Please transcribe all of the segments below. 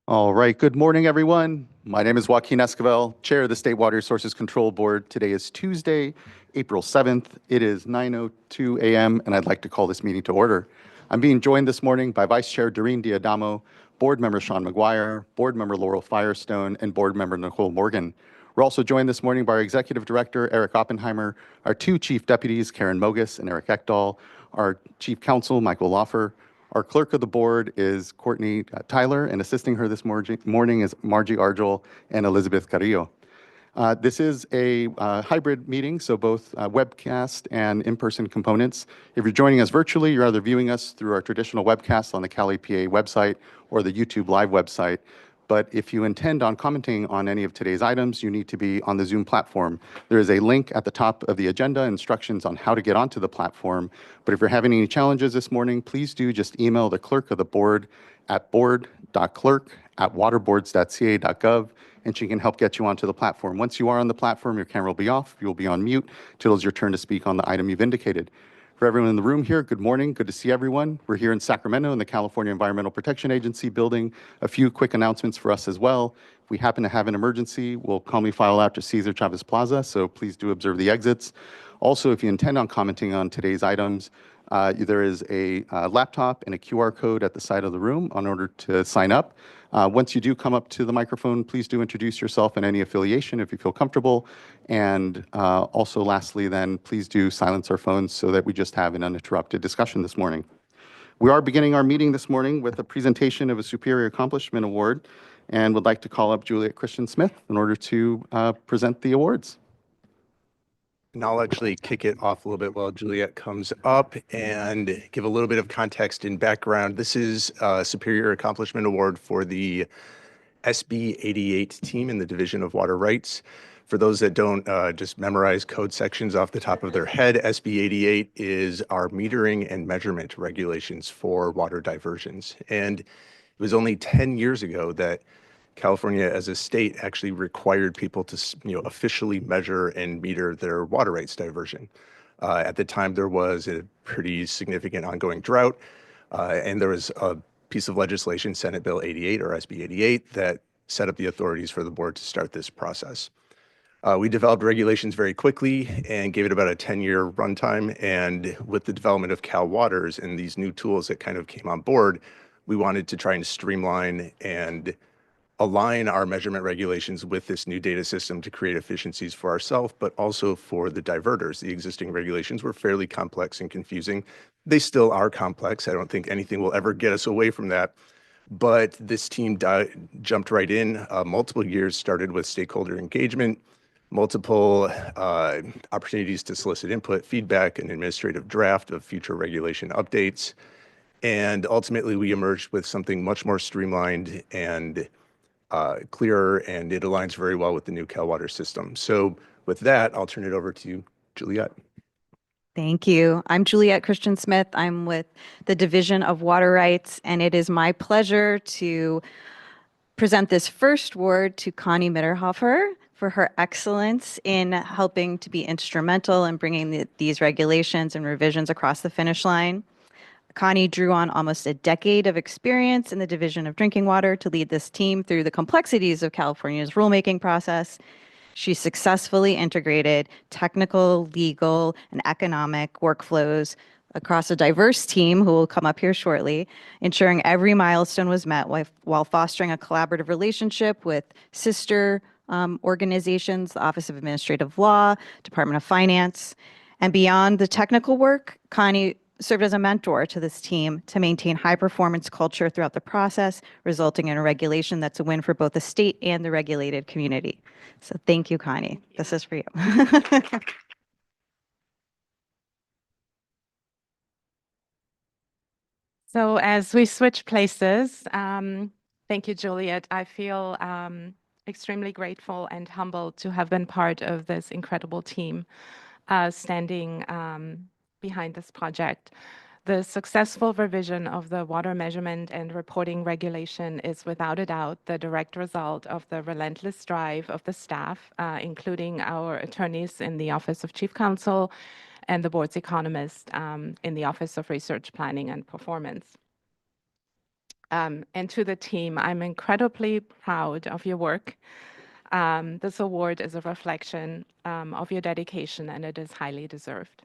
All right, good morning, everyone. My name is Joaquin Esquivel, Chair of the State Water Resources Control Board. Today is Tuesday, April 7th. It is 9:02 a.m., and I'd like to call this meeting to order. I'm being joined this morning by Vice Chair Doreen Diadamo, Board Member Sean McGuire, Board Member Laurel Firestone, and Board Member Nicole Morgan. We're also joined this morning by our Executive Director, Eric Oppenheimer, our two Chief Deputies, Karen Mogus and Eric Ekdahl, our Chief Counsel, Michael Loffer. Our clerk of the board is Courtney Tyler, and assisting her this morning is Margie Argel and Elizabeth Carrillo. This is a hybrid meeting, so both webcast and in-person components. If you're joining us virtually, you're either viewing us through our traditional webcast on the Cal EPA website or the YouTube Live website. But if you intend on commenting on any of today's items, you need to be on the Zoom platform. There is a link at the top of the agenda, instructions on how to get onto the platform. But if you're having any challenges this morning, please do just email the clerk of the board at board.clerk@waterboards.ca.gov, and she can help get you onto the platform. Once you are on the platform, your camera will be off, you'll be on mute till it's your turn to speak on the item you've indicated. For everyone in the room here, good morning. Good to see everyone. We're here in Sacramento in the California Environmental Protection Agency building. A few quick announcements for us as well. If we happen to have an emergency, we'll calmly file out to Cesar Chavez Plaza, so please do observe the exits. Also, if you intend on commenting on today's items, there is a laptop and a QR code at the side of the room in order to sign up. Once you do come up to the microphone, please do introduce yourself and any affiliation if you feel comfortable. And also lastly, then please do silence our phones so that we just have an uninterrupted discussion this morning. We are beginning our meeting this morning with a presentation of a Superior Accomplishment Award, and would like to call up Juliet Christian Smith in order to present the awards. And I'll actually kick it off a little bit while Juliet comes up and give a little bit of context and background. This is a Superior Accomplishment Award for the SB 88 team in the Division of Water Rights. For those that don't just memorize code sections off the top of their head, SB 88 is our metering and measurement regulations for water diversions. And it was only 10 years ago that California as a state actually required people to officially measure and meter their water rights diversion. At the time, there was a pretty significant ongoing drought, and there was a piece of legislation, Senate Bill 88 or SB 88, that set up the authorities for the board to start this process. We developed regulations very quickly and gave it about a 10-year runtime. And with the development of Cal Waters and these new tools that kind of came on board, we wanted to try and streamline and align our measurement regulations with this new data system to create efficiencies for ourselves, but also for the diverters. The existing regulations were fairly complex and confusing. They still are complex. I don't think anything will ever get us away from that. But this team jumped right in. Multiple years started with stakeholder engagement, multiple opportunities to solicit input, feedback, and administrative draft of future regulation updates. And ultimately, we emerged with something much more streamlined and clearer, and it aligns very well with the new Cal Water system. So with that, I'll turn it over to Juliet. Thank you. I'm Juliet Christian Smith. I'm with the Division of Water Rights, and it is my pleasure to present this first award to Connie Mitterhofer for her excellence in helping to be instrumental in bringing these regulations and revisions across the finish line. Connie drew on almost a decade of experience in the Division of Drinking Water to lead this team through the complexities of California's rulemaking process. She successfully integrated technical, legal, and economic workflows across a diverse team who will come up here shortly, ensuring every milestone was met while fostering a collaborative relationship with sister organizations, the Office of Administrative Law, Department of Finance. And beyond the technical work, Connie served as a mentor to this team to maintain high performance culture throughout the process, resulting in a regulation that's a win for both the state and the regulated community. So thank you, Connie. This is for you. So as we switch places, thank you, Juliet. I feel extremely grateful and humbled to have been part of this incredible team standing behind this project. The successful revision of the water measurement and reporting regulation is without a doubt the direct result of the relentless drive of the staff, including our attorneys in the Office of Chief Counsel and the board's economist in the Office of Research Planning and Performance. And to the team, I'm incredibly proud of your work. This award is a reflection of your dedication, and it is highly deserved.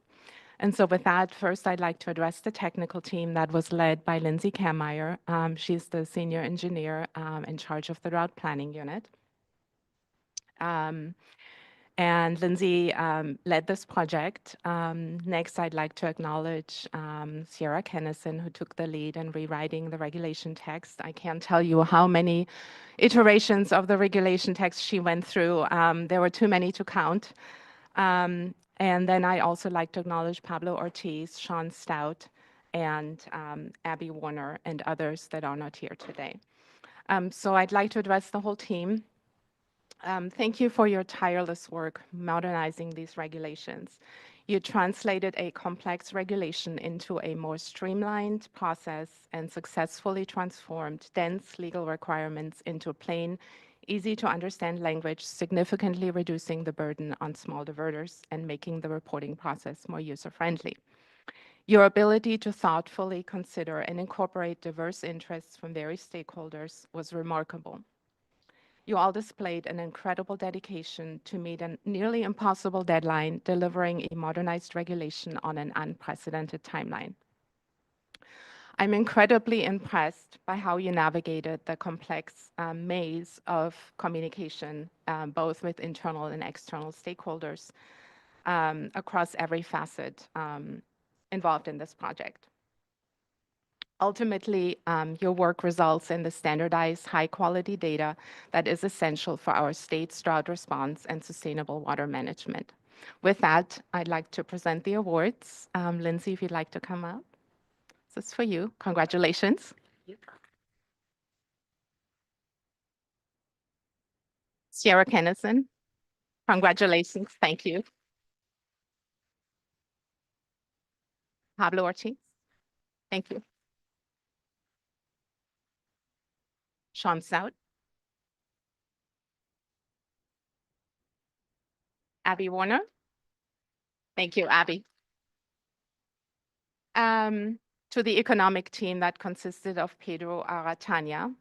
And so with that, first, I'd like to address the technical team that was led by Lindsay Kammeier. She's the senior engineer in charge of the route planning unit. And Lindsay led this project. Next, I'd like to acknowledge Sierra Kennison, who took the lead in rewriting the regulation text. I can't tell you how many iterations of the regulation text she went through. There were too many to count. And then I also like to acknowledge Pablo Ortiz, Sean Stout, and Abby Warner, and others that are not here today. So I'd like to address the whole team. Thank you for your tireless work modernizing these regulations. You translated a complex regulation into a more streamlined process and successfully transformed dense legal requirements into plain, easy to understand language, significantly reducing the burden on small diverters and making the reporting process more user-friendly. Your ability to thoughtfully consider and incorporate diverse interests from various stakeholders was remarkable. You all displayed an incredible dedication to meet a nearly impossible deadline, delivering a modernized regulation on an unprecedented timeline. I'm incredibly impressed by how you navigated the complex maze of communication, both with internal and external stakeholders across every facet involved in this project. Ultimately, your work results in the standardized, high-quality data that is essential for our state's drought response and sustainable water management. With that, I'd like to present the awards. Lindsay, if you'd like to come up. This is for you. Congratulations. Sierra Kennison, congratulations. Thank you. Pablo Ortiz, thank you. Sean Stout. Abby Warner. Thank you, Abby. To the economic team that consisted of Pedro Aratania,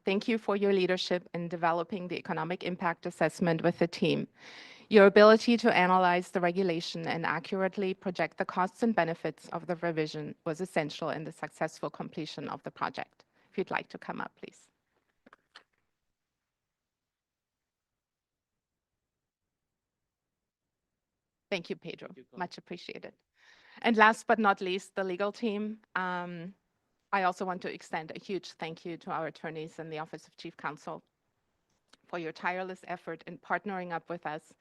thank you for your leadership in developing the economic impact assessment with the team. Your ability to analyze the regulation and accurately project the costs and benefits of the revision was essential in the successful completion of the project. If you'd like to come up, please. Thank you, Pedro. Much appreciated. And last but not least, the legal team. I also want to extend a huge thank you to our attorneys in the Office of Chief Counsel for your tireless effort in partnering up with us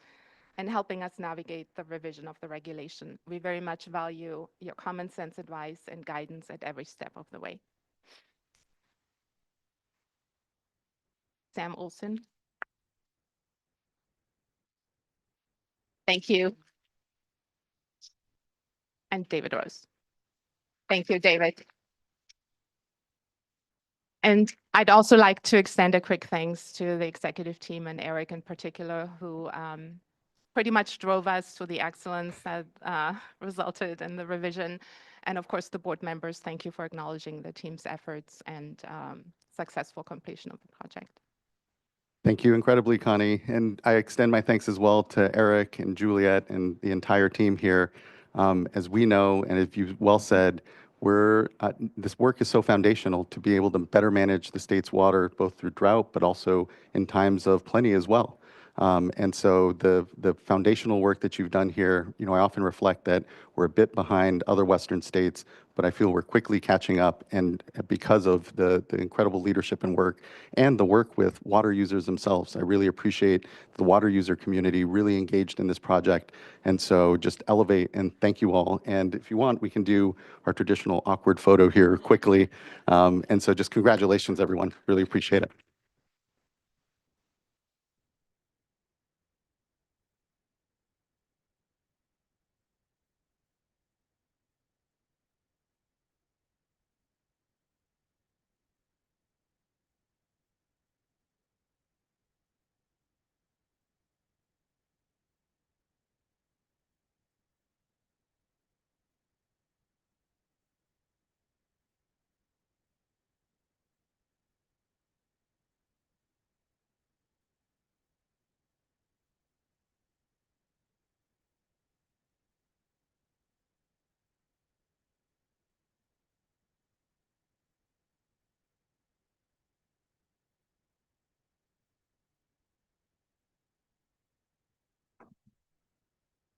and helping us navigate the revision of the regulation. We very much value your common sense advice and guidance at every step of the way. Sam Olson. Thank you. And David Rose. Thank you, David. And I'd also like to extend a quick thanks to the executive team and Eric in particular, who pretty much drove us to the excellence that resulted in the revision. And of course, the board members, thank you for acknowledging the team's efforts and successful completion of the project. Thank you incredibly, Connie. And I extend my thanks as well to Eric and Juliet and the entire team here. As we know, and as you well said, this work is so foundational to be able to better manage the state's water, both through drought, but also in times of plenty as well. And so the foundational work that you've done here, I often reflect that we're a bit behind other Western states, but I feel we're quickly catching up, and because of the incredible leadership and work and the work with water users themselves. I really appreciate the water user community really engaged in this project. And so just elevate and thank you all. And if you want, we can do our traditional awkward photo here quickly. And so just congratulations, everyone. Really appreciate it.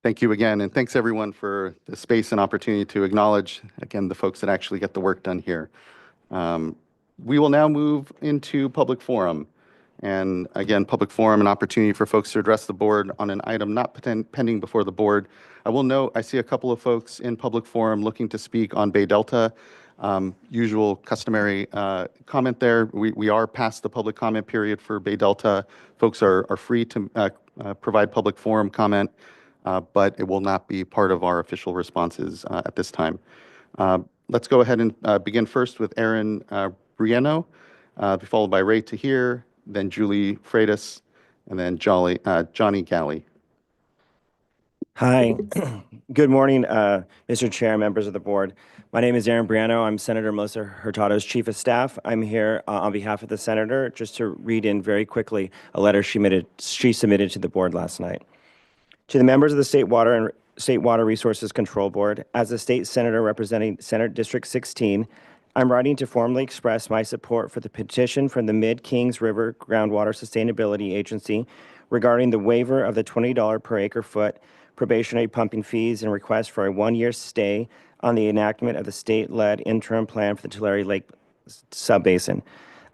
Thank you again, and thanks everyone for the space and opportunity to acknowledge, again, the folks that actually get the work done here. We will now move into public forum. And again, public forum, an opportunity for folks to address the board on an item not pending before the board. I will note, I see a couple of folks in public forum looking to speak on Bay Delta. Usual customary comment there. We are past the public comment period for Bay Delta. Folks are free to provide public forum comment, but it will not be part of our official responses at this time. Let's go ahead and begin first with Aaron Brieno, followed by Ray Tahir, then Julie Freitas, and then Johnny Galley. Hi, good morning, Mr. Chair, members of the board. My name is Aaron Briano. I'm Senator Melissa Hurtado's Chief of Staff. I'm here on behalf of the Senator just to read in very quickly a letter she submitted to the board last night. To the members of the State Water Resources Control Board, as a state senator representing Senate District 16, I'm writing to formally express my support for the petition from the Mid-Kings River Groundwater Sustainability Agency regarding the waiver of the $20 per acre foot probationary pumping fees and request for a one-year stay on the enactment of the state-led interim plan for the Tulare Lake subbasin.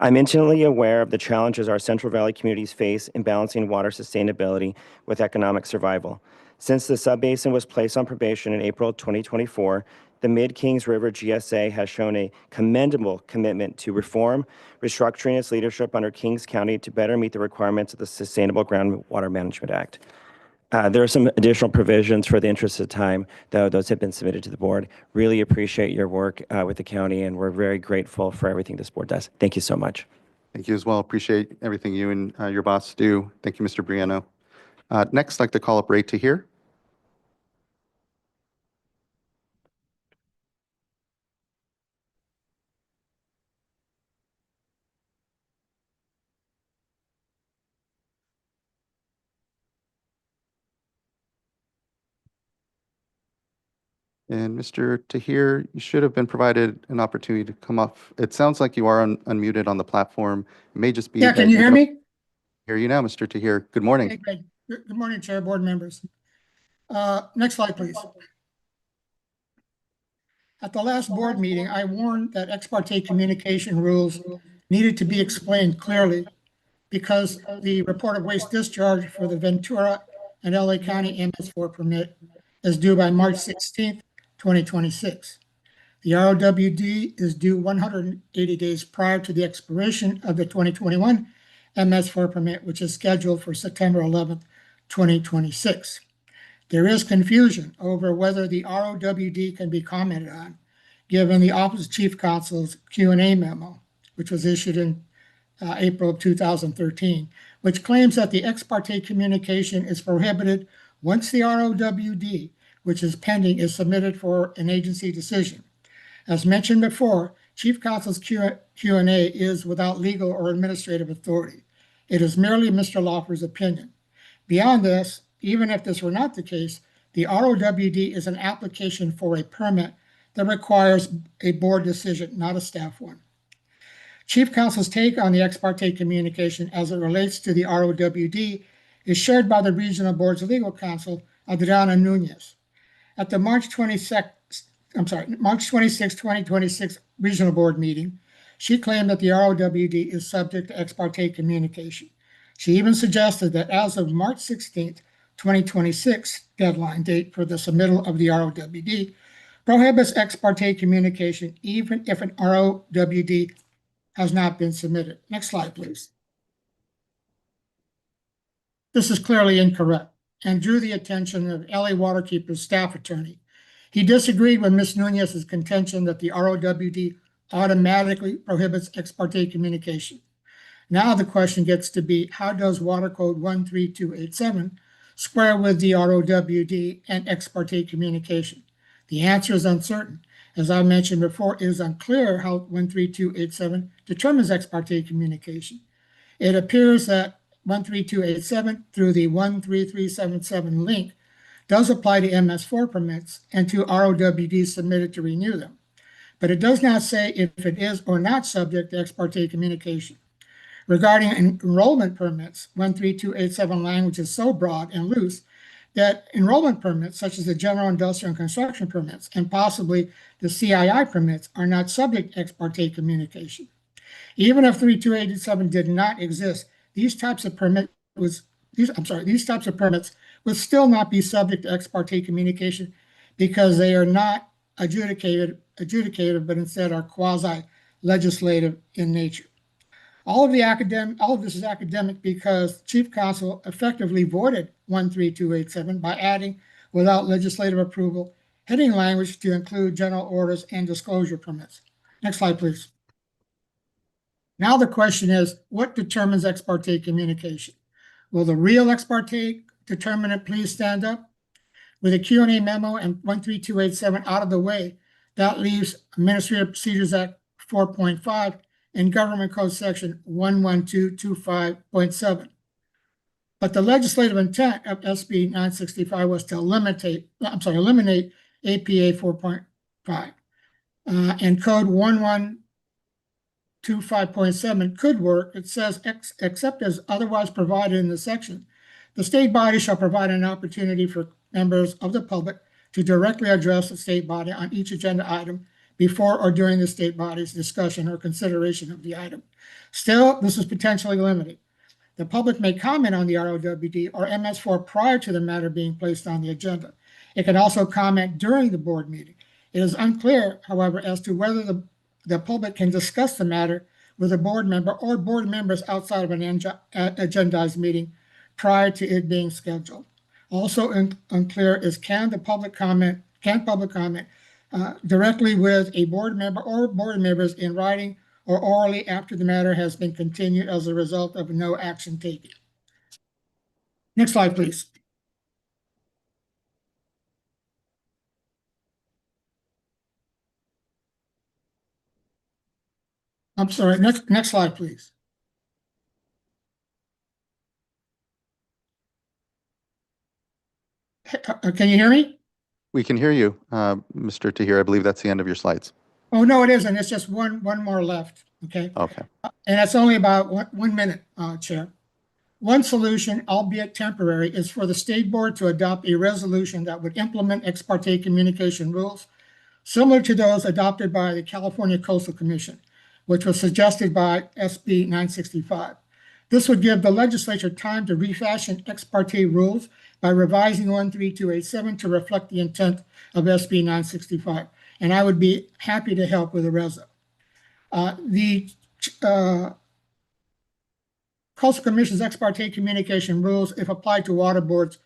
I'm intimately aware of the challenges our Central Valley communities face in balancing water sustainability with economic survival. Since the subbasin was placed on probation in April 2024, the Mid-Kings River GSA has shown a commendable commitment to reform, restructuring its leadership under Kings County to better meet the requirements of the Sustainable Groundwater Management Act. There are some additional provisions for the interest of time, though those have been submitted to the board. Really appreciate your work with the county, and we're very grateful for everything this board does. Thank you so much. Thank you as well. Appreciate everything you and your boss do. Thank you, Mr. Briano. Next, I'd like to call up Ray Tahir. And Mr. Tahir, you should have been provided an opportunity to come up. It sounds like you are unmuted on the platform. It may just be. Yeah, can you hear me? Hear you now, Mr. Tahir. Good morning. Okay, great. Good morning, Chair, board members. Next slide, please. At the last board meeting, I warned that ex parte communication rules needed to be explained clearly because the report of waste discharge for the Ventura and LA County MS4 permit is due by March 16th, 2026. The ROWD is due 180 days prior to the expiration of the 2021 MS4 permit, which is scheduled for September 11th, 2026. There is confusion over whether the ROWD can be commented on, given the Office of Chief Counsel's Q&A memo, which was issued in April of 2013, which claims that the ex parte communication is prohibited once the ROWD, which is pending, is submitted for an agency decision. As mentioned before, Chief Counsel's Q&A is without legal or administrative authority. It is merely Mr. Laufer's opinion. Beyond this, even if this were not the case, the ROWD is an application for a permit that requires a board decision, not a staff one. Chief Counsel's take on the ex parte communication as it relates to the ROWD is shared by the Regional Board's legal counsel, Adriana Nunez. At the March 26, 2026 Regional Board meeting, she claimed that the ROWD is subject to ex parte communication. She even suggested that as of March 16th, 2026 deadline date for the submittal of the ROWD prohibits ex parte communication even if an ROWD has not been submitted. Next slide, please. This is clearly incorrect and drew the attention of LA Waterkeeper's staff attorney. He disagreed with Ms. Nunez's contention that the ROWD automatically prohibits ex parte communication. Now the question gets to be, how does Water Code 13287 square with the ROWD and ex parte communication? The answer is uncertain. As I mentioned before, it is unclear how 13287 determines ex parte communication. It appears that 13287 through the 13377 link does apply to MS4 permits and to ROWDs submitted to renew them. But it does not say if it is or not subject to ex parte communication. Regarding enrollment permits, 13287 language is so broad and loose that enrollment permits, such as the general industrial and construction permits, and possibly the CII permits, are not subject to ex parte communication. Even if 3287 did not exist, these types of permits would still not be subject to ex parte communication because they are not adjudicated, but instead are quasi-legislative in nature. All of this is academic because Chief Counsel effectively voided 13287 by adding, without legislative approval, heading language to include general orders and disclosure permits. Next slide, please. Now the question is, what determines ex parte communication? Will the real ex parte determinant please stand up? With a Q&A memo and 13287 out of the way, that leaves Administrative Procedures Act 4.5 and Government Code Section 11225.7. But the legislative intent of SB 965 was to eliminate APA 4.5. And Code 1125.7 could work. It says, except as otherwise provided in the section, the state body shall provide an opportunity for members of the public to directly address the state body on each agenda item before or during the state body's discussion or consideration of the item. Still, this is potentially limited. The public may comment on the ROWD or MS4 prior to the matter being placed on the agenda. It can also comment during the board meeting. It is unclear, however, as to whether the public can discuss the matter with a board member or board members outside of an agendized meeting prior to it being scheduled. Also unclear is can public comment directly with a board member or board members in writing or orally after the matter has been continued as a result of no action taken. Next slide, please. I'm sorry, next slide, please. Can you hear me? We can hear you, Mr. Tahir. I believe that's the end of your slides. Oh, no, it isn't. It's just one more left, okay? Okay. And it's only about one minute, Chair. One solution, albeit temporary, is for the state board to adopt a resolution that would implement ex parte communication rules similar to those adopted by the California Coastal Commission, which was suggested by SB 965. This would give the legislature time to refashion ex parte rules by revising 13287 to reflect the intent of SB 965. And I would be happy to help with the reso. The Coastal Commission's ex parte communication rules, if applied to water boards,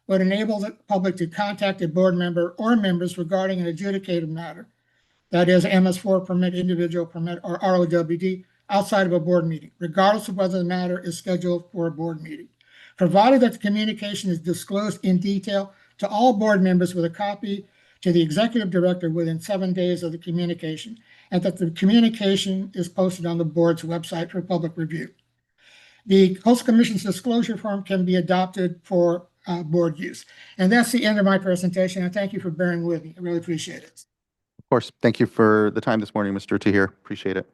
would enable the public to contact a board member or members regarding an adjudicated matter, that is MS4 permit, individual permit, or ROWD, outside of a board meeting, regardless of whether the matter is scheduled for a board meeting, provided that the communication is disclosed in detail to all board members with a copy to the executive director within 7 days of the communication, and that the communication is posted on the board's website for public review. The Coastal Commission's disclosure form can be adopted for board use. And that's the end of my presentation. And thank you for bearing with me. I really appreciate it. Of course. Thank you for the time this morning, Mr. Tahir. Appreciate it.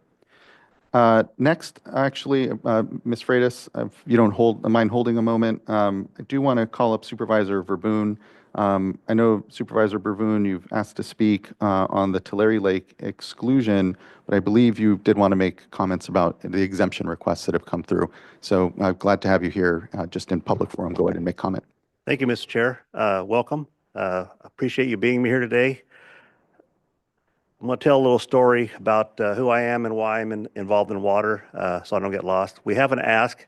Next, actually, Ms. Freitas, if you don't mind holding a moment, I do want to call up Supervisor Verboen. I know, Supervisor Verboen, you've asked to speak on the Tulare Lake exclusion, but I believe you did want to make comments about the exemption requests that have come through. So I'm glad to have you here just in public forum. Go ahead and make comment. Thank you, Mr. Chair. Welcome. Appreciate you being here today. I'm going to tell a little story about who I am and why I'm involved in water so I don't get lost. We have an ask.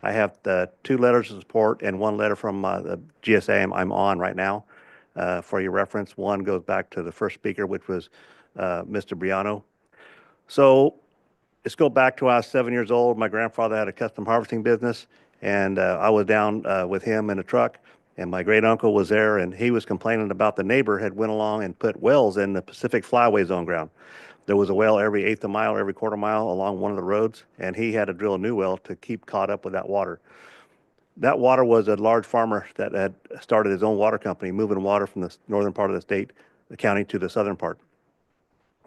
I have the 2 letters of support and 1 letter from the GSA I'm on right now for your reference. One goes back to the first speaker, which was Mr. Briano. So let's go back to when I was 7 years old. My grandfather had a custom harvesting business, and I was down with him in a truck, and my great uncle was there, and he was complaining about the neighbor had went along and put wells in the Pacific Flyway Zone ground. There was a well every 1/8 mile, every 1/4 mile along one of the roads, and he had to drill a new well to keep caught up with that water. That water was a large farmer that had started his own water company, moving water from the northern part of the state, the county, to the southern part.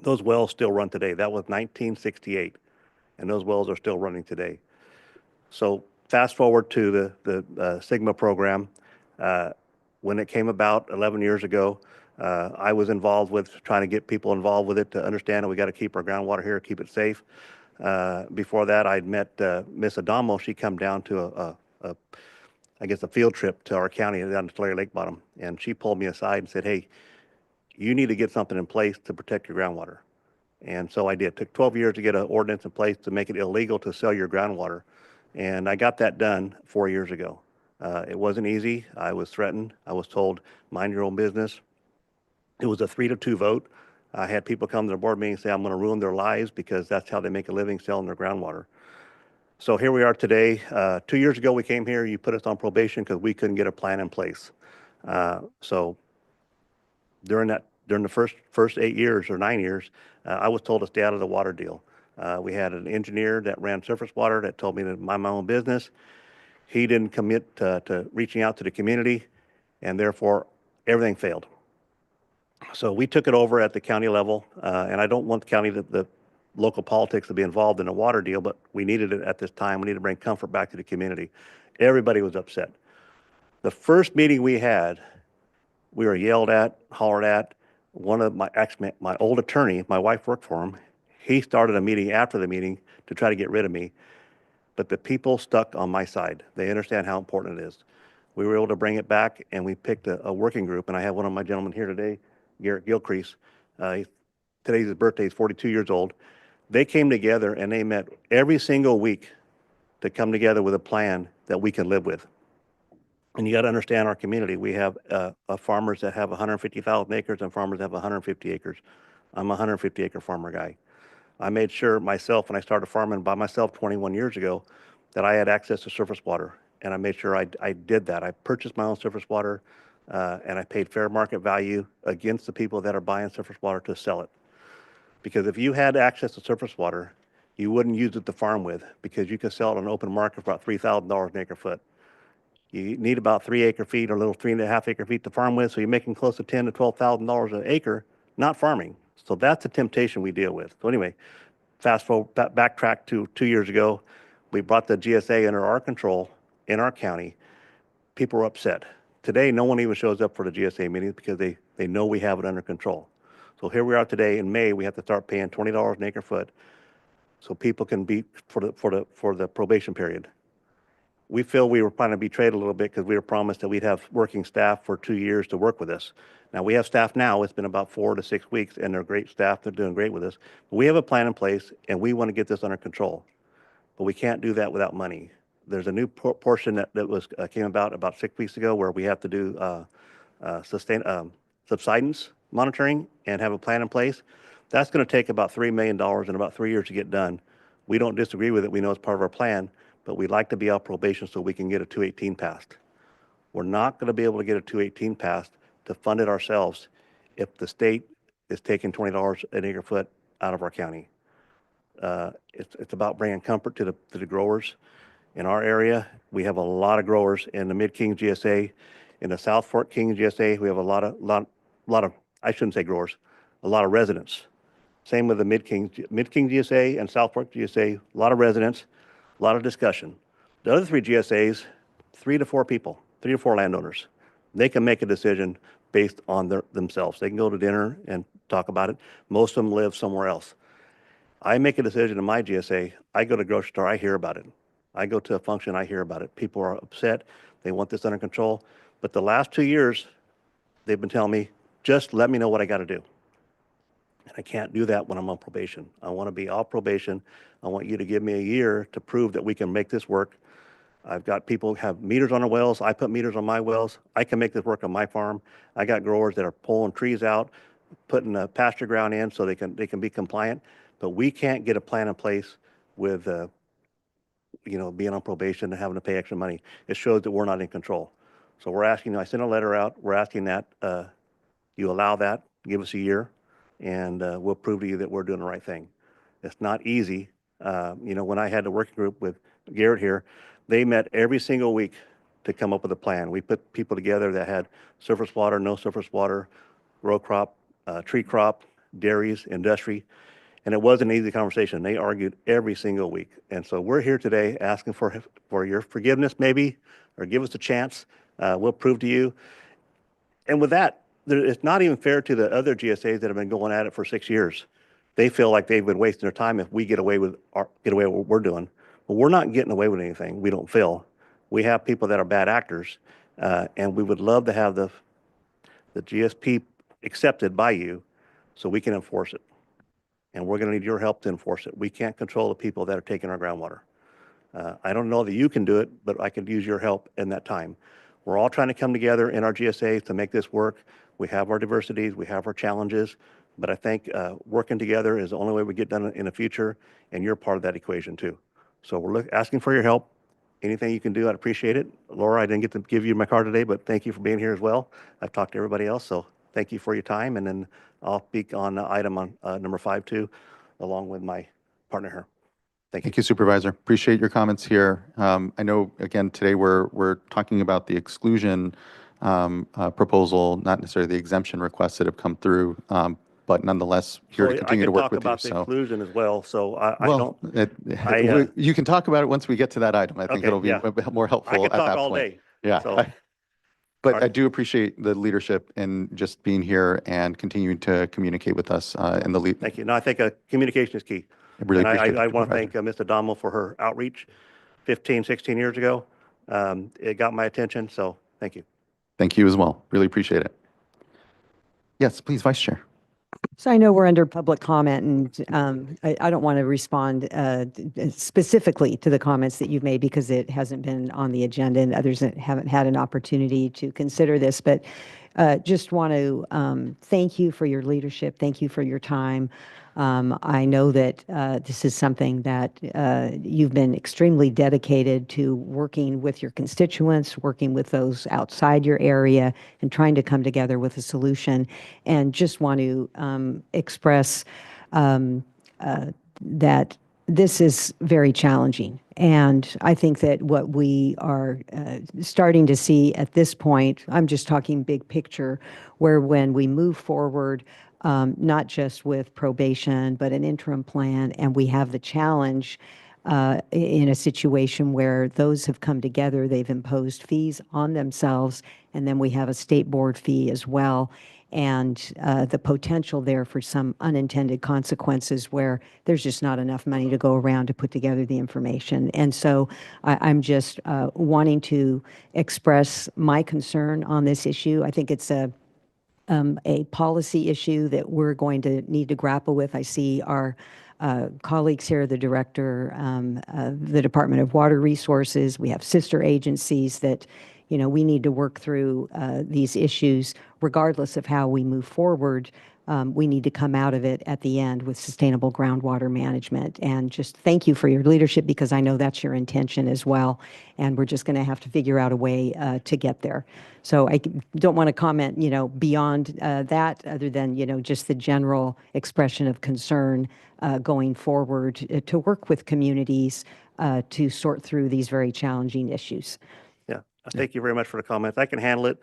Those wells still run today. That was 1968, and those wells are still running today. So fast forward to the SGMA program. when it came about 11 years ago, I was involved with trying to get people involved with it to understand that we got to keep our groundwater here, keep it safe. Before that, I'd met Miss Adamo. She come down to I guess, a field trip to our county down to Tulare Lake Bottom. And she pulled me aside and said, hey, you need to get something in place to protect your groundwater. And so I did. It took 12 years to get an ordinance in place to make it illegal to sell your groundwater. And I got that done 4 years ago. It wasn't easy. I was threatened. I was told, mind your own business. It was a 3-2 vote. I had people come to the board meeting and say, I'm going to ruin their lives because that's how they make a living selling their groundwater. So here we are today. 2 years ago, we came here. You put us on probation because we couldn't get a plan in place. So during the first 8 years or 9 years, I was told to stay out of the water deal. We had an engineer that ran surface water that told me to mind my own business. He didn't commit to reaching out to the community, and therefore everything failed. So we took it over at the county level, and I don't want the county, the local politics to be involved in a water deal, but we needed it at this time. We needed to bring comfort back to the community. Everybody was upset. The first meeting we had, we were yelled at, hollered at. One of my old attorney, my wife worked for him. He started a meeting after the meeting to try to get rid of me, but the people stuck on my side. They understand how important it is. We were able to bring it back, and we picked a working group, and I have one of my gentlemen here today, Garrett Gilcrease. Today's his birthday, he's 42 years old. They came together and they met every single week to come together with a plan that we can live with. And you got to understand our community. We have farmers that have 150,000 acres and farmers that have 150 acres. I'm a 150 acre farmer guy. I made sure myself, when I started farming by myself 21 years ago, that I had access to surface water. And I made sure I did that. I purchased my own surface water and I paid fair market value against the people that are buying surface water to sell it. Because if you had access to surface water, you wouldn't use it to farm with because you could sell it on an open market for about $3,000 an acre foot. You need about 3 acre feet or a little 3.5 acre feet to farm with, so you're making close to $10,000 to $12,000 an acre, not farming. So that's the temptation we deal with. So anyway, fast forward, backtrack to 2 years ago, we brought the GSA under our control in our county. People were upset. Today, no one even shows up for the GSA meetings because they know we have it under control. So here we are today in May, we have to start paying $20 an acre foot so people can be for the probation period. We feel we were trying to be betrayed a little bit because we were promised that we'd have working staff for 2 years to work with us. Now we have staff now, it's been about 4 to 6 weeks and they're great staff, they're doing great with us. But we have a plan in place and we want to get this under control. But we can't do that without money. There's a new portion that came about 6 weeks ago where we have to do subsidence monitoring and have a plan in place. That's going to take about $3 million in about 3 years to get done. We don't disagree with it. We know it's part of our plan, but we'd like to be off probation so we can get a 218 passed. We're not going to be able to get a 218 passed to fund it ourselves if the state is taking $20 an acre foot out of our county. It's about bringing comfort to the growers. In our area, we have a lot of growers in the Mid-King GSA. In the South Fork King GSA, we have a lot of, I shouldn't say growers, a lot of residents. Same with the Mid-King GSA and South Fork GSA, a lot of residents, a lot of discussion. The other 3 GSAs, 3 to 4 people, 3 to 4 landowners. They can make a decision based on themselves. They can go to dinner and talk about it. Most of them live somewhere else. I make a decision in my GSA, I go to the grocery store, I hear about it. I go to a function, I hear about it. People are upset, they want this under control. But the last 2 years, they've been telling me, just let me know what I got to do. And I can't do that when I'm on probation. I want to be off probation. I want you to give me a year to prove that we can make this work. I've got people who have meters on their wells. I put meters on my wells. I can make this work on my farm. I got growers that are pulling trees out, putting a pasture ground in so they can be compliant. But we can't get a plan in place with being on probation and having to pay extra money. It shows that we're not in control. So we're asking, I sent a letter out. We're asking that you allow that, give us a year, and we'll prove to you that we're doing the right thing. It's not easy. When I had the working group with Garrett here, they met every single week to come up with a plan. We put people together that had surface water, no surface water, row crop, tree crop, dairies, industry, and it wasn't an easy conversation. They argued every single week. And so we're here today asking for your forgiveness maybe, or give us a chance. We'll prove to you. And with that, it's not even fair to the other GSAs that have been going at it for 6 years. They feel like they've been wasting their time if we get away with what we're doing. But we're not getting away with anything, we don't feel. We have people that are bad actors, and we would love to have the GSP accepted by you so we can enforce it. And we're going to need your help to enforce it. We can't control the people that are taking our groundwater. I don't know that you can do it, but I could use your help in that time. We're all trying to come together in our GSAs to make this work. We have our diversities, we have our challenges, but I think working together is the only way we get done in the future, and you're part of that equation too. So we're asking for your help. Anything you can do, I'd appreciate it. Laura, I didn't get to give you my card today, but thank you for being here as well. I've talked to everybody else, so thank you for your time, and then I'll speak on item on number 5 too, along with my partner here. Thank you. Thank you, Supervisor. Appreciate your comments here. I know, again, today we're talking about the exclusion proposal, not necessarily the exemption requests that have come through, but nonetheless, here to continue to work with you. I could talk about the exclusion as well, so you can talk about it once we get to that item. I think Okay, it'll be yeah. more helpful I at could that talk all point. day. Yeah. So, But All right. I do appreciate the leadership and just being here and continuing to communicate with us in the lead. thank you. No, I think communication is key. I really And appreciate it, I want to thank Supervisor. Ms. Adamo for her outreach 15, 16 years ago. It got my attention, so thank you. Thank you as well. Really appreciate it. Yes, please, Vice Chair. So I know we're under public comment, and I don't want to respond specifically to the comments that you've made because it hasn't been on the agenda and others haven't had an opportunity to consider this. But just want to thank you for your leadership. Thank you for your time. I know that this is something that you've been extremely dedicated to working with your constituents, working with those outside your area, and trying to come together with a solution. And just want to express that this is very challenging. And I think that what we are starting to see at this point, I'm just talking big picture, where when we move forward, not just with probation, but an interim plan, and we have the challenge in a situation where those have come together, they've imposed fees on themselves, and then we have a state board fee as well, and the potential there for some unintended consequences where there's just not enough money to go around to put together the information. And so I'm just wanting to express my concern on this issue. I think it's a policy issue that we're going to need to grapple with. I see our colleagues here, the director of the Department of Water Resources. We have sister agencies that, you know, we need to work through these issues regardless of how we move forward. We need to come out of it at the end with sustainable groundwater management. And just thank you for your leadership, because I know that's your intention as well. And we're just going to have to figure out a way to get there. So I don't want to comment, you know, beyond that, other than, you know, just the general expression of concern going forward to work with communities to sort through these very challenging issues. Yeah, thank you very much for the comments. I can handle it.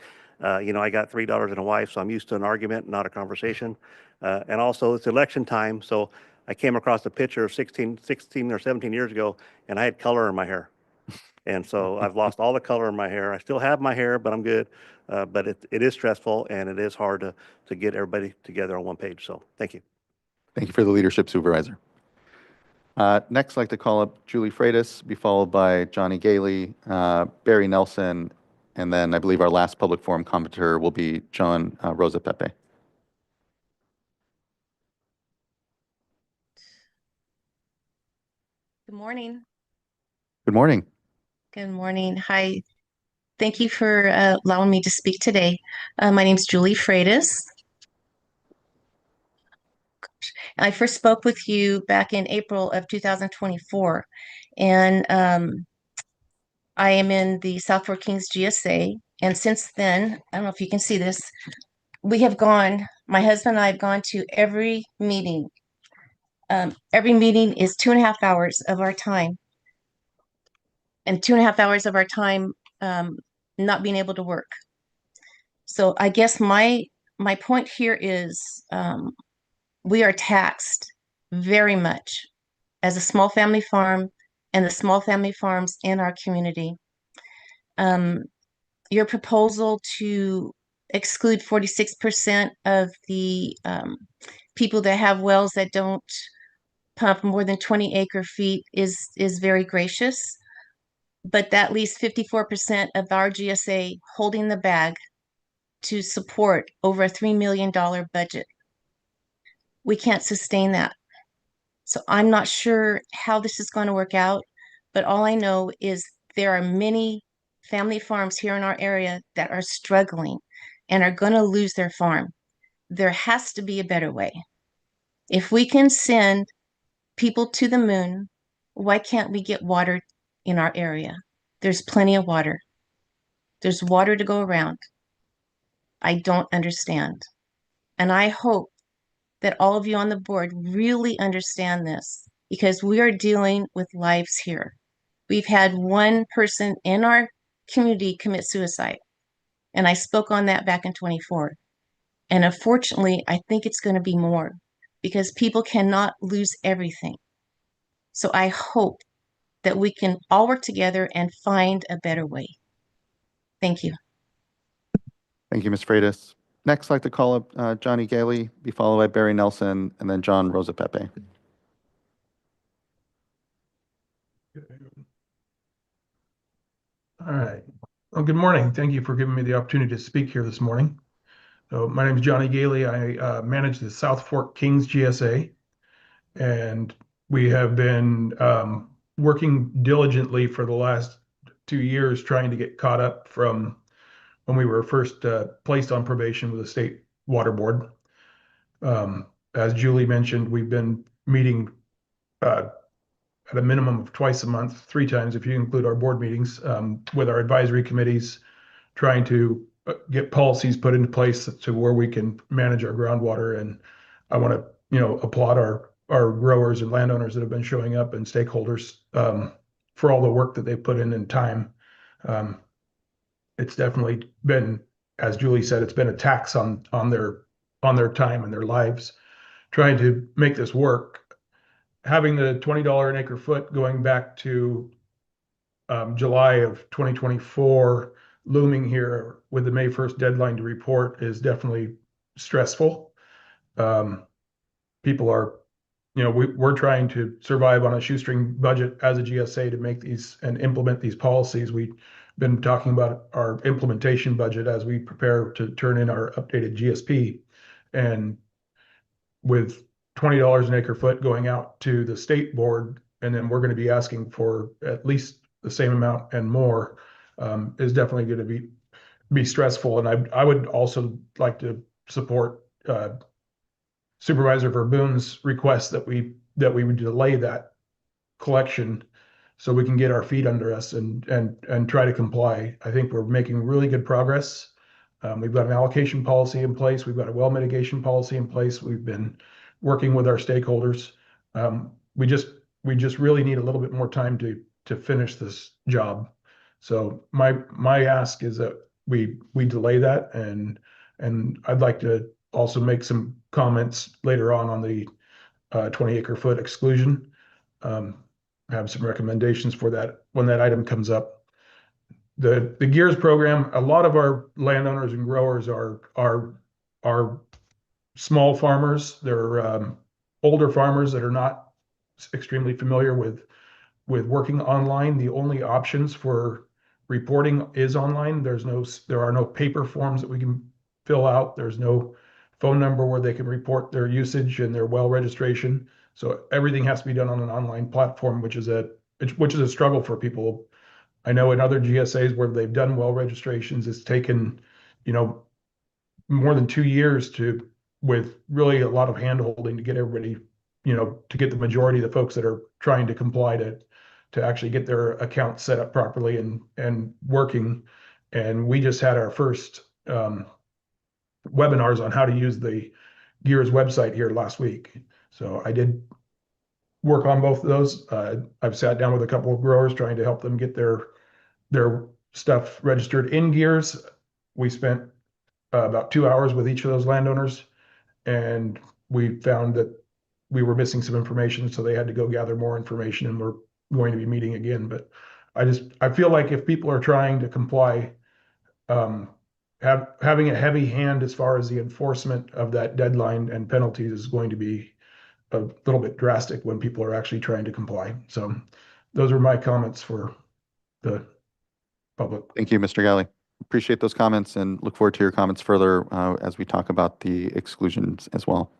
You know, I got 3 daughters and a wife, so I'm used to an argument, not a conversation. And also, it's election time, so I came across a picture of 16 or 17 years ago, and I had color in my hair. And so I've lost all the color in my hair. I still have my hair, but I'm good. But it is stressful, and it is hard to get everybody together on one page. So thank you. Thank you for the leadership, Supervisor. Next, I'd like to call up Julie Freitas, be followed by Johnny Gailey, Barry Nelson, and then I believe our last public forum commentator will be John Rosa Pepe. Good morning. Good morning. Good morning. Hi. Thank you for allowing me to speak today. My name is Julie Freitas. I first spoke with you back in April of 2024, and I am in the South Fork Kings GSA. And since then, I don't know if you can see this, we have gone, my husband and I have gone to every meeting. Every meeting is 2.5 hours of our time, and 2.5 hours of our time not being able to work. So I guess my point here is we are taxed very much as a small family farm and the small family farms in our community. Your proposal to exclude 46% of the people that have wells that don't pump more than 20 acre feet is very gracious. But that leaves 54% of our GSA holding the bag to support over a $3 million budget. We can't sustain that. So I'm not sure how this is going to work out, but all I know is there are many family farms here in our area that are struggling and are going to lose their farm. There has to be a better way. If we can send people to the moon, why can't we get water in our area? There's plenty of water. There's water to go around. I don't understand. And I hope that all of you on the board really understand this, because we are dealing with lives here. We've had one person in our community commit suicide, and I spoke on that back in 24. And unfortunately, I think it's going to be more, because people cannot lose everything. So I hope that we can all work together and find a better way. Thank you. Thank you, Ms. Freitas. Next, I'd like to call up Johnny Gailey, be followed by Barry Nelson, and then John Rosapepe. All right. Well, good morning. Thank you for giving me the opportunity to speak here this morning. So my name is Johnny Gailey. I manage the South Fork Kings GSA, and we have been working diligently for the last 2 years trying to get caught up from when we were first placed on probation with the State Water Board. As Julie mentioned, we've been meeting at a minimum of twice a month, 3 times if you include our board meetings, with our advisory committees, trying to get policies put into place to where we can manage our groundwater. And I want to, applaud our growers and landowners that have been showing up, and stakeholders for all the work that they've put in time. It's definitely been, as Julie said, it's been a tax on their time and their lives trying to make this work. Having the $20 an acre foot going back to July of 2024 looming here with the May 1st deadline to report is definitely stressful. People are, we're trying to survive on a shoestring budget as a GSA to make these and implement these policies. We've been talking about our implementation budget as we prepare to turn in our updated GSP. And with $20 an acre foot going out to the state board, and then we're going to be asking for at least the same amount and more, is definitely going to be stressful. And I would also like to support Supervisor Verboon's request that we would delay that collection so we can get our feet under us and try to comply. I think we're making really good progress. We've got an allocation policy in place. We've got a well mitigation policy in place. We've been working with our stakeholders. We just really need a little bit more time to finish this job. So my ask is that we delay that, and I'd like to also make some comments later on the 20 acre foot exclusion. I have some recommendations for that when that item comes up. The GEARS program, a lot of our landowners and growers are small farmers. They're older farmers that are not extremely familiar with working online. The only options for reporting is online. There are no paper forms that we can fill out. There's no phone number where they can report their usage and their well registration. So everything has to be done on an online platform, which is a struggle for people. I know in other GSAs where they've done well registrations, it's taken, more than 2 years with really a lot of hand holding to get everybody, to get the majority of the folks that are trying to comply to actually get their account set up properly and working. And we just had our first webinars on how to use the GEARS website here last week. So I did work on both of those. I've sat down with a couple of growers trying to help them get their stuff registered in GEARS. We spent about 2 hours with each of those landowners, and we found that we were missing some information, so they had to go gather more information, and we're going to be meeting again. But I feel like if people are trying to comply, and having a heavy hand as far as the enforcement of that deadline and penalties is going to be a little bit drastic when people are actually trying to comply. So those are my comments for the public. Thank you, Mr. Galley. Appreciate those comments and look forward to your comments further as we talk about the exclusions as well.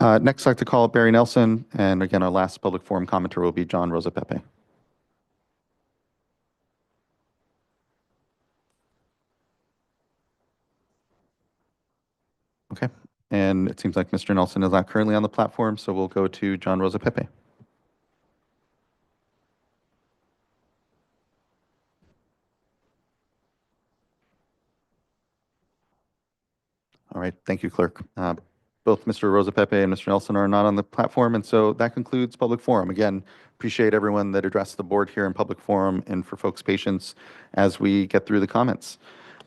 Next, I'd like to call up Barry Nelson. And again, our last public forum commenter will be John Rosapepe. Okay. And it seems like Mr. Nelson is not currently on the platform, so we'll go to John Rosapepe. All right. Thank you, Clerk. Both Mr. Rosapepe and Mr. Nelson are not on the platform, and so that concludes public forum. Again, appreciate everyone that addressed the board here in public forum and for folks' patience as we get through the comments.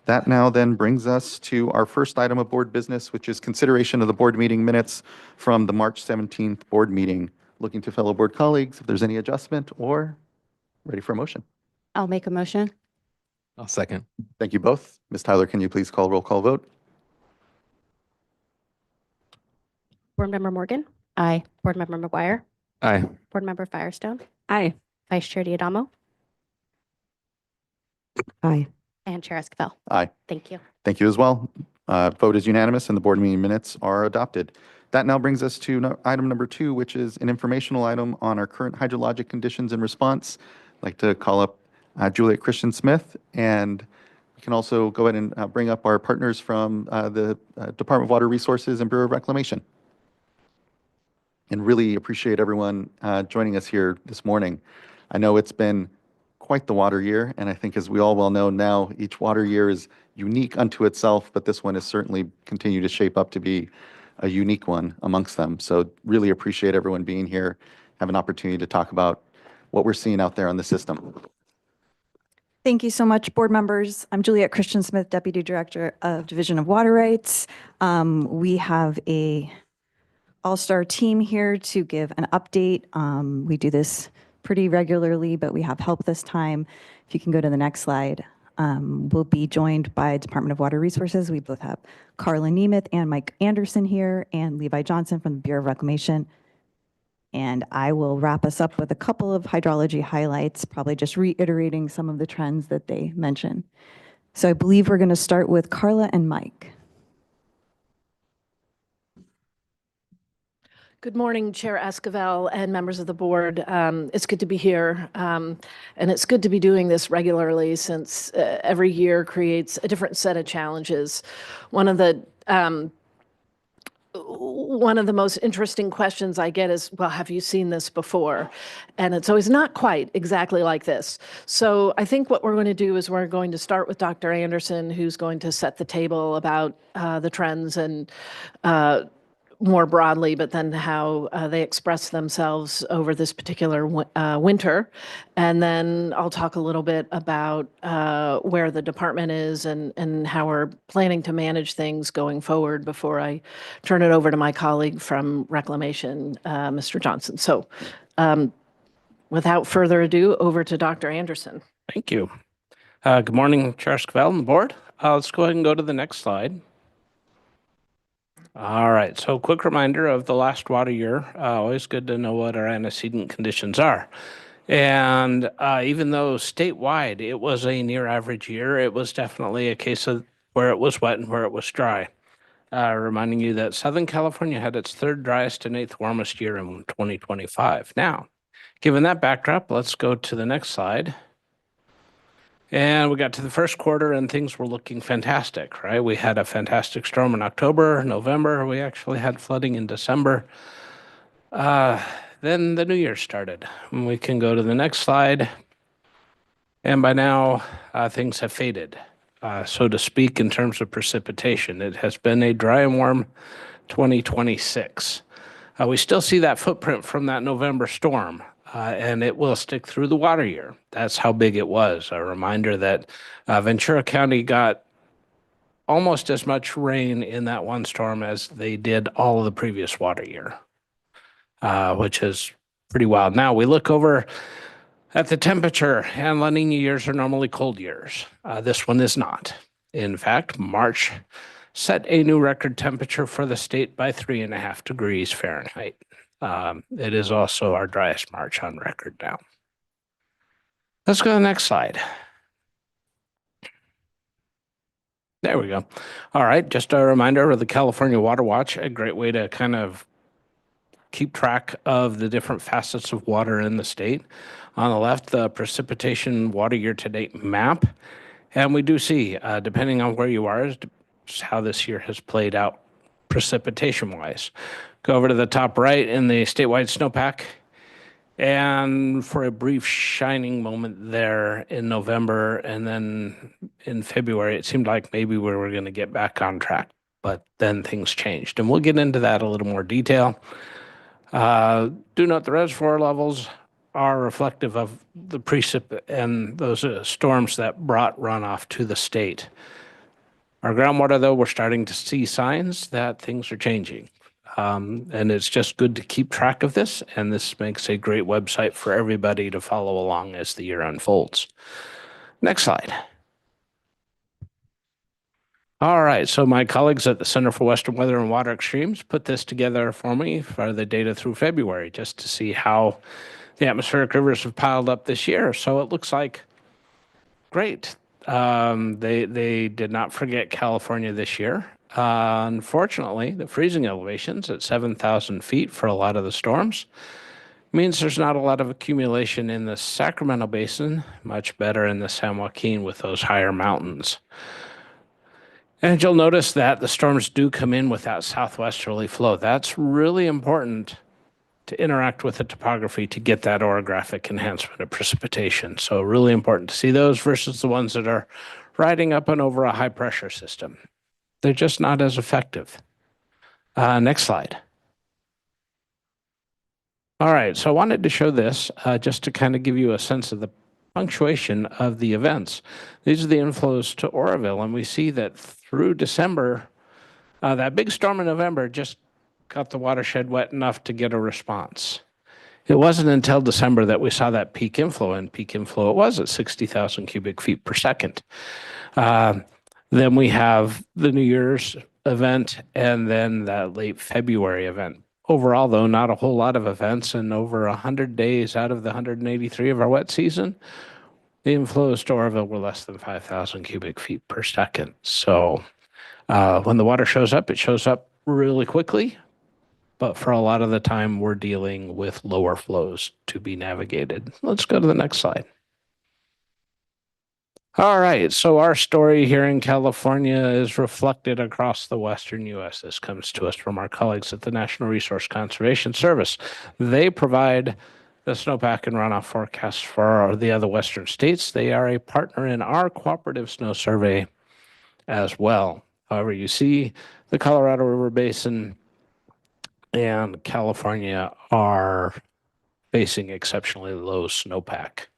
That now then brings us to our first item of board business, which is consideration of the board meeting minutes from the March 17th board meeting. Looking to fellow board colleagues, if there's any adjustment or ready for a motion. I'll make a motion. I'll second. Thank you both. Ms. Tyler, can you please call roll call vote? Board Member Morgan. Aye. Board Member McGuire. Aye. Board Member Firestone. Aye. Vice Chair Diadamo. Aye. And Chair Esquivel. Aye. Thank you. Thank you as well. Vote is unanimous and the board meeting minutes are adopted. That now brings us to item number 2, which is an informational item on our current hydrologic conditions and response. I'd like to call up Juliet Christian Smith, and we can also go ahead and bring up our partners from the Department of Water Resources and Bureau of Reclamation. And really appreciate everyone joining us here this morning. I know it's been quite the water year, and I think as we all well know now, each water year is unique unto itself, but this one has certainly continued to shape up to be a unique one amongst them. So really appreciate everyone being here, have an opportunity to talk about what we're seeing out there on the system. Thank you so much, board members. I'm Juliet Christian Smith, Deputy Director of Division of Water Rights. We have a all-star team here to give an update. We do this pretty regularly, but we have help this time. If you can go to the next slide. We'll be joined by Department of Water Resources. We both have Carla Nemeth and Mike Anderson here, and Levi Johnson from the Bureau of Reclamation. And I will wrap us up with a couple of hydrology highlights, probably just reiterating some of the trends that they mentioned. So I believe we're going to start with Carla and Mike. Good morning, Chair Esquivel and members of the board. It's good to be here, and it's good to be doing this regularly since every year creates a different set of challenges. One of the most interesting questions I get is, well, have you seen this before? And it's always not quite exactly like this. So I think what we're going to do is we're going to start with Dr. Anderson, who's going to set the table about the trends and more broadly, but then how they express themselves over this particular winter. And then I'll talk a little bit about where the department is and how we're planning to manage things going forward before I turn it over to my colleague from Reclamation, Mr. Johnson. So without further ado, over to Dr. Anderson. Thank you. Good morning, Chair Esquivel and the board. Let's go ahead and go to the next slide. All right, so quick reminder of the last water year. Always good to know what our antecedent conditions are. And even though statewide it was a near average year, it was definitely a case of where it was wet and where it was dry. Reminding you that Southern California had its 3rd driest and 8th warmest year in 2025. Now, given that backdrop, let's go to the next slide. And we got to the first quarter and things were looking fantastic, right? We had a fantastic storm in October, November. We actually had flooding in December. Then the new year started. And we can go to the next slide. And by now, things have faded, so to speak, in terms of precipitation. It has been a dry and warm 2026. We still see that footprint from that November storm. And it will stick through the water year. That's how big it was. A reminder that Ventura County got almost as much rain in that one storm as they did all of the previous water year, which is pretty wild. Now we look over at the temperature, and La Nina years are normally cold years. This one is not. In fact, March set a new record temperature for the state by 3.5 degrees Fahrenheit. It is also our driest March on record now. Let's go to the next slide. There we go. All right, just a reminder of the California Water Watch, a great way to kind of keep track of the different facets of water in the state. On the left, the precipitation water year-to-date map. And we do see, depending on where you are, is how this year has played out precipitation-wise. Go over to the top right in the statewide snowpack. And for a brief shining moment there in November and then in February, it seemed like maybe we were going to get back on track. But then things changed. And we'll get into that a little more detail. Do note the reservoir levels are reflective of the precip and those storms that brought runoff to the state. Our groundwater, though, we're starting to see signs that things are changing. And it's just good to keep track of this. And this makes a great website for everybody to follow along as the year unfolds. Next slide. All right, so my colleagues at the Center for Western Weather and Water Extremes put this together for me for the data through February, just to see how the atmospheric rivers have piled up this year. So it looks like great. They did not forget California this year. Unfortunately, the freezing elevations at 7,000 feet for a lot of the storms means there's not a lot of accumulation in the Sacramento Basin, much better in the San Joaquin with those higher mountains. And you'll notice that the storms do come in with that southwesterly flow. That's really important to interact with the topography to get that orographic enhancement of precipitation. So really important to see those versus the ones that are riding up and over a high pressure system. They're just not as effective. Next slide. All right, so I wanted to show this just to kind of give you a sense of the punctuation of the events. These are the inflows to Oroville, and we see that through December, that big storm in November just got the watershed wet enough to get a response. It wasn't until December that we saw that peak inflow, and peak inflow it was at 60,000 cubic feet per second. Then we have the New Year's event and then that late February event. Overall, though, not a whole lot of events, and over 100 days out of the 183 of our wet season, the inflows to Oroville were less than 5,000 cubic feet per second. So when the water shows up, it shows up really quickly, but for a lot of the time, we're dealing with lower flows to be navigated. Let's go to the next slide. All right, so our story here in California is reflected across the western U.S. This comes to us from our colleagues at the National Resource Conservation Service. They provide the snowpack and runoff forecasts for the other western states. They are a partner in our cooperative snow survey as well. However, you see the Colorado River Basin and California are facing exceptionally low snowpack.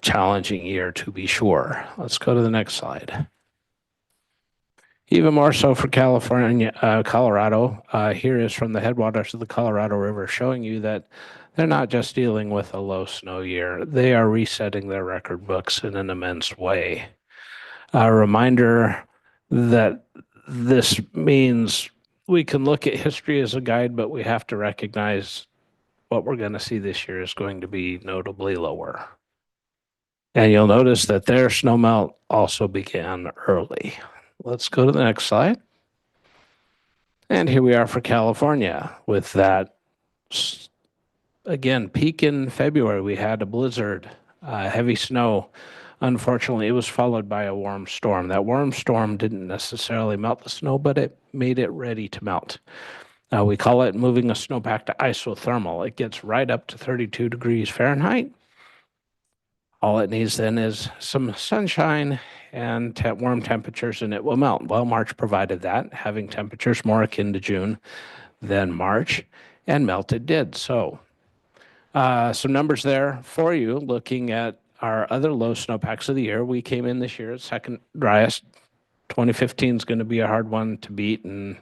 Challenging year to be sure. Let's go to the next slide. Even more so for California, Colorado. Here is from the headwaters of the Colorado River, showing you that they're not just dealing with a low snow year. They are resetting their record books in an immense way. A reminder that this means we can look at history as a guide, but we have to recognize what we're going to see this year is going to be notably lower. And you'll notice that their snowmelt also began early. Let's go to the next slide. And here we are for California with that, again, peak in February. We had a blizzard, heavy snow. Unfortunately, it was followed by a warm storm. That warm storm didn't necessarily melt the snow, but it made it ready to melt. We call it moving a snowpack to isothermal. It gets right up to 32 degrees Fahrenheit. All it needs then is some sunshine and warm temperatures, and it will melt. Well, March provided that, having temperatures more akin to June than March, and melt it did. So some numbers there for you, looking at our other low snowpacks of the year. We came in this year at second driest. 2015 is going to be a hard one to beat, and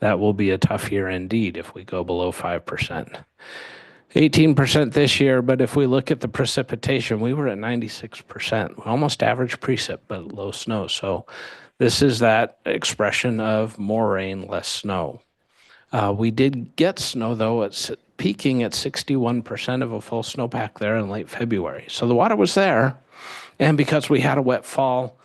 that will be a tough year indeed if we go below 5%. 18% this year, but if we look at the precipitation, we were at 96%. We almost average precip, but low snow. So this is that expression of more rain, less snow. We did get snow, though. It's peaking at 61% of a full snowpack there in late February. So the water was there. And because we had a wet fall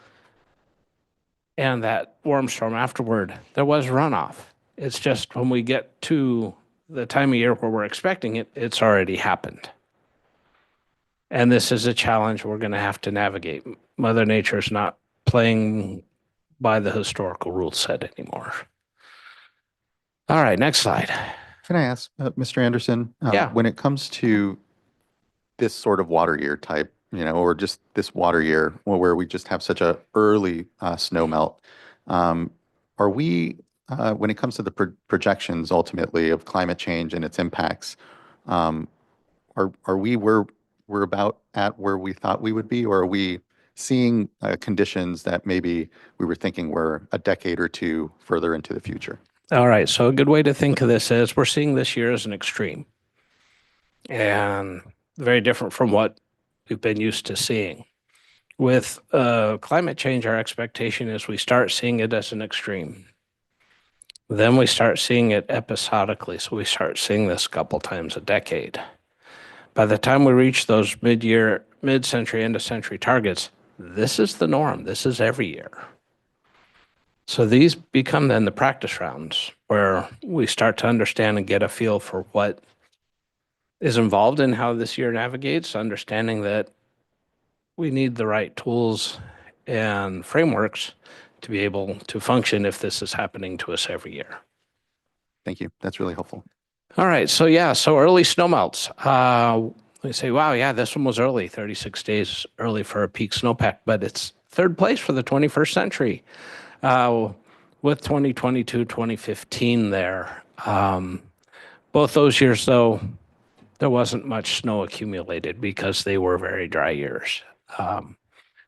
and that warm storm afterward, there was runoff. It's just when we get to the time of year where we're expecting it, it's already happened. And this is a challenge we're going to have to navigate. Mother Nature's not playing by the historical rule set anymore. All right, next slide. Can I ask, Mr. Anderson? Yeah. When it comes to this sort of water year type, or just this water year where we just have such a early snow melt, are we, when it comes to the projections ultimately of climate change and its impacts, are we we're about at where we thought we would be, or are we seeing conditions that maybe we were thinking were a decade or two further into the future? All right, so a good way to think of this is we're seeing this year as an extreme and very different from what we've been used to seeing. With climate change, our expectation is we start seeing it as an extreme. Then we start seeing it episodically, so we start seeing this a couple times a decade. By the time we reach those mid-year, mid-century, end-of-century targets, this is the norm. This is every year. So these become then the practice rounds where we start to understand and get a feel for what is involved in how this year navigates, understanding that we need the right tools and frameworks to be able to function if this is happening to us every year. Thank you. That's really helpful. All right. So early snowmelts. We say, wow, yeah, this one was early, 36 days early for a peak snowpack, but it's third place for the 21st century. With 2022, 2015 there. Both those years, though, there wasn't much snow accumulated because they were very dry years.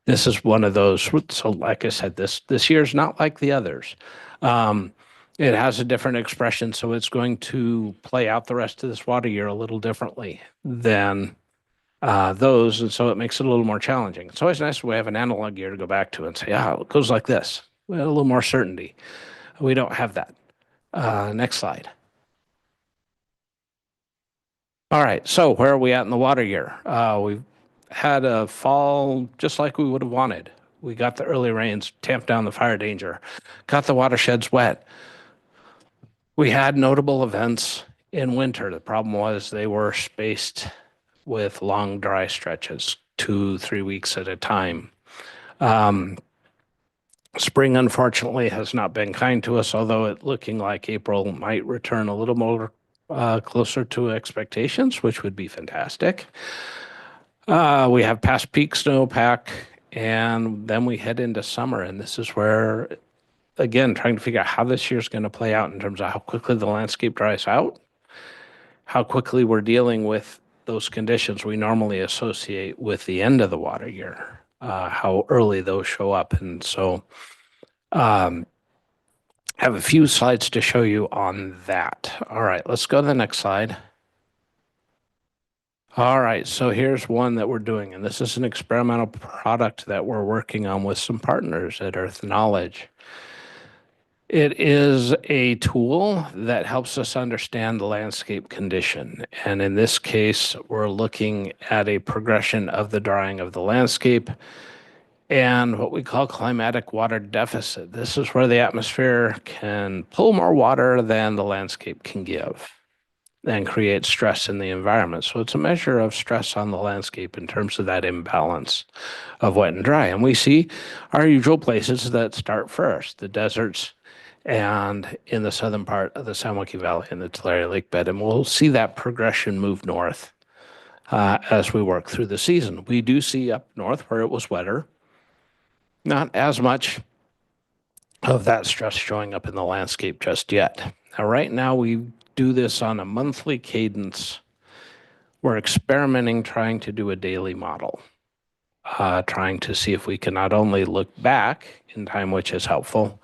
This is one of those. So like I said, this year's not like the others. It has a different expression, so it's going to play out the rest of this water year a little differently than those, and so it makes it a little more challenging. It's always nice when we have an analog year to go back to and say, it goes like this. We have a little more certainty. We don't have that. Next slide. All right, so where are we at in the water year? We've had a fall just like we would have wanted. We got the early rains, tamped down the fire danger, got the watersheds wet. We had notable events in winter. The problem was they were spaced with long dry stretches, 2-3 weeks at a time. Spring, unfortunately, has not been kind to us, although it looking like April might return a little more closer to expectations, which would be fantastic. We have past peak snowpack, and then we head into summer, and this is where, again, trying to figure out how this year's going to play out in terms of how quickly the landscape dries out, how quickly we're dealing with those conditions we normally associate with the end of the water year, how early those show up. And so have a few slides to show you on that. All right, let's go to the next slide. All right, so here's one that we're doing, and this is an experimental product that we're working on with some partners at Earth Knowledge. It is a tool that helps us understand the landscape condition. And in this case, we're looking at a progression of the drying of the landscape and what we call climatic water deficit. This is where the atmosphere can pull more water than the landscape can give and create stress in the environment. So it's a measure of stress on the landscape in terms of that imbalance of wet and dry. And we see our usual places that start first, the deserts, and in the southern part of the San Joaquin Valley and the Tulare Lake bed. And we'll see that progression move north as we work through the season. We do see up north where it was wetter, not as much of that stress showing up in the landscape just yet. Now, right now, we do this on a monthly cadence. We're experimenting, trying to do a daily model, trying to see if we can not only look back in time, which is helpful,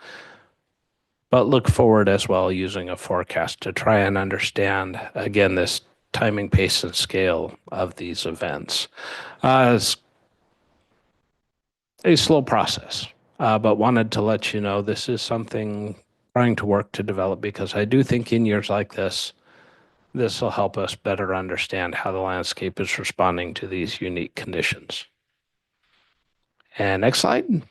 but look forward as well using a forecast to try and understand, again, this timing, pace, and scale of these events. It's a slow process, but wanted to let you know this is something trying to work to develop, because I do think in years like this will help us better understand how the landscape is responding to these unique conditions. And next slide.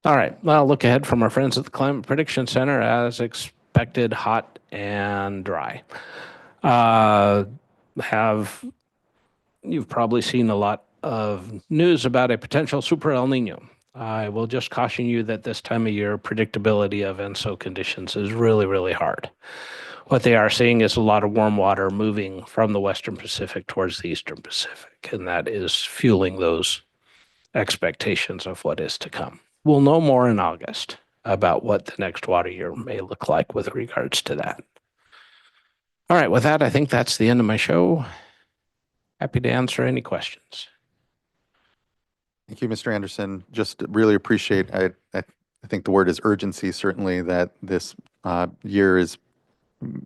All right, well, look ahead from our friends at the Climate Prediction Center. As expected, hot and dry. You've probably seen a lot of news about a potential super El Nino. I will just caution you that this time of year, predictability of ENSO conditions is really, really hard. What they are seeing is a lot of warm water moving from the Western Pacific towards the Eastern Pacific, and that is fueling those expectations of what is to come. We'll know more in August about what the next water year may look like with regards to that. All right, with that, I think that's the end of my show. Happy to answer any questions. Thank you, Mr. Anderson. Just really appreciate, I think the word is urgency, certainly, that this year is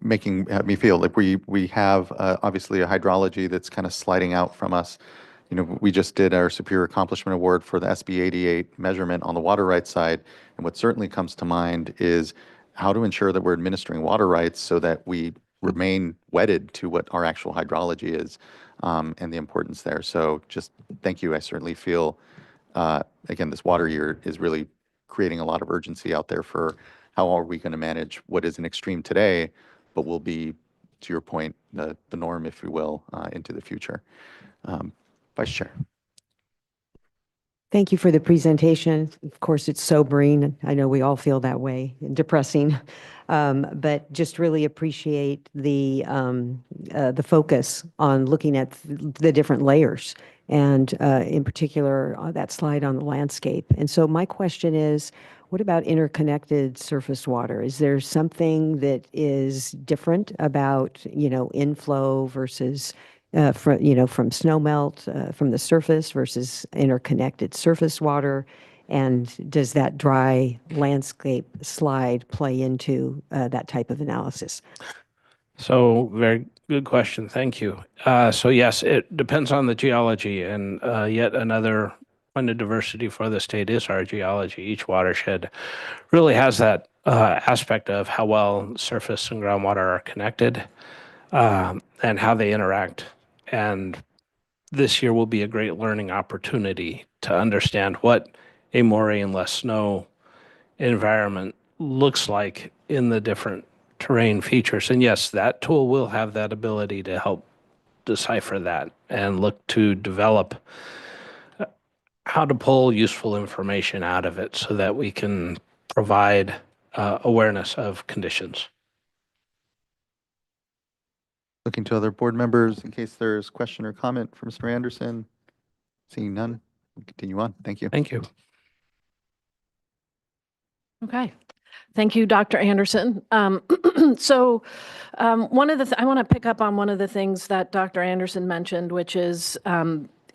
making me feel like we have obviously a hydrology that's kind of sliding out from us. You know, we just did our Superior Accomplishment Award for the SB 88 measurement on the water rights side. And what certainly comes to mind is how to ensure that we're administering water rights so that we remain wedded to what our actual hydrology is, and the importance there. So just thank you. I certainly feel, again, this water year is really creating a lot of urgency out there for how are we going to manage what is an extreme today, but will be, to your point, the norm, if you will, into the future. Vice Chair. Thank you for the presentation. Of course, it's sobering. I know we all feel that way, and depressing, but just really appreciate the focus on looking at the different layers, and in particular, that slide on the landscape. And so my question is, what about interconnected surface water? Is there something that is different about, inflow versus from snowmelt from the surface versus interconnected surface water? And does that dry landscape slide play into that type of analysis? So very good question. Thank you. So yes, it depends on the geology, and yet another point of diversity for the state is our geology. Each watershed really has that aspect of how well surface and groundwater are connected, and how they interact. And this year will be a great learning opportunity to understand what a more rain, less snow environment looks like in the different terrain features. And yes, that tool will have that ability to help decipher that and look to develop how to pull useful information out of it so that we can provide awareness of conditions. Looking to other board members in case there's question or comment from Mr. Anderson. Seeing none, we'll continue on. Thank you. Thank you. Okay. Thank you, Dr. Anderson. So one of the I want to pick up on one of the things that Dr. Anderson mentioned, which is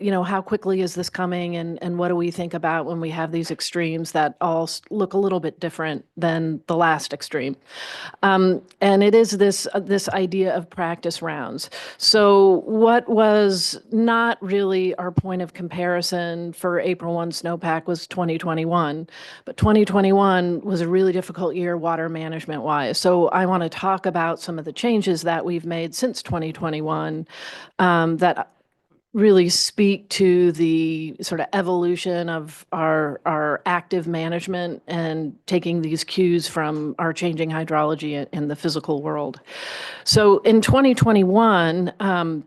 how quickly is this coming, and what do we think about when we have these extremes that all look a little bit different than the last extreme? And it is this idea of practice rounds. So what was not really our point of comparison for April 1 snowpack was 2021, but 2021 was a really difficult year water management wise. So I want to talk about some of the changes that we've made since 2021 that really speak to the sort of evolution of our active management and taking these cues from our changing hydrology in the physical world. So in 2021,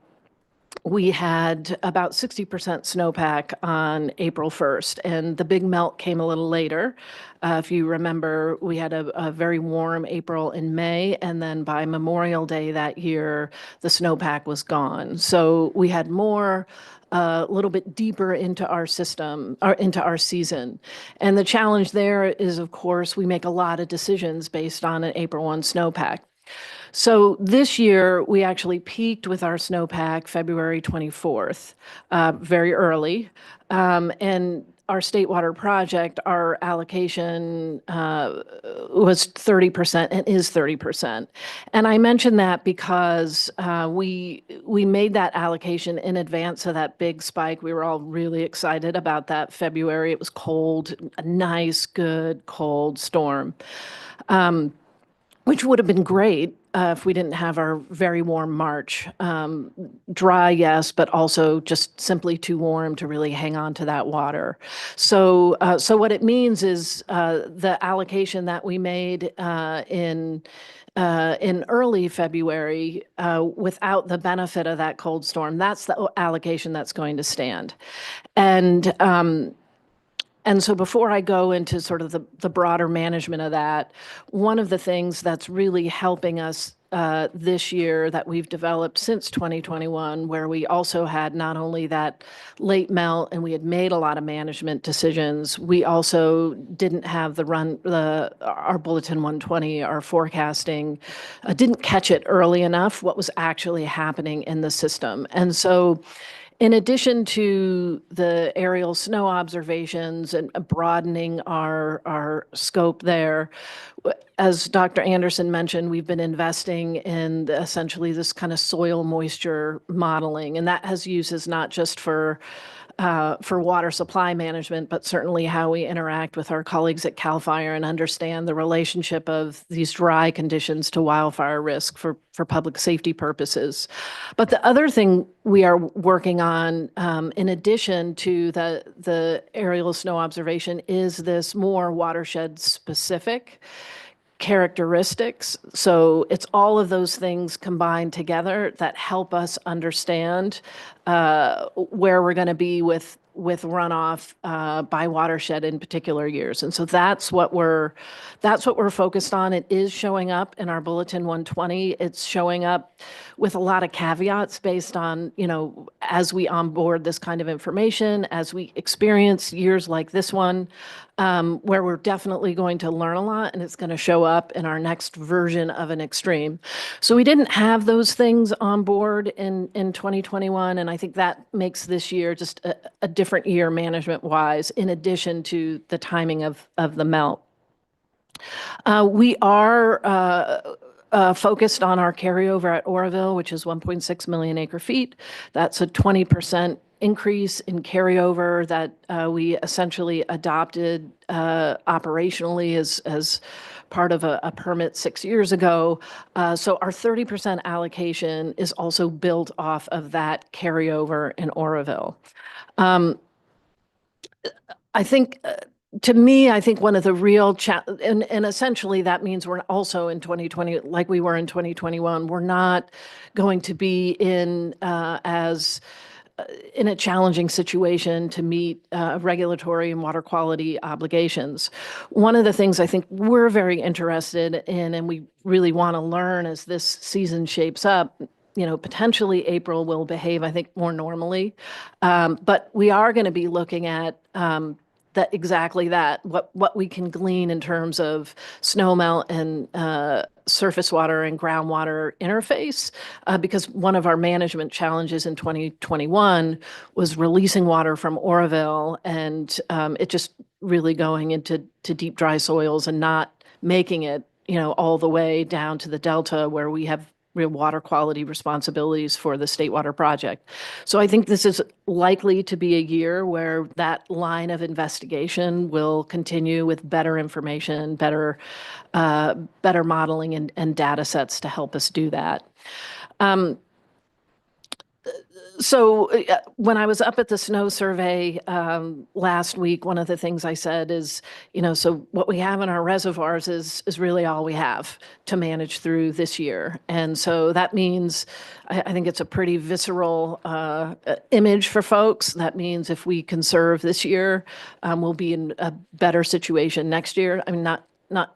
we had about 60% snowpack on April 1st, and the big melt came a little later. If you remember, we had a very warm April and May, and then by Memorial Day that year, the snowpack was gone. So we had more, a little bit deeper into our system, or into our season. And the challenge there is, of course, we make a lot of decisions based on an April 1 snowpack. So this year, we actually peaked with our snowpack February 24th, very early. And our state water project, our allocation was 30% and is 30%. And I mention that because we made that allocation in advance of that big spike. We were all really excited about that February. It was cold, a nice, good, cold storm, which would have been great if we didn't have our very warm March. Dry, yes, but also just simply too warm to really hang on to that water. So what it means is the allocation that we made in early February without the benefit of that cold storm, that's the allocation that's going to stand. And so before I go into sort of the broader management of that, one of the things that's really helping us this year that we've developed since 2021, where we also had not only that late melt and we had made a lot of management decisions, we also didn't have our Bulletin 120, our forecasting, didn't catch it early enough what was actually happening in the system. And so in addition to the aerial snow observations and broadening our scope there, as Dr. Anderson mentioned, we've been investing in essentially this kind of soil moisture modeling, and that has uses not just for water supply management, but certainly how we interact with our colleagues at CAL FIRE and understand the relationship of these dry conditions to wildfire risk for public safety purposes. But the other thing we are working on, in addition to the aerial snow observation, is this more watershed specific characteristics. So it's all of those things combined together that help us understand where we're going to be with runoff by watershed in particular years. And so that's what we're focused on. It is showing up in our Bulletin 120. It's showing up with a lot of caveats based on, as we onboard this kind of information, as we experience years like this one, where we're definitely going to learn a lot, and it's going to show up in our next version of an extreme. So we didn't have those things on board in 2021, and I think that makes this year just a different year management-wise, in addition to the timing of the melt. We are focused on our carryover at Oroville, which is 1.6 million acre feet. That's a 20% increase in carryover that we essentially adopted operationally as part of a permit 6 years ago. So our 30% allocation is also built off of that carryover in Oroville. I think, to me, I think one of the real and essentially that means we're also in 2020, like we were in 2021, we're not going to be in a challenging situation to meet regulatory and water quality obligations. One of the things I think we're very interested in, and we really want to learn as this season shapes up, potentially April will behave, I think, more normally. But we are going to be looking at exactly that, what we can glean in terms of snowmelt and surface water and groundwater interface, because one of our management challenges in 2021 was releasing water from Oroville and it just really going into deep dry soils and not making it, all the way down to the Delta where we have real water quality responsibilities for the State Water Project. So I think this is likely to be a year where that line of investigation will continue with better information, better modeling and data sets to help us do that. So when I was up at the snow survey last week, one of the things I said is, so what we have in our reservoirs is really all we have to manage through this year. And so that means, I think it's a pretty visceral image for folks. That means if we conserve this year, we'll be in a better situation next year. I mean, not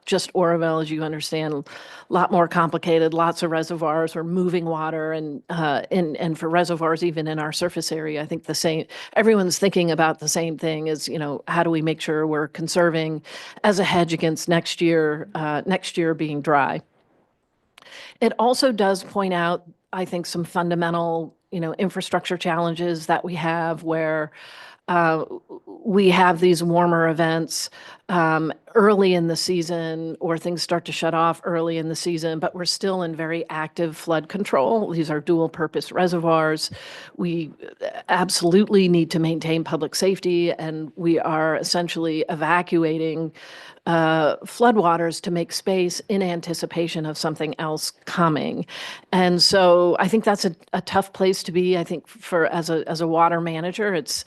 just Oroville, as you understand, a lot more complicated, lots of reservoirs. We're moving water and for reservoirs, even in our surface area, I think the same, everyone's thinking about the same thing as, how do we make sure we're conserving as a hedge against next year being dry. It also does point out, I think, some fundamental, infrastructure challenges that we have where we have these warmer events early in the season, or things start to shut off early in the season, but we're still in very active flood control. These are dual purpose reservoirs. We absolutely need to maintain public safety, and we are essentially evacuating floodwaters to make space in anticipation of something else coming. And so I think that's a tough place to be. I think as a water manager, it's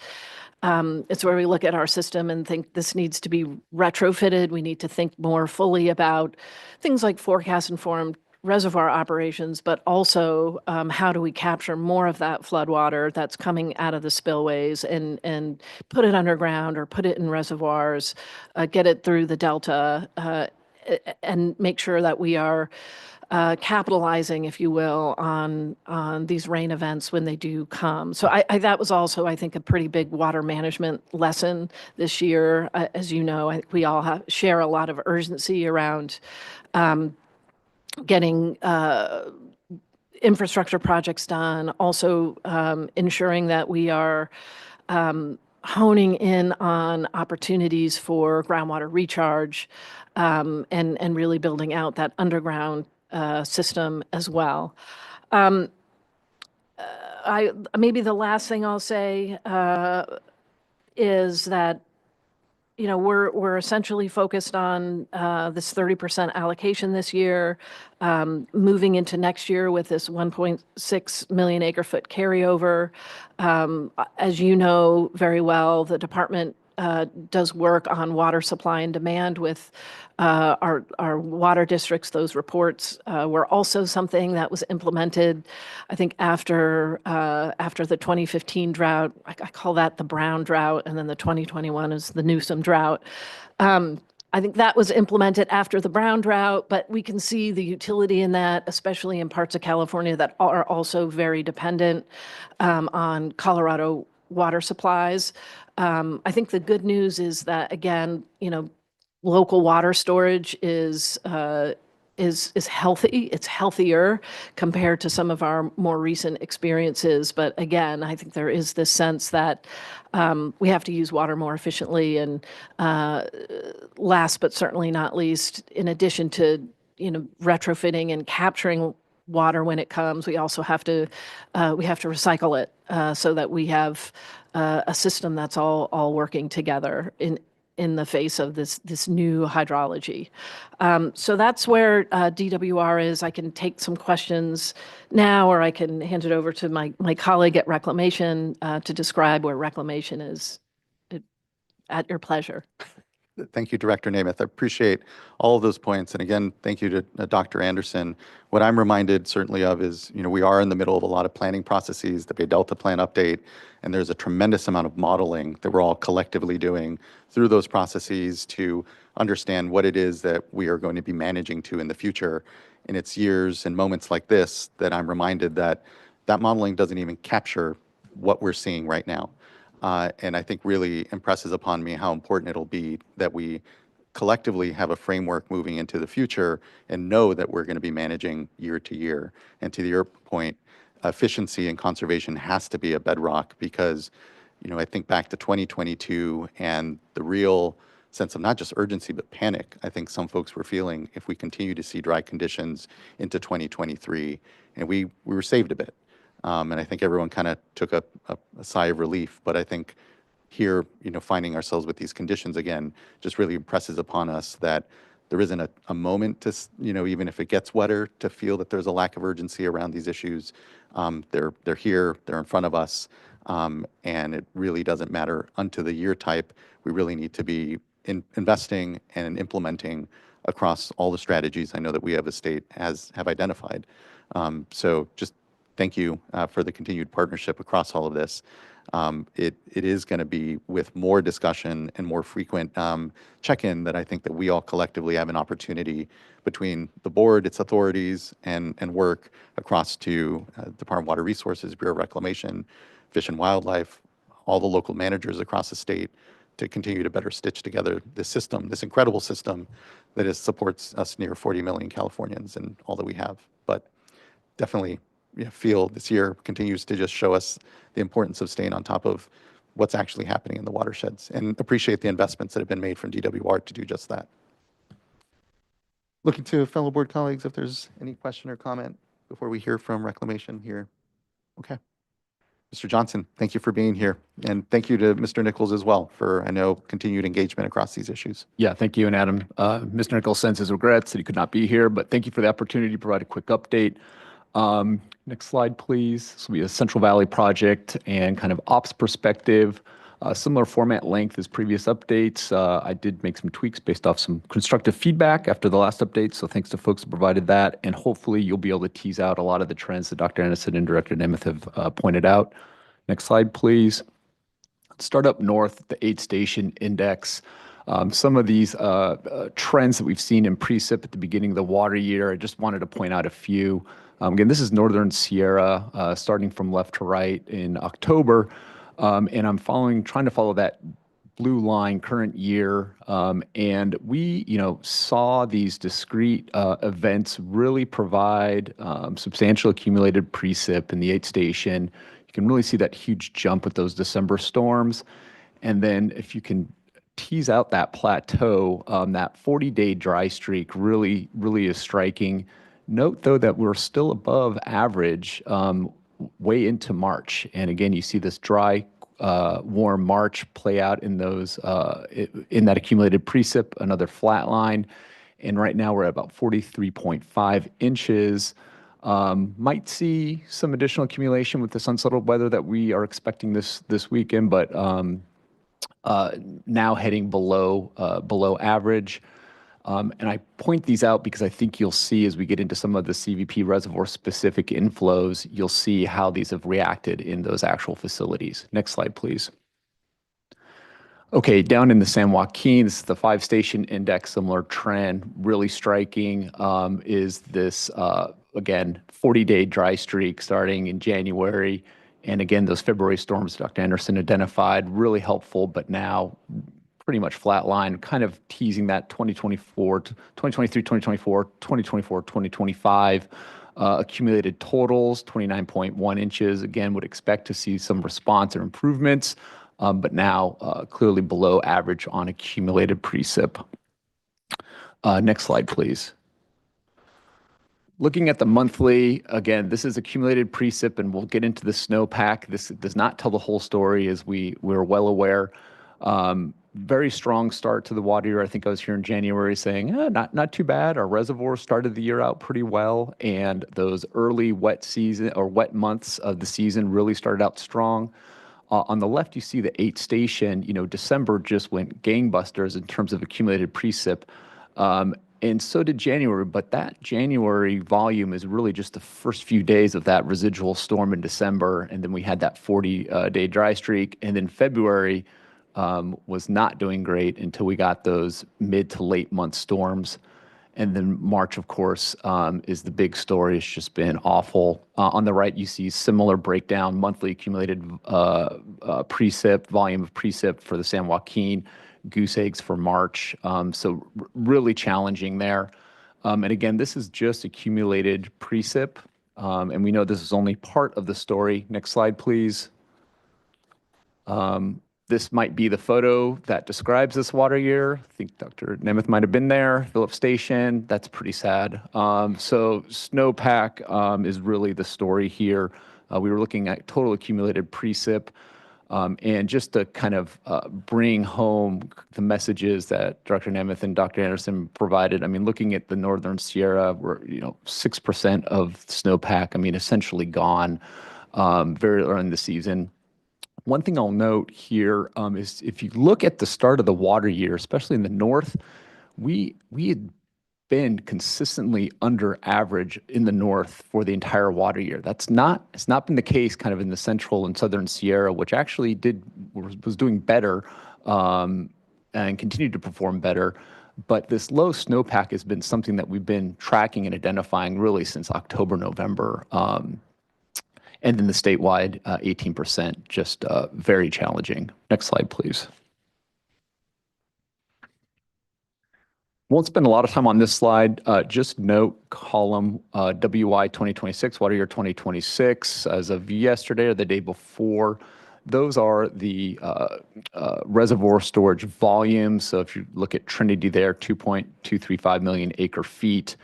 where we look at our system and think this needs to be retrofitted. We need to think more fully about things like forecast-informed reservoir operations, but also how do we capture more of that floodwater that's coming out of the spillways and put it underground or put it in reservoirs, get it through the delta, and make sure that we are capitalizing, if you will, on these rain events when they do come. So that was also, I think, a pretty big water management lesson this year. As you know, I think we all share a lot of urgency around getting infrastructure projects done, also ensuring that we are honing in on opportunities for groundwater recharge, and really building out that underground system as well. Maybe the last thing I'll say is that we're essentially focused on this 30% allocation this year, moving into next year with this 1.6 million acre foot carryover. As you know very well, the department does work on water supply and demand with our water districts. Those reports were also something that was implemented, I think, after the 2015 drought. I call that the Brown drought, and then the 2021 is the Newsom drought. I think that was implemented after the Brown drought, but we can see the utility in that, especially in parts of California that are also very dependent on Colorado water supplies. I think the good news is that, again, local water storage is healthy. It's healthier compared to some of our more recent experiences. But again, I think there is this sense that we have to use water more efficiently. And last but certainly not least, in addition to retrofitting and capturing water when it comes, we also have to recycle it so that we have a system that's all working together in the face of this new hydrology. So that's where DWR is. I can take some questions now, or I can hand it over to my colleague at Reclamation to describe where Reclamation is. At your pleasure. Thank you, Director Namath. I appreciate all of those points. And again, thank you to Dr. Anderson. What I'm reminded certainly of is, we are in the middle of a lot of planning processes, the Bay Delta Plan update, and there's a tremendous amount of modeling that we're all collectively doing through those processes to understand what it is that we are going to be managing to in the future. And it's years and moments like this that I'm reminded that that modeling doesn't even capture what we're seeing right now. And I think really impresses upon me how important it'll be that we collectively have a framework moving into the future and know that we're going to be managing year to year. And to your point, efficiency and conservation has to be a bedrock because, I think back to 2022 and the real sense of not just urgency, but panic I think some folks were feeling if we continue to see dry conditions into 2023. And we were saved a bit. And I think everyone kind of took a sigh of relief. But I think here, finding ourselves with these conditions again, just really impresses upon us that there isn't a moment to, even if it gets wetter, to feel that there's a lack of urgency around these issues. They're here, they're in front of us, and it really doesn't matter unto the year type. We really need to be investing and implementing across all the strategies I know that we as a state have identified. So just thank you for the continued partnership across all of this. It is going to be with more discussion and more frequent check-in that I think that we all collectively have an opportunity between the board, its authorities, and work across to Department of Water Resources, Bureau of Reclamation, Fish and Wildlife, all the local managers across the state to continue to better stitch together this system, this incredible system that supports us near 40 million Californians and all that we have. But definitely feel this year continues to just show us the importance of staying on top of what's actually happening in the watersheds, and appreciate the investments that have been made from DWR to do just that. Looking to fellow board colleagues if there's any question or comment before we hear from Reclamation here. Okay. Mr. Johnson, thank you for being here. And thank you to Mr. Nichols as well for, I know, continued engagement across these issues. Yeah, thank you. And Adam, Mr. Nichols sends his regrets that he could not be here, but thank you for the opportunity to provide a quick update. Next slide, please. This will be a Central Valley project and kind of ops perspective. Similar format length as previous updates. I did make some tweaks based off some constructive feedback after the last update, so thanks to folks who provided that, and hopefully you'll be able to tease out a lot of the trends that Dr. Anderson and Director Nemeth have pointed out. Next slide, please. Let's start up north, the 8-station index. Some of these trends that we've seen in precip at the beginning of the water year, I just wanted to point out a few. Again, this is Northern Sierra, starting from left to right in October. And I'm trying to follow that blue line current year. And we, saw these discrete events really provide substantial accumulated precip in the 8-station. You can really see that huge jump with those December storms. And then if you can tease out that plateau, that 40-day dry streak really is striking. Note, though, that we're still above average way into March. And again, you see this dry, warm March play out in those in that accumulated precip, another flat line. And right now we're at about 43.5 inches. Might see some additional accumulation with this unsettled weather that we are expecting this weekend, but now heading below average. And I point these out because I think you'll see as we get into some of the CVP reservoir specific inflows, you'll see how these have reacted in those actual facilities. Next slide, please. Okay, down in the San Joaquin, this is the 5-station index, similar trend, really striking is this, again, 40-day dry streak starting in January. And again, those February storms Dr. Anderson identified, really helpful, but now pretty much flat line, kind of teasing that 2024, 2023, 2024, 2024, 2025 accumulated totals, 29.1 inches. Again, would expect to see some response or improvements, but now clearly below average on accumulated precip. Next slide, please. Looking at the monthly, again, this is accumulated precip, and we'll get into the snowpack. This does not tell the whole story, as we're well aware. Very strong start to the water year. I think I was here in January saying, not too bad. Our reservoir started the year out pretty well, and those early wet months of the season really started out strong. On the left, you see the 8-station. December just went gangbusters in terms of accumulated precip, and so did January. But that January volume is really just the first few days of that residual storm in December, and then we had that 40-day dry streak, and then February was not doing great until we got those mid to late month storms. And then March, of course, is the big story. It's just been awful. On the right, you see similar breakdown, monthly accumulated precip, volume of precip for the San Joaquin, goose eggs for March. So really challenging there. And again, this is just accumulated precip. And we know this is only part of the story. Next slide, please. This might be the photo that describes this water year. I think Dr. Nemeth might have been there. Phillips Station, that's pretty sad. So snowpack is really the story here. We were looking at total accumulated precip. And just to kind of bring home the messages that Dr. Nemeth and Dr. Anderson provided, I mean, looking at the Northern Sierra, we're 6% of snowpack, essentially gone very early in the season. One thing I'll note here is if you look at the start of the water year, especially in the north, we had been consistently under average in the north for the entire water year. It's not been the case kind of in the central and southern Sierra, which actually was doing better and continued to perform better. But this low snowpack has been something that we've been tracking and identifying really since October, November. And then the statewide 18%, just very challenging. Next slide, please. Won't spend a lot of time on this slide. Just note column WY 2026, water year 2026, as of yesterday or the day before. Those are the reservoir storage volumes. So if you look at Trinity there, 2.235 million acre feet.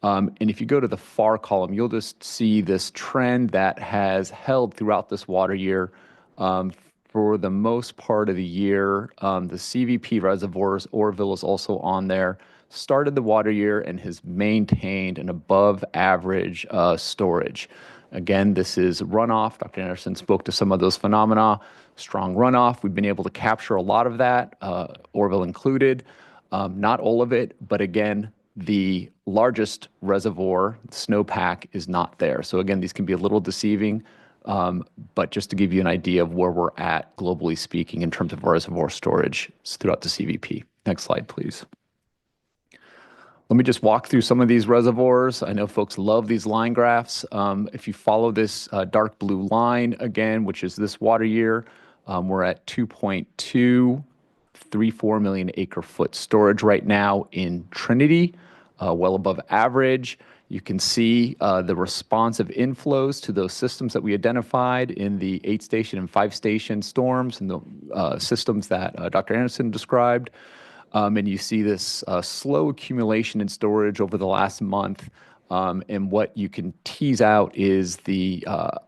And if you go to the far column, you'll just see this trend that has held throughout this water year. For the most part of the year, the CVP reservoirs, Oroville is also on there, started the water year and has maintained an above average storage. Again, this is runoff. Dr. Anderson spoke to some of those phenomena. Strong runoff. We've been able to capture a lot of that, Oroville included. Not all of it, but again, the largest reservoir, snowpack, is not there. So again, these can be a little deceiving, but just to give you an idea of where we're at, globally speaking, in terms of reservoir storage throughout the CVP. Next slide, please. Let me just walk through some of these reservoirs. I know folks love these line graphs. If you follow this dark blue line again, which is this water year, we're at 2.234 million acre foot storage right now in Trinity, well above average. You can see the responsive inflows to those systems that we identified in the 8-station and 5-station storms and the systems that Dr. Anderson described. And you see this slow accumulation in storage over the last month. And what you can tease out is the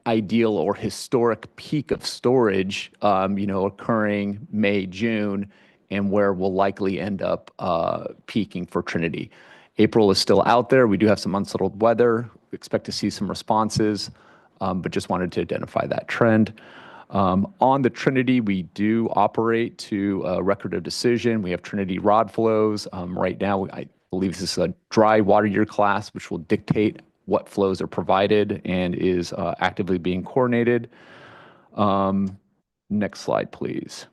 ideal or historic peak of storage, occurring May, June, and where we'll likely end up peaking for Trinity. April is still out there. We do have some unsettled weather. We expect to see some responses, but just wanted to identify that trend. On the Trinity, we do operate to a record of decision. We have Trinity rod flows. Right now, I believe this is a dry water year class, which will dictate what flows are provided and is actively being coordinated. Next slide, please.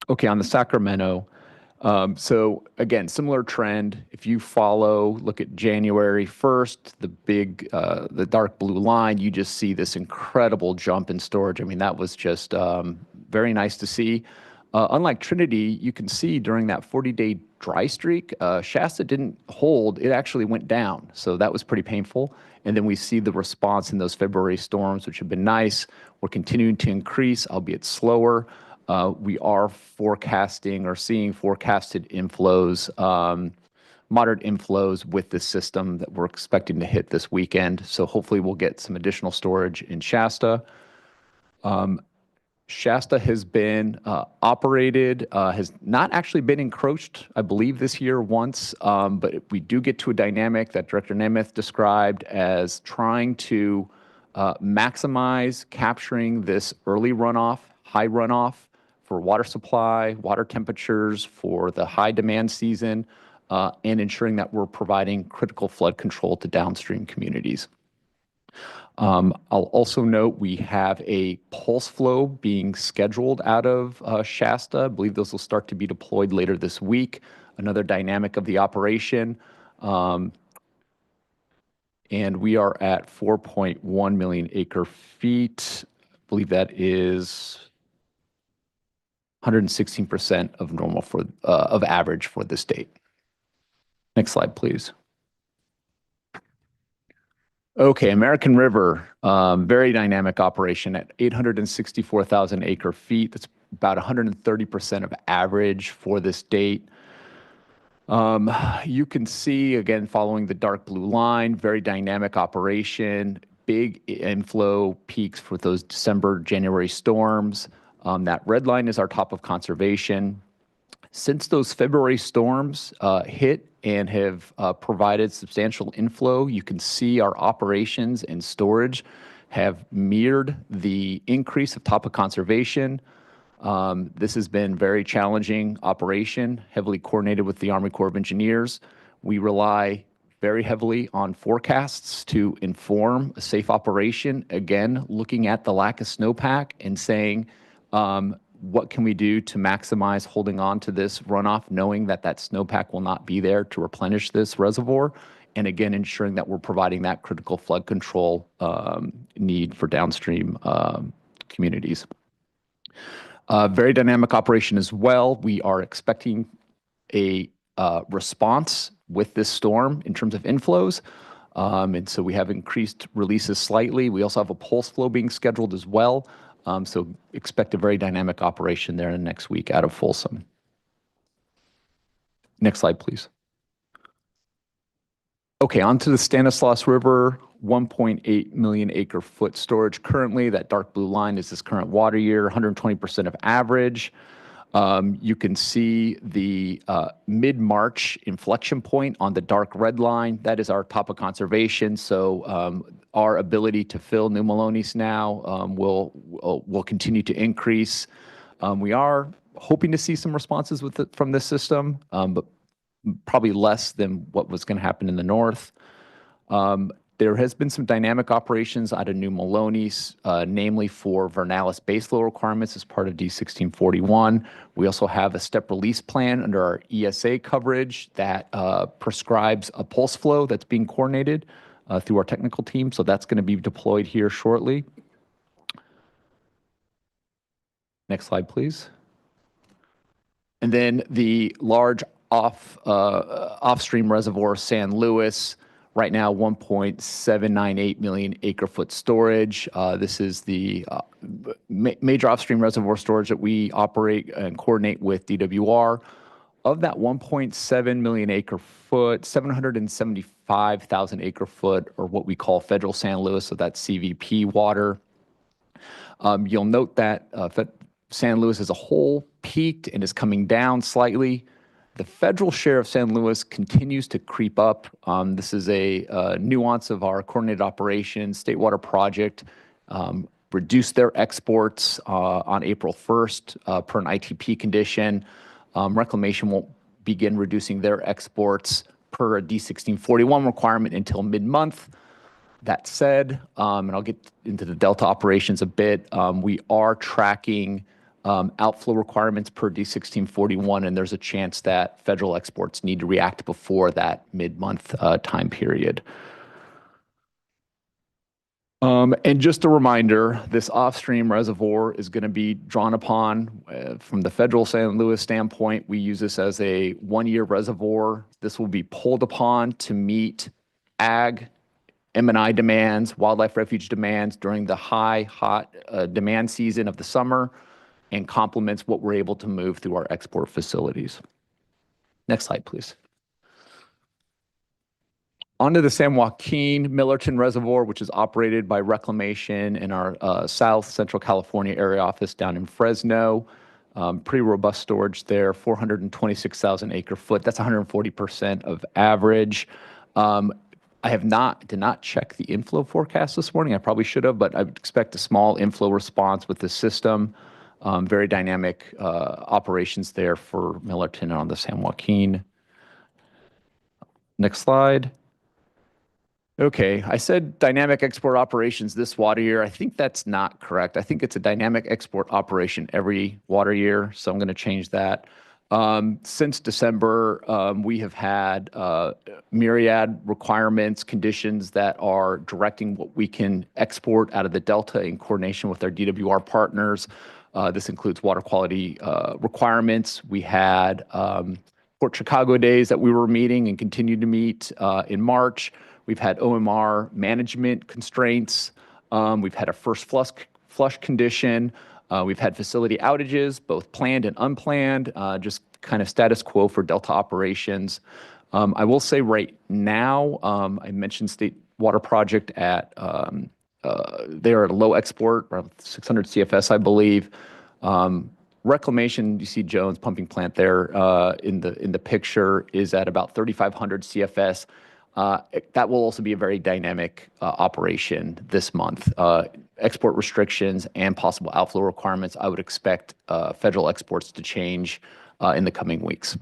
Okay, on the Sacramento. So again, similar trend. If you look at January 1st, the dark blue line, you just see this incredible jump in storage. I mean, that was just very nice to see. Unlike Trinity, you can see during that 40-day dry streak, Shasta didn't hold. It actually went down. So that was pretty painful. And then we see the response in those February storms, which have been nice. We're continuing to increase, albeit slower. We are forecasting or seeing forecasted inflows, moderate inflows with this system that we're expecting to hit this weekend. So hopefully we'll get some additional storage in Shasta. Shasta has been operated, has not actually been encroached, I believe, this year once, but we do get to a dynamic that Director Nemeth described as trying to maximize capturing this early runoff, high runoff, for water supply, water temperatures for the high demand season, and ensuring that we're providing critical flood control to downstream communities. I'll also note we have a pulse flow being scheduled out of Shasta. I believe those will start to be deployed later this week. Another dynamic of the operation. And we are at 4.1 million acre feet. I believe that is 116% of normal of average for the state. Next slide, please. Okay, American River, very dynamic operation at 864,000 acre feet. That's about 130% of average for this date. You can see, again, following the dark blue line, very dynamic operation, big inflow peaks for those December, January storms. That red line is our top of conservation. Since those February storms hit and have provided substantial inflow, you can see our operations and storage have mirrored the increase of top of conservation. This has been very challenging operation, heavily coordinated with the Army Corps of Engineers. We rely very heavily on forecasts to inform a safe operation. Again, looking at the lack of snowpack and saying, what can we do to maximize holding on to this runoff, knowing that that snowpack will not be there to replenish this reservoir, and again, ensuring that we're providing that critical flood control need for downstream communities. Very dynamic operation as well. We are expecting a response with this storm in terms of inflows. And so we have increased releases slightly. We also have a pulse flow being scheduled as well. So expect a very dynamic operation there in the next week out of Folsom. Next slide, please. Okay, onto the Stanislaus River, 1.8 million acre foot storage currently. That dark blue line is this current water year, 120% of average. You can see the mid-March inflection point on the dark red line. That is our top of conservation. So our ability to fill New Melones now will continue to increase. We are hoping to see some responses from this system, but probably less than what was going to happen in the north. There has been some dynamic operations out of New Melones, namely for Vernalis baseflow requirements as part of D1641. We also have a step release plan under our ESA coverage that prescribes a pulse flow that's being coordinated through our technical team. So that's going to be deployed here shortly. Next slide, please. And then the large offstream reservoir San Luis, right now 1.798 million acre foot storage. This is the major offstream reservoir storage that we operate and coordinate with DWR. Of that 1.7 million acre foot, 775,000 acre foot, or what we call federal San Luis, so that's CVP water. You'll note that San Luis as a whole peaked and is coming down slightly. The federal share of San Luis continues to creep up. This is a nuance of our coordinated operations. State Water Project reduced their exports on April 1st per an ITP condition. Reclamation won't begin reducing their exports per a D1641 requirement until mid-month. That said, and I'll get into the Delta operations a bit, we are tracking outflow requirements per D1641, and there's a chance that federal exports need to react before that mid-month time period. And just a reminder, this off-stream reservoir is going to be drawn upon from the federal San Luis standpoint. We use this as a one-year reservoir. This will be pulled upon to meet ag, M&I demands, wildlife refuge demands during the hot demand season of the summer, and complements what we're able to move through our export facilities. Next slide, please. Onto the San Joaquin Millerton Reservoir, which is operated by Reclamation in our South Central California area office down in Fresno. Pretty robust storage there, 426,000 acre foot. That's 140% of average. I did not check the inflow forecast this morning. I probably should have, but I would expect a small inflow response with the system. Very dynamic operations there for Millerton on the San Joaquin. Next slide. Okay, I said dynamic export operations this water year. I think that's not correct. I think it's a dynamic export operation every water year, so I'm going to change that. Since December, we have had myriad requirements, conditions that are directing what we can export out of the Delta in coordination with our DWR partners. This includes water quality requirements. We had Port Chicago days that we were meeting and continued to meet in March. We've had OMR management constraints. We've had a first flush condition. We've had facility outages, both planned and unplanned, just kind of status quo for Delta operations. I will say right now, I mentioned State Water Project at, they're at a low export, around 600 CFS, I believe. Reclamation, you see Jones pumping plant there in the picture, is at about 3,500 CFS. That will also be a very dynamic operation this month. Export restrictions and possible outflow requirements, I would expect federal exports to change in the coming weeks.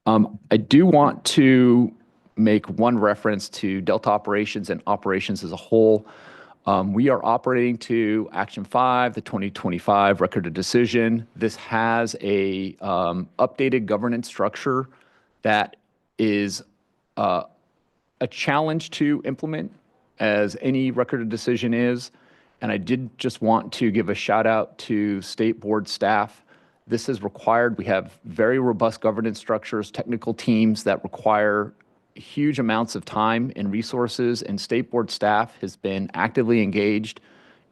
I do want to make one reference to Delta operations and operations as a whole. We are operating to Action 5, the 2025 Record of Decision. This has a updated governance structure that is a challenge to implement, as any Record of Decision is. And I did just want to give a shout out to state board staff. This is required. We have very robust governance structures, technical teams that require huge amounts of time and resources, and State Board staff has been actively engaged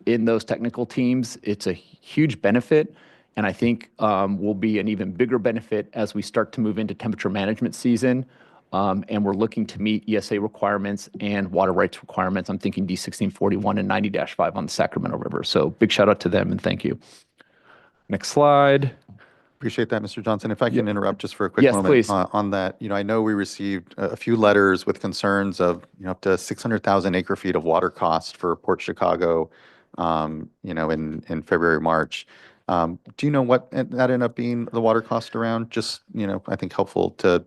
in those technical teams. It's a huge benefit, and I think will be an even bigger benefit as we start to move into temperature management season. And we're looking to meet ESA requirements and water rights requirements. I'm thinking D1641 and 90-5 on the Sacramento River. So big shout out to them and thank you. Next slide. Appreciate that, Mr. Johnson. If I can interrupt just for a quick Yes, moment please. On that, I know we received a few letters with concerns of, up to 600,000 acre feet of water cost for Port Chicago, in February, March. Do you know what that ended up being the water cost around? Just, I think helpful to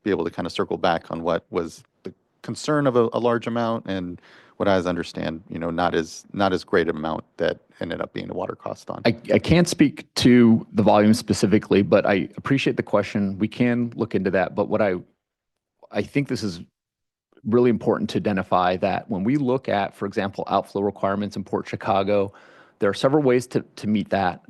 be able to kind of circle back on what was the concern of a large amount and what I understand, not as great an amount that ended up being the water cost on. I can't speak to the volume specifically, but I appreciate the question. We can look into that. But what I think this is really important to identify that when we look at, for example, outflow requirements in Port Chicago, there are several ways to meet that.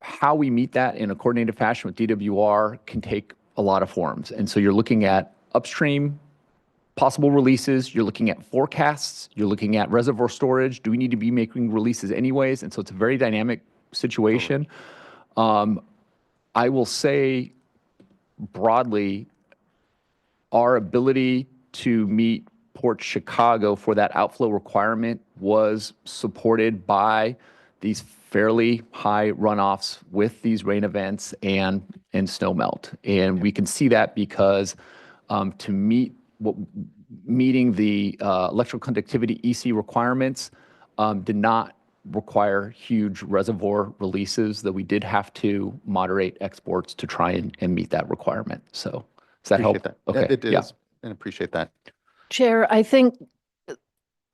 How we meet that in a coordinated fashion with DWR can take a lot of forms. And so you're looking at upstream possible releases, you're looking at forecasts, you're looking at reservoir storage. Do we need to be making releases anyways? And so it's a very dynamic situation. I will say broadly, our ability to meet Port Chicago for that outflow requirement was supported by these fairly high runoffs with these rain events and snow melt. And we can see that because to meeting the electrical conductivity EC requirements did not require huge reservoir releases, though we did have to moderate exports to try and meet that requirement. So does that help? That. Okay. It is, and appreciate that. Chair, I think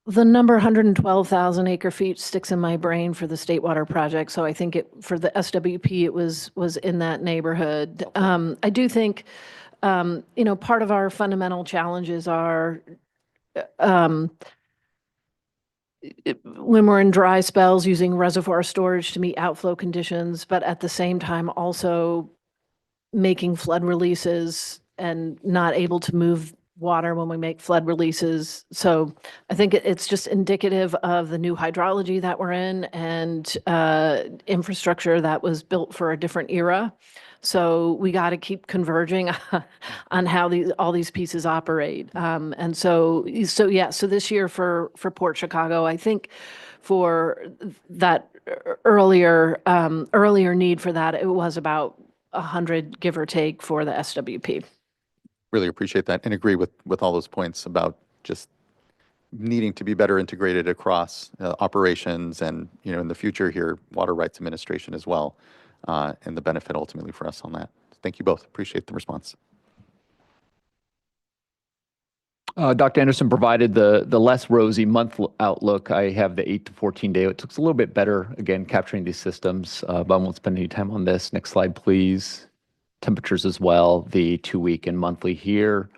the number 112,000 acre feet sticks in my brain for the State Water project. So I think for the SWP, it was in that neighborhood. I do think, part of our fundamental challenges are when we're in dry spells using reservoir storage to meet outflow conditions, but at the same time also making flood releases and not able to move water when we make flood releases. So I think it's just indicative of the new hydrology that we're in and infrastructure that was built for a different era. So we got to keep converging on how all these pieces operate. And so this year for Port Chicago, I think for that earlier need for that, it was about 100, give or take, for the SWP. Really appreciate that and agree with all those points about just needing to be better integrated across operations and, in the future here, water rights administration as well, and the benefit ultimately for us on that. Thank you both. Appreciate the response. Dr. Anderson provided the less rosy month outlook. I have the 8 to 14 day. It looks a little bit better, again, capturing these systems, but I won't spend any time on this. Next slide, please. Temperatures as well, the 2-week and monthly here.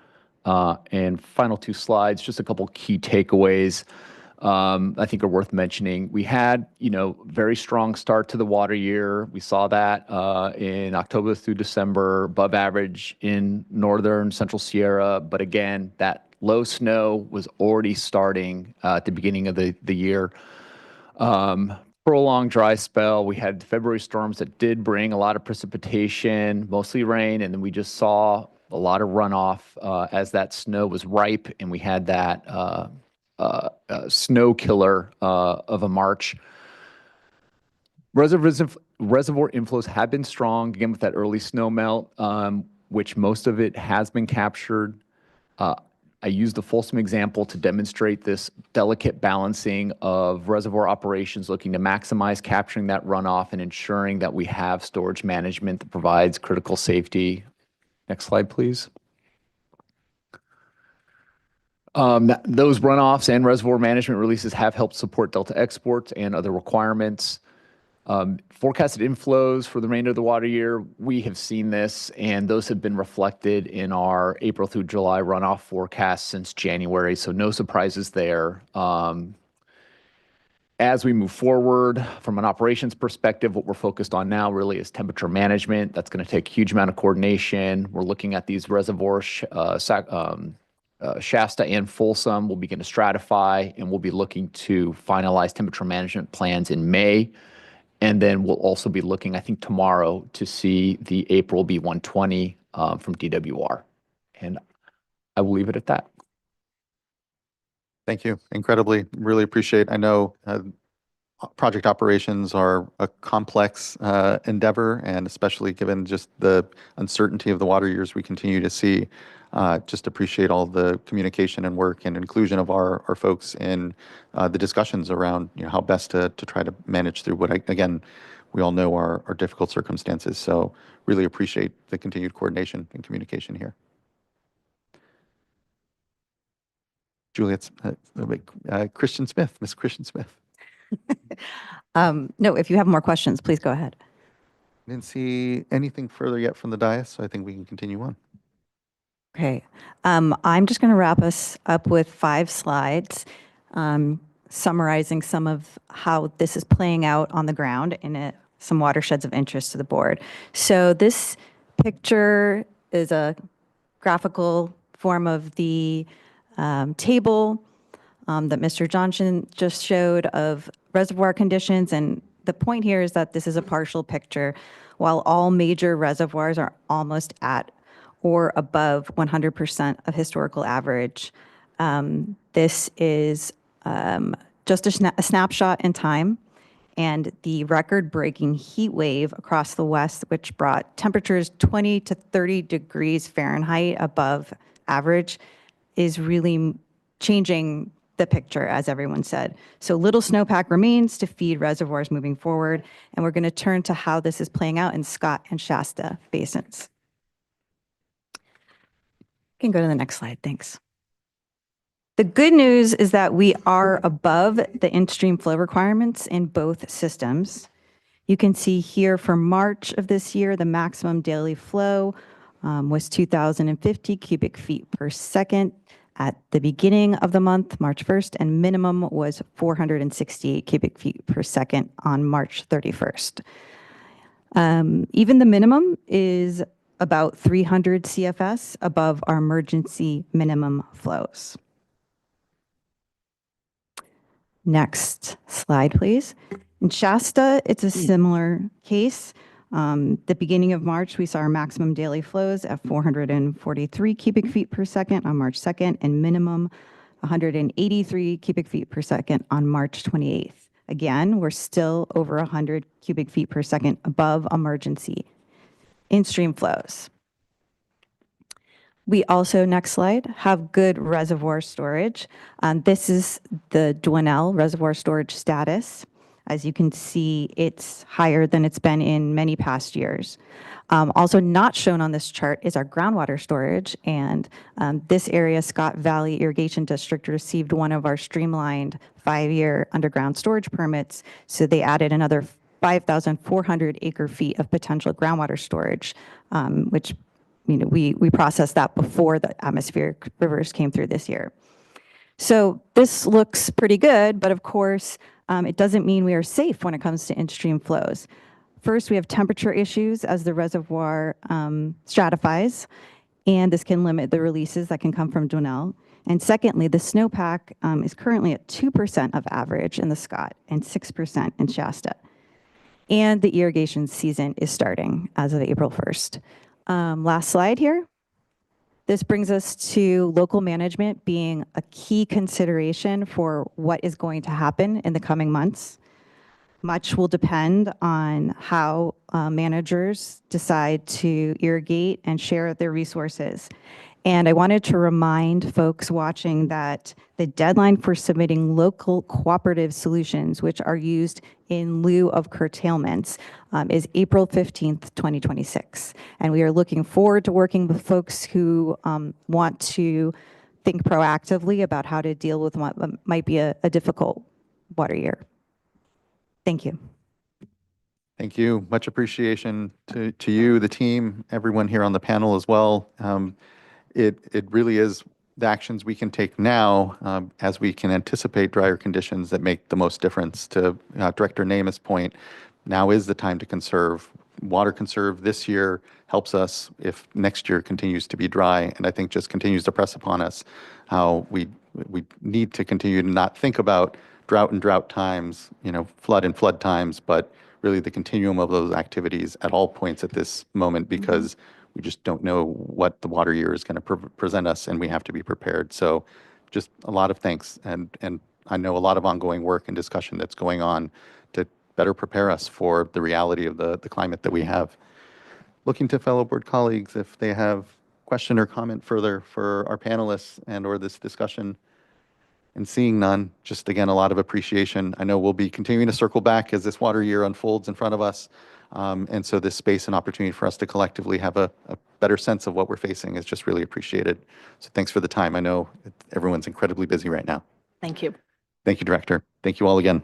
And final 2 slides, just a couple key takeaways I think are worth mentioning. We had, very strong start to the water year. We saw that in October through December, above average in northern Central Sierra. But again, that low snow was already starting at the beginning of the year. Prolonged dry spell. We had February storms that did bring a lot of precipitation, mostly rain, and then we just saw a lot of runoff as that snow was ripe, and we had that snow killer of a March. Reservoir inflows have been strong, again, with that early snow melt, which most of it has been captured. I used the Folsom example to demonstrate this delicate balancing of reservoir operations, looking to maximize capturing that runoff and ensuring that we have storage management that provides critical safety. Next slide, please. Those runoffs and reservoir management releases have helped support Delta exports and other requirements. Forecasted inflows for the remainder of the water year, we have seen this, and those have been reflected in our April through July runoff forecast since January, so no surprises there. As we move forward from an operations perspective, what we're focused on now really is temperature management. That's going to take a huge amount of coordination. We're looking at these reservoirs, Shasta and Folsom. We'll begin to stratify, and we'll be looking to finalize temperature management plans in May. And then we'll also be looking, I think, tomorrow to see the April B120 from DWR. And I will leave it at that. Thank you. Incredibly, really appreciate. I know project operations are a complex endeavor, and especially given just the uncertainty of the water years we continue to see, just appreciate all the communication and work and inclusion of our folks in the discussions around how best to try to manage through what, again, we all know are difficult circumstances. So really appreciate the continued coordination and communication here. Juliet's Christian Smith, Miss Christian Smith. No, if you have more questions, please go ahead. Didn't see anything further yet from the dais, so I think we can continue on. Okay. I'm just going to wrap us up with 5 slides summarizing some of how this is playing out on the ground in some watersheds of interest to the board. So this picture is a graphical form of the table that Mr. Johnson just showed of reservoir conditions. And the point here is that this is a partial picture. While all major reservoirs are almost at or above 100% of historical average, this is just a snapshot in time. And the record-breaking heat wave across the West, which brought temperatures 20 to 30 degrees Fahrenheit above average, is really changing the picture, as everyone said. So little snowpack remains to feed reservoirs moving forward, and we're going to turn to how this is playing out in Scott and Shasta basins. You can go to the next slide, thanks. The good news is that we are above the in-stream flow requirements in both systems. You can see here for March of this year, the maximum daily flow was 2,050 cubic feet per second at the beginning of the month, March 1st, and minimum was 468 cubic feet per second on March 31st. Even the minimum is about 300 CFS above our emergency minimum flows. Next slide, please. In Shasta, it's a similar case. The beginning of March, we saw our maximum daily flows at 443 cubic feet per second on March 2nd, and minimum 183 cubic feet per second on March 28th. Again, we're still over 100 cubic feet per second above emergency in-stream flows. We also, next slide, have good reservoir storage. This is the Dwinelle reservoir storage status. As you can see, it's higher than it's been in many past years. Also not shown on this chart is our groundwater storage, and this area, Scott Valley Irrigation District, received one of our streamlined 5-year underground storage permits, so they added another 5,400 acre feet of potential groundwater storage, which we processed that before the atmospheric rivers came through this year. So this looks pretty good, but of course, it doesn't mean we are safe when it comes to in-stream flows. First, we have temperature issues as the reservoir stratifies, and this can limit the releases that can come from Dwinelle. And secondly, the snowpack is currently at 2% of average in the Scott and 6% in Shasta. And the irrigation season is starting as of April 1st. Last slide here. This brings us to local management being a key consideration for what is going to happen in the coming months. Much will depend on how managers decide to irrigate and share their resources. And I wanted to remind folks watching that the deadline for submitting local cooperative solutions, which are used in lieu of curtailments, is April 15th, 2026. And we are looking forward to working with folks who want to think proactively about how to deal with what might be a difficult water year. Thank you. Thank you. Much appreciation to you, the team, everyone here on the panel as well. It really is the actions we can take now as we can anticipate drier conditions that make the most difference. To Director Namath's point, now is the time to conserve. Water conserve this year helps us if next year continues to be dry, and I think just continues to press upon us how we need to continue to not think about drought and drought times, flood and flood times, but really the continuum of those activities at all points at this moment, because we just don't know what the water year is going to present us, and we have to be prepared. So just a lot of thanks, and I know a lot of ongoing work and discussion that's going on to better prepare us for the reality of the climate that we have. Looking to fellow board colleagues if they have question or comment further for our panelists and or this discussion. And seeing none, just again, a lot of appreciation. I know we'll be continuing to circle back as this water year unfolds in front of us. And so this space and opportunity for us to collectively have a better sense of what we're facing is just really appreciated. So thanks for the time. I know everyone's incredibly busy right now. Thank you. Thank you, Director. Thank you all again.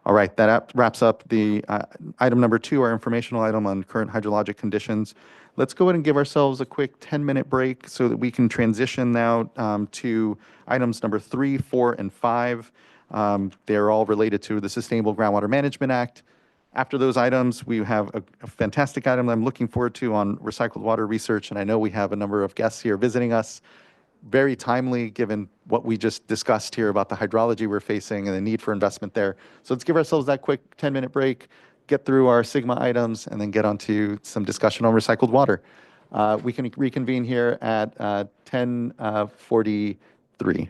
All right, that wraps up the item number 2, our informational item on current hydrologic conditions. Let's go ahead and give ourselves a quick 10-minute break so that we can transition now to items number 3, 4, and 5. They're all related to the Sustainable Groundwater Management Act. After those items, we have a fantastic item I'm looking forward to on recycled water research, and I know we have a number of guests here visiting us. Very timely, given what we just discussed here about the hydrology we're facing and the need for investment there. So let's give ourselves that quick 10-minute break, get through our Sigma items, and then get on to some discussion on recycled water. We can reconvene here at 10:43.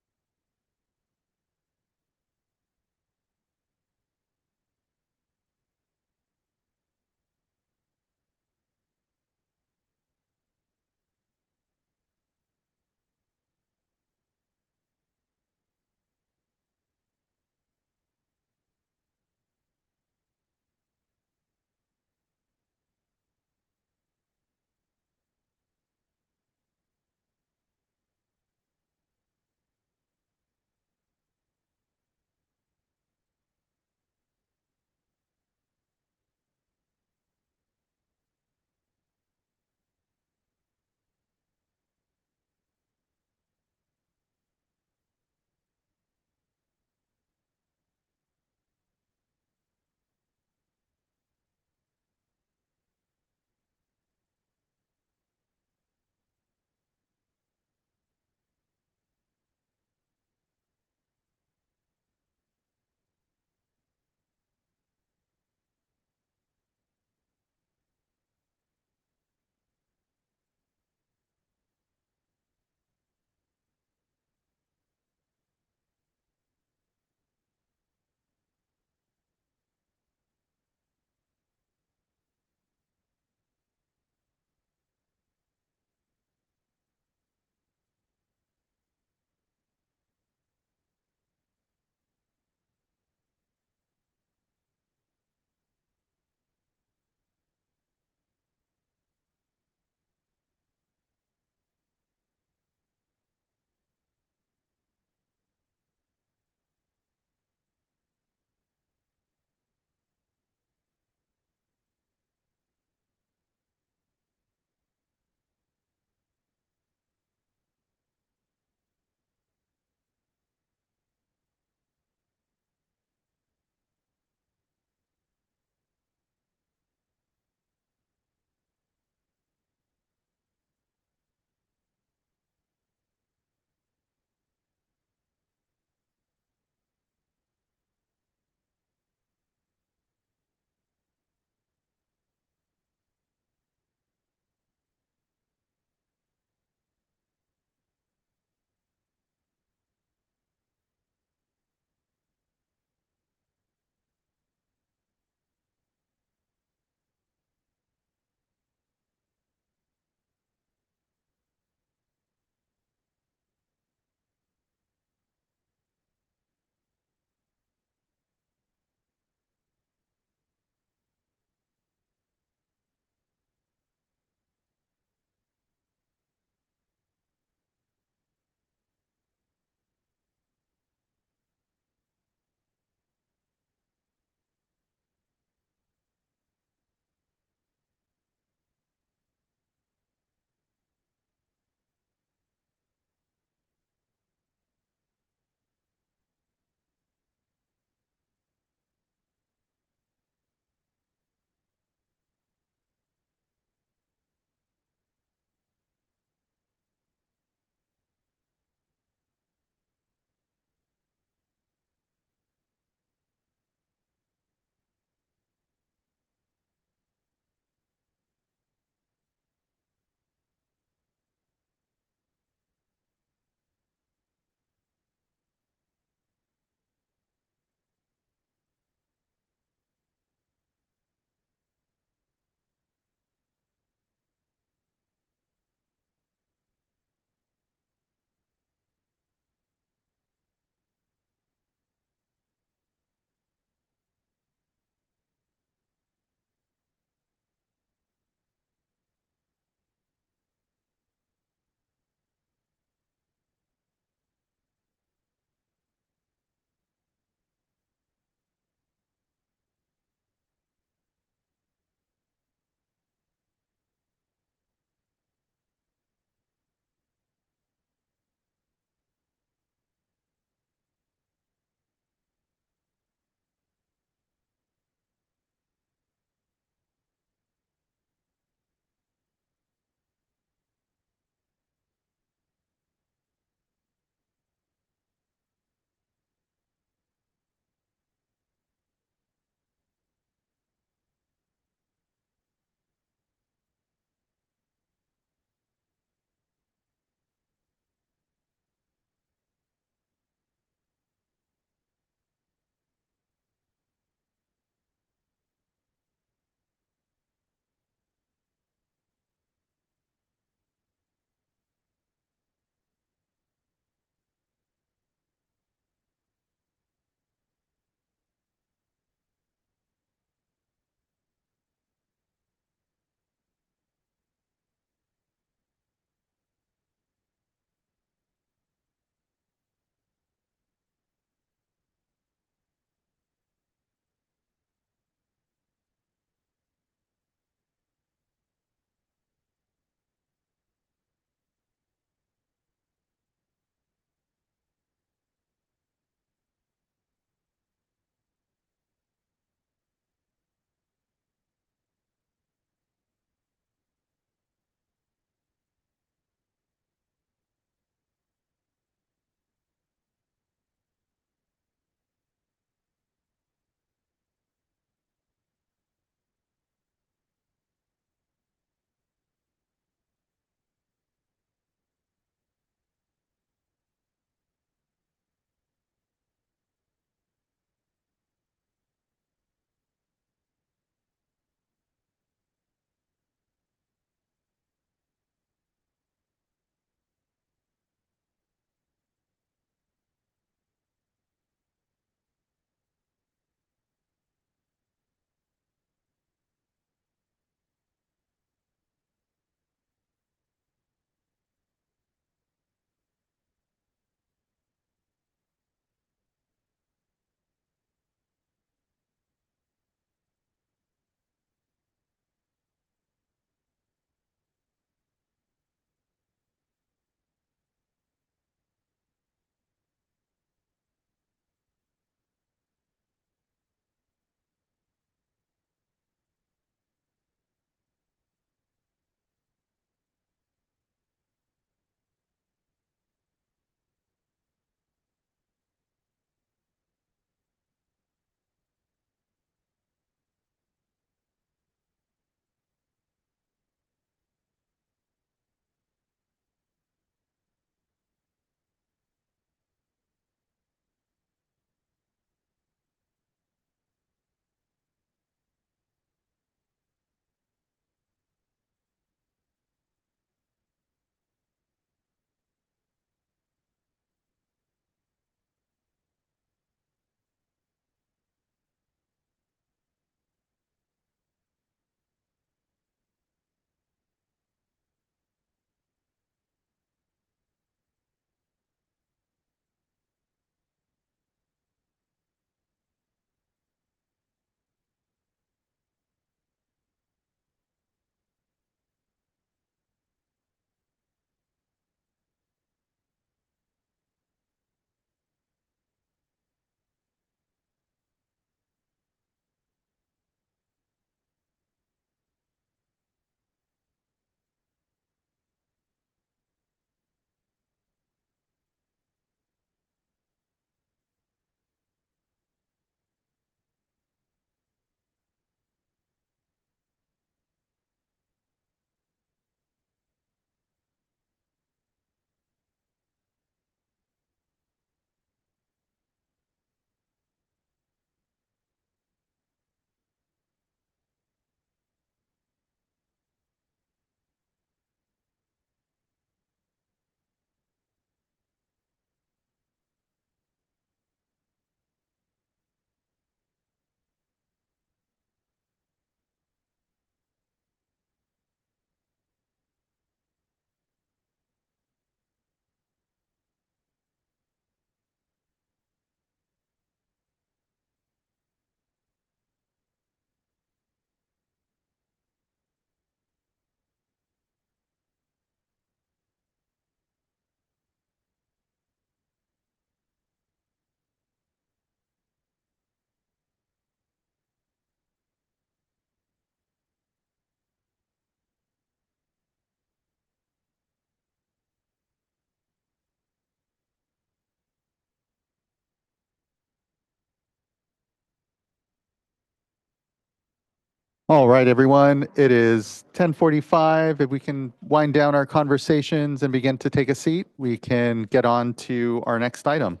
All right, everyone, it is 10:45. If we can wind down our conversations and begin to take a seat, we can get on to our next item.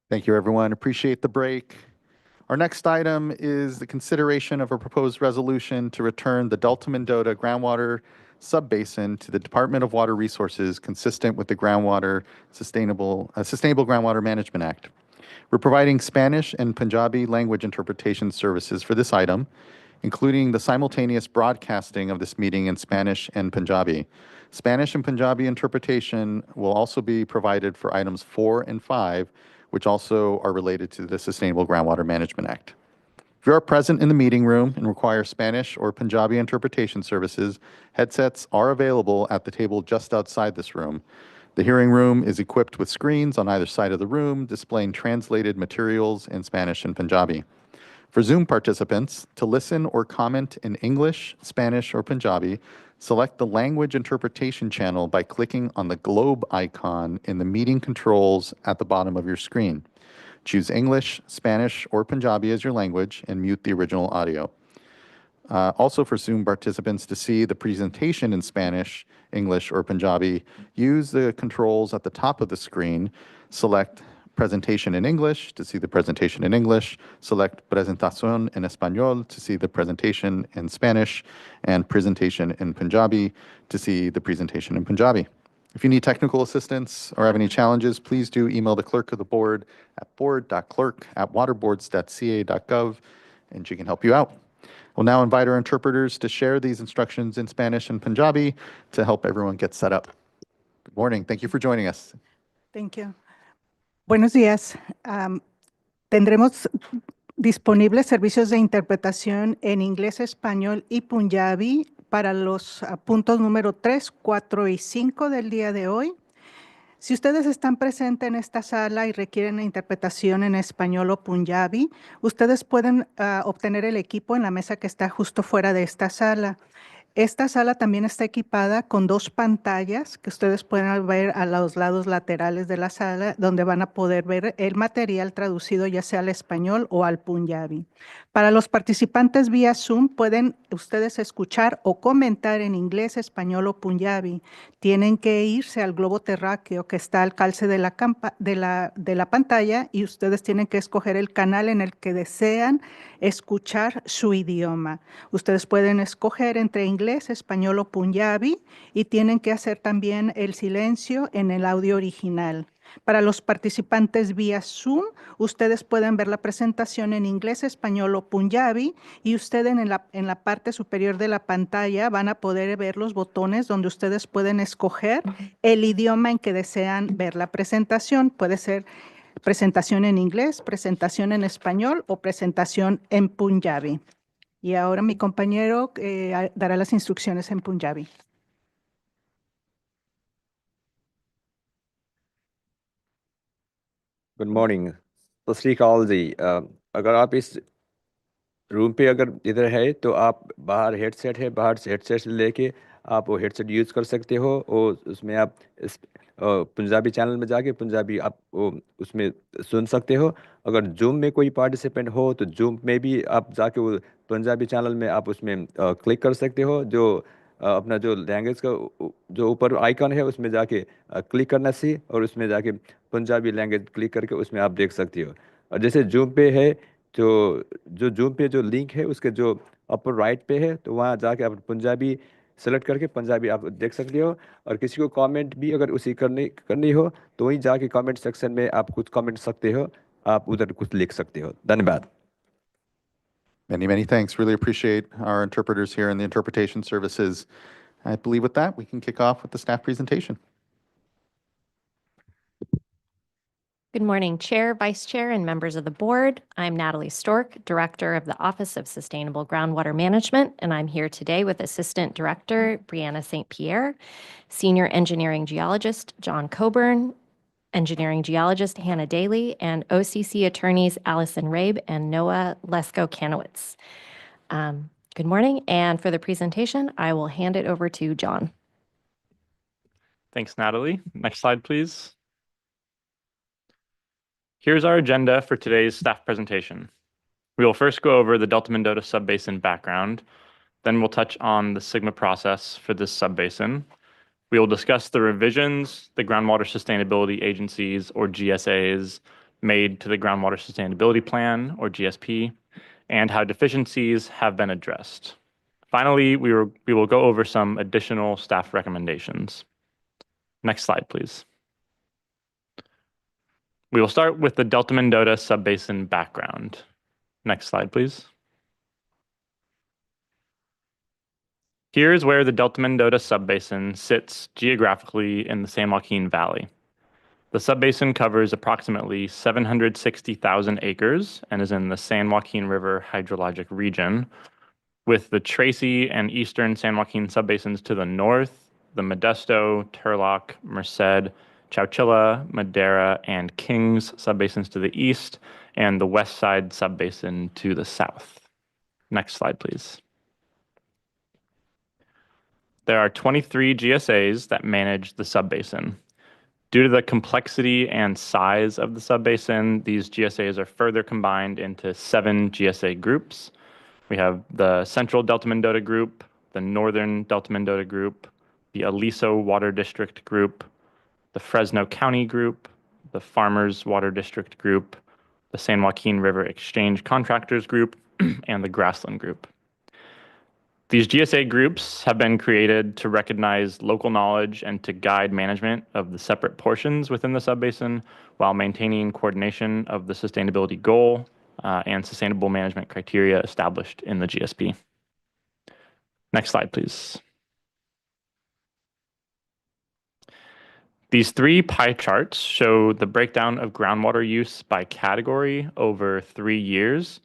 Thank you, everyone. Appreciate the break. Our next item is the consideration of a proposed resolution to return the Delta Mendota groundwater subbasin to the Department of Water Resources consistent with the Sustainable Groundwater Management Act. We're providing Spanish and Punjabi language interpretation services for this item, including the simultaneous broadcasting of this meeting in Spanish and Punjabi. Spanish and Punjabi interpretation will also be provided for items 4 and 5, which also are related to the Sustainable Groundwater Management Act. If you are present in the meeting room and require Spanish or Punjabi interpretation services, headsets are available at the table just outside this room. The hearing room is equipped with screens on either side of the room displaying translated materials in Spanish and Punjabi. For Zoom participants, to listen or comment in English, Spanish, or Punjabi, select the language interpretation channel by clicking on the globe icon in the meeting controls at the bottom of your screen. Choose English, Spanish, or Punjabi as your language and mute the original audio. Also for Zoom participants to see the presentation in Spanish, English, or Punjabi, use the controls at the top of the screen. Select Presentation in English to see the presentation in English. Select Presentación en Español to see the presentation in Spanish, and Presentation in Punjabi to see the presentation in Punjabi. If you need technical assistance or have any challenges, please do email the clerk of the board at board.clerk@waterboards.ca.gov, and she can help you out. We'll now invite our interpreters to share these instructions in Spanish and Punjabi to help everyone get set up. Good morning. Thank you for joining us. Thank you. Buenos días. Tendremos disponibles servicios de interpretación en inglés, español y punjabi para los puntos número 3, 4 y 5 del día de hoy. Si ustedes están presentes en esta sala y requieren interpretación en español o punjabi, ustedes pueden obtener el equipo en la mesa que está justo fuera de esta sala. Esta sala también está equipada con 2 pantallas que ustedes pueden ver a los lados laterales de la sala, donde van a poder ver el material traducido ya sea al español o al punjabi. Para los participantes vía Zoom, pueden ustedes escuchar o comentar en inglés, español o punjabi. Tienen que irse al globo terráqueo que está al calce de la pantalla, y ustedes tienen que escoger el canal en el que desean escuchar su idioma. Ustedes pueden escoger entre inglés, español o punjabi, y tienen que hacer también el silencio en el audio original. Para los participantes vía Zoom, ustedes pueden ver la presentación en inglés, español o punjabi, y ustedes en la parte superior de la pantalla van a poder ver los botones donde ustedes pueden escoger el idioma en que desean ver la presentación. Puede ser presentación en inglés, presentación en español o presentación en punjabi. Y ahora mi compañero dará las instrucciones en punjabi. Good morning. सत श्री अकाल जी। अगर आप इस room पे अगर इधर है तो आप बाहर हेडसेट है, बाहर से हेडसेट लेके आप वो हेडसेट यूज़ कर सकते हो, और उसमें आप पंजाबी चैनल में जाके पंजाबी आप वो उसमें सुन सकते हो। अगर जूम में कोई पार्टिसिपेंट हो तो जूम में भी आप जाके वो पंजाबी चैनल में आप उसमें क्लिक कर सकते हो। जो अपना जो लैंग्वेज का जो ऊपर आइकन है उसमें जाके क्लिक करना सी, और उसमें जाके पंजाबी लैंग्वेज क्लिक करके उसमें आप देख सकते हो। और जैसे जूम पे है जो जूम पे जो लिंक है उसके जो अपर राइट पे है, तो वहाँ जाके आप पंजाबी सेलेक्ट करके पंजाबी आप देख सकते हो। और किसी को कमेंट भी अगर उसी करनी हो तो वहीं जाके कमेंट सेक्शन में आप कुछ कमेंट सकते हो, आप उधर कुछ लिख सकते हो। धन्यवाद। Many, many thanks. Really appreciate our interpreters here and the interpretation services. I believe with that, we can kick off with the staff presentation. Good morning, Chair, Vice Chair, and members of the board. I'm Natalie Stork, Director of the Office of Sustainable Groundwater Management, and I'm here today with Assistant Director Brianna St. Pierre, Senior Engineering Geologist John Coburn, Engineering Geologist Hannah Daly, and OCC attorneys Allison Rabe and Noah Lesko-Kanowitz. Good morning, and for the presentation, I will hand it over to John. Thanks, Natalie. Next slide, please. Here's our agenda for today's staff presentation. We will first go over the Delta Mendota subbasin background. Then we'll touch on the Sigma process for this subbasin. We will discuss the revisions the Groundwater Sustainability Agencies, or GSAs, made to the Groundwater Sustainability Plan, or GSP, and how deficiencies have been addressed. Finally, we will go over some additional staff recommendations. Next slide, please. We will start with the Delta Mendota subbasin background. Next slide, please. Here's where the Delta Mendota subbasin sits geographically in the San Joaquin Valley. The subbasin covers approximately 760,000 acres and is in the San Joaquin River hydrologic region, with the Tracy and eastern San Joaquin subbasins to the north, the Modesto, Turlock, Merced, Chowchilla, Madera, and Kings subbasins to the east, and the west side subbasin to the south. Next slide, please. There are 23 GSAs that manage the subbasin. Due to the complexity and size of the subbasin, these GSAs are further combined into 7 GSA groups. We have the Central Delta Mendota Group, the Northern Delta Mendota Group, the Aliso Water District Group, the Fresno County Group, the Farmers Water District Group, the San Joaquin River Exchange Contractors Group, and the Grassland Group. These GSA groups have been created to recognize local knowledge and to guide management of the separate portions within the subbasin while maintaining coordination of the sustainability goal and sustainable management criteria established in the GSP. Next slide, please. These 3 pie charts show the breakdown of groundwater use by category over 3 years.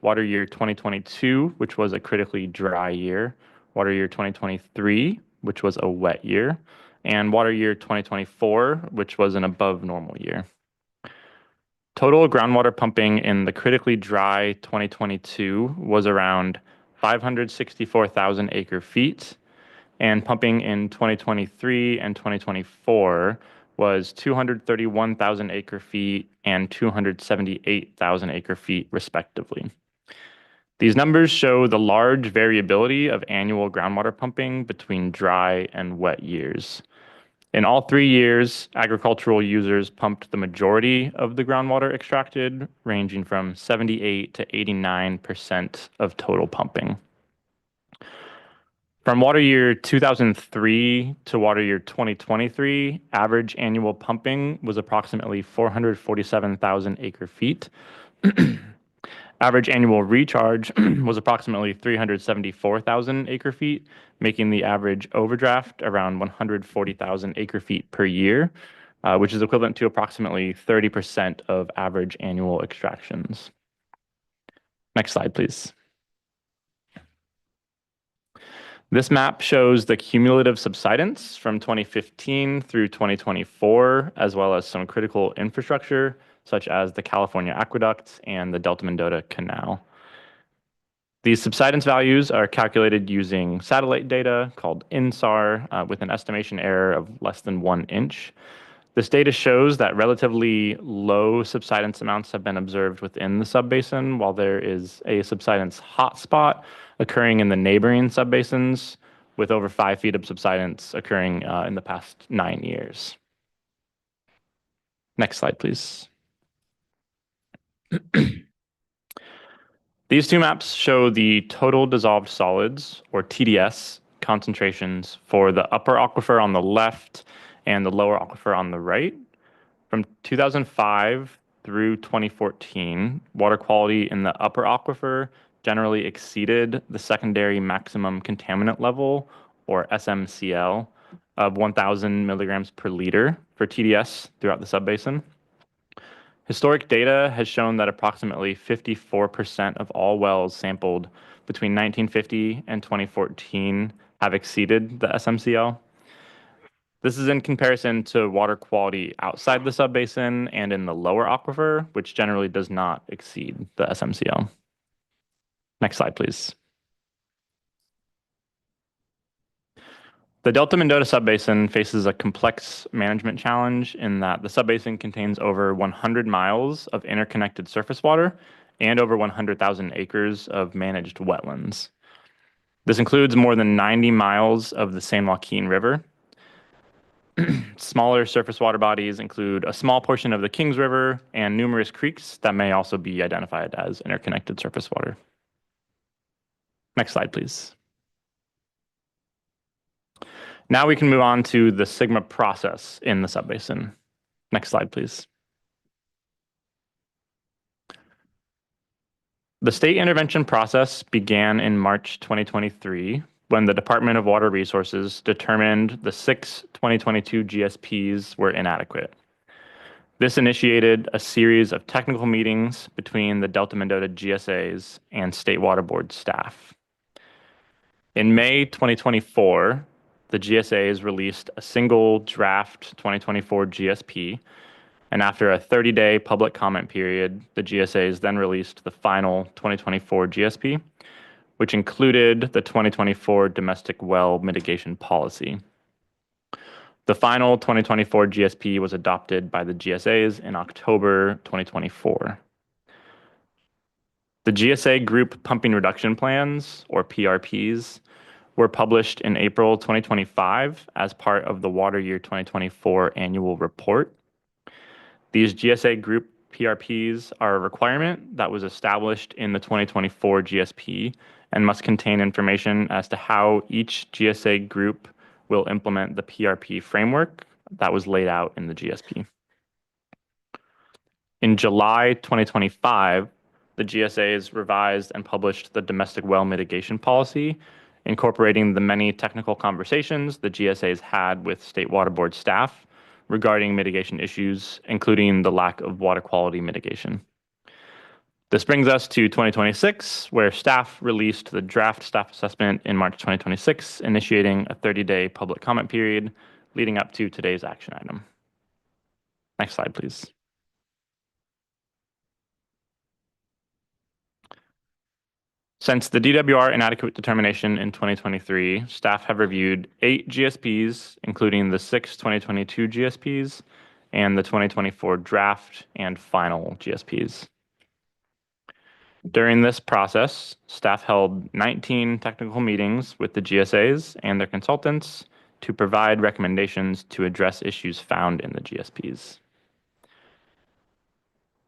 Water year 2022, which was a critically dry year, water year 2023, which was a wet year, and water year 2024, which was an above normal year. Total groundwater pumping in the critically dry 2022 was around 564,000 acre feet, and pumping in 2023 and 2024 was 231,000 acre feet and 278,000 acre feet, respectively. These numbers show the large variability of annual groundwater pumping between dry and wet years. In all 3 years, agricultural users pumped the majority of the groundwater extracted, ranging from 78 to 89% of total pumping. From water year 2003 to water year 2023, average annual pumping was approximately 447,000 acre feet. Average annual recharge was approximately 374,000 acre feet, making the average overdraft around 140,000 acre feet per year, which is equivalent to approximately 30% of average annual extractions. Next slide, please. This map shows the cumulative subsidence from 2015 through 2024, as well as some critical infrastructure, such as the California Aqueduct and the Delta Mendota Canal. These subsidence values are calculated using satellite data called INSAR with an estimation error of less than 1 inch. This data shows that relatively low subsidence amounts have been observed within the subbasin, while there is a subsidence hotspot occurring in the neighboring subbasins, with over 5 feet of subsidence occurring in the past 9 years. Next slide, please. These 2 maps show the total dissolved solids, or TDS, concentrations for the upper aquifer on the left and the lower aquifer on the right. From 2005 through 2014, water quality in the upper aquifer generally exceeded the secondary maximum contaminant level, or SMCL, of 1,000 milligrams per liter for TDS throughout the subbasin. Historic data has shown that approximately 54% of all wells sampled between 1950 and 2014 have exceeded the SMCL. This is in comparison to water quality outside the subbasin and in the lower aquifer, which generally does not exceed the SMCL. Next slide, please. The Delta Mendota subbasin faces a complex management challenge in that the subbasin contains over 100 miles of interconnected surface water and over 100,000 acres of managed wetlands. This includes more than 90 miles of the San Joaquin River. Smaller surface water bodies include a small portion of the Kings River and numerous creeks that may also be identified as interconnected surface water. Next slide, please. Now we can move on to the SGMA process in the subbasin. Next slide, please. The state intervention process began in March 2023 when the Department of Water Resources determined the 6 2022 GSPs were inadequate. This initiated a series of technical meetings between the Delta Mendota GSAs and State Water Board staff. In May 2024, the GSAs released a single draft 2024 GSP, and after a 30-day public comment period, the GSAs then released the final 2024 GSP, which included the 2024 domestic well mitigation policy. The final 2024 GSP was adopted by the GSAs in October 2024. The GSA Group Pumping Reduction Plans, or PRPs, were published in April 2025 as part of the Water Year 2024 annual report. These GSA Group PRPs are a requirement that was established in the 2024 GSP and must contain information as to how each GSA group will implement the PRP framework that was laid out in the GSP. In July 2025, the GSAs revised and published the domestic well mitigation policy, incorporating the many technical conversations the GSAs had with State Water Board staff regarding mitigation issues, including the lack of water quality mitigation. This brings us to 2026, where staff released the draft staff assessment in March 2026, initiating a 30-day public comment period leading up to today's action item. Next slide, please. Since the DWR inadequate determination in 2023, staff have reviewed 8 GSPs, including the 6 2022 GSPs and the 2024 draft and final GSPs. During this process, staff held 19 technical meetings with the GSAs and their consultants to provide recommendations to address issues found in the GSPs.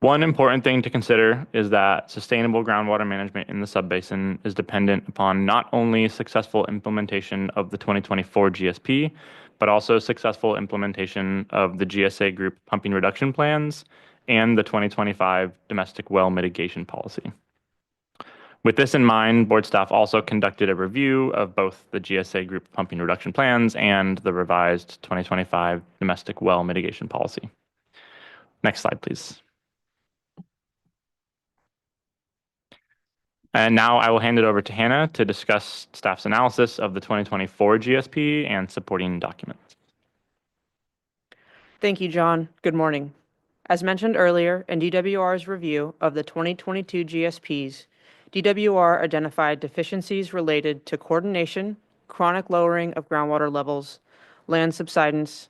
One important thing to consider is that sustainable groundwater management in the subbasin is dependent upon not only successful implementation of the 2024 GSP, but also successful implementation of the GSA Group Pumping Reduction Plans and the 2025 Domestic Well Mitigation Policy. With this in mind, board staff also conducted a review of both the GSA Group Pumping Reduction Plans and the revised 2025 Domestic Well Mitigation Policy. Next slide, please. And now I will hand it over to Hannah to discuss staff's analysis of the 2024 GSP and supporting documents. Thank you, John. Good morning. As mentioned earlier, in DWR's review of the 2022 GSPs, DWR identified deficiencies related to coordination, chronic lowering of groundwater levels, land subsidence,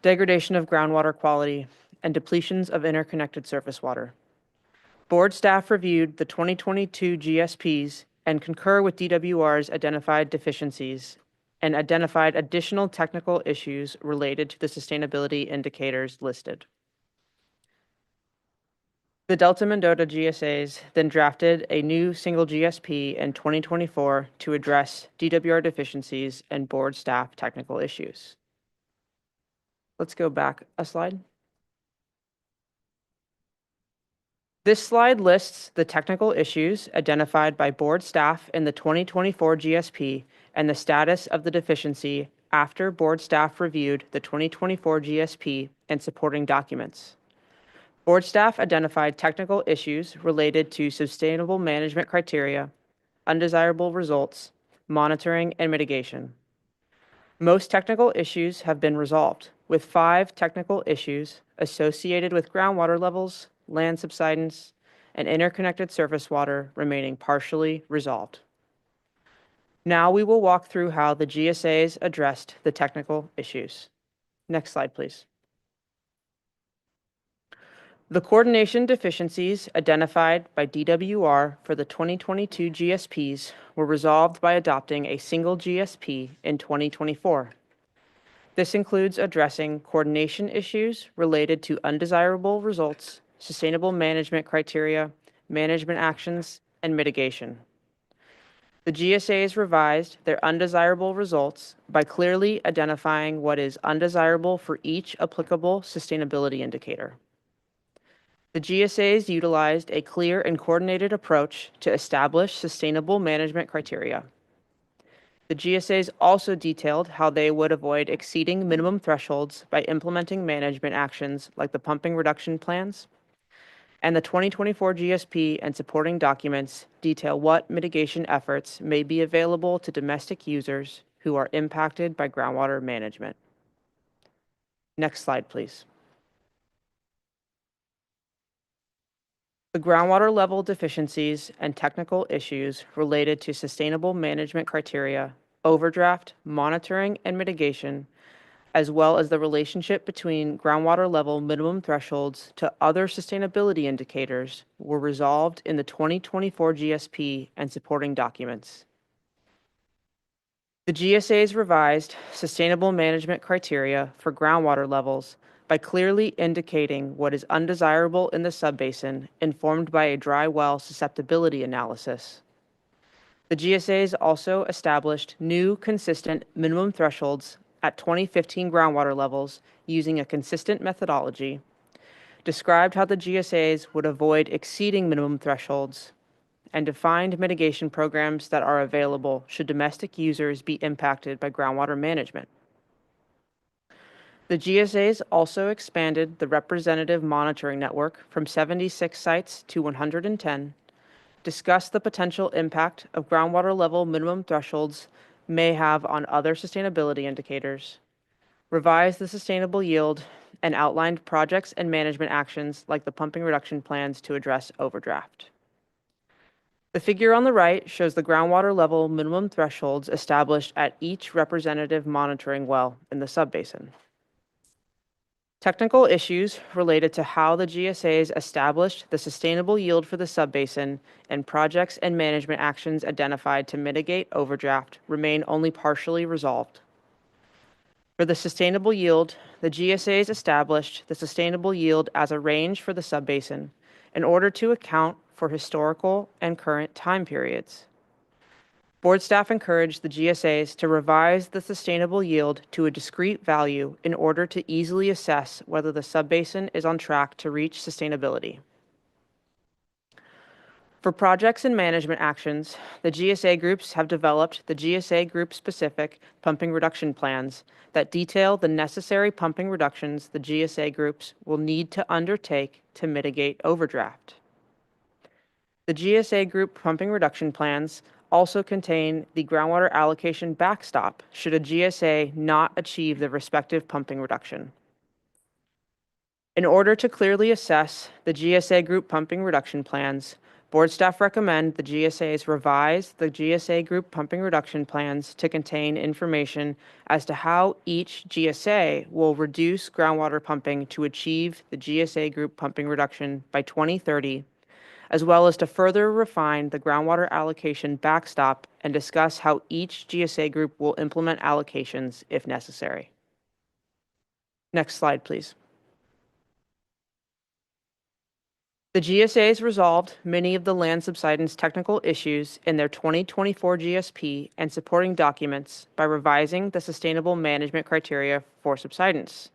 degradation of groundwater quality, and depletions of interconnected surface water. Board staff reviewed the 2022 GSPs and concur with DWR's identified deficiencies and identified additional technical issues related to the sustainability indicators listed. The Delta Mendota GSAs then drafted a new single GSP in 2024 to address DWR deficiencies and board staff technical issues. Let's go back a slide. This slide lists the technical issues identified by board staff in the 2024 GSP and the status of the deficiency after board staff reviewed the 2024 GSP and supporting documents. Board staff identified technical issues related to sustainable management criteria, undesirable results, monitoring, and mitigation. Most technical issues have been resolved, with 5 technical issues associated with groundwater levels, land subsidence, and interconnected surface water remaining partially resolved. Now we will walk through how the GSAs addressed the technical issues. Next slide, please. The coordination deficiencies identified by DWR for the 2022 GSPs were resolved by adopting a single GSP in 2024. This includes addressing coordination issues related to undesirable results, sustainable management criteria, management actions, and mitigation. The GSAs revised their undesirable results by clearly identifying what is undesirable for each applicable sustainability indicator. The GSAs utilized a clear and coordinated approach to establish sustainable management criteria. The GSAs also detailed how they would avoid exceeding minimum thresholds by implementing management actions like the pumping reduction plans. And the 2024 GSP and supporting documents detail what mitigation efforts may be available to domestic users who are impacted by groundwater management. Next slide, please. The groundwater level deficiencies and technical issues related to sustainable management criteria, overdraft, monitoring, and mitigation, as well as the relationship between groundwater level minimum thresholds to other sustainability indicators, were resolved in the 2024 GSP and supporting documents. The GSAs revised sustainable management criteria for groundwater levels by clearly indicating what is undesirable in the subbasin, informed by a dry well susceptibility analysis. The GSAs also established new consistent minimum thresholds at 2015 groundwater levels using a consistent methodology, described how the GSAs would avoid exceeding minimum thresholds, and defined mitigation programs that are available should domestic users be impacted by groundwater management. The GSAs also expanded the representative monitoring network from 76 sites to 110, discussed the potential impact of groundwater level minimum thresholds may have on other sustainability indicators, revised the sustainable yield, and outlined projects and management actions like the pumping reduction plans to address overdraft. The figure on the right shows the groundwater level minimum thresholds established at each representative monitoring well in the subbasin. Technical issues related to how the GSAs established the sustainable yield for the subbasin and projects and management actions identified to mitigate overdraft remain only partially resolved. For the sustainable yield, the GSAs established the sustainable yield as a range for the subbasin in order to account for historical and current time periods. Board staff encouraged the GSAs to revise the sustainable yield to a discrete value in order to easily assess whether the subbasin is on track to reach sustainability. For projects and management actions, the GSA groups have developed the GSA group-specific pumping reduction plans that detail the necessary pumping reductions the GSA groups will need to undertake to mitigate overdraft. The GSA group pumping reduction plans also contain the groundwater allocation backstop should a GSA not achieve the respective pumping reduction. In order to clearly assess the GSA group pumping reduction plans, board staff recommend the GSAs revise the GSA group pumping reduction plans to contain information as to how each GSA will reduce groundwater pumping to achieve the GSA group pumping reduction by 2030, as well as to further refine the groundwater allocation backstop and discuss how each GSA group will implement allocations if necessary. Next slide, please. The GSAs resolved many of the land subsidence technical issues in their 2024 GSP and supporting documents by revising the sustainable management criteria for subsidence.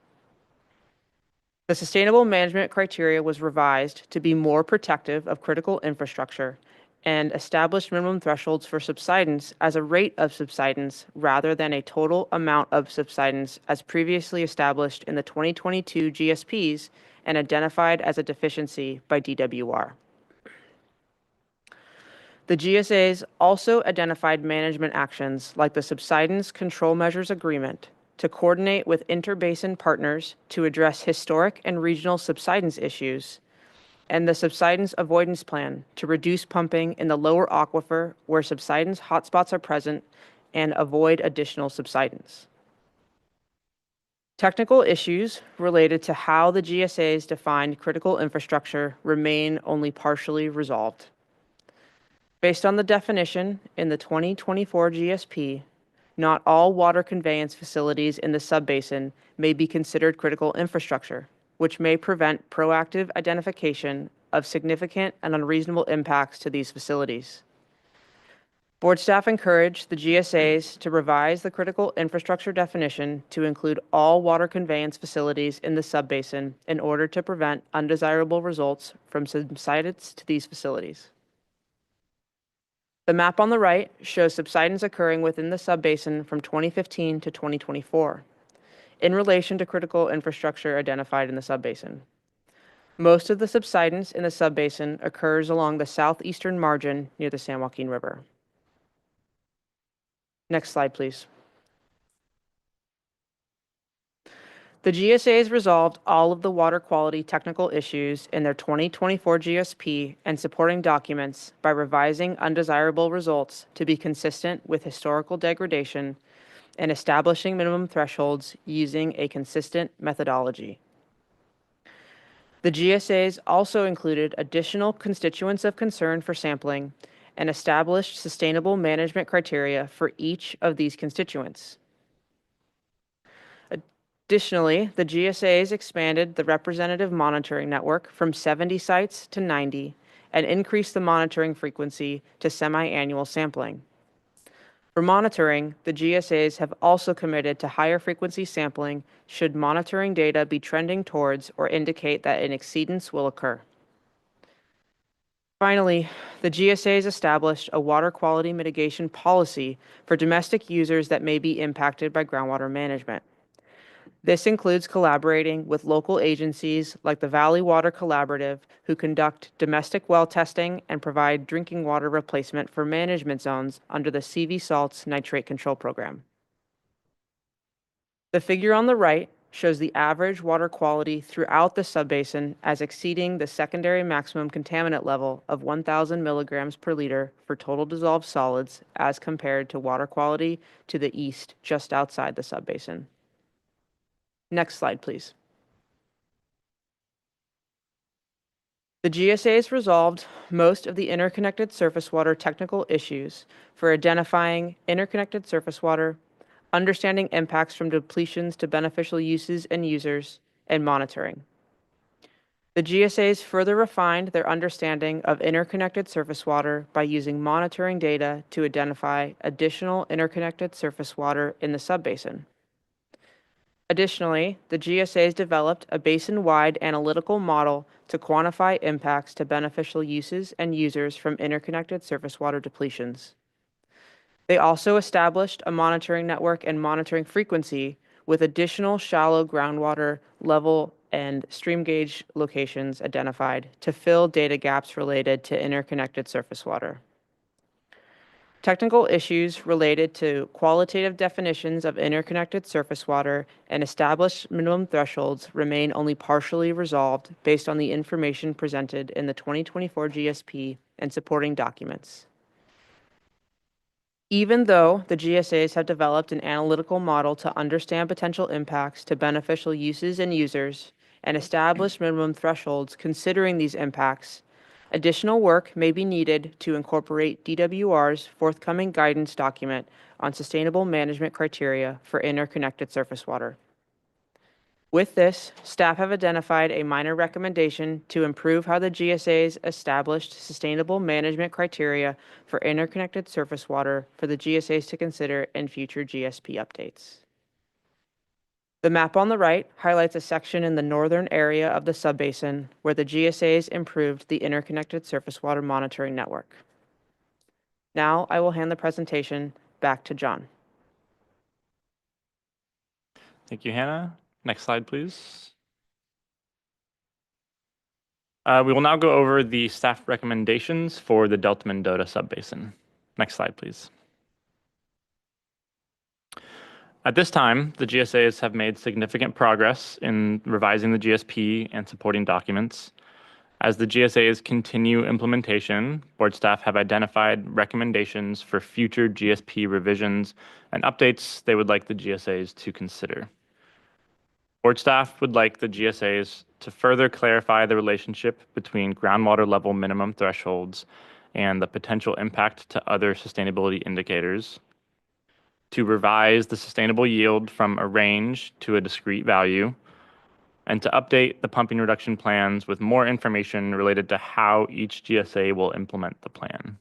The sustainable management criteria was revised to be more protective of critical infrastructure and established minimum thresholds for subsidence as a rate of subsidence rather than a total amount of subsidence as previously established in the 2022 GSPs and identified as a deficiency by DWR. The GSAs also identified management actions like the Subsidence Control Measures Agreement to coordinate with interbasin partners to address historic and regional subsidence issues, and the subsidence avoidance plan to reduce pumping in the lower aquifer where subsidence hotspots are present and avoid additional subsidence. Technical issues related to how the GSAs defined critical infrastructure remain only partially resolved. Based on the definition in the 2024 GSP, not all water conveyance facilities in the subbasin may be considered critical infrastructure, which may prevent proactive identification of significant and unreasonable impacts to these facilities. Board staff encourage the GSAs to revise the critical infrastructure definition to include all water conveyance facilities in the subbasin in order to prevent undesirable results from subsidence to these facilities. The map on the right shows subsidence occurring within the subbasin from 2015 to 2024 in relation to critical infrastructure identified in the subbasin. Most of the subsidence in the subbasin occurs along the southeastern margin near the San Joaquin River. Next slide, please. The GSAs resolved all of the water quality technical issues in their 2024 GSP and supporting documents by revising undesirable results to be consistent with historical degradation and establishing minimum thresholds using a consistent methodology. The GSAs also included additional constituents of concern for sampling and established sustainable management criteria for each of these constituents. Additionally, the GSAs expanded the representative monitoring network from 70 sites to 90 and increased the monitoring frequency to semi-annual sampling. For monitoring, the GSAs have also committed to higher frequency sampling should monitoring data be trending towards or indicate that an exceedance will occur. Finally, the GSAs established a water quality mitigation policy for domestic users that may be impacted by groundwater management. This includes collaborating with local agencies like the Valley Water Collaborative, who conduct domestic well testing and provide drinking water replacement for management zones under the CV Salts Nitrate Control Program. The figure on the right shows the average water quality throughout the subbasin as exceeding the secondary maximum contaminant level of 1,000 milligrams per liter for total dissolved solids as compared to water quality to the east just outside the subbasin. Next slide, please. The GSAs resolved most of the interconnected surface water technical issues for identifying interconnected surface water, understanding impacts from depletions to beneficial uses and users, and monitoring. The GSAs further refined their understanding of interconnected surface water by using monitoring data to identify additional interconnected surface water in the subbasin. Additionally, the GSAs developed a basin-wide analytical model to quantify impacts to beneficial uses and users from interconnected surface water depletions. They also established a monitoring network and monitoring frequency with additional shallow groundwater level and stream gauge locations identified to fill data gaps related to interconnected surface water. Technical issues related to qualitative definitions of interconnected surface water and established minimum thresholds remain only partially resolved based on the information presented in the 2024 GSP and supporting documents. Even though the GSAs have developed an analytical model to understand potential impacts to beneficial uses and users and established minimum thresholds considering these impacts, additional work may be needed to incorporate DWR's forthcoming guidance document on sustainable management criteria for interconnected surface water. With this, staff have identified a minor recommendation to improve how the GSAs established sustainable management criteria for interconnected surface water for the GSAs to consider in future GSP updates. The map on the right highlights a section in the northern area of the subbasin where the GSAs improved the interconnected surface water monitoring network. Now I will hand the presentation back to John. Thank you, Hannah. Next slide, please. We will now go over the staff recommendations for the Delta Mendota subbasin. Next slide, please. At this time, the GSAs have made significant progress in revising the GSP and supporting documents. As the GSAs continue implementation, board staff have identified recommendations for future GSP revisions and updates they would like the GSAs to consider. Board staff would like the GSAs to further clarify the relationship between groundwater level minimum thresholds and the potential impact to other sustainability indicators, to revise the sustainable yield from a range to a discrete value, and to update the pumping reduction plans with more information related to how each GSA will implement the plan.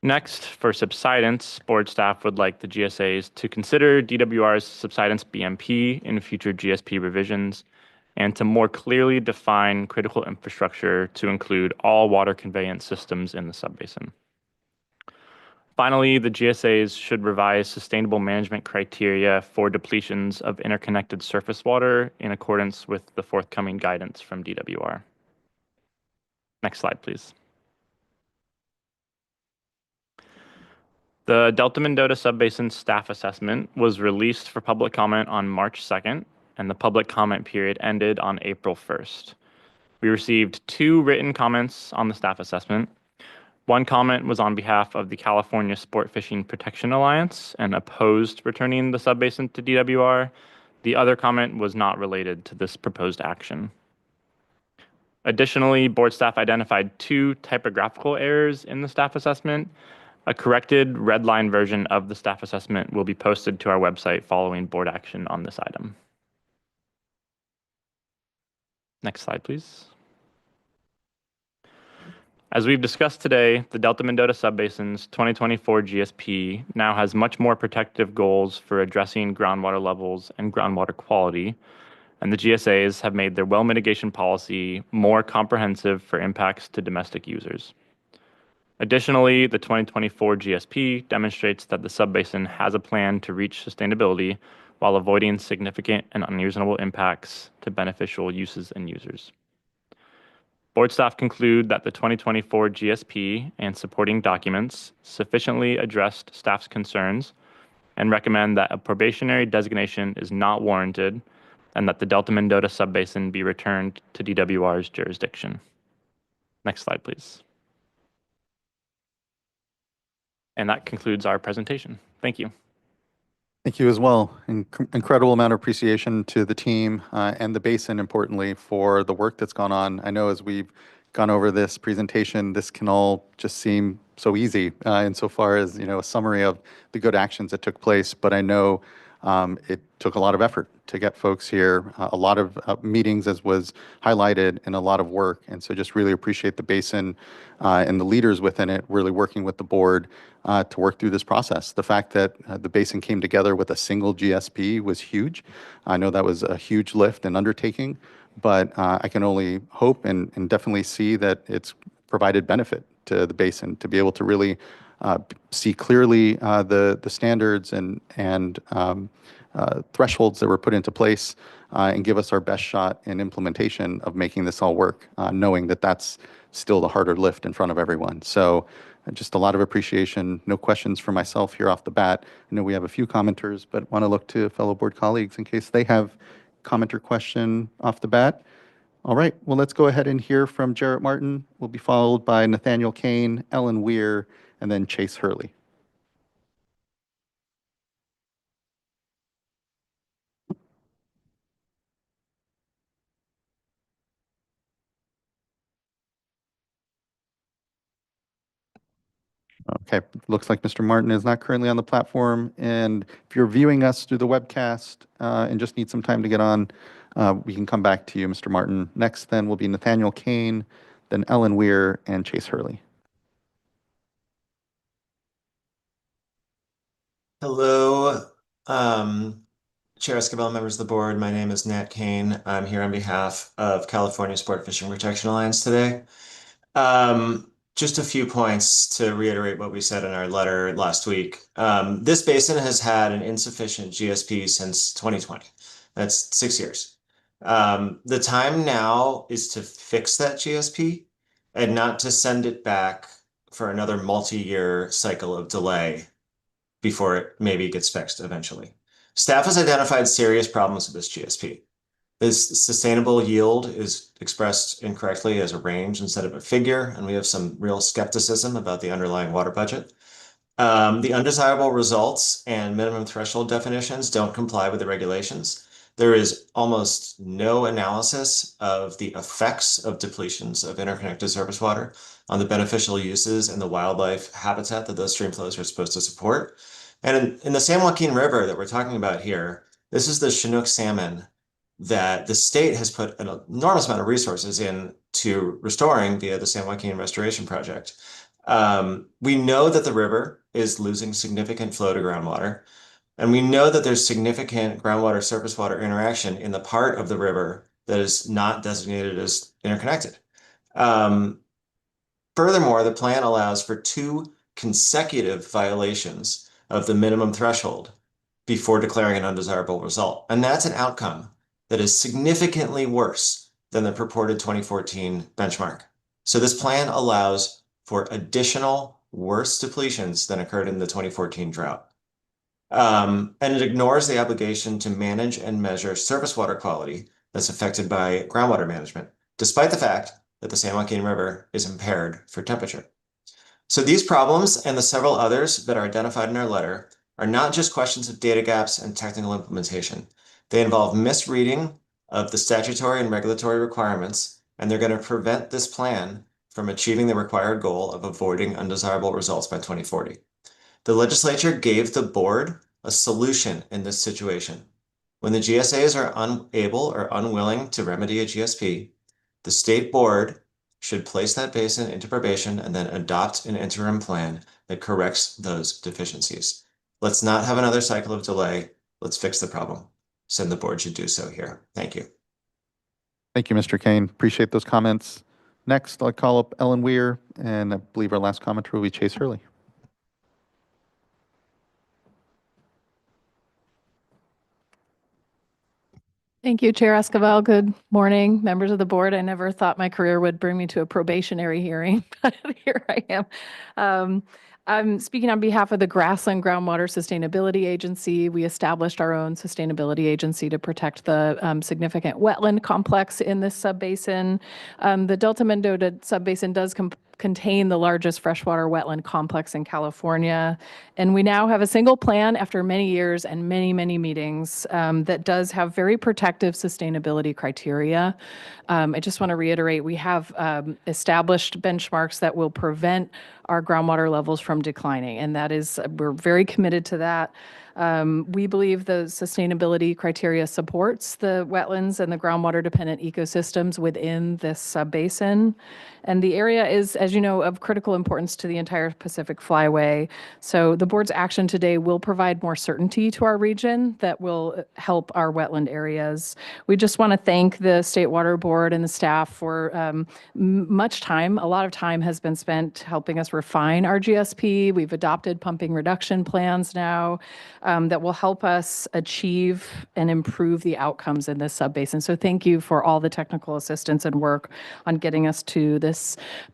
Next, for subsidence, board staff would like the GSAs to consider DWR's subsidence BMP in future GSP revisions and to more clearly define critical infrastructure to include all water conveyance systems in the subbasin. Finally, the GSAs should revise sustainable management criteria for depletions of interconnected surface water in accordance with the forthcoming guidance from DWR. Next slide, please. The Delta-Mendota Subbasin Staff Assessment was released for public comment on March 2nd, and the public comment period ended on April 1st. We received 2 written comments on the staff assessment. One comment was on behalf of the California Sport Fishing Protection Alliance and opposed returning the subbasin to DWR. The other comment was not related to this proposed action. Additionally, board staff identified 2 typographical errors in the staff assessment. A corrected red line version of the staff assessment will be posted to our website following board action on this item. Next slide, please. As we've discussed today, the Delta-Mendota Subbasin's 2024 GSP now has much more protective goals for addressing groundwater levels and groundwater quality, and the GSAs have made their well mitigation policy more comprehensive for impacts to domestic users. Additionally, the 2024 GSP demonstrates that the subbasin has a plan to reach sustainability while avoiding significant and unreasonable impacts to beneficial uses and users. Board staff conclude that the 2024 GSP and supporting documents sufficiently addressed staff's concerns and recommend that a probationary designation is not warranted and that the Delta-Mendota Subbasin be returned to DWR's jurisdiction. Next slide, please. And that concludes our presentation. Thank you. Thank you as well. Incredible amount of appreciation to the team and the basin, importantly, for the work that's gone on. I know as we've gone over this presentation, this can all just seem so easy insofar as, a summary of the good actions that took place. But I know it took a lot of effort to get folks here, a lot of meetings, as was highlighted, and a lot of work. And so just really appreciate the basin and the leaders within it really working with the board to work through this process. The fact that the basin came together with a single GSP was huge. I know that was a huge lift and undertaking, but I can only hope and definitely see that it's provided benefit to the basin to be able to really see clearly the standards and thresholds that were put into place and give us our best shot in implementation of making this all work, knowing that that's still the harder lift in front of everyone. So just a lot of appreciation. No questions for myself here off the bat. I know we have a few commenters, but want to look to fellow board colleagues in case they have comment or question off the bat. All right, well, let's go ahead and hear from Jarrett Martin. We'll be followed by Nathaniel Kane, Ellen Weir, and then Chase Hurley. Okay, looks like Mr. Martin is not currently on the platform. And if you're viewing us through the webcast and just need some time to get on, we can come back to you, Mr. Martin. Next then will be Nathaniel Kane, then Ellen Weir, and Chase Hurley. Hello, Chair Escobar, members of the board. My name is Nat Kane. I'm here on behalf of California Sport Fishing Protection Alliance today. Just a few points to reiterate what we said in our letter last week. This basin has had an insufficient GSP since 2020. That's 6 years. The time now is to fix that GSP and not to send it back for another multi-year cycle of delay before it maybe gets fixed eventually. Staff has identified serious problems with this GSP. This sustainable yield is expressed incorrectly as a range instead of a figure, and we have some real skepticism about the underlying water budget. The undesirable results and minimum threshold definitions don't comply with the regulations. There is almost no analysis of the effects of depletions of interconnected surface water on the beneficial uses and the wildlife habitat that those stream flows are supposed to support. And in the San Joaquin River that we're talking about here, this is the Chinook salmon that the state has put an enormous amount of resources into restoring via the San Joaquin Restoration Project. We know that the river is losing significant flow to groundwater, and we know that there's significant groundwater surface water interaction in the part of the river that is not designated as interconnected. Furthermore, the plan allows for 2 consecutive violations of the minimum threshold before declaring an undesirable result. And that's an outcome that is significantly worse than the purported 2014 benchmark. So this plan allows for additional worse depletions than occurred in the 2014 drought. And it ignores the obligation to manage and measure surface water quality that's affected by groundwater management, despite the fact that the San Joaquin River is impaired for temperature. So these problems and the several others that are identified in our letter are not just questions of data gaps and technical implementation. They involve misreading of the statutory and regulatory requirements, and they're going to prevent this plan from achieving the required goal of avoiding undesirable results by 2040. The legislature gave the board a solution in this situation. When the GSAs are unable or unwilling to remedy a GSP, the state board should place that basin into probation and then adopt an interim plan that corrects those deficiencies. Let's not have another cycle of delay. Let's fix the problem. So the board should do so here. Thank you. Thank you, Mr. Kane. Appreciate those comments. Next, I'll call up Ellen Weir, and I believe our last commenter will be Chase Hurley. Thank you, Chair Esquivel. Good morning, members of the board. I never thought my career would bring me to a probationary hearing, but here I am. I'm speaking on behalf of the Grassland Groundwater Sustainability Agency. We established our own sustainability agency to protect the significant wetland complex in this subbasin. The Delta Mendota subbasin does contain the largest freshwater wetland complex in California. And we now have a single plan after many years and many, many meetings that does have very protective sustainability criteria. I just want to reiterate, we have established benchmarks that will prevent our groundwater levels from declining. And that is, we're very committed to that. We believe the sustainability criteria supports the wetlands and the groundwater dependent ecosystems within this subbasin. And the area is, as you know, of critical importance to the entire Pacific Flyway. So the board's action today will provide more certainty to our region that will help our wetland areas. We just want to thank the State Water Board and the staff for much time. A lot of time has been spent helping us refine our GSP. We've adopted pumping reduction plans now that will help us achieve and improve the outcomes in this subbasin. So thank you for all the technical assistance and work on getting us to this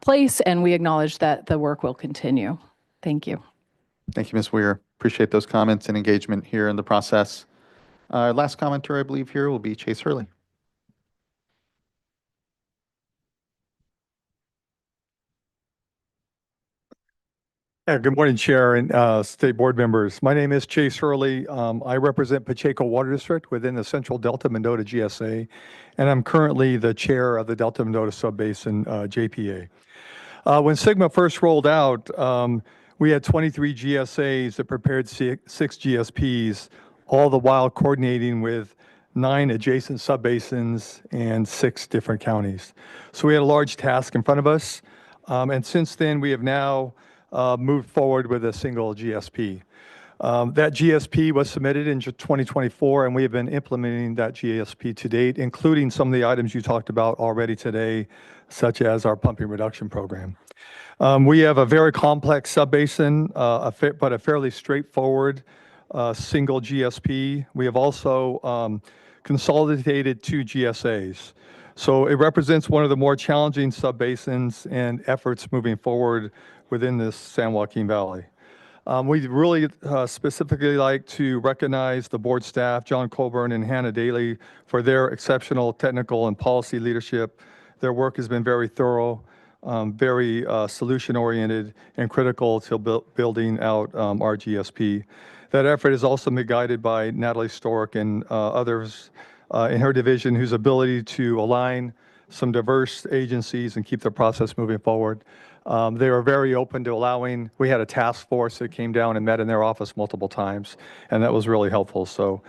place, and we acknowledge that the work will continue. Thank you. Thank you, Ms. Weir. Appreciate those comments and engagement here in the process. Last commenter, I believe, here will be Chase Hurley. Good morning, Chair and State Board members. My name is Chase Hurley. I represent Pacheco Water District within the Central Delta Mendota GSA, and I'm currently the chair of the Delta Mendota Subbasin JPA. When SGMA first rolled out, we had 23 GSAs that prepared 6 GSPs, all the while coordinating with 9 adjacent subbasins and 6 different counties. So we had a large task in front of us, and since then we have now moved forward with a single GSP. That GSP was submitted in 2024, and we have been implementing that GSP to date, including some of the items you talked about already today, such as our pumping reduction program. We have a very complex subbasin, but a fairly straightforward single GSP. We have also consolidated 2 GSAs. So it represents one of the more challenging subbasins and efforts moving forward within this San Joaquin Valley. We'd really specifically like to recognize the board staff, John Colburn and Hannah Daly, for their exceptional technical and policy leadership. Their work has been very thorough, very solution-oriented, and critical to building out our GSP. That effort has also been guided by Natalie Stork and others in her division, whose ability to align some diverse agencies and keep the process moving forward. They were very open to allowing, we had a task force that came down and met in their office multiple times, and that was really helpful. So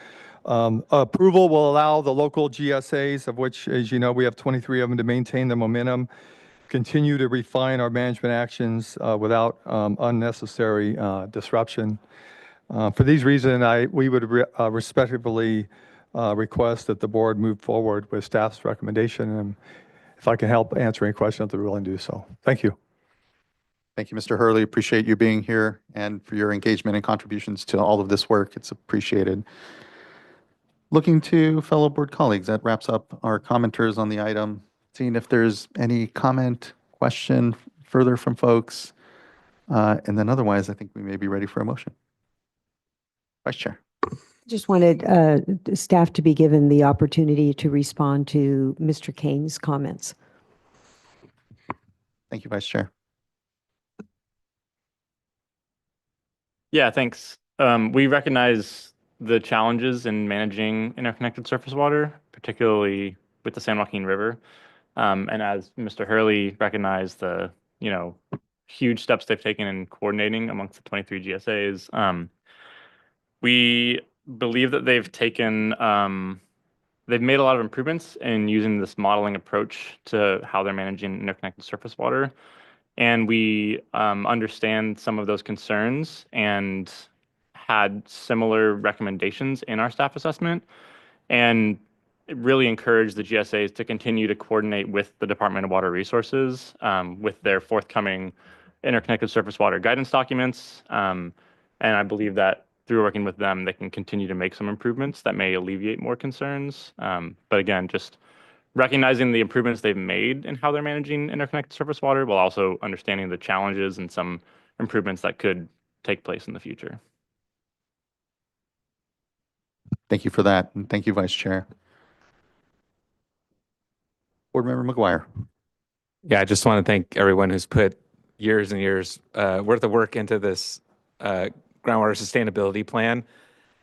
approval will allow the local GSAs, of which, as you know, we have 23 of them, to maintain the momentum, continue to refine our management actions without unnecessary disruption. For these reasons, we would respectfully request that the board move forward with staff's recommendation. And if I can help answer any questions, they're willing to do so. Thank you. Thank you, Mr. Hurley. Appreciate you being here and for your engagement and contributions to all of this work. It's appreciated. Looking to fellow board colleagues, that wraps up our commenters on the item. Seeing if there's any comment, question further from folks. And then otherwise, I think we may be ready for a motion. Vice Chair. Just wanted staff to be given the opportunity to respond to Mr. Kane's comments. Thank you, Vice Chair. Yeah, thanks. We recognize the challenges in managing interconnected surface water, particularly with the San Joaquin River. And as Mr. Hurley recognized the, huge steps they've taken in coordinating amongst the 23 GSAs, we believe that they've made a lot of improvements in using this modeling approach to how they're managing interconnected surface water. And we understand some of those concerns and had similar recommendations in our staff assessment, and really encourage the GSAs to continue to coordinate with the Department of Water Resources with their forthcoming interconnected surface water guidance documents. And I believe that through working with them, they can continue to make some improvements that may alleviate more concerns. But again, just recognizing the improvements they've made in how they're managing interconnected surface water, while also understanding the challenges and some improvements that could take place in the future. Thank you for that, and thank you, Vice Chair. Board Member McGuire. Yeah, I just want to thank everyone who's put years and years worth of work into this groundwater sustainability plan.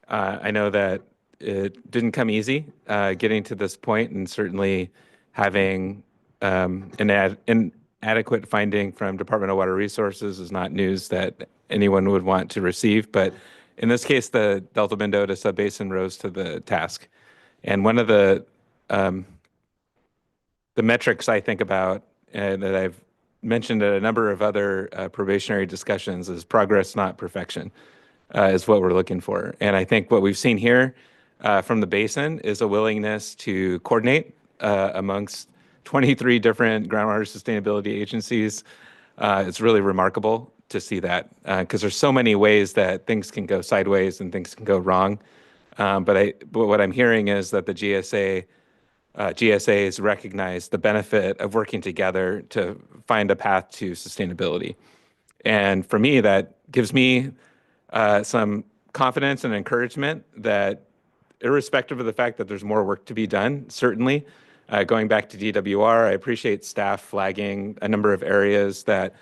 I know that it didn't come easy getting to this point, and certainly having inadequate funding from Department of Water Resources is not news that anyone would want to receive. But in this case, the Delta Mendota subbasin rose to the task. And one of the metrics I think about that I've mentioned at a number of other probationary discussions is progress, not perfection, is what we're looking for. And I think what we've seen here from the basin is a willingness to coordinate amongst 23 different groundwater sustainability agencies. It's really remarkable to see that because there's so many ways that things can go sideways and things can go wrong. But what I'm hearing is that the GSAs recognize the benefit of working together to find a path to sustainability. And for me, that gives me some confidence and encouragement that irrespective of the fact that there's more work to be done, certainly, going back to DWR, I appreciate staff flagging a number of areas that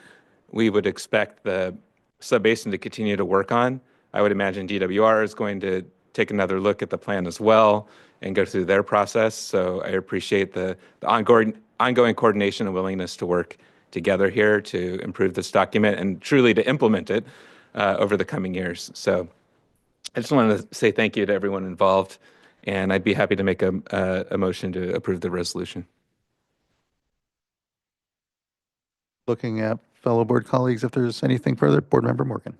we would expect the subbasin to continue to work on. I would imagine DWR is going to take another look at the plan as well and go through their process. So I appreciate the ongoing coordination and willingness to work together here to improve this document and truly to implement it over the coming years. So I just wanted to say thank you to everyone involved, and I'd be happy to make a motion to approve the resolution. Looking at fellow board colleagues, if there's anything further, Board Member Morgan.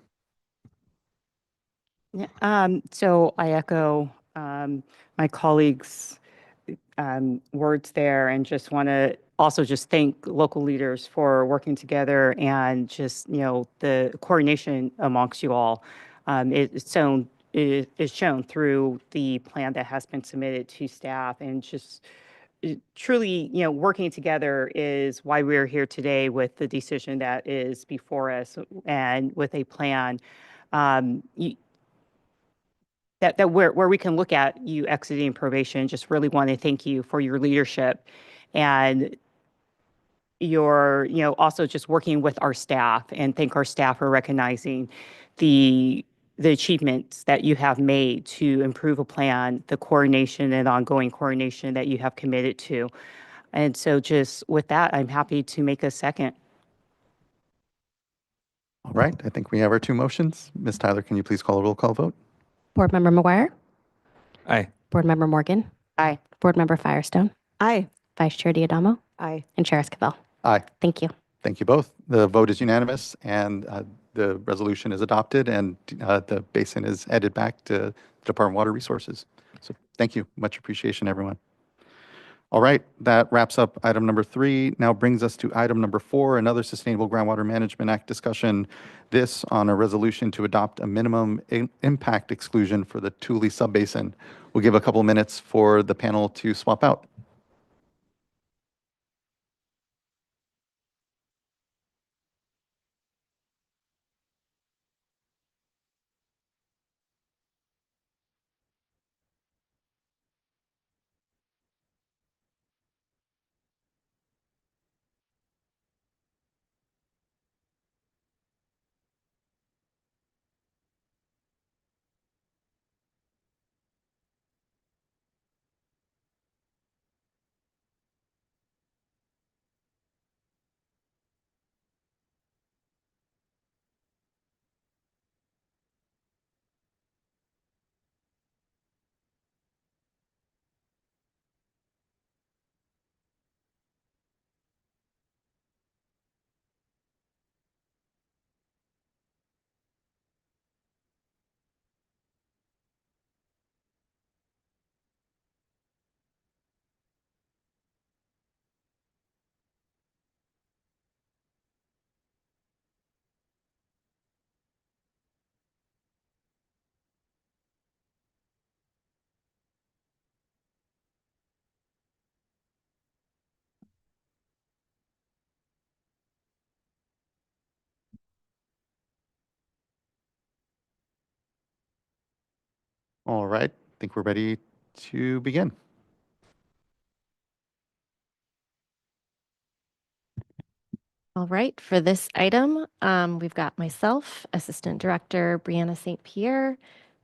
So I echo my colleagues' words there, and just want to also just thank local leaders for working together and just, the coordination amongst you all. It is shown through the plan that has been submitted to staff, and just truly, working together is why we're here today with the decision that is before us and with a plan. that where we can look at you exiting probation. Just really want to thank you for your leadership and your, also just working with our staff, and thank our staff for recognizing the achievements that you have made to improve a plan, the coordination and ongoing coordination that you have committed to. And so just with that, I'm happy to make a second. All right, I think we have our two motions. Ms. Tyler, can you please call a roll call vote? Board Member McGuire? Aye. Board Member Morgan? Aye. Board Member Firestone? Aye. Vice Chair Diadamo? Aye. And Chair Esquivel? Aye. Thank you. Thank you both. The vote is unanimous, and the resolution is adopted, and the basin is headed back to the Department of Water Resources. So thank you. Much appreciation, everyone. All right, that wraps up item number 3. Now brings us to item number 4, another Sustainable Groundwater Management Act discussion. This on a resolution to adopt a minimum impact exclusion for the Tuli subbasin. We'll give a couple minutes for the panel to swap out. All right, I think we're ready to begin. All right, for this item, we've got myself, Assistant Director Brianna St. Pierre.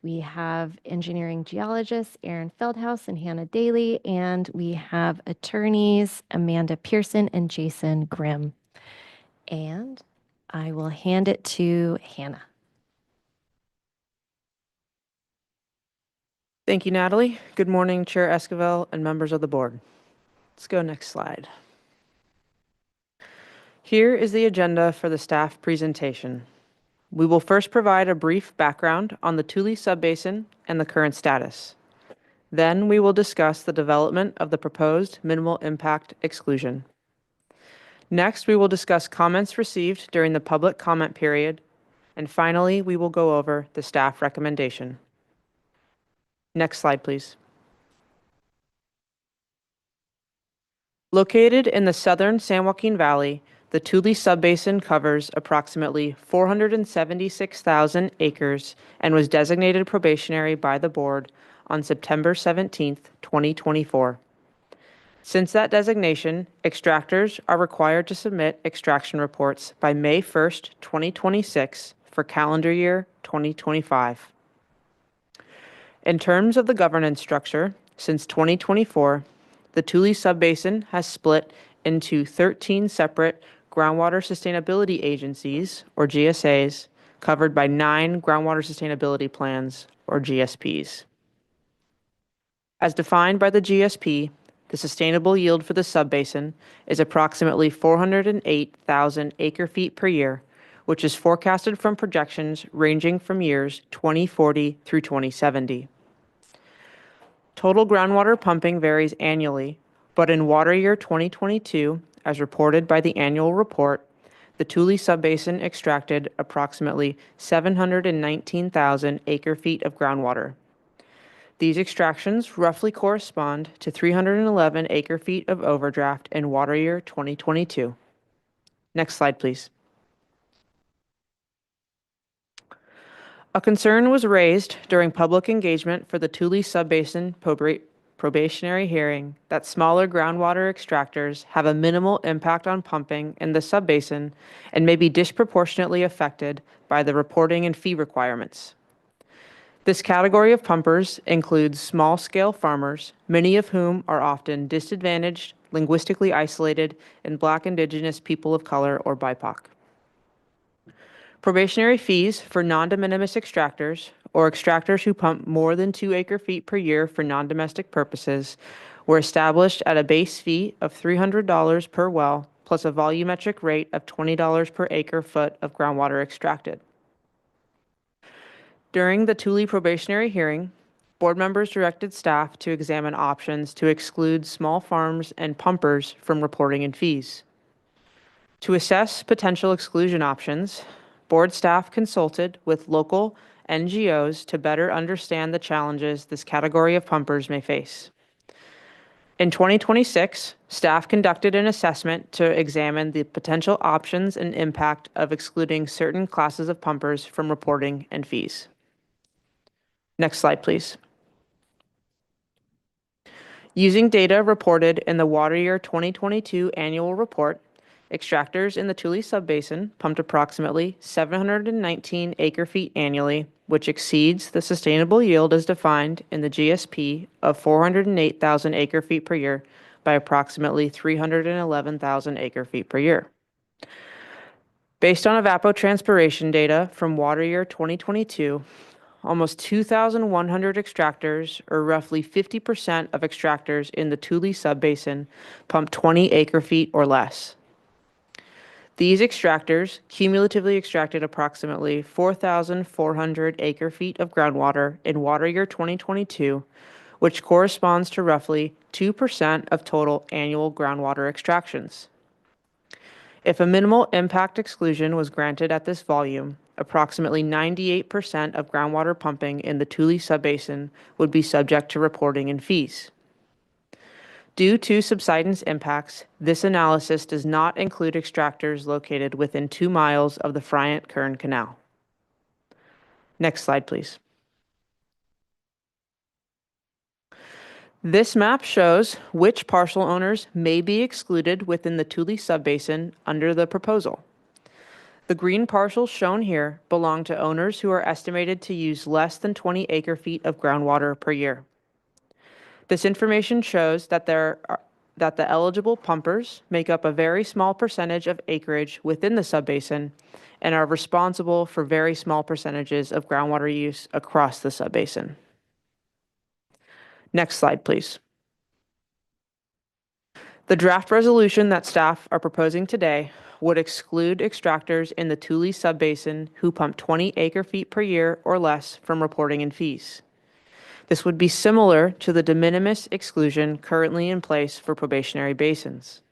We have engineering geologists Aaron Feldhaus and Hannah Daly, and we have attorneys Amanda Pearson and Jason Grimm. And I will hand it to Hannah. Thank you, Natalie. Good morning, Chair Esquivel and members of the board. Let's go next slide. Here is the agenda for the staff presentation. We will first provide a brief background on the Tuli subbasin and the current status. Then we will discuss the development of the proposed minimal impact exclusion. Next, we will discuss comments received during the public comment period. And finally, we will go over the staff recommendation. Next slide, please. Located in the southern San Joaquin Valley, the Tuli subbasin covers approximately 476,000 acres and was designated probationary by the board on September 17, 2024. Since that designation, extractors are required to submit extraction reports by May 1, 2026 for calendar year 2025. In terms of the governance structure, since 2024, the Tuli subbasin has split into 13 separate groundwater sustainability agencies, or GSAs, covered by 9 groundwater sustainability plans, or GSPs. As defined by the GSP, the sustainable yield for the subbasin is approximately 408,000 acre-feet per year, which is forecasted from projections ranging from years 2040 through 2070. Total groundwater pumping varies annually, but in water year 2022, as reported by the annual report, the Tuli subbasin extracted approximately 719,000 acre-feet of groundwater. These extractions roughly correspond to 311 acre-feet of overdraft in water year 2022. Next slide, please. A concern was raised during public engagement for the Tuli subbasin probationary hearing that smaller groundwater extractors have a minimal impact on pumping in the subbasin and may be disproportionately affected by the reporting and fee requirements. This category of pumpers includes small-scale farmers, many of whom are often disadvantaged, linguistically isolated, and Black, Indigenous, people of color, or BIPOC. Probationary fees for non-de minimis extractors, or extractors who pump more than 2 acre-feet per year for non-domestic purposes, were established at a base fee of $300 per well, plus a volumetric rate of $20 per acre-foot of groundwater extracted. During the Tuli probationary hearing, board members directed staff to examine options to exclude small farms and pumpers from reporting and fees. To assess potential exclusion options, board staff consulted with local NGOs to better understand the challenges this category of pumpers may face. In 2026, staff conducted an assessment to examine the potential options and impact of excluding certain classes of pumpers from reporting and fees. Next slide, please. Using data reported in the Water Year 2022 annual report, extractors in the Tuli subbasin pumped approximately 719 acre-feet annually, which exceeds the sustainable yield as defined in the GSP of 408,000 acre-feet per year by approximately 311,000 acre-feet per year. Based on evapotranspiration data from Water Year 2022, almost 2,100 extractors, or roughly 50% of extractors in the Tuli subbasin, pumped 20 acre-feet or less. These extractors cumulatively extracted approximately 4,400 acre-feet of groundwater in Water Year 2022, which corresponds to roughly 2% of total annual groundwater extractions. If a minimal impact exclusion was granted at this volume, approximately 98% of groundwater pumping in the Tuli subbasin would be subject to reporting and fees. Due to subsidence impacts, this analysis does not include extractors located within 2 miles of the Friant-Kern Canal. Next slide, please. This map shows which parcel owners may be excluded within the Tuli subbasin under the proposal. The green parcels shown here belong to owners who are estimated to use less than 20 acre-feet of groundwater per year. This information shows that the eligible pumpers make up a very small percentage of acreage within the subbasin and are responsible for very small percentages of groundwater use across the subbasin. Next slide, please. The draft resolution that staff are proposing today would exclude extractors in the Tuli subbasin who pump 20 acre-feet per year or less from reporting and fees. This would be similar to the de minimis exclusion currently in place for probationary basins.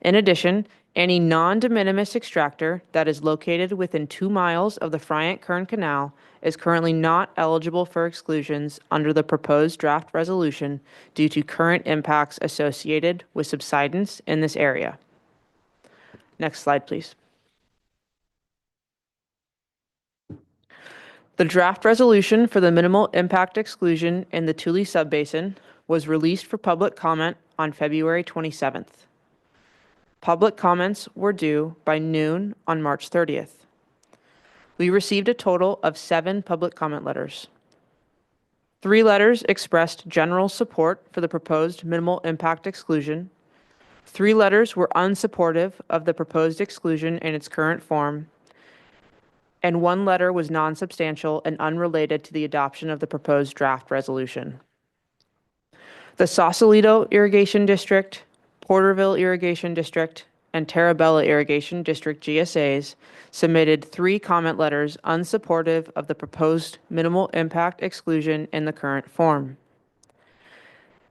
In addition, any non-de minimis extractor that is located within 2 miles of the Friant-Kern Canal is currently not eligible for exclusions under the proposed draft resolution due to current impacts associated with subsidence in this area. Next slide, please. The draft resolution for the minimal impact exclusion in the Tuli subbasin was released for public comment on February 27th. Public comments were due by noon on March 30th. We received a total of 7 public comment letters. 3 letters expressed general support for the proposed minimal impact exclusion. 3 letters were unsupportive of the proposed exclusion in its current form, and 1 letter was non-substantial and unrelated to the adoption of the proposed draft resolution. The Sausalito Irrigation District, Porterville Irrigation District, and Tarabella Irrigation District GSAs submitted 3 comment letters unsupportive of the proposed minimal impact exclusion in the current form.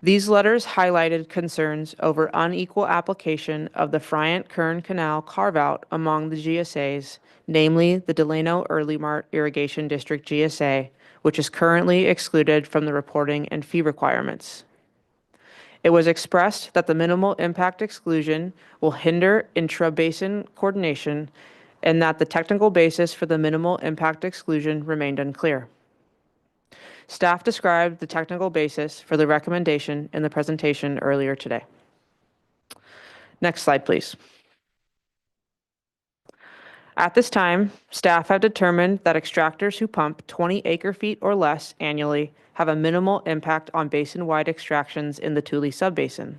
These letters highlighted concerns over unequal application of the Friant-Kern Canal carve-out among the GSAs, namely the Delano Early Mart Irrigation District GSA, which is currently excluded from the reporting and fee requirements. It was expressed that the minimal impact exclusion will hinder intra-basin coordination and that the technical basis for the minimal impact exclusion remained unclear. Staff described the technical basis for the recommendation in the presentation earlier today. Next slide, please. At this time, staff have determined that extractors who pump 20 acre-feet or less annually have a minimal impact on basin-wide extractions in the Tuli subbasin.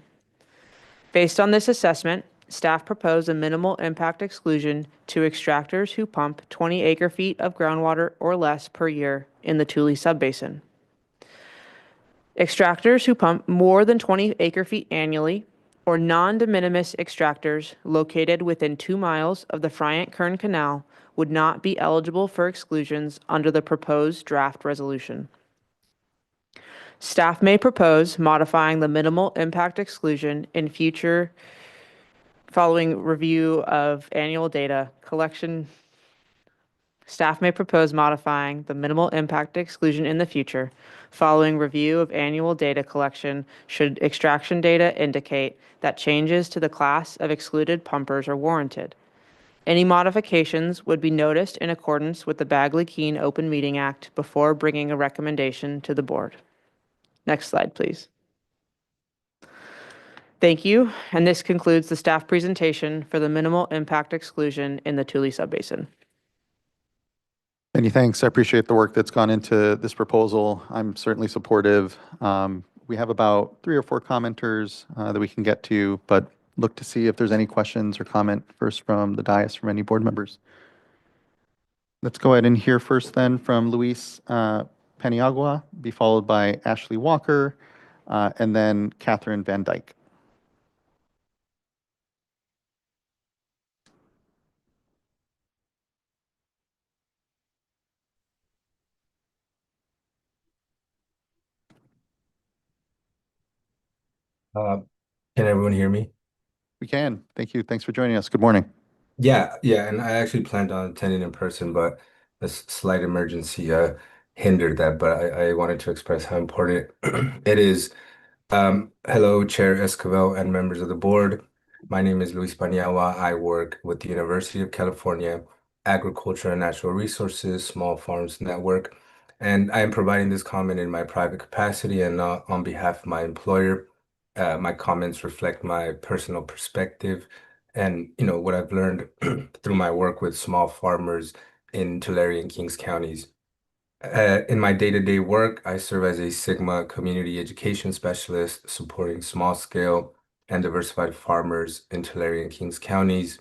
Based on this assessment, staff propose a minimal impact exclusion to extractors who pump 20 acre-feet of groundwater or less per year in the Tuli subbasin. Extractors who pump more than 20 acre-feet annually or non-de minimis extractors located within 2 miles of the Friant-Kern Canal would not be eligible for exclusions under the proposed draft resolution. Staff may propose modifying the minimal impact exclusion in future following review of annual data collection. Staff may propose modifying the minimal impact exclusion in the future following review of annual data collection should extraction data indicate that changes to the class of excluded pumpers are warranted. Any modifications would be noticed in accordance with the Bagley-Keene Open Meeting Act before bringing a recommendation to the board. Next slide, please. Thank you, and this concludes the staff presentation for the minimal impact exclusion in the Tuli subbasin. Many thanks. I appreciate the work that's gone into this proposal. I'm certainly supportive. We have about 3 or 4 commenters that we can get to, but look to see if there's any questions or comment first from the dais from any board members. Let's go ahead and hear first then from Luis Paniagua, be followed by Ashley Walker, and then Catherine Van Dyke. Can everyone hear me? We can. Thank you. Thanks for joining us. Good morning. Yeah, and I actually planned on attending in person, but a slight emergency hindered that. But I wanted to express how important it is. Hello, Chair Esquivel and members of the board. My name is Luis Paniagua. I work with the University of California Agriculture and Natural Resources Small Farms Network, and I am providing this comment in my private capacity and not on behalf of my employer. My comments reflect my personal perspective and what I've learned through my work with small farmers in Tulare and Kings counties. In my day-to-day work, I serve as a Sigma community education specialist supporting small-scale and diversified farmers in Tulare and Kings counties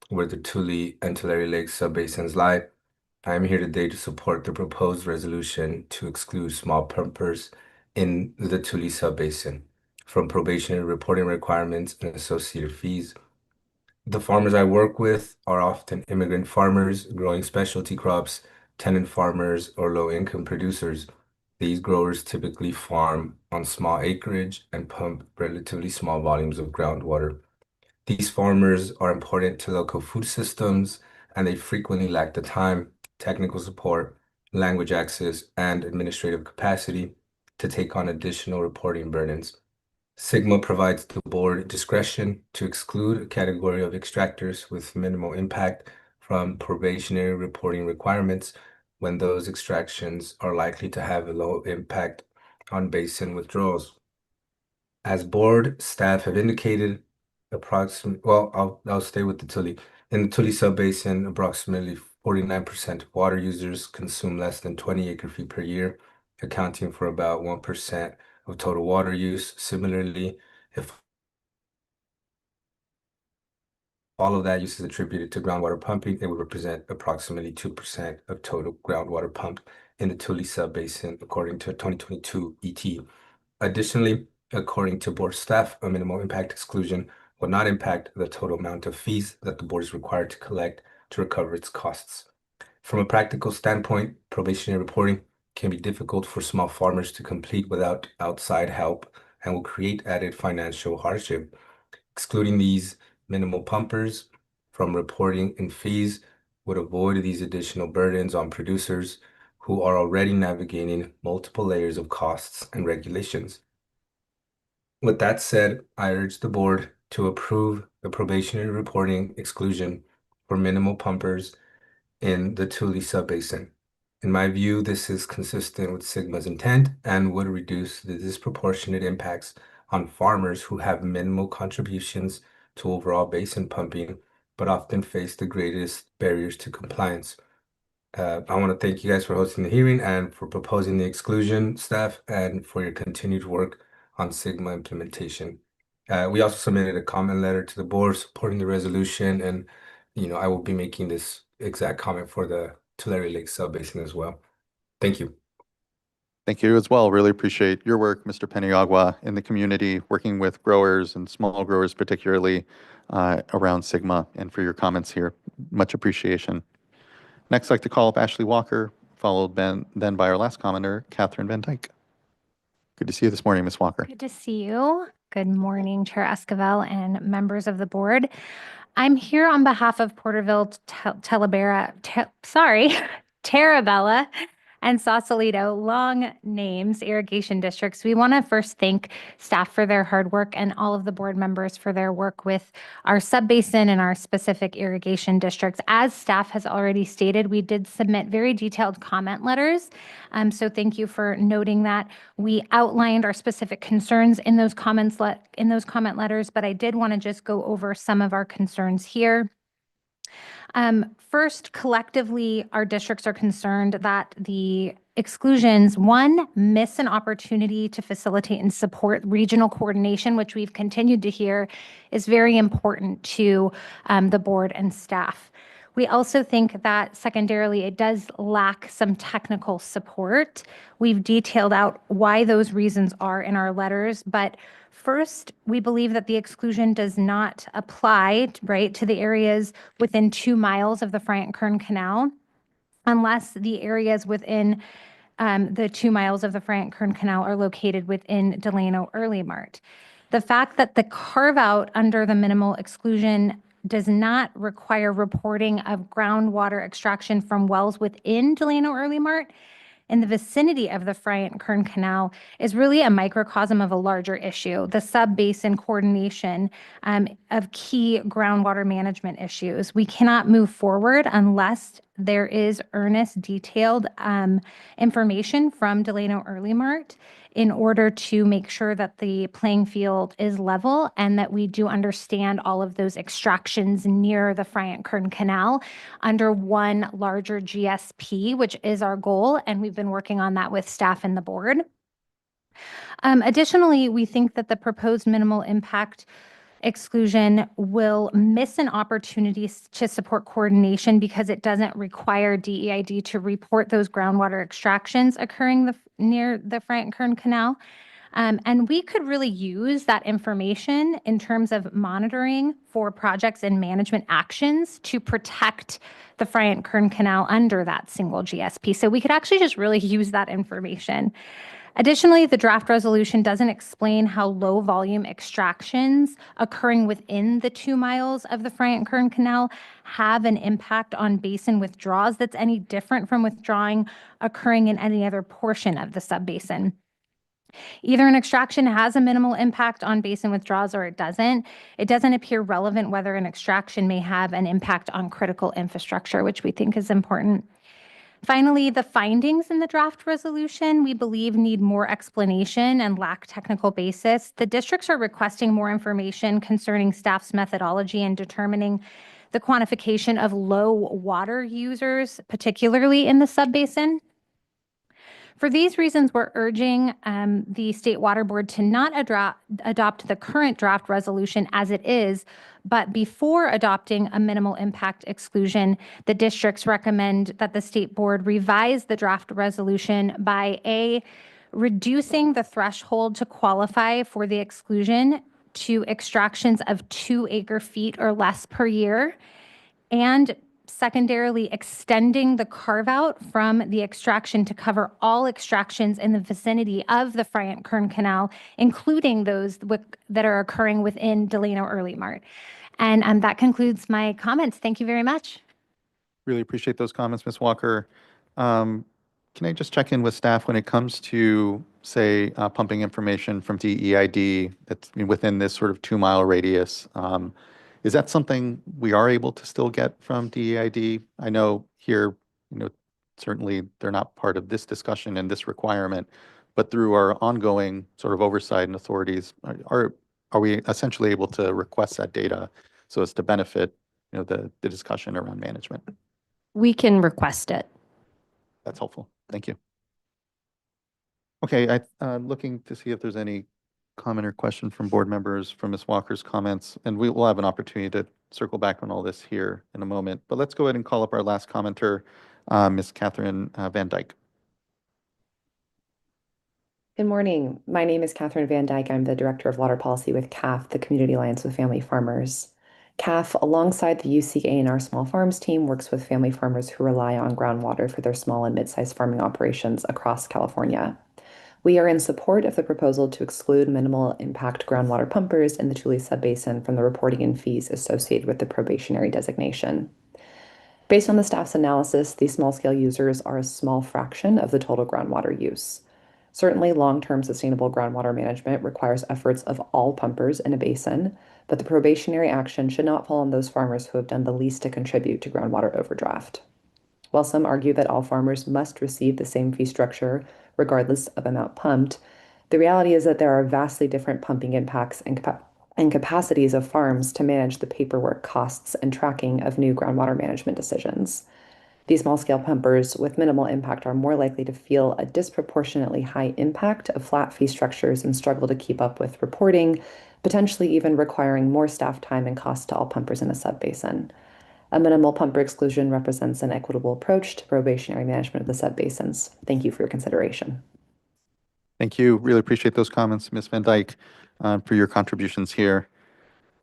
where the Tuli and Tulare Lake subbasins lie. I am here today to support the proposed resolution to exclude small pumpers in the Tuli subbasin from probationary reporting requirements and associated fees. The farmers I work with are often immigrant farmers growing specialty crops, tenant farmers, or low-income producers. These growers typically farm on small acreage and pump relatively small volumes of groundwater. These farmers are important to local food systems, and they frequently lack the time, technical support, language access, and administrative capacity to take on additional reporting burdens. Sigma provides the board discretion to exclude a category of extractors with minimal impact from probationary reporting requirements when those extractions are likely to have a low impact on basin withdrawals. As board staff have indicated, I'll stay with the Tuli. In the Tuli subbasin, approximately 49% of water users consume less than 20 acre-feet per year, accounting for about 1% of total water use. Similarly, if all of that use is attributed to groundwater pumping, it would represent approximately 2% of total groundwater pumped in the Tuli subbasin, according to a 2022 ET. Additionally, according to board staff, a minimal impact exclusion will not impact the total amount of fees that the board is required to collect to recover its costs. From a practical standpoint, probationary reporting can be difficult for small farmers to complete without outside help and will create added financial hardship. Excluding these minimal pumpers from reporting and fees would avoid these additional burdens on producers who are already navigating multiple layers of costs and regulations. With that said, I urge the board to approve the probationary reporting exclusion for minimal pumpers in the Tuli subbasin. In my view, this is consistent with Sigma's intent and would reduce the disproportionate impacts on farmers who have minimal contributions to overall basin pumping, but often face the greatest barriers to compliance. I want to thank you guys for hosting the hearing and for proposing the exclusion, staff, and for your continued work on Sigma implementation. We also submitted a comment letter to the board supporting the resolution, and I will be making this exact comment for the Tulare Lake subbasin as well. Thank you. Thank you as well. Really appreciate your work, Mr. Peniagua, in the community, working with growers and small growers particularly around Sigma, and for your comments here. Much appreciation. Next, I'd like to call up Ashley Walker, followed then by our last commenter, Catherine Van Dyke. Good to see you this morning, Ms. Walker. Good to see you. Good morning, Chair Esquivel and members of the board. I'm here on behalf of Porterville, Terabella, and Sausalito, long names, irrigation districts. We want to first thank staff for their hard work and all of the board members for their work with our subbasin and our specific irrigation districts. As staff has already stated, we did submit very detailed comment letters. So thank you for noting that. We outlined our specific concerns in those comment letters, but I did want to just go over some of our concerns here. First, collectively, our districts are concerned that the exclusions, one, miss an opportunity to facilitate and support regional coordination, which we've continued to hear is very important to the board and staff. We also think that secondarily, it does lack some technical support. We've detailed out why those reasons are in our letters, but first, we believe that the exclusion does not apply, right, to the areas within 2 miles of the Friant-Kern Canal, unless the areas within the 2 miles of the Friant-Kern Canal are located within Delano Early Mart. The fact that the carve-out under the minimal exclusion does not require reporting of groundwater extraction from wells within Delano Early Mart in the vicinity of the Friant-Kern Canal is really a microcosm of a larger issue, the sub-basin coordination of key groundwater management issues. We cannot move forward unless there is earnest, detailed information from Delano Early Mart in order to make sure that the playing field is level and that we do understand all of those extractions near the Friant-Kern Canal under one larger GSP, which is our goal, and we've been working on that with staff and the board. Additionally, we think that the proposed minimal impact exclusion will miss an opportunity to support coordination because it doesn't require DEID to report those groundwater extractions occurring near the Friant-Kern Canal. And we could really use that information in terms of monitoring for projects and management actions to protect the Friant-Kern Canal under that single GSP. So we could actually just really use that information. Additionally, the draft resolution doesn't explain how low volume extractions occurring within the 2 miles of the Friant-Kern Canal have an impact on basin withdrawals that's any different from withdrawing occurring in any other portion of the subbasin. Either an extraction has a minimal impact on basin withdrawals or it doesn't. It doesn't appear relevant whether an extraction may have an impact on critical infrastructure, which we think is important. Finally, the findings in the draft resolution, we believe, need more explanation and lack technical basis. The districts are requesting more information concerning staff's methodology in determining the quantification of low water users, particularly in the subbasin. For these reasons, we're urging the State Water Board to not adopt the current draft resolution as it is, but before adopting a minimal impact exclusion, the districts recommend that the State Board revise the draft resolution by A, reducing the threshold to qualify for the exclusion to extractions of 2 acre-feet or less per year, and secondarily extending the carve-out from the extraction to cover all extractions in the vicinity of the Friant-Kern Canal, including those that are occurring within Delano Early Mart. And that concludes my comments. Thank you very much. Really appreciate those comments, Ms. Walker. Can I just check in with staff when it comes to, say, pumping information from DEID that's within this sort of 2 mile radius? Is that something we are able to still get from DEID? I know here, certainly they're not part of this discussion and this requirement, but through our ongoing sort of oversight and authorities, are we essentially able to request that data so as to benefit, the discussion around management? We can request it. That's helpful. Thank you. Okay, I'm looking to see if there's any comment or question from board members from Ms. Walker's comments, and we will have an opportunity to circle back on all this here in a moment. But let's go ahead and call up our last commenter, Ms. Catherine Van Dyke. Good morning. My name is Catherine Van Dyke. I'm the Director of Water Policy with CAF, the Community Alliance with Family Farmers. CAF, alongside the UCA and our small farms team, works with family farmers who rely on groundwater for their small and mid-sized farming operations across California. We are in support of the proposal to exclude minimal impact groundwater pumpers in the Tuli subbasin from the reporting and fees associated with the probationary designation. Based on the staff's analysis, these small-scale users are a small fraction of the total groundwater use. Certainly, long-term sustainable groundwater management requires efforts of all pumpers in a basin, but the probationary action should not fall on those farmers who have done the least to contribute to groundwater overdraft. While some argue that all farmers must receive the same fee structure regardless of amount pumped, the reality is that there are vastly different pumping impacts and capacities of farms to manage the paperwork costs and tracking of new groundwater management decisions. These small-scale pumpers with minimal impact are more likely to feel a disproportionately high impact of flat fee structures and struggle to keep up with reporting, potentially even requiring more staff time and cost to all pumpers in a subbasin. A minimal pumper exclusion represents an equitable approach to probationary management of the subbasins. Thank you for your consideration. Thank you. Really appreciate those comments, Ms. Van Dyke, for your contributions here.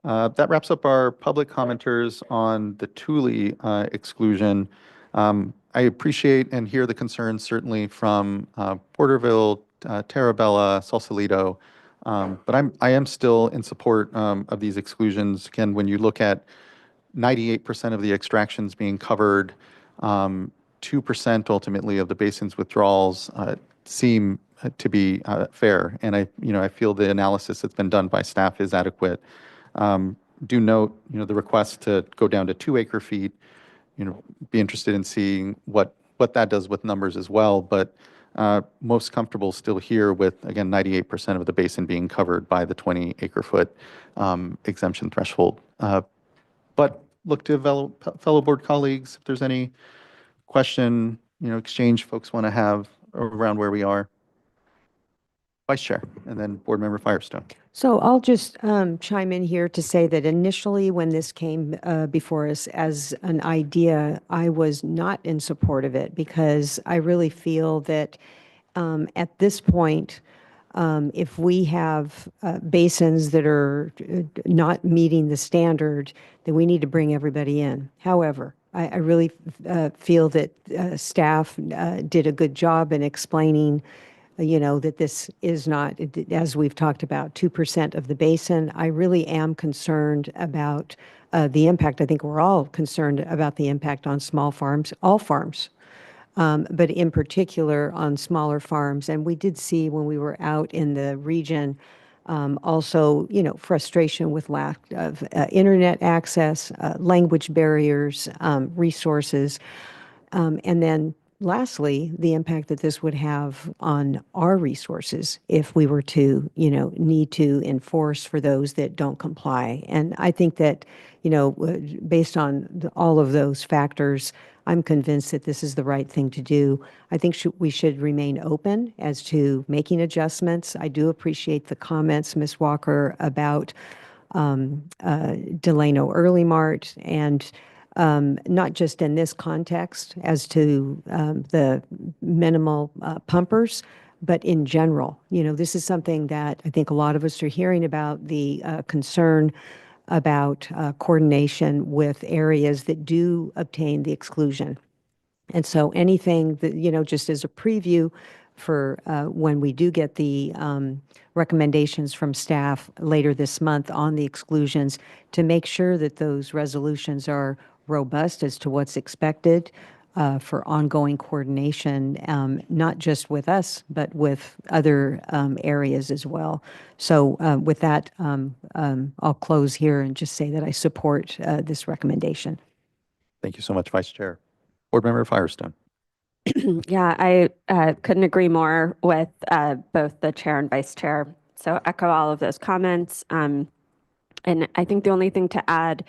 That wraps up our public commenters on the Tuli exclusion. I appreciate and hear the concerns certainly from Porterville, Terabella, Sausalito, but I am still in support of these exclusions. Again, when you look at 98% of the extractions being covered, 2% ultimately of the basin's withdrawals seem to be fair. And I feel the analysis that's been done by staff is adequate. Do note, the request to go down to 2 acre feet, be interested in seeing what that does with numbers as well. But most comfortable still here with, again, 98% of the basin being covered by the 20 acre foot exemption threshold. But look to fellow board colleagues if there's any question, exchange folks want to have around where we are. Vice Chair, and then Board Member Firestone. So I'll just chime in here to say that initially when this came before us as an idea, I was not in support of it because I really feel that at this point, if we have basins that are not meeting the standard, then we need to bring everybody in. However, I really feel that staff did a good job in explaining that this is not, as we've talked about, 2% of the basin. I really am concerned about the impact. I think we're all concerned about the impact on small farms, all farms, but in particular on smaller farms. And we did see when we were out in the region also, frustration with lack of internet access, language barriers, resources, and then lastly, the impact that this would have on our resources if we were to, need to enforce for those that don't comply. And I think that, based on all of those factors, I'm convinced that this is the right thing to do. I think we should remain open as to making adjustments. I do appreciate the comments, Ms. Walker, about Delano Early Mart and not just in this context as to the minimal pumpers, but in general. This is something that I think a lot of us are hearing about, the concern about coordination with areas that do obtain the exclusion. And so anything that, just as a preview for when we do get the recommendations from staff later this month on the exclusions, to make sure that those resolutions are robust as to what's expected, for ongoing coordination, not just with us, but with other areas as well. So with that, I'll close here and just say that I support this recommendation. Thank you so much, Vice Chair. Board Member Firestone. Yeah, I couldn't agree more with both the chair and vice chair. So echo all of those comments. And I think the only thing to add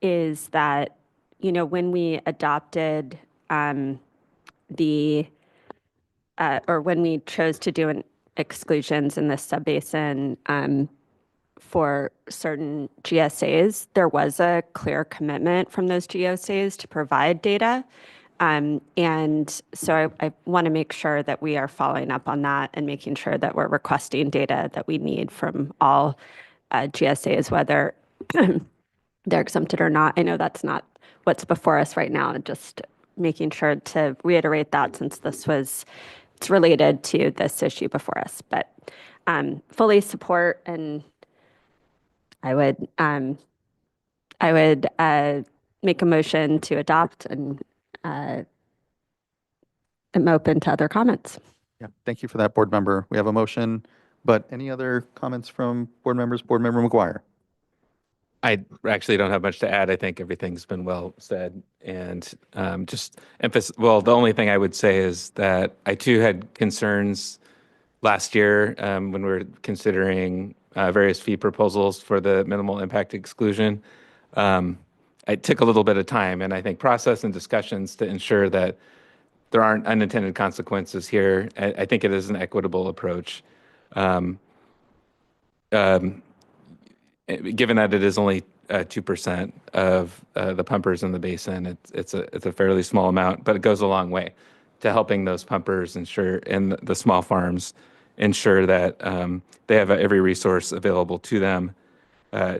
is that, you know, when we adopted or when we chose to do an exclusions in the subbasin for certain GSAs, there was a clear commitment from those GSAs to provide data. And so I want to make sure that we are following up on that and making sure that we're requesting data that we need from all GSAs, whether they're exempted or not. I know that's not what's before us right now, and just making sure to reiterate that since it's related to this issue before us. But fully support, and I would make a motion to adopt, and I'm open to other comments. Yeah, thank you for that, Board Member. We have a motion, but any other comments from board members? Board Member McGuire. I actually don't have much to add. I think everything's been well said, and just emphasis. Well, the only thing I would say is that I too had concerns last year when we were considering various fee proposals for the minimal impact exclusion. It took a little bit of time, and I think process and discussions to ensure that there aren't unintended consequences here. I think it is an equitable approach. Given that it is only 2% of the pumpers in the basin, it's a fairly small amount, but it goes a long way to helping those pumpers ensure, and the small farms ensure that they have every resource available to them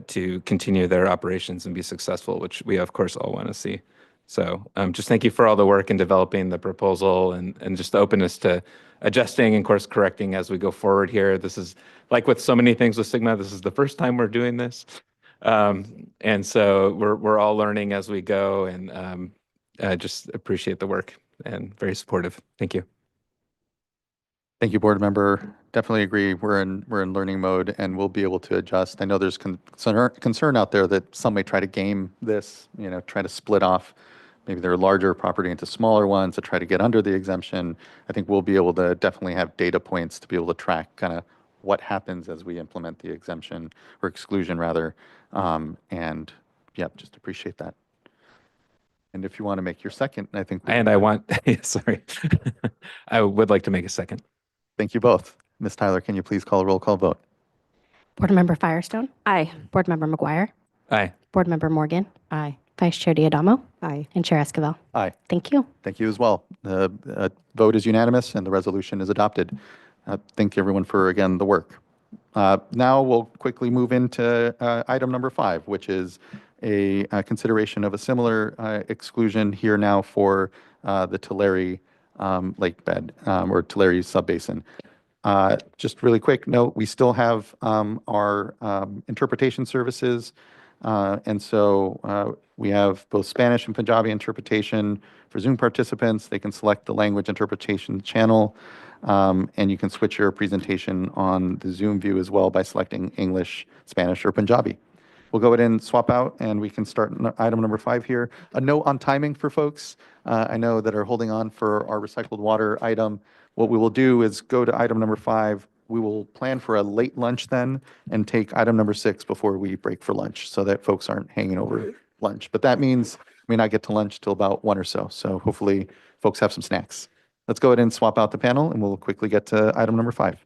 to continue their operations and be successful, which we of course all want to see. So just thank you for all the work in developing the proposal and just the openness to adjusting and course correcting as we go forward here. This is like with so many things with Sigma, this is the first time we're doing this. And so we're all learning as we go, and I just appreciate the work and very supportive. Thank you. Thank you, Board Member. Definitely agree. We're in learning mode, and we'll be able to adjust. I know there's concern out there that some may try to game this, you know, try to split off maybe their larger property into smaller ones to try to get under the exemption. I think we'll be able to definitely have data points to be able to track kind of what happens as we implement the exemption or exclusion rather. And yeah, just appreciate that. And if you want to make your second, I think. Sorry, I would like to make a second. Thank you both. Ms. Tyler, can you please call a roll call vote? Board Member Firestone. Aye. Board Member McGuire. Aye. Board Member Morgan. Aye. Vice Chair Diadamo. Aye. And Chair Esquivel. Aye. Thank you. Thank you as well. The vote is unanimous and the resolution is adopted. Thank you everyone for, again, the work. Now we'll quickly move into item number 5, which is a consideration of a similar exclusion here now for the Tulare lake bed or Tulare subbasin. Just really quick note, we still have our interpretation services. And so we have both Spanish and Punjabi interpretation for Zoom participants. They can select the language interpretation channel, and you can switch your presentation on the Zoom view as well by selecting English, Spanish, or Punjabi. We'll go ahead and swap out, and we can start item number 5 here. A note on timing for folks. I know that are holding on for our recycled water item. What we will do is go to item number 5. We will plan for a late lunch then and take item number 6 before we break for lunch so that folks aren't hanging over lunch. But that means we may not get to lunch till about 1 or so. So hopefully folks have some snacks. Let's go ahead and swap out the panel, and we'll quickly get to item number 5.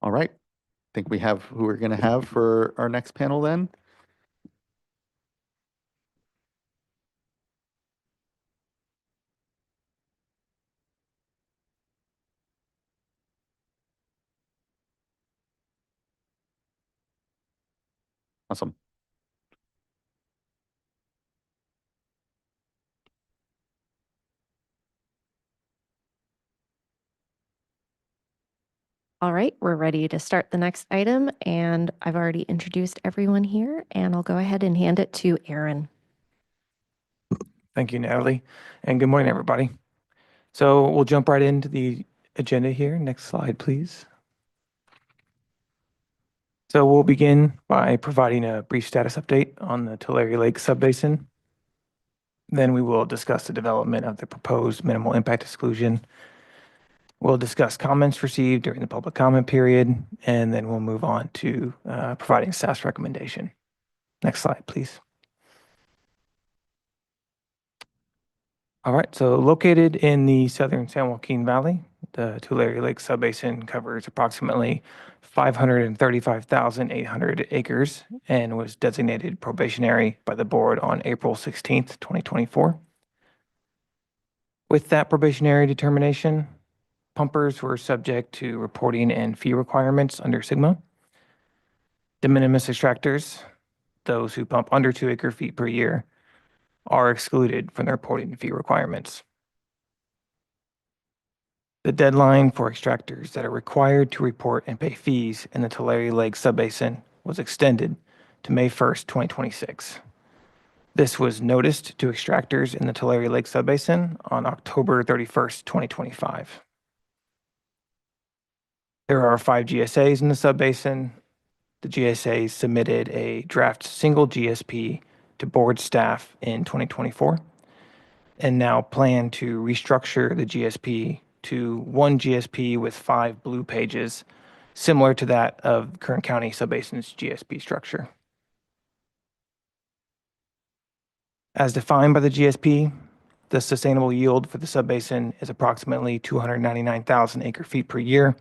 All right. I think we have who we're going to have for our next panel then. Awesome. All right, we're ready to start the next item, and I've already introduced everyone here, and I'll go ahead and hand it to Aaron. Thank you, Natalie, and good morning, everybody. So we'll jump right into the agenda here. Next slide, please. So we'll begin by providing a brief status update on the Tulare Lake subbasin. Then we will discuss the development of the proposed minimal impact exclusion. We'll discuss comments received during the public comment period, and then we'll move on to providing staff's recommendation. Next slide, please. All right, so located in the southern San Joaquin Valley, the Tulare Lake subbasin covers approximately 535,800 acres and was designated probationary by the board on April 16th, 2024. With that probationary determination, pumpers were subject to reporting and fee requirements under SGMA. De minimis extractors, those who pump under 2 acre-feet per year, are excluded from the reporting and fee requirements. The deadline for extractors that are required to report and pay fees in the Tulare Lake subbasin was extended to May 1st, 2026. This was noticed to extractors in the Tulare Lake subbasin on October 31st, 2025. There are 5 GSAs in the subbasin. The GSAs submitted a draft single GSP to board staff in 2024 and now plan to restructure the GSP to one GSP with 5 blue pages, similar to that of Kern County subbasin's GSP structure. As defined by the GSP, the sustainable yield for the subbasin is approximately 299,000 acre-feet per year,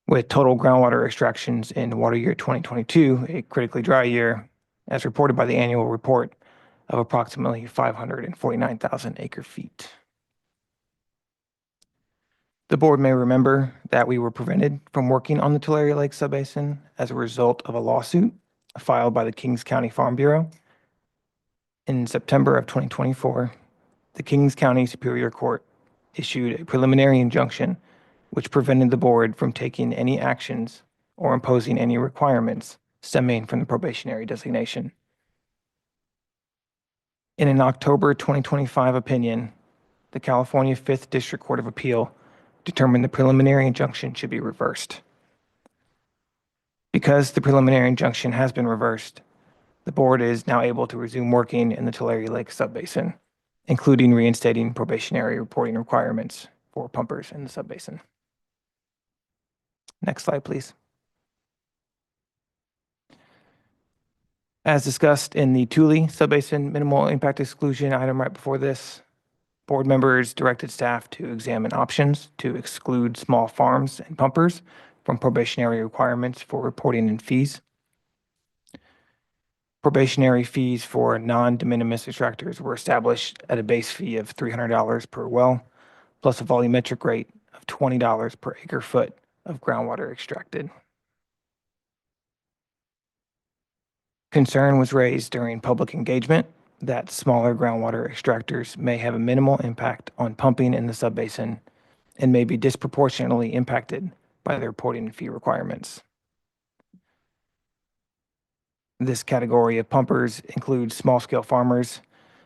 with total groundwater extractions in water year 2022, a critically dry year, as reported by the annual report, of approximately 549,000 acre-feet. The board may remember that we were prevented from working on the Tulare Lake subbasin as a result of a lawsuit filed by the Kings County Farm Bureau. In September of 2024, the Kings County Superior Court issued a preliminary injunction which prevented the board from taking any actions or imposing any requirements stemming from the probationary designation. In an October 2025 opinion, the California 5th District Court of Appeal determined the preliminary injunction should be reversed. Because the preliminary injunction has been reversed, the board is now able to resume working in the Tulare Lake subbasin, including reinstating probationary reporting requirements for pumpers in the subbasin. Next slide, please. As discussed in the Tuli subbasin minimal impact exclusion item right before this, board members directed staff to examine options to exclude small farms and pumpers from probationary requirements for reporting and fees. Probationary fees for non-de minimis extractors were established at a base fee of $300 per well, plus a volumetric rate of $20 per acre foot of groundwater extracted. Concern was raised during public engagement that smaller groundwater extractors may have a minimal impact on pumping in the subbasin and may be disproportionately impacted by the reporting and fee requirements. This category of pumpers includes small-scale farmers,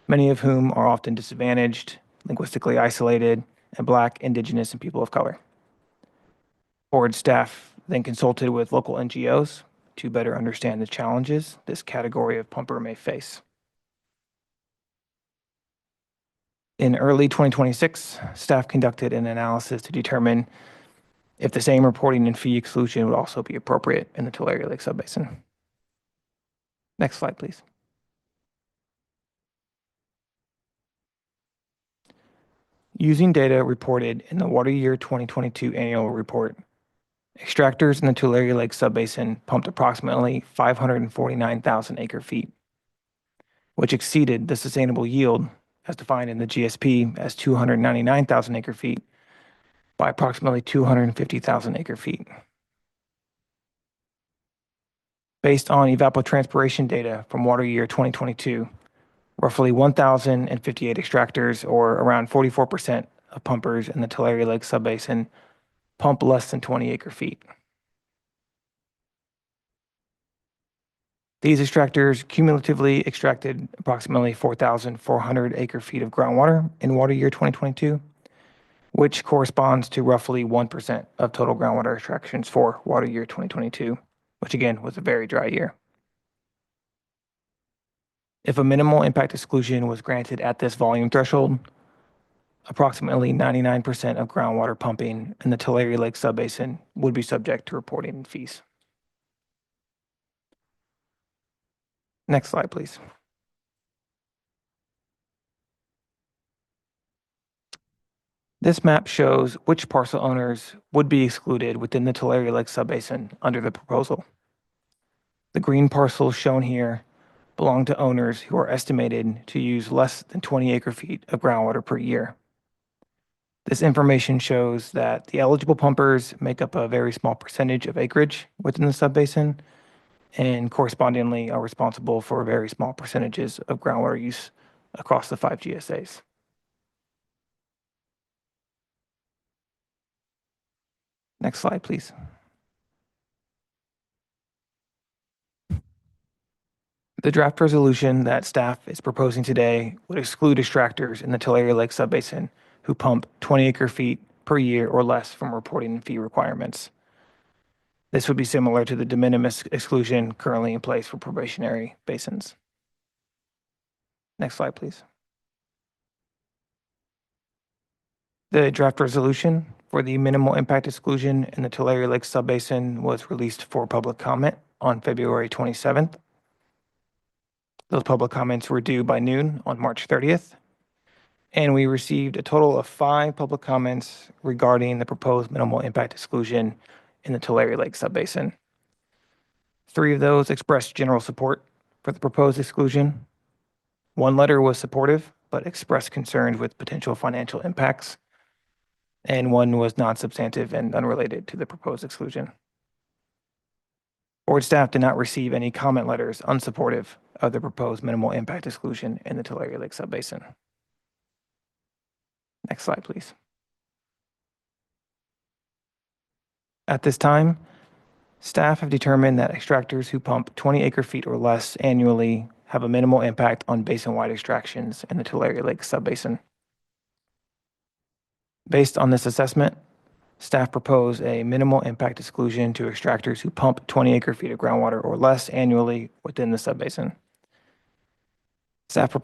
many of whom are often disadvantaged, linguistically isolated, and Black, Indigenous, and people of color. Board staff then consulted with local NGOs to better understand the challenges this category of pumper may face. In early 2026, staff conducted an analysis to determine if the same reporting and fee exclusion would also be appropriate in the Tulare Lake subbasin. Next slide, please. Using data reported in the water year 2022 annual report, extractors in the Tulare Lake subbasin pumped approximately 549,000 acre-feet, which exceeded the sustainable yield as defined in the GSP as 299,000 acre-feet by approximately 250,000 acre-feet. Based on evapotranspiration data from water year 2022, roughly 1,058 extractors, or around 44% of pumpers in the Tulare Lake subbasin, pump less than 20 acre-feet. These extractors cumulatively extracted approximately 4,400 acre-feet of groundwater in water year 2022, which corresponds to roughly 1% of total groundwater extractions for water year 2022, which again was a very dry year. If a minimal impact exclusion was granted at this volume threshold, approximately 99% of groundwater pumping in the Tulare Lake subbasin would be subject to reporting and fees. Next slide, please. This map shows which parcel owners would be excluded within the Tulare Lake subbasin under the proposal. The green parcels shown here belong to owners who are estimated to use less than 20 acre-feet of groundwater per year. This information shows that the eligible pumpers make up a very small percentage of acreage within the subbasin and correspondingly are responsible for very small percentages of groundwater use across the 5 GSAs. Next slide, please. The draft resolution that staff is proposing today would exclude extractors in the Tulare Lake subbasin who pump 20 acre-feet per year or less from reporting and fee requirements. This would be similar to the de minimis exclusion currently in place for probationary basins. Next slide, please. The draft resolution for the minimal impact exclusion in the Tulare Lake subbasin was released for public comment on February 27th. Those public comments were due by noon on March 30th. And we received a total of 5 public comments regarding the proposed minimal impact exclusion in the Tulare Lake subbasin. 3 of those expressed general support for the proposed exclusion. 1 letter was supportive, but expressed concerns with potential financial impacts. And 1 was non-substantive and unrelated to the proposed exclusion. Board staff did not receive any comment letters unsupportive of the proposed minimal impact exclusion in the Tulare Lake subbasin. Next slide, please. At this time, staff have determined that extractors who pump 20 acre-feet or less annually have a minimal impact on basin-wide extractions in the Tulare Lake subbasin. Based on this assessment, staff propose a minimal impact exclusion to extractors who pump 20 acre-feet of groundwater or less annually within the subbasin. Staff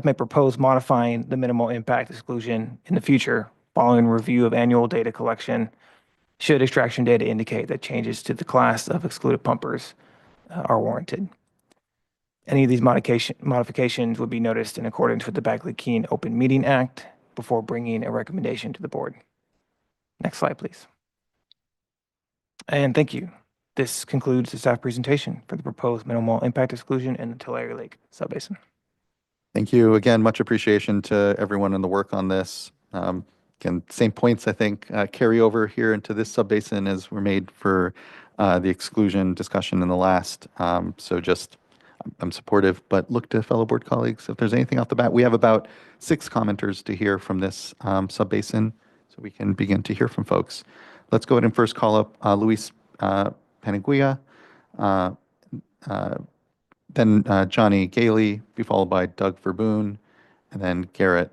may propose modifying the minimal impact exclusion in the future following review of annual data collection should extraction data indicate that changes to the class of excluded pumpers are warranted. Any of these modifications would be noticed in accordance with the Bagley-Keene Open Meeting Act before bringing a recommendation to the board. Next slide, please. And thank you. This concludes the staff presentation for the proposed minimal impact exclusion in the Tulare Lake subbasin. Thank you. Again, much appreciation to everyone in the work on this. Again, same points, I think, carry over here into this subbasin as were made for the exclusion discussion in the last. So just, I'm supportive, but look to fellow board colleagues if there's anything off the bat. We have about 6 commenters to hear from this subbasin, so we can begin to hear from folks. Let's go ahead and first call up Luis Paniguia, then Johnny Gailey, be followed by Doug Verboon, and then Garrett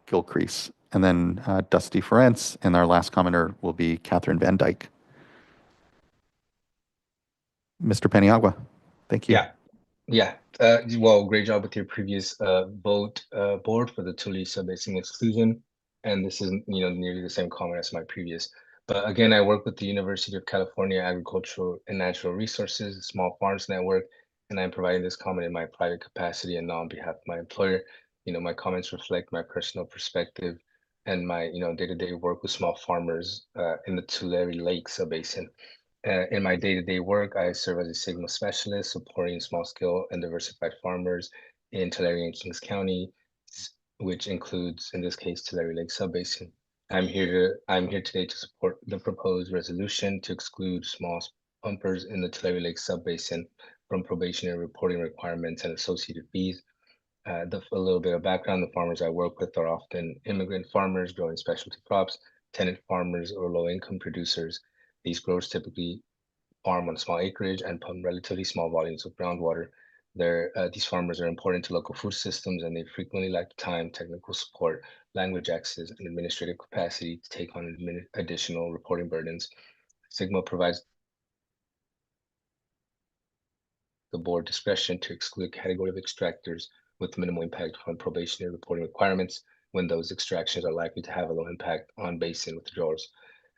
Gilcrease, and then Dusty Ferencz, and our last commenter will be Catherine Van Dyke. Mr. Paniagua, thank you. Yeah. Well, great job with your previous vote board for the Tuli subbasin exclusion. And this is, nearly the same comment as my previous. But again, I work with the University of California Agricultural and Natural Resources Small Farms Network, and I'm providing this comment in my private capacity and not on behalf of my employer. My comments reflect my personal perspective and my, day-to-day work with small farmers in the Tulare Lake subbasin. In my day-to-day work, I serve as a signal specialist supporting small-scale and diversified farmers in Tulare and Kings County, which includes, in this case, Tulare Lake subbasin. I'm here today to support the proposed resolution to exclude small pumpers in the Tulare Lake subbasin from probationary reporting requirements and associated fees. A little bit of background: the farmers I work with are often immigrant farmers growing specialty crops tenant farmers or low-income producers. These growers typically farm on small acreage and pump relatively small volumes of groundwater. These farmers are important to local food systems, and they frequently lack time, technical support, language access, and administrative capacity to take on additional reporting burdens. Sigma provides the board discretion to exclude a category of extractors with minimal impact on probationary reporting requirements when those extractions are likely to have a low impact on basin withdrawals.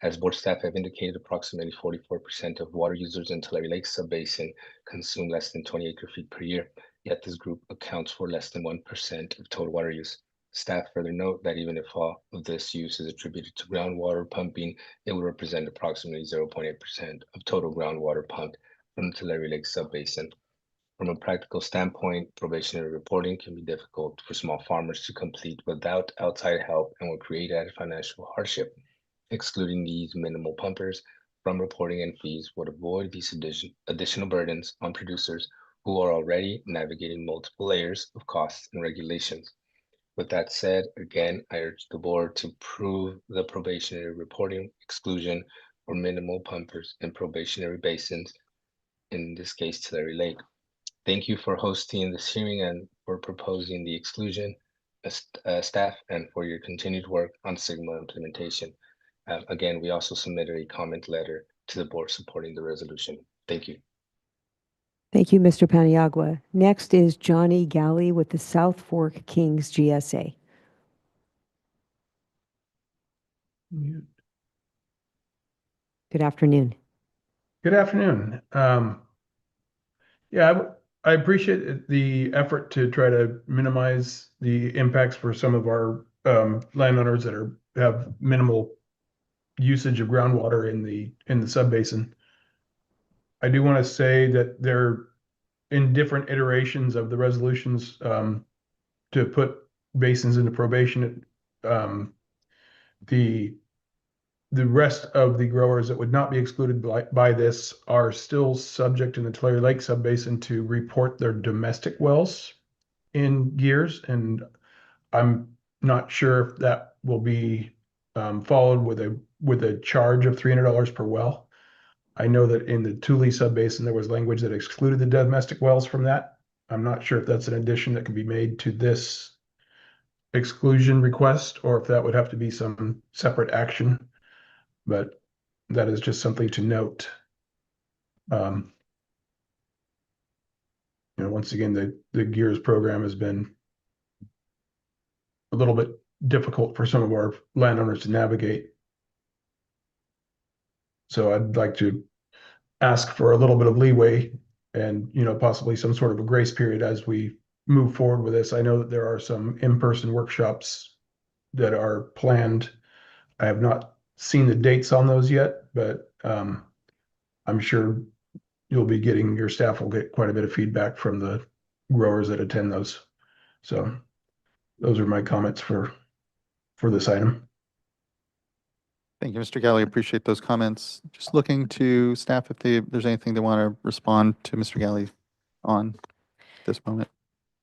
As board staff have indicated, approximately 44% of water users in Tulare Lake subbasin consume less than 20 acre-feet per year, yet this group accounts for less than 1% of total water use. Staff further note that even if all of this use is attributed to groundwater pumping, it would represent approximately 0.8% of total groundwater pumped from the Tulare Lake subbasin. From a practical standpoint, probationary reporting can be difficult for small farmers to complete without outside help and will create added financial hardship. Excluding these minimal pumpers from reporting and fees would avoid these additional burdens on producers who are already navigating multiple layers of costs and regulations. With that said, again, I urge the board to approve the probationary reporting exclusion for minimal pumpers in probationary basins, in this case, Tulare Lake. Thank you for hosting this hearing and for proposing the exclusion, staff, and for your continued work on Sigma implementation. Again, we also submitted a comment letter to the board supporting the resolution. Thank you. Thank you, Mr. Paniagua. Next is Johnny Galley with the South Fork Kings GSA. Good afternoon. Good afternoon. I appreciate the effort to try to minimize the impacts for some of our landowners that have minimal usage of groundwater in the subbasin. I do want to say that they're in different iterations of the resolutions to put basins into probation. The rest of the growers that would not be excluded by this are still subject in the Tulare Lake subbasin to report their domestic wells in gears, and I'm not sure if that will be followed with a charge of $300 per well. I know that in the Tuli subbasin there was language that excluded the domestic wells from that. I'm not sure if that's an addition that can be made to this exclusion request or if that would have to be some separate action. But that is just something to note. Once again, the GEARS program has been a little bit difficult for some of our landowners to navigate. So I'd like to ask for a little bit of leeway and, possibly some sort of a grace period as we move forward with this. I know that there are some in-person workshops that are planned. I have not seen the dates on those yet, but I'm sure your staff will get quite a bit of feedback from the growers that attend those. So those are my comments for this item. Thank you, Mr. Galley. Appreciate those comments. Just looking to staff if there's anything they want to respond to Mr. Galley on this moment.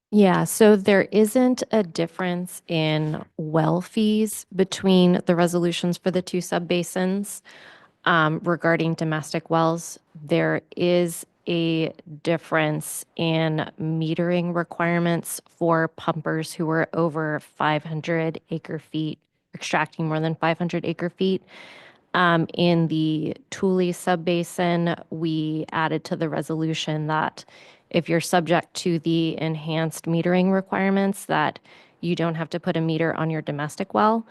Yeah, so there isn't a difference in well fees between the resolutions for the two subbasins regarding domestic wells. There is a difference in metering requirements for pumpers who are over 500 acre feet, extracting more than 500 acre feet. In the Tuli subbasin, we added to the resolution that if you're subject to the enhanced metering requirements, that you don't have to put a meter on your domestic well,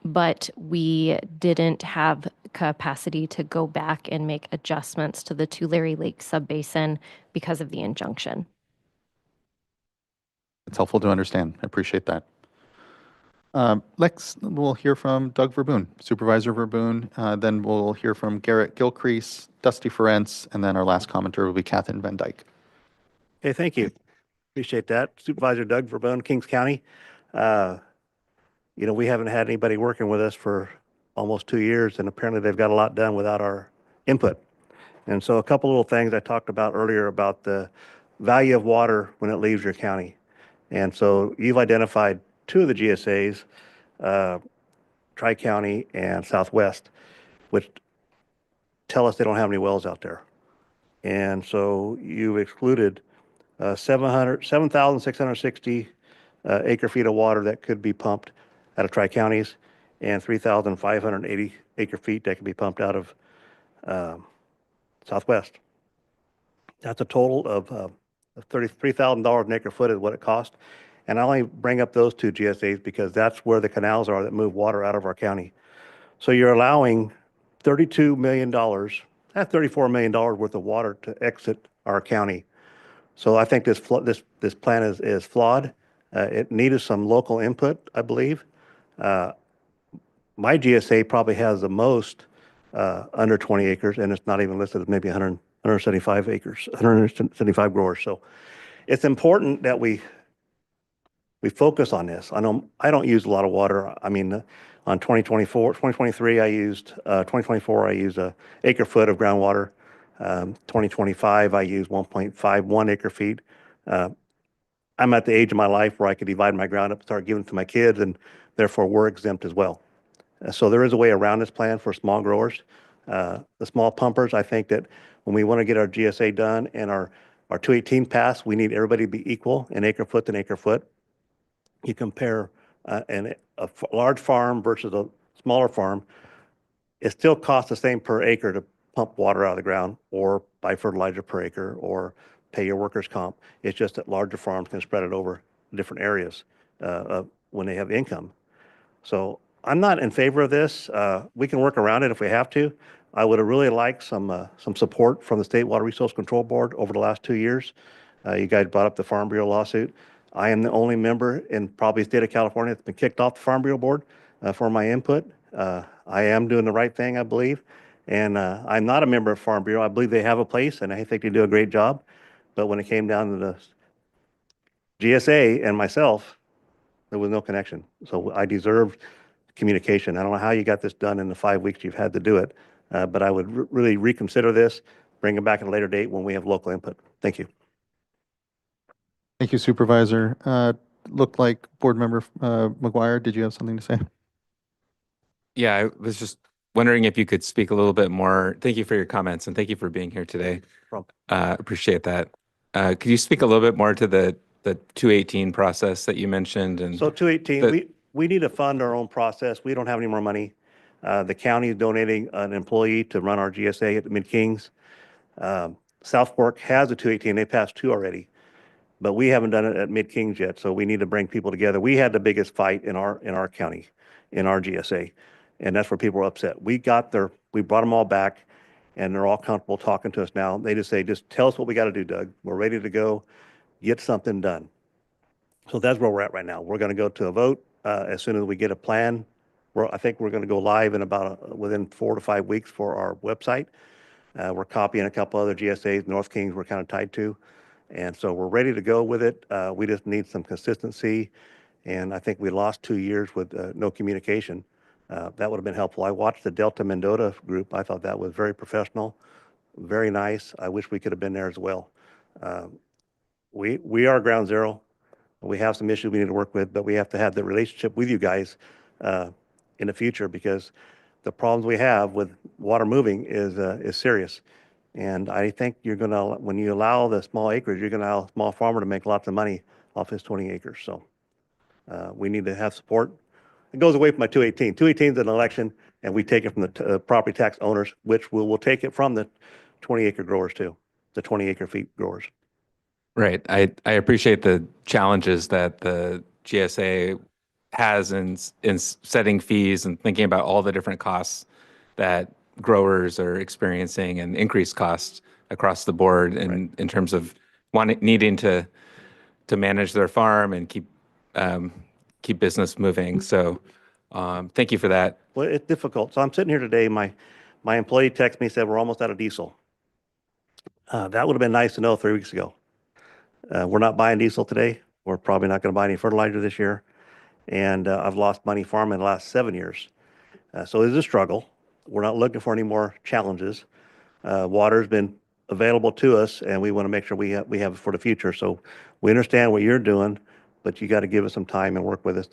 but we didn't have capacity to go back and make adjustments to the Tulare Lake subbasin because of the injunction. It's helpful to understand. I appreciate that. Next, we'll hear from Doug Verboon, Supervisor Verboon. Then we'll hear from Garrett Gilcrease, Dusty Ferencz, and then our last commenter will be Catherine Van Dyke. Okay, thank you. Appreciate that. Supervisor Doug Verboon, Kings County. We haven't had anybody working with us for almost 2 years, and apparently they've got a lot done without our input. And so a couple little things I talked about earlier about the value of water when it leaves your county. And so you've identified 2 of the GSAs, Tri-County and Southwest, which tell us they don't have any wells out there. And so you've excluded 7,660 acre feet of water that could be pumped out of Tri-Counties and 3,580 acre feet that can be pumped out of Southwest. That's a total of $33,000 an acre foot is what it cost. And I only bring up those two GSAs because that's where the canals are that move water out of our county. So you're allowing $32 million, that's $34 million worth of water to exit our county. So I think this plan is flawed. It needed some local input, I believe. My GSA probably has the most under 20 acres, and it's not even listed as maybe 175 acres, 175 growers. So it's important that we focus on this. I don't use a lot of water. I mean, on 2023, I used 2024, I used a acre foot of groundwater. 2025, I used 1.51 acre feet. I'm at the age of my life where I could divide my ground up, start giving it to my kids, and therefore we're exempt as well. So there is a way around this plan for small growers. The small pumpers, I think that when we want to get our GSA done and our 218 passed, we need everybody to be equal in acre foot to acre foot. You compare a large farm versus a smaller farm, it still costs the same per acre to pump water out of the ground or buy fertilizer per acre or pay your workers' comp. It's just that larger farms can spread it over different areas when they have income. So I'm not in favor of this. We can work around it if we have to. I would have really liked some support from the State Water Resource Control Board over the last 2 years. You guys brought up the Farm Bureau lawsuit. I am the only member in probably the state of California that's been kicked off the Farm Bureau Board for my input. I am doing the right thing, I believe. And I'm not a member of Farm Bureau. I believe they have a place, and I think they do a great job. But when it came down to the GSA and myself, there was no connection. So I deserved communication. I don't know how you got this done in the 5 weeks you've had to do it, but I would really reconsider this, bring it back at a later date when we have local input. Thank you. Thank you, Supervisor. Looked like Board Member McGuire, did you have something to say? Yeah, I was just wondering if you could speak a little bit more. Thank you for your comments and thank you for being here today. Appreciate that. Could you speak a little bit more to the 218 process that you mentioned? And so 218, we need to fund our own process. We don't have any more money. The county is donating an employee to run our GSA at the Mid-Kings. South Fork has a 218. They passed 2 already, but we haven't done it at Mid-Kings yet. So we need to bring people together. We had the biggest fight in our county, in our GSA, and that's where people were upset. We brought them all back, and they're all comfortable talking to us now. They just say, just tell us what we got to do, Doug. We're ready to go get something done. So that's where we're at right now. We're going to go to a vote as soon as we get a plan. I think we're going to go live in within 4 to 5 weeks for our website. We're copying a couple other GSAs. North Kings we're kind of tied to. And so we're ready to go with it. We just need some consistency. And I think we lost 2 years with no communication. That would have been helpful. I watched the Delta Mendota group. I thought that was very professional, very nice. I wish we could have been there as well. We are ground zero. We have some issues we need to work with, but we have to have the relationship with you guys in the future because the problems we have with water moving is serious. And I think when you allow the small acreage, you're going to allow a small farmer to make lots of money off his 20 acres. So we need to have support. It goes away from my 218. 218 is an election, and we take it from the property tax owners, which we'll take it from the 20 acre growers too, the 20 acre feet growers. Right. I appreciate the challenges that the GSA has in setting fees and thinking about all the different costs that growers are experiencing and increased costs across the board in terms of needing to manage their farm and keep business moving. So thank you for that. Well, it's difficult. So I'm sitting here today. My employee texted me and said, we're almost out of diesel. That would have been nice to know 3 weeks ago. We're not buying diesel today. We're probably not going to buy any fertilizer this year. And I've lost money farming the last 7 years. So it's a struggle. We're not looking for any more challenges. Water's been available to us, and we want to make sure we have it for the future. So we understand what you're doing, but you got to give us some time and work with us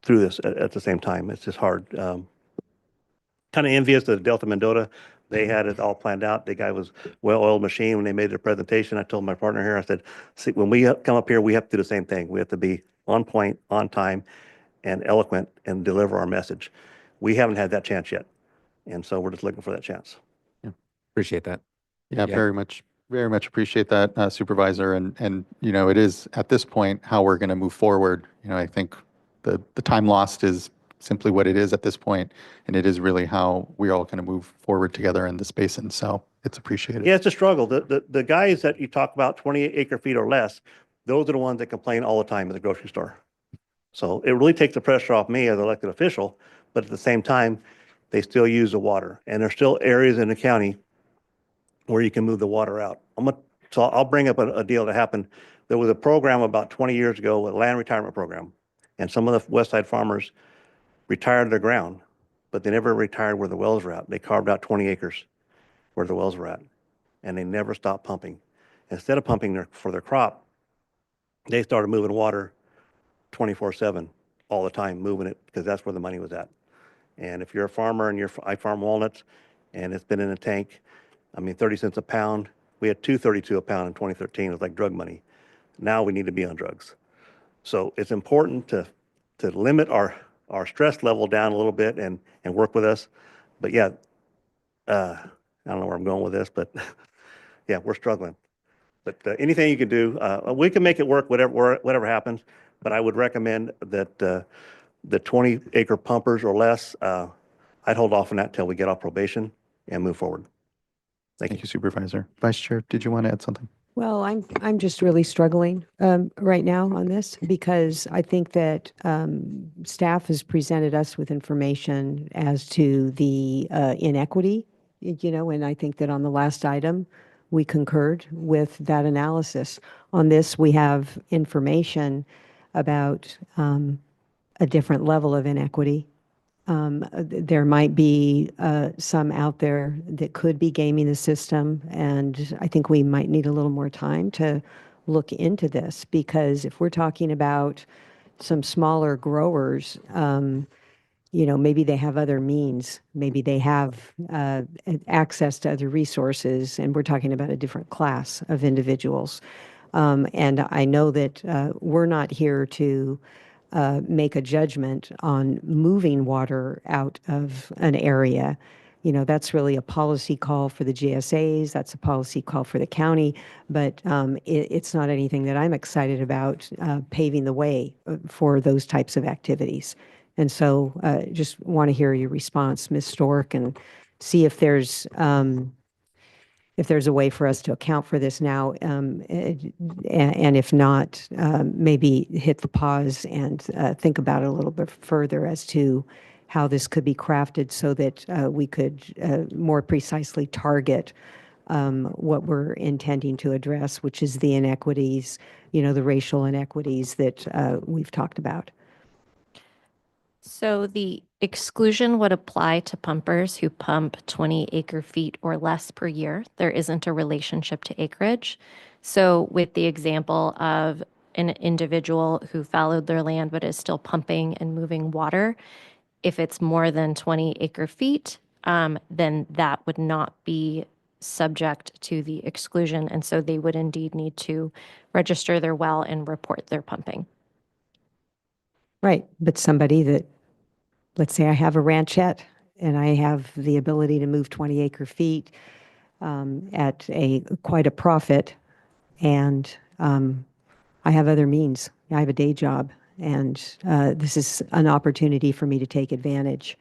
through this at the same time. It's just hard. Kind of envious of Delta Mendota. They had it all planned out. The guy was well-oiled machine when they made their presentation. I told my partner here, I said, see, when we come up here, we have to do the same thing. We have to be on point, on time, and eloquent and deliver our message. We haven't had that chance yet. And so we're just looking for that chance. Appreciate that. Yeah, very much appreciate that, Supervisor. And you know, it is at this point how we're going to move forward. You know, I think the time lost is simply what it is at this point, and it is really how we're all going to move forward together in this basin. So it's appreciated. Yeah, it's a struggle. The guys that you talk about, 28 acre feet or less, those are the ones that complain all the time at the grocery store. So it really takes the pressure off me as an elected official, but at the same time, they still use the water. And there's still areas in the county where you can move the water out. So I'll bring up a deal that happened. There was a program about 20 years ago, a land retirement program, and some of the West Side farmers retired their ground, but they never retired where the wells were at. They carved out 20 acres where the wells were at, and they never stopped pumping. Instead of pumping for their crop, they started moving water 24/7 all the time, moving it because that's where the money was at. And if you're a farmer and I farm walnuts and it's been in a tank, I mean, 30 cents a pound. We had $2.32 a pound in 2013. It was like drug money. Now we need to be on drugs. So it's important to limit our stress level down a little bit and work with us. But yeah, I don't know where I'm going with this, but yeah, we're struggling. But anything you can do, we can make it work, whatever happens. But I would recommend that the 20 acre pumpers or less, I'd hold off on that till we get off probation and move forward. Thank you, Supervisor. Vice Chair, did you want to add something? Well, I'm just really struggling right now on this because I think that staff has presented us with information as to the inequity, you know, and I think that on the last item, we concurred with that analysis. On this, we have information about a different level of inequity. There might be some out there that could be gaming the system, and I think we might need a little more time to look into this because if we're talking about some smaller growers, you know, maybe they have other means, maybe they have access to other resources, and we're talking about a different class of individuals. And I know that we're not here to make a judgment on moving water out of an area. You know, that's really a policy call for the GSAs, that's a policy call for the county, but it's not anything that I'm excited about paving the way for those types of activities. And so just want to hear your response, Ms. Stork, and see if there's a way for us to account for this now, and if not, maybe hit the pause and think about it a little bit further as to how this could be crafted so that we could more precisely target what we're intending to address, which is the inequities, you know, the racial inequities that we've talked about. So the exclusion would apply to pumpers who pump 20 acre feet or less per year. There isn't a relationship to acreage. So with the example of an individual who followed their land but is still pumping and moving water, if it's more than 20 acre feet, then that would not be subject to the exclusion. And so they would indeed need to register their well and report their pumping. Right, but somebody that, let's say I have a ranchette and I have the ability to move 20 acre feet at quite a profit, and I have other means. I have a day job, and this is an opportunity for me to take advantage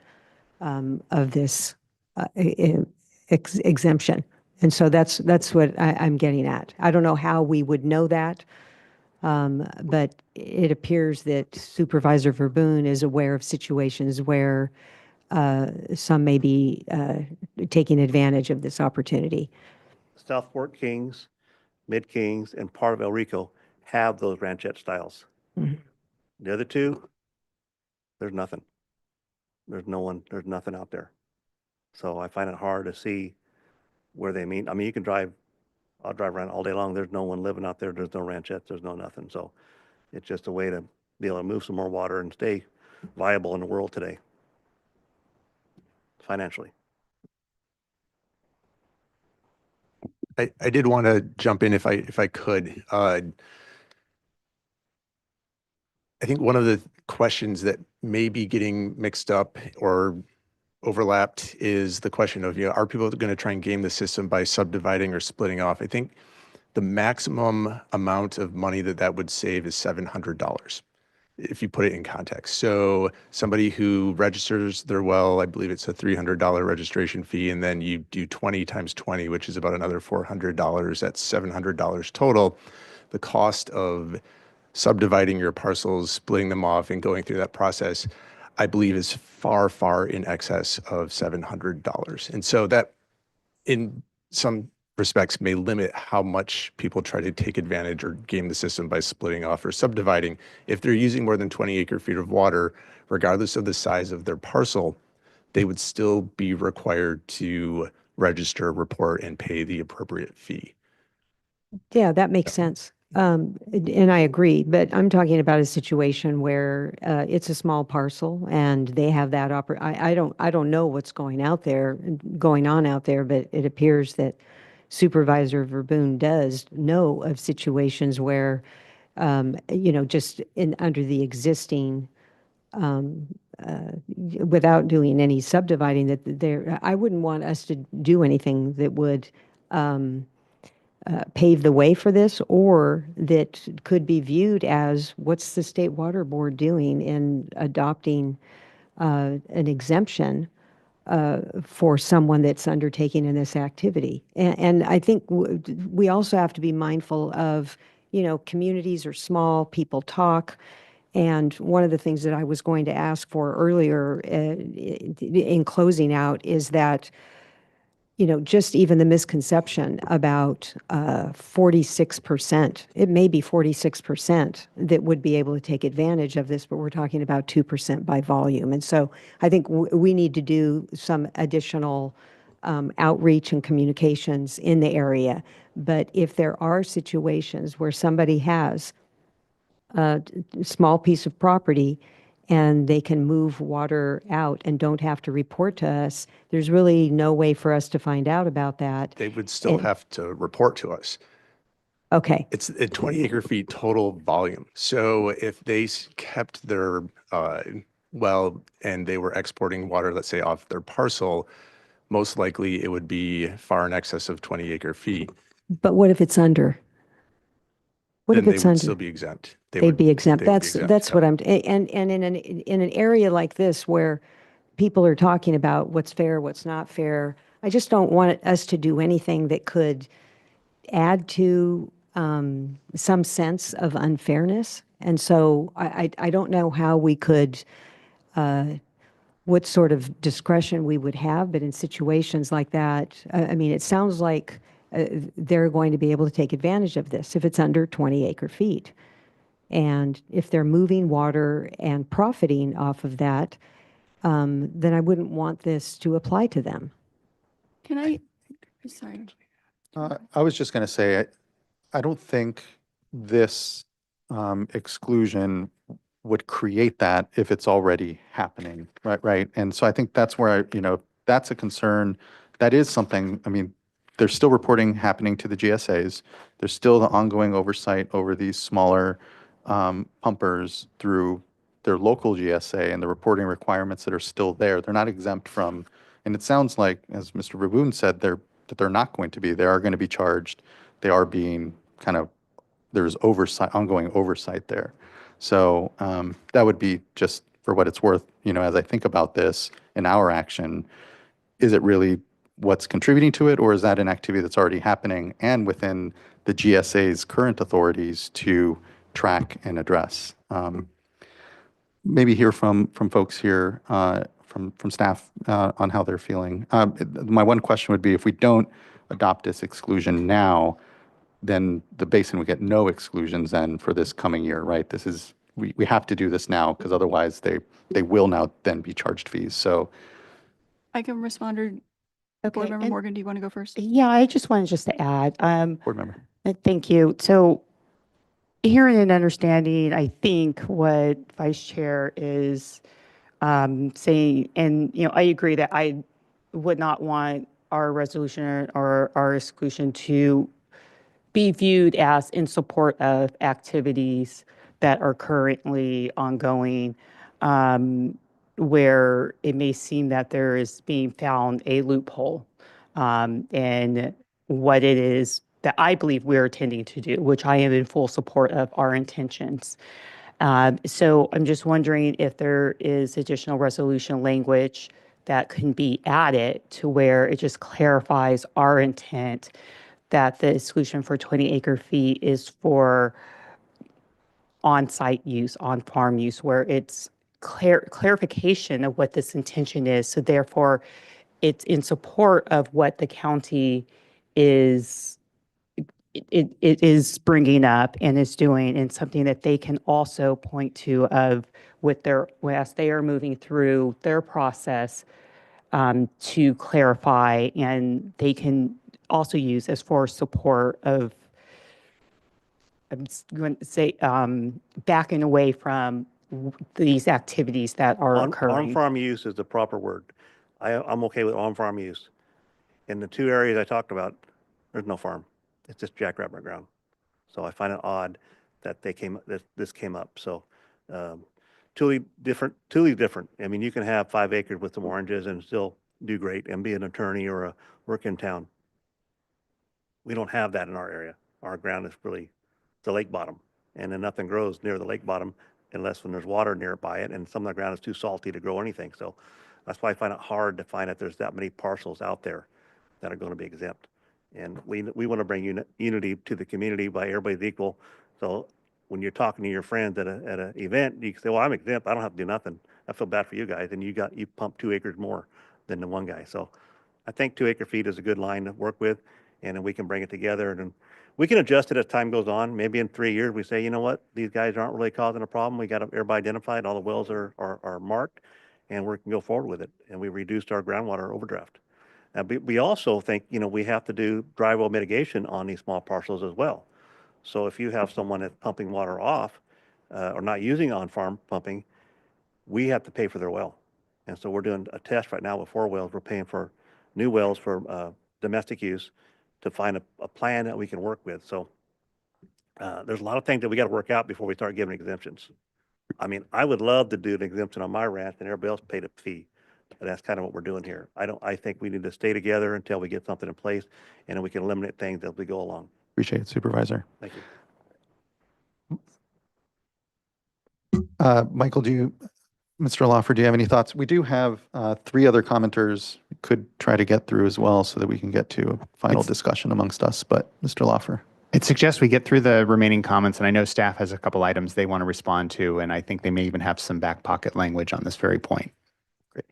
of this exemption. And so that's what I'm getting at. I don't know how we would know that. But it appears that Supervisor Verboen is aware of situations where some may be taking advantage of this opportunity. South Fork Kings, Mid Kings, and part of El Rico have those ranchette styles. Mm-hmm. The other two, there's nothing. There's nothing out there. So I find it hard to see where they meet. I mean, I'll drive around all day long. There's no one living out there. There's no ranchettes. There's no nothing. So it's just a way to be able to move some more water and stay viable in the world today, financially. I did want to jump in if I could. I think one of the questions that may be getting mixed up or overlapped is the question of, are people going to try and game the system by subdividing or splitting off? I think the maximum amount of money that would save is $700, if you put it in context. So somebody who registers their well, I believe it's a $300 registration fee, and then you do 20 times 20, which is about another $400. That's $700 total. The cost of subdividing your parcels, splitting them off, and going through that process, I believe, is far, far in excess of $700. And so that, in some respects, may limit how much people try to take advantage or game the system by splitting off or subdividing. If they're using more than 20 acre-feet of water, regardless of the size of their parcel, they would still be required to register, report, and pay the appropriate fee. Yeah, that makes sense. And I agree, but I'm talking about a situation where it's a small parcel and they have that I don't know what's going on out there, but it appears that Supervisor Verboen does know of situations where, just under the existing, without doing any subdividing, that I wouldn't want us to do anything that would pave the way for this, or that could be viewed as, what's the State Water Board doing in adopting an exemption for someone that's undertaking in this activity? And I think we also have to be mindful of, communities are small, people talk. And one of the things that I was going to ask for earlier in closing out is that, just even the misconception about 46%, it may be 46% that would be able to take advantage of this, but we're talking about 2% by volume. And so I think we need to do some additional outreach and communications in the area. But if there are situations where somebody has a small piece of property and they can move water out and don't have to report to us, there's really no way for us to find out about that. They would still have to report to us. Okay. It's a 20 acre-feet total volume. So if they kept their well and they were exporting water, let's say, off their parcel, most likely it would be far in excess of 20 acre-feet. But what if it's under? What Then if it's they would under? still be exempt. They'd be exempt. they would be exempt, That's yeah. what I'm, and in an area like this where people are talking about what's fair, what's not fair, I just don't want us to do anything that could add to some sense of unfairness. And so I don't know how we could, what sort of discretion we would have, but in situations like that, I mean, it sounds like they're going to be able to take advantage of this if it's under 20 acre-feet. And if they're moving water and profiting off of that, then I wouldn't want this to apply to them. Can I, sorry. I was just going to say, I don't think this exclusion would create that if it's already happening, right? And so I think that's where that's a concern. That is something, I mean, there's still reporting happening to the GSAs. There's still the ongoing oversight over these smaller pumpers through their local GSA and the reporting requirements that are still there. They're not exempt from, and it sounds like, as Mr. Raboon said, that they're not going to be. They are going to be charged. They are being there's oversight, ongoing oversight there. So that would be, just for what it's worth, as I think about this in our action, is it really what's contributing to it, or is that an activity that's already happening and within the GSA's current authorities to track and address? Maybe hear from folks here, from staff, on how they're feeling. My one question would be, if we don't adopt this exclusion now, then the basin would get no exclusions then for this coming year, right? This is, we have to do this now, because otherwise they will now then be charged fees. So I can respond, or Board Member Morgan, do you want to go first? Yeah, I just wanted to add. Board Member. Thank you. So hearing and understanding, I think what Vice Chair is saying, and I agree that I would not want our resolution or our exclusion to be viewed as in support of activities that are currently ongoing, where it may seem that there is being found a loophole in what it is that I believe we're intending to do, which I am in full support of our intentions. So I'm just wondering if there is additional resolution language that can be added to where it just clarifies our intent that the exclusion for 20 acre feet is for on-site use, on-farm use, where it's clarification of what this intention is. So therefore, it's in support of what the county is it is bringing up and is doing, and something that they can also point to of with their as they are moving through their process to clarify, and they can also use as for support of, I'm going to say, backing away from these activities that are occurring. On-farm use is the proper word. I'm okay with on-farm use. In the two areas I talked about, there's no farm. It's just jackrabbit ground. So I find it odd that this came up. So Tuli's different. I mean, you can have 5 acres with some oranges and still do great and be an attorney or work in town. We don't have that in our area. Our ground is really the lake bottom, and then nothing grows near the lake bottom unless when there's water nearby it, and some of the ground is too salty to grow anything. So that's why I find it hard to find that there's that many parcels out there that are going to be exempt. And we want to bring unity to the community by everybody's equal. So when you're talking to your friends at an event, you can say, well, I'm exempt. I don't have to do nothing. I feel bad for you guys. And you pump 2 acres more than the one guy. So I think 2 acre feet is a good line to work with, and then we can bring it together, and then we can adjust it as time goes on. Maybe in 3 years, we say, you know what, these guys aren't really causing a problem. We got everybody identified, all the wells are marked, and we can go forward with it. And we reduced our groundwater overdraft. We also think, we have to do dry well mitigation on these small parcels as well. So if you have someone that's pumping water off or not using on-farm pumping, we have to pay for their well. And so we're doing a test right now with 4 wells. We're paying for new wells for domestic use to find a plan that we can work with. So there's a lot of things that we got to work out before we start giving exemptions. I mean, I would love to do an exemption on my ranch and everybody else paid a fee. But that's kind of what we're doing here. I think we need to stay together until we get something in place, and then we can eliminate things as we go along. Appreciate it, Supervisor. Thank you. Michael, Mr. Lawfer, do you have any thoughts? We do have 3 other commenters we could try to get through as well so that we can get to a final discussion amongst us, but Mr. Lawfer. It suggests we get through the remaining comments, and I know staff has a couple items they want to respond to, and I think they may even have some back pocket language on this very point. Great.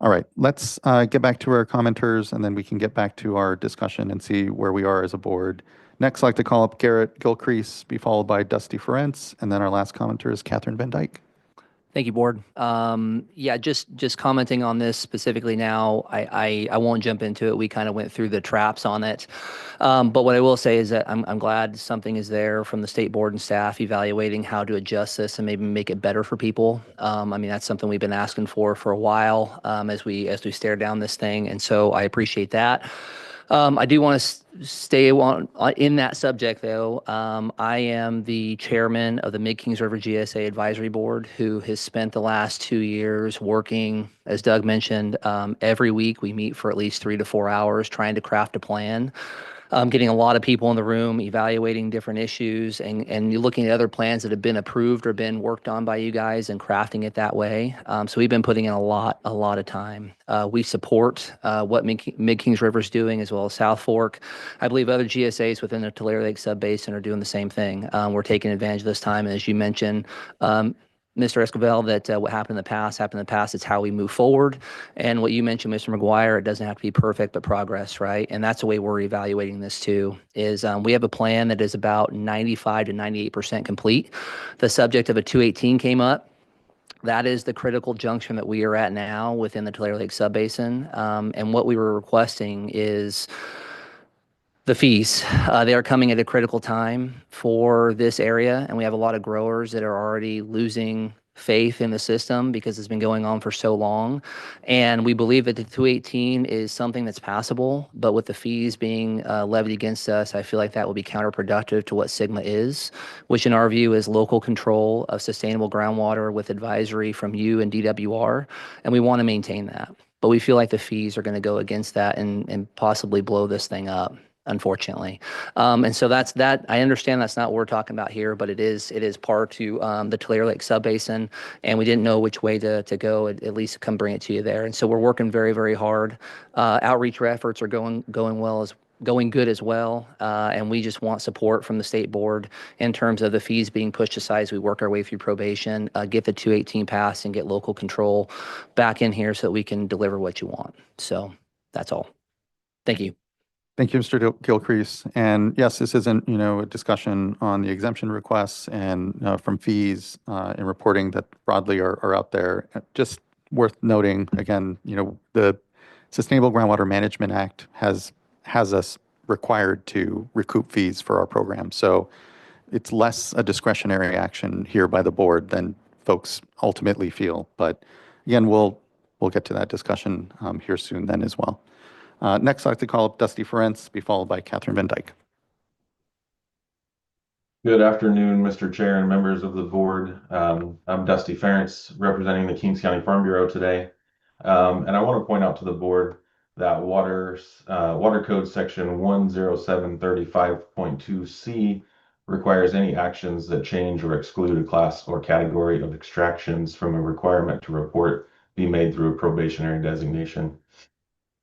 All right, let's get back to our commenters, and then we can get back to our discussion and see where we are as a board. Next, I'd like to call up Garrett Gilcrease, be followed by Dusty Ferencz, and then our last commenter is Catherine Van Dyke. Thank you, Board. Yeah, just commenting on this specifically now, I won't jump into it. We kind of went through the traps on it. But what I will say is that I'm glad something is there from the State Board and staff evaluating how to adjust this and maybe make it better for people. I mean, that's something we've been asking for a while as we stare down this thing. And so I appreciate that. I do want to stay in that subject, though. I am the chairman of the Mid-Kings River GSA Advisory Board, who has spent the last 2 years working, as Doug mentioned, every week. We meet for at least 3 to 4 hours trying to craft a plan. Getting a lot of people in the room, evaluating different issues, and you're looking at other plans that have been approved or been worked on by you guys and crafting it that way. So we've been putting in a lot of time. We support what Mid-Kings River is doing, as well as South Fork. I believe other GSAs within the Tulare Lake Subbasin are doing the same thing. We're taking advantage of this time, and as you mentioned, Mr. Esquivel, that what happened in the past. It's how we move forward. And what you mentioned, Mr. McGuire, it doesn't have to be perfect, but progress, right? And that's the way we're evaluating this too, is we have a plan that is about 95 to 98% complete. The subject of a 218 came up. That is the critical junction that we are at now within the Tulare Lake Subbasin. And what we were requesting is The fees, they are coming at a critical time for this area, and we have a lot of growers that are already losing faith in the system because it's been going on for so long. And we believe that the 218 is something that's passable, but with the fees being levied against us, I feel like that will be counterproductive to what Sigma is, which in our view is local control of sustainable groundwater with advisory from you and DWR, and we want to maintain that. But we feel like the fees are going to go against that and possibly blow this thing up, unfortunately. And so that's that. I understand that's not what we're talking about here, but it is part to the Tulare Lake subbasin, and we didn't know which way to go. At least come bring it to you there. And so we're working very, very hard. Outreach efforts are going good as well, and we just want support from the state board in terms of the fees being pushed aside as we work our way through probation, get the 218 passed, and get local control back in here so that we can deliver what you want. So that's all. Thank you. Thank you, Mr. Gilcrease. And yes, this isn't, a discussion on the exemption requests and from fees and reporting that broadly are out there. Just worth noting, again, the Sustainable Groundwater Management Act has us required to recoup fees for our program. So it's less a discretionary action here by the board than folks ultimately feel. But again, we'll get to that discussion here soon then as well. Next, I'd like to call up Dusty Ferenc, be followed by Catherine Van Dyke. Good afternoon, Mr. Chair and members of the board. I'm Dusty Ferenc, representing the Kings County Farm Bureau today. And I want to point out to the board that Water Code Section 10735.2C requires any actions that change or exclude a class or category of extractions from a requirement to report be made through a probationary designation.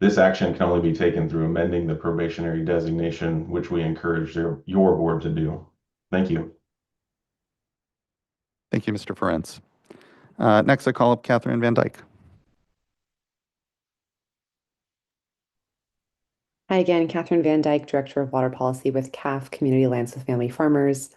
This action can only be taken through amending the probationary designation, which we encourage your board to do. Thank you. Thank you, Mr. Ferenc. Next, I call up Catherine Van Dyke. Hi again, Catherine Van Dyke, Director of Water Policy with CAF, Community Lands with Family Farmers.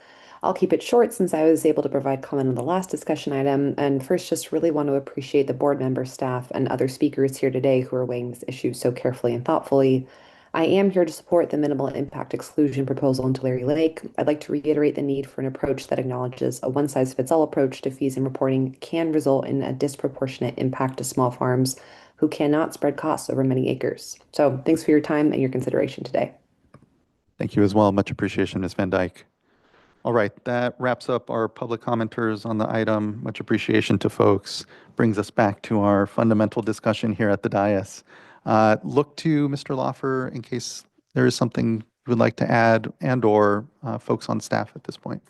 I'll keep it short since I was able to provide comment on the last discussion item. And first, just really want to appreciate the board member, staff, and other speakers here today who are weighing this issue so carefully and thoughtfully. I am here to support the minimal impact exclusion proposal in Tulare Lake. I'd like to reiterate the need for an approach that acknowledges a one-size-fits-all approach to fees and reporting can result in a disproportionate impact to small farms who cannot spread costs over many acres. So thanks for your time and your consideration today. Thank you as well. Much appreciation, Ms. Van Dyke. All right, that wraps up our public commenters on the item. Much appreciation to folks. Brings us back to our fundamental discussion here at the dais. Look to Mr. Loffer in case there is something you would like to add and/or folks on staff at this point.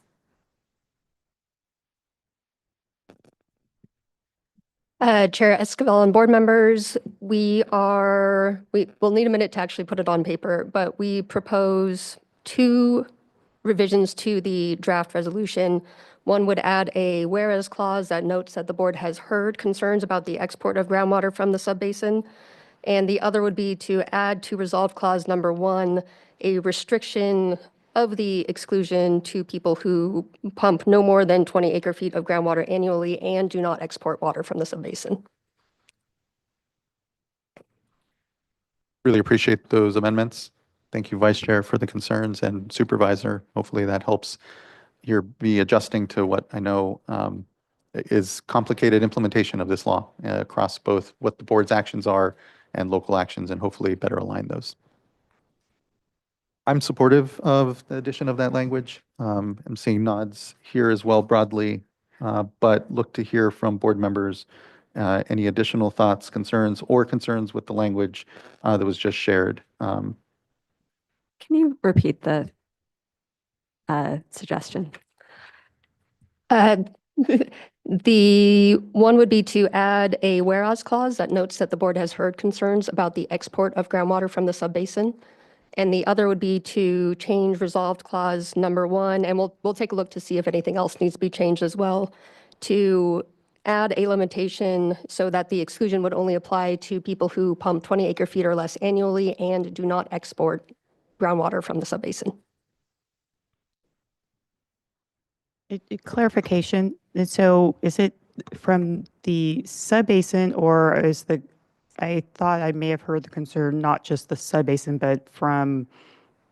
Chair Esquivel and board members, we'll need a minute to actually put it on paper, but we propose 2 revisions to the draft resolution. One would add a whereas clause that notes that the board has heard concerns about the export of groundwater from the subbasin. And the other would be to add to resolve clause number 1, a restriction of the exclusion to people who pump no more than 20 acre-feet of groundwater annually and do not export water from the subbasin. Really appreciate those amendments. Thank you, Vice Chair, for the concerns, and Supervisor. Hopefully that helps here be adjusting to what I know is complicated implementation of this law across both what the board's actions are and local actions, and hopefully better align those. I'm supportive of the addition of that language. I'm seeing nods here as well broadly, but look to hear from board members any additional thoughts, concerns with the language that was just shared. Can you repeat the suggestion? The one would be to add a whereas clause that notes that the board has heard concerns about the export of groundwater from the subbasin. And the other would be to change resolved clause number 1, and we'll take a look to see if anything else needs to be changed as well, to add a limitation so that the exclusion would only apply to people who pump 20 acre-feet or less annually and do not export groundwater from the subbasin. Clarification. And so is it from the subbasin, or I thought I may have heard the concern, not just the subbasin, but from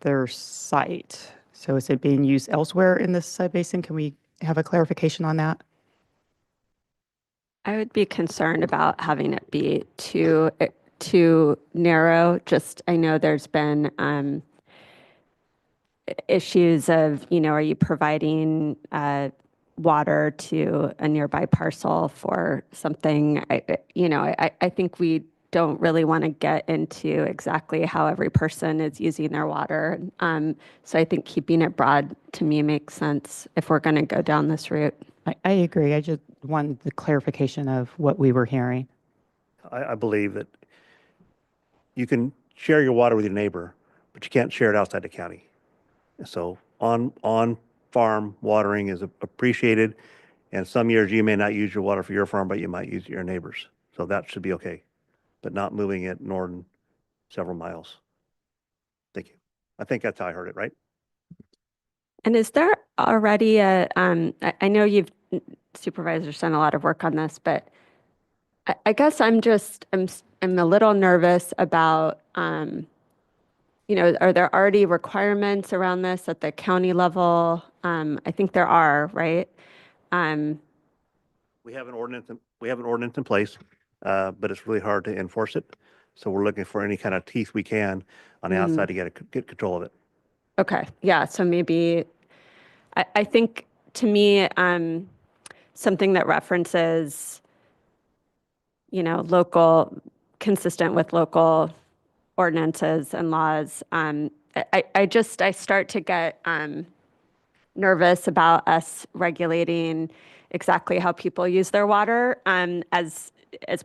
their site. So is it being used elsewhere in the subbasin? Can we have a clarification on that? I would be concerned about having it be too narrow. Just, I know there's been issues of, are you providing water to a nearby parcel for something? I think we don't really want to get into exactly how every person is using their water. So I think keeping it broad to me makes sense if we're going to go down this route. I agree. I just wanted the clarification of what we were hearing. I believe that you can share your water with your neighbor, but you can't share it outside the county. So on farm watering is appreciated, and some years you may not use your water for your farm, but you might use your neighbors. So that should be okay, but not moving it north several miles. Thank you. I think that's how I heard it, right? And is there already I know you've supervisors done a lot of work on this, but I guess I'm a little nervous about, are there already requirements around this at the county level? I think there are, right? We have an ordinance in place, but it's really hard to enforce it. So we're looking for any kind of teeth we can on the outside to get control of it. Okay, yeah, so maybe, I think to me, something that references, consistent with local ordinances and laws, I start to get nervous about us regulating exactly how people use their water as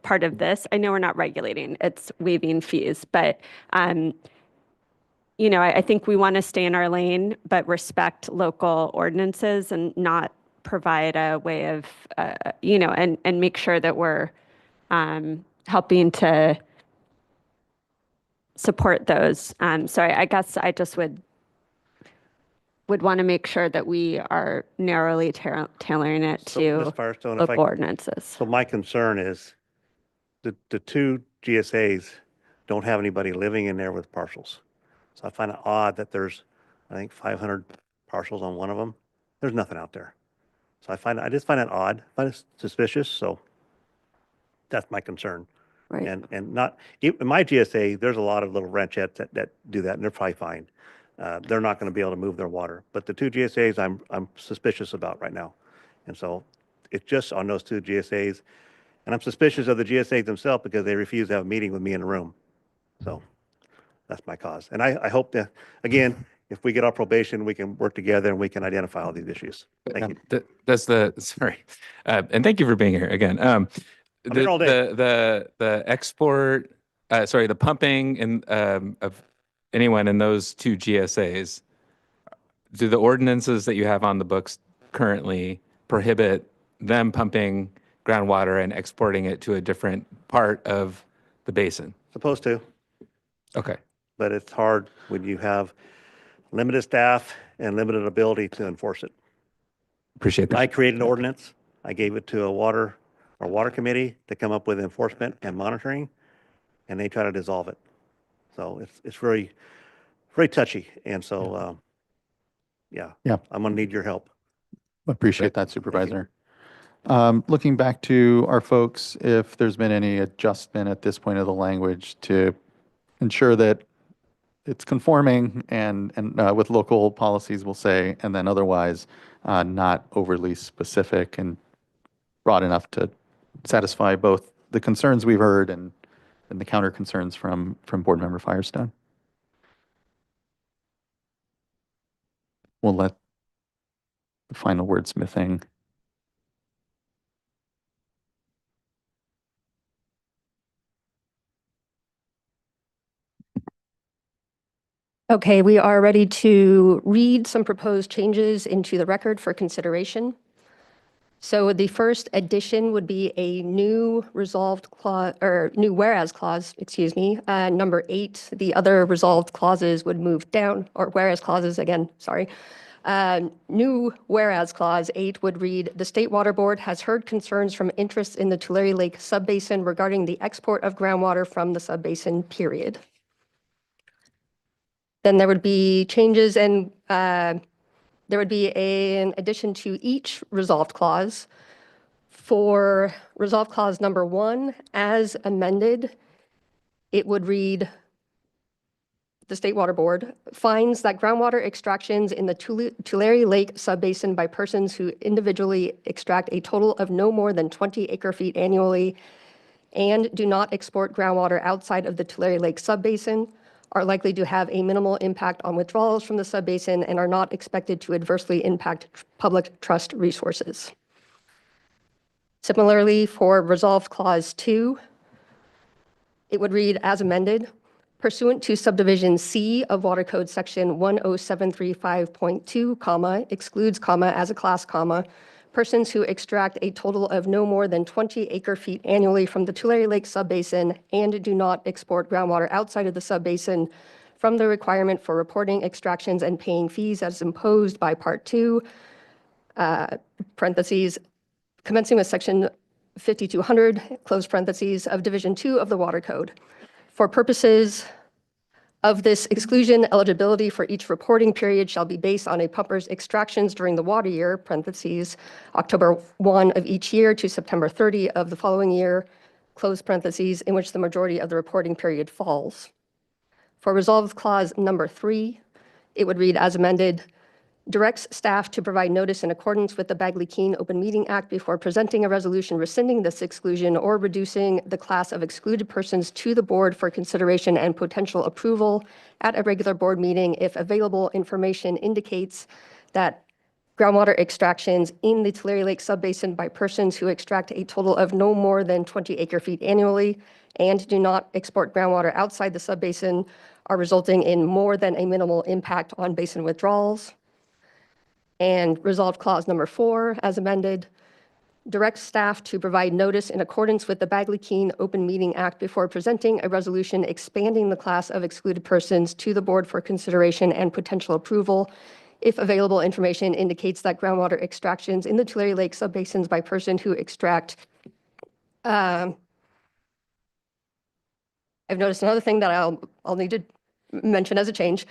part of this. I know we're not regulating, it's waiving fees, but I think we want to stay in our lane, but respect local ordinances and not provide a way of, and make sure that we're helping to support those. So I guess I just would want to make sure that we are narrowly tailoring it to Ms. Firestone, local ordinances. So my concern is the two GSAs don't have anybody living in there with parcels. So I find it odd that there's, I think, 500 parcels on one of them. There's nothing out there. So I just find it odd, I find it suspicious. So that's my concern. Right. And not, in my GSA, there's a lot of little ranchettes that do that, and they're probably fine. They're not going to be able to move their water. But the two GSAs I'm suspicious about right now. And so it's just on those two GSAs. And I'm suspicious of the GSAs themselves because they refuse to have a meeting with me in a room. So that's my cause. And I hope that, again, if we get our probation, we can work together and we can identify all these issues. Thank you. Sorry. And thank you for being here again. here all day. The export, the pumping of anyone in those two GSAs, do the ordinances that you have on the books currently prohibit them pumping groundwater and exporting it to a different part of the basin? Supposed to. Okay. But it's hard when you have limited staff and limited ability to enforce it. Appreciate that. I created an ordinance. I gave it to a water committee to come up with enforcement and monitoring, and they try to dissolve it. So it's very, very touchy. And so, yeah, I'm going to need your help. Appreciate that, Supervisor. Looking back to our folks, if there's been any adjustment at this point of the language to ensure that it's conforming and with local policies, we'll say, and then otherwise not overly specific and broad enough to satisfy both the concerns we've heard and the counter concerns from Board Member Firestone. We'll let the final wordsmithing. Okay, we are ready to read some proposed changes into the record for consideration. So the first addition would be a new resolved clause, or new whereas clause, excuse me, number 8. The other resolved clauses would move down, or whereas clauses again, sorry. New whereas clause 8 would read, the State Water Board has heard concerns from interests in the Tulare Lake subbasin regarding the export of groundwater from the subbasin, period. Then there would be changes and there would be an addition to each resolved clause. For resolved clause number 1, as amended, it would read, the State Water Board finds that groundwater extractions in the Tulare Lake subbasin by persons who individually extract a total of no more than 20 acre-feet annually and do not export groundwater outside of the Tulare Lake subbasin are likely to have a minimal impact on withdrawals from the subbasin and are not expected to adversely impact public trust resources. Similarly, for resolved clause 2, it would read as amended, pursuant to subdivision C of Water Code section 10735.2, comma, excludes, comma, as a class, comma, persons who extract a total of no more than 20 acre-feet annually from the Tulare Lake subbasin and do not export groundwater outside of the subbasin from the requirement for reporting extractions and paying fees as imposed by Part 2, parentheses, commencing with section 5200, close parentheses, of Division 2 of the Water Code. For purposes of this exclusion, eligibility for each reporting period shall be based on a pumper's extractions during the water year, parentheses, October 1 of each year to September 30 of the following year, close parentheses, in which the majority of the reporting period falls. For resolved clause number 3, it would read as amended, directs staff to provide notice in accordance with the Bagley-Keene Open Meeting Act before presenting a resolution rescinding this exclusion or reducing the class of excluded persons to the board for consideration and potential approval at a regular board meeting if available information indicates that groundwater extractions in the Tulare Lake subbasin by persons who extract a total of no more than 20 acre-feet annually and do not export groundwater outside the subbasin are resulting in more than a minimal impact on basin withdrawals. And resolved clause number 4, as amended, directs staff to provide notice in accordance with the Bagley-Keene Open Meeting Act before presenting a resolution expanding the class of excluded persons to the board for consideration and potential approval if available information indicates that groundwater extractions in the Tulare Lake subbasins by persons who extract. I've noticed another thing that I'll need to mention as a change.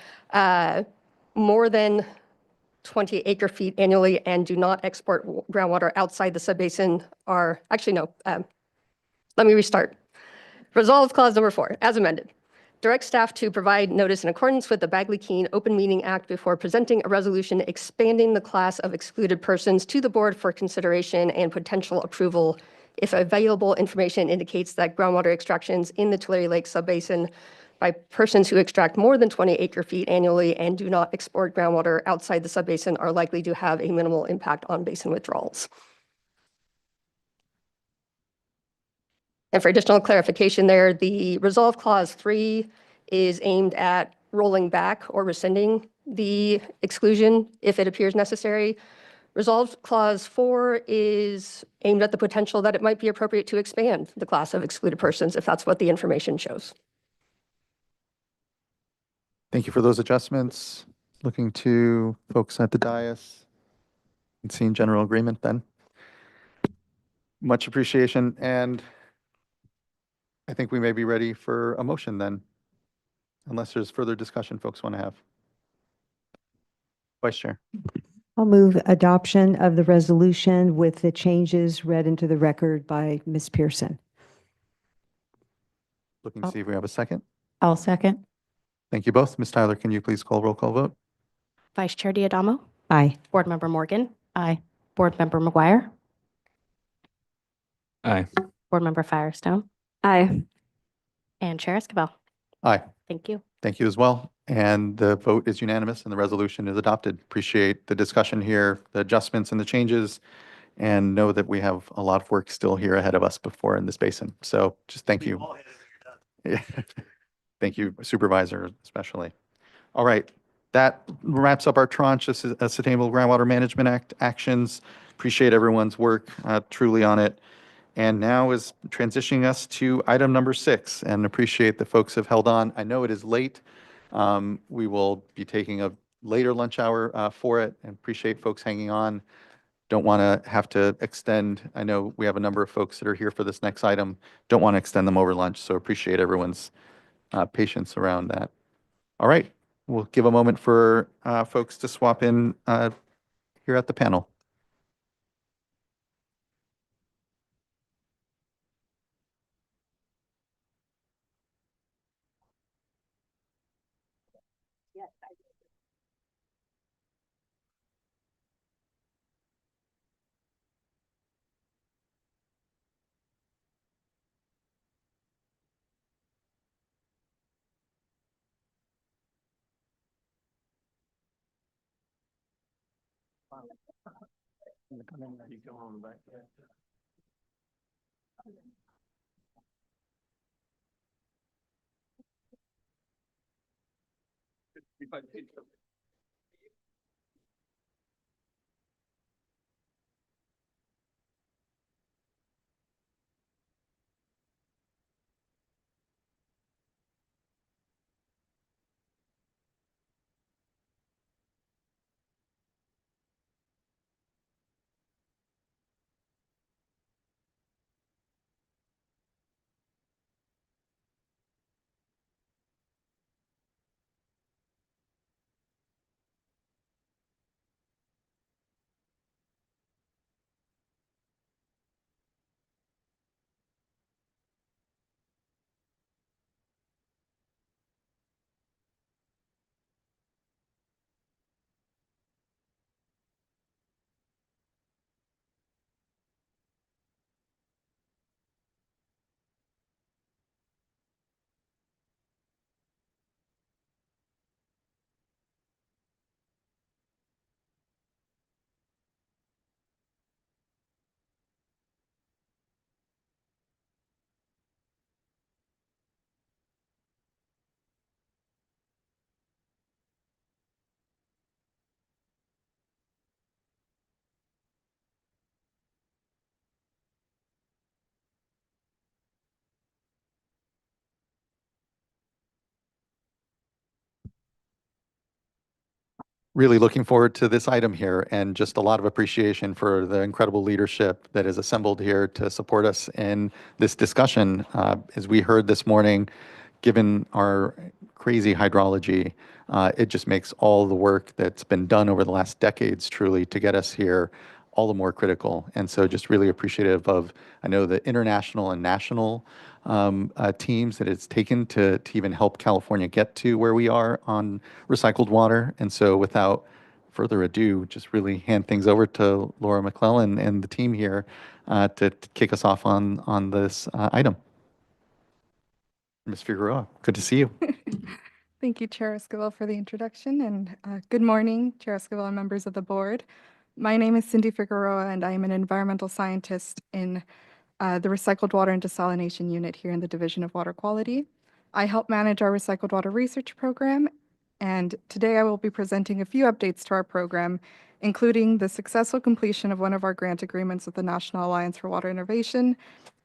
More than 20 acre-feet annually and do not export groundwater outside the subbasin are, actually, no, let me restart. Resolved clause number 4, as amended. Direct staff to provide notice in accordance with the Bagley-Keene Open Meeting Act before presenting a resolution expanding the class of excluded persons to the board for consideration and potential approval if available information indicates that groundwater extractions in the Tulare Lake subbasin by persons who extract more than 20 acre-feet annually and do not export groundwater outside the subbasin are likely to have a minimal impact on basin withdrawals. And for additional clarification there, the resolve clause 3 is aimed at rolling back or rescinding the exclusion if it appears necessary. Resolved clause 4 is aimed at the potential that it might be appropriate to expand the class of excluded persons if that's what the information shows. Thank you for those adjustments. Looking to folks at the dais and seeing general agreement then. Much appreciation. And I think we may be ready for a motion then, unless there's further discussion folks want to have. Vice Chair. I'll move adoption of the resolution with the changes read into the record by Ms. Pearson. Looking to see if we have a second. I'll second. Thank you both. Ms. Tyler, can you please call roll call vote? Vice Chair Diadamo? Aye. Board Member Morgan? Aye. Board Member McGuire? Aye. Board Member Firestone? Aye. And Chair Esquivel? Aye. Thank you. Thank you as well. And the vote is unanimous and the resolution is adopted. Appreciate the discussion here, the adjustments and the changes, and know that we have a lot of work still here ahead of us before in this basin. So just thank you. Yeah. Thank you, Supervisor, especially. All right. That wraps up our tranche of Sustainable Groundwater Management Act actions. Appreciate everyone's work truly on it. And now is transitioning us to item number 6, and appreciate the folks have held on. I know it is late. We will be taking a later lunch hour for it, and appreciate folks hanging on. Don't want to have to extend. I know we have a number of folks that are here for this next item. Don't want to extend them over lunch, so appreciate everyone's patience around that. All right. we'll give a moment for folks to swap in here at the panel. Really looking forward to this item here, and just a lot of appreciation for the incredible leadership that is assembled here to support us in this discussion. As we heard this morning, given our crazy hydrology, it just makes all the work that's been done over the last decades truly to get us here all the more critical. And so just really appreciative of, I know, the international and national teams that it's taken to even help California get to where we are on recycled water. And so without further ado, just really hand things over to Laura McClellan and the team here to kick us off on this item. Ms. Figueroa, good to see you. Thank you, Chair Esquivel, for the introduction, and good morning, Chair Esquivel and members of the board. My name is Cindy Figueroa, and I am an environmental scientist in the Recycled Water and Desalination Unit here in the Division of Water Quality. I help manage our recycled water research program, and today I will be presenting a few updates to our program, including the successful completion of one of our grant agreements with the National Alliance for Water Innovation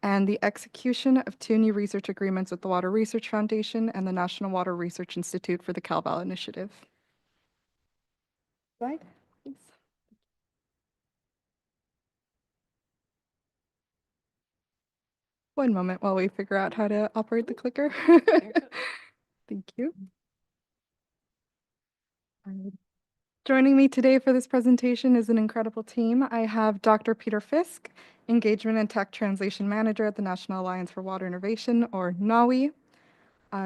and the execution of 2 new research agreements with the Water Research Foundation and the National Water Research Institute for the CalVal Initiative. Slide, please. One moment while we figure out how to operate the clicker. Thank you. Joining me today for this presentation is an incredible team. I have Dr. Peter Fisk, Engagement and Tech Translation Manager at the National Alliance for Water Innovation, or NAWI,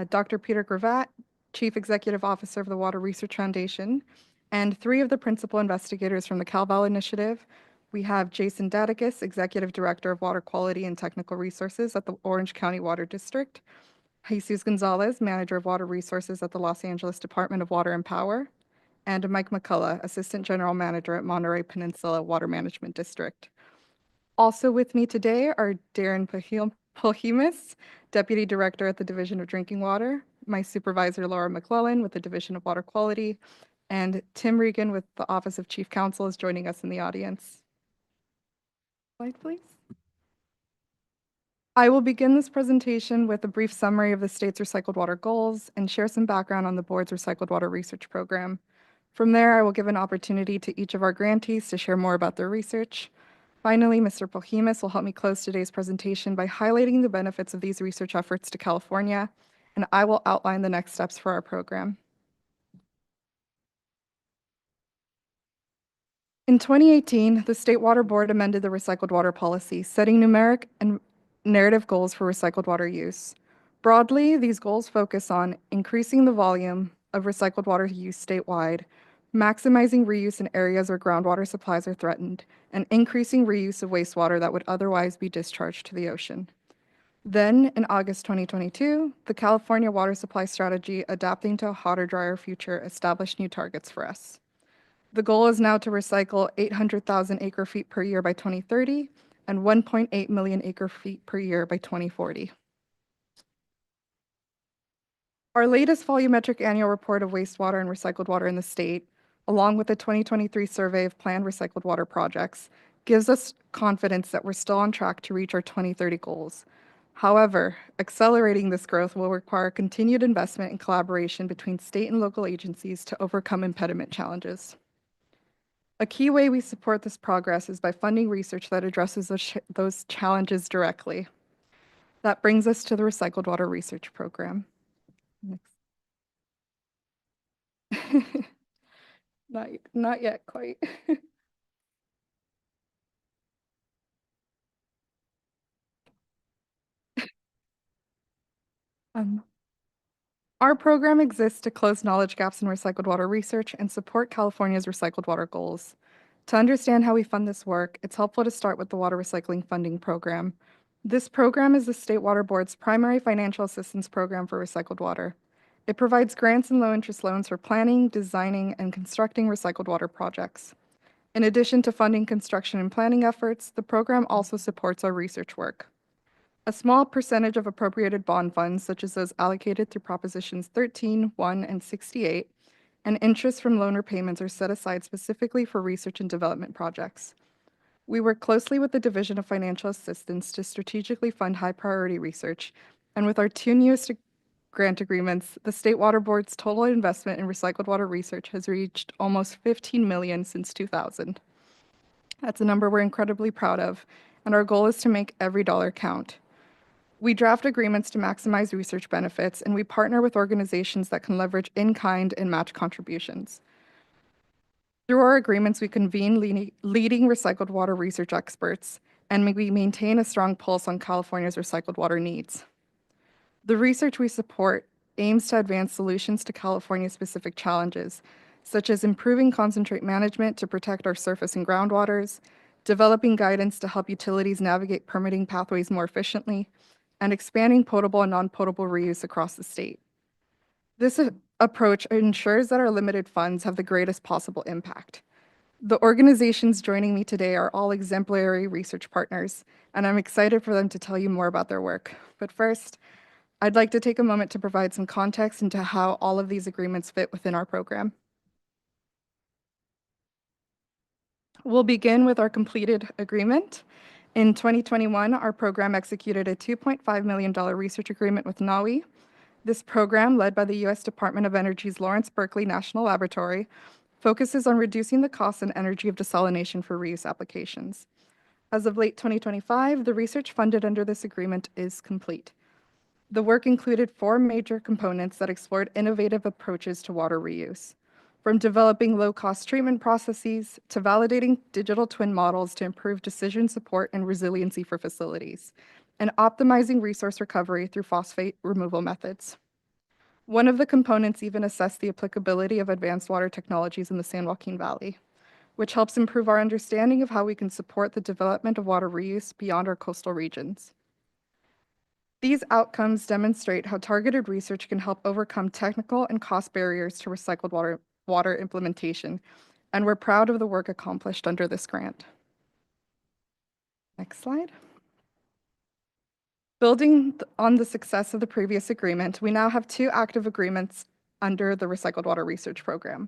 Dr. Peter Gravatt, Chief Executive Officer of the Water Research Foundation, and 3 of the principal investigators from the CalVal Initiative. We have Jason Dadakis, Executive Director of Water Quality and Technical Resources at the Orange County Water District, Jesus Gonzalez, Manager of Water Resources at the Los Angeles Department of Water and Power, and Mike McCullough, Assistant General Manager at Monterey Peninsula Water Management District. Also with me today are Darren Polhemus, Deputy Director at the Division of Drinking Water, my supervisor Laura McClellan with the Division of Water Quality, and Tim Regan with the Office of Chief Counsel is joining us in the audience. Slide, please. I will begin this presentation with a brief summary of the state's recycled water goals and share some background on the board's recycled water research program. From there, I will give an opportunity to each of our grantees to share more about their research. Finally, Mr. Polhemus will help me close today's presentation by highlighting the benefits of these research efforts to California, and I will outline the next steps for our program. In 2018, the State Water Board amended the recycled water policy, setting numeric and narrative goals for recycled water use. Broadly, these goals focus on increasing the volume of recycled water use statewide, maximizing reuse in areas where groundwater supplies are threatened, and increasing reuse of wastewater that would otherwise be discharged to the ocean. Then, in August 2022, the California Water Supply Strategy, Adapting to a Hotter, Drier Future, established new targets for us. The goal is now to recycle 800,000 acre-feet per year by 2030 and 1.8 million acre-feet per year by 2040. Our latest volumetric annual report of wastewater and recycled water in the state, along with the 2023 survey of planned recycled water projects, gives us confidence that we're still on track to reach our 2030 goals. However, accelerating this growth will require continued investment and collaboration between state and local agencies to overcome impediment challenges. A key way we support this progress is by funding research that addresses those challenges directly. That brings us to the Recycled Water Research Program. Not yet, quite. Our program exists to close knowledge gaps in recycled water research and support California's recycled water goals. To understand how we fund this work, it's helpful to start with the Water Recycling Funding Program. This program is the State Water Board's primary financial assistance program for recycled water. It provides grants and low-interest loans for planning, designing, and constructing recycled water projects. In addition to funding construction and planning efforts, the program also supports our research work. A small percentage of appropriated bond funds, such as those allocated through Propositions 13, 1, and 68, and interest from loan repayments are set aside specifically for research and development projects. We work closely with the Division of Financial Assistance to strategically fund high-priority research, and with our two newest grant agreements, the State Water Board's total investment in recycled water research has reached almost $15 million since 2000. That's a number we're incredibly proud of, and our goal is to make every dollar count. We draft agreements to maximize research benefits, and we partner with organizations that can leverage in-kind and match contributions. Through our agreements, we convene leading recycled water research experts, and we maintain a strong pulse on California's recycled water needs. The research we support aims to advance solutions to California's specific challenges, such as improving concentrate management to protect our surface and groundwaters, developing guidance to help utilities navigate permitting pathways more efficiently, and expanding potable and non-potable reuse across the state. This approach ensures that our limited funds have the greatest possible impact. The organizations joining me today are all exemplary research partners, and I'm excited for them to tell you more about their work. But first, I'd like to take a moment to provide some context into how all of these agreements fit within our program. We'll begin with our completed agreement. In 2021, our program executed a $2.5 million research agreement with NAWI. This program, led by the U.S. Department of Energy's Lawrence Berkeley National Laboratory, focuses on reducing the cost and energy of desalination for reuse applications. As of late 2025, the research funded under this agreement is complete. The work included 4 major components that explored innovative approaches to water reuse, from developing low-cost treatment processes to validating digital twin models to improve decision support and resiliency for facilities, and optimizing resource recovery through phosphate removal methods. One of the components even assessed the applicability of advanced water technologies in the San Joaquin Valley, which helps improve our understanding of how we can support the development of water reuse beyond our coastal regions. These outcomes demonstrate how targeted research can help overcome technical and cost barriers to recycled water implementation, and we're proud of the work accomplished under this grant. Next slide. Building on the success of the previous agreement, we now have 2 active agreements under the Recycled Water Research Program.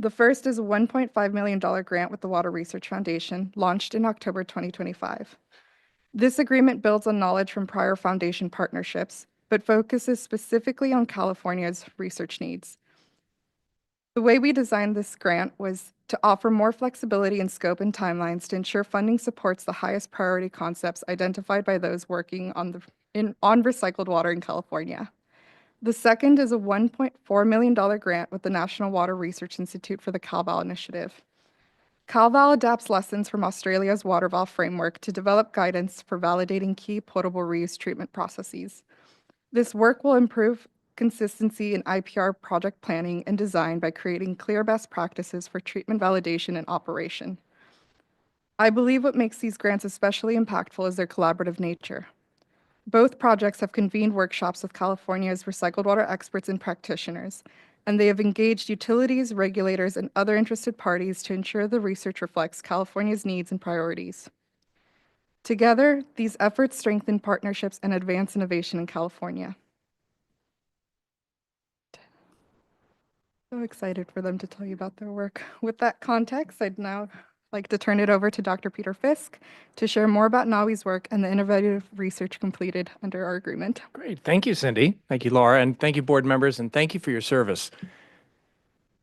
The first is a $1.5 million grant with the Water Research Foundation, launched in October 2025. This agreement builds on knowledge from prior foundation partnerships, but focuses specifically on California's research needs. The way we designed this grant was to offer more flexibility in scope and timelines to ensure funding supports the highest priority concepts identified by those working on recycled water in California. The second is a $1.4 million grant with the National Water Research Institute for the CalBAL initiative. CalVal adapts lessons from Australia's water valve framework to develop guidance for validating key potable reuse treatment processes. This work will improve consistency in IPR project planning and design by creating clear best practices for treatment validation and operation. I believe what makes these grants especially impactful is their collaborative nature. Both projects have convened workshops with California's recycled water experts and practitioners, and they have engaged utilities, regulators, and other interested parties to ensure the research reflects California's needs and priorities. Together, these efforts strengthen partnerships and advance innovation in California. So excited for them to tell you about their work. With that context, I'd now like to turn it over to Dr. Peter Fisk to share more about NAWI's work and the innovative research completed under our agreement. Great. Thank you, Cindy. Thank you, Laura. And thank you, board members. And thank you for your service.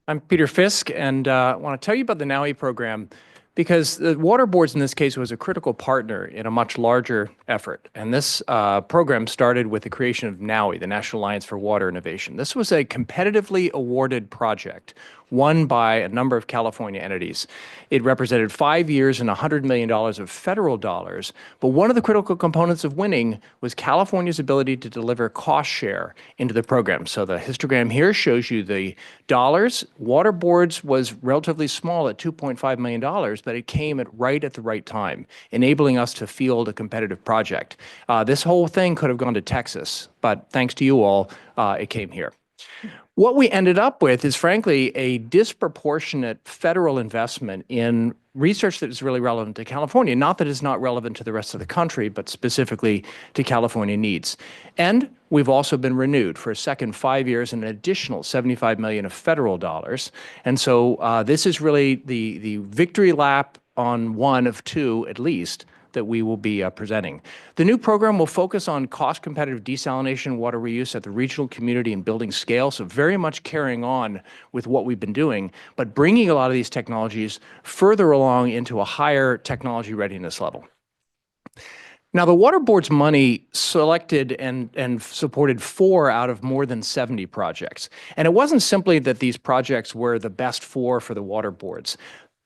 I'm Peter Fisk, and I want to tell you about the NAWI program because the water boards in this case was a critical partner in a much larger effort. And this program started with the creation of NAWI, the National Alliance for Water Innovation. This was a competitively awarded project won by a number of California entities. It represented 5 years and $100 million of federal dollars, but one of the critical components of winning was California's ability to deliver cost share into the program. So the histogram here shows you the dollars. Water boards was relatively small at $2.5 million, but it came right at the right time, enabling us to field a competitive project. This whole thing could have gone to Texas, but thanks to you all, it came here. What we ended up with is, frankly, a disproportionate federal investment in research that is really relevant to California. Not that it's not relevant to the rest of the country, but specifically to California needs. And we've also been renewed for a second 5 years and an additional $75 million of federal dollars. And so this is really the victory lap on one of two, at least, that we will be presenting. The new program will focus on cost-competitive desalination water reuse at the regional, community, and building scale, so very much carrying on with what we've been doing, but bringing a lot of these technologies further along into a higher technology readiness level. Now, the Water Board's money selected and supported 4 out of more than 70 projects. And it wasn't simply that these projects were the best 4 for the Water Boards.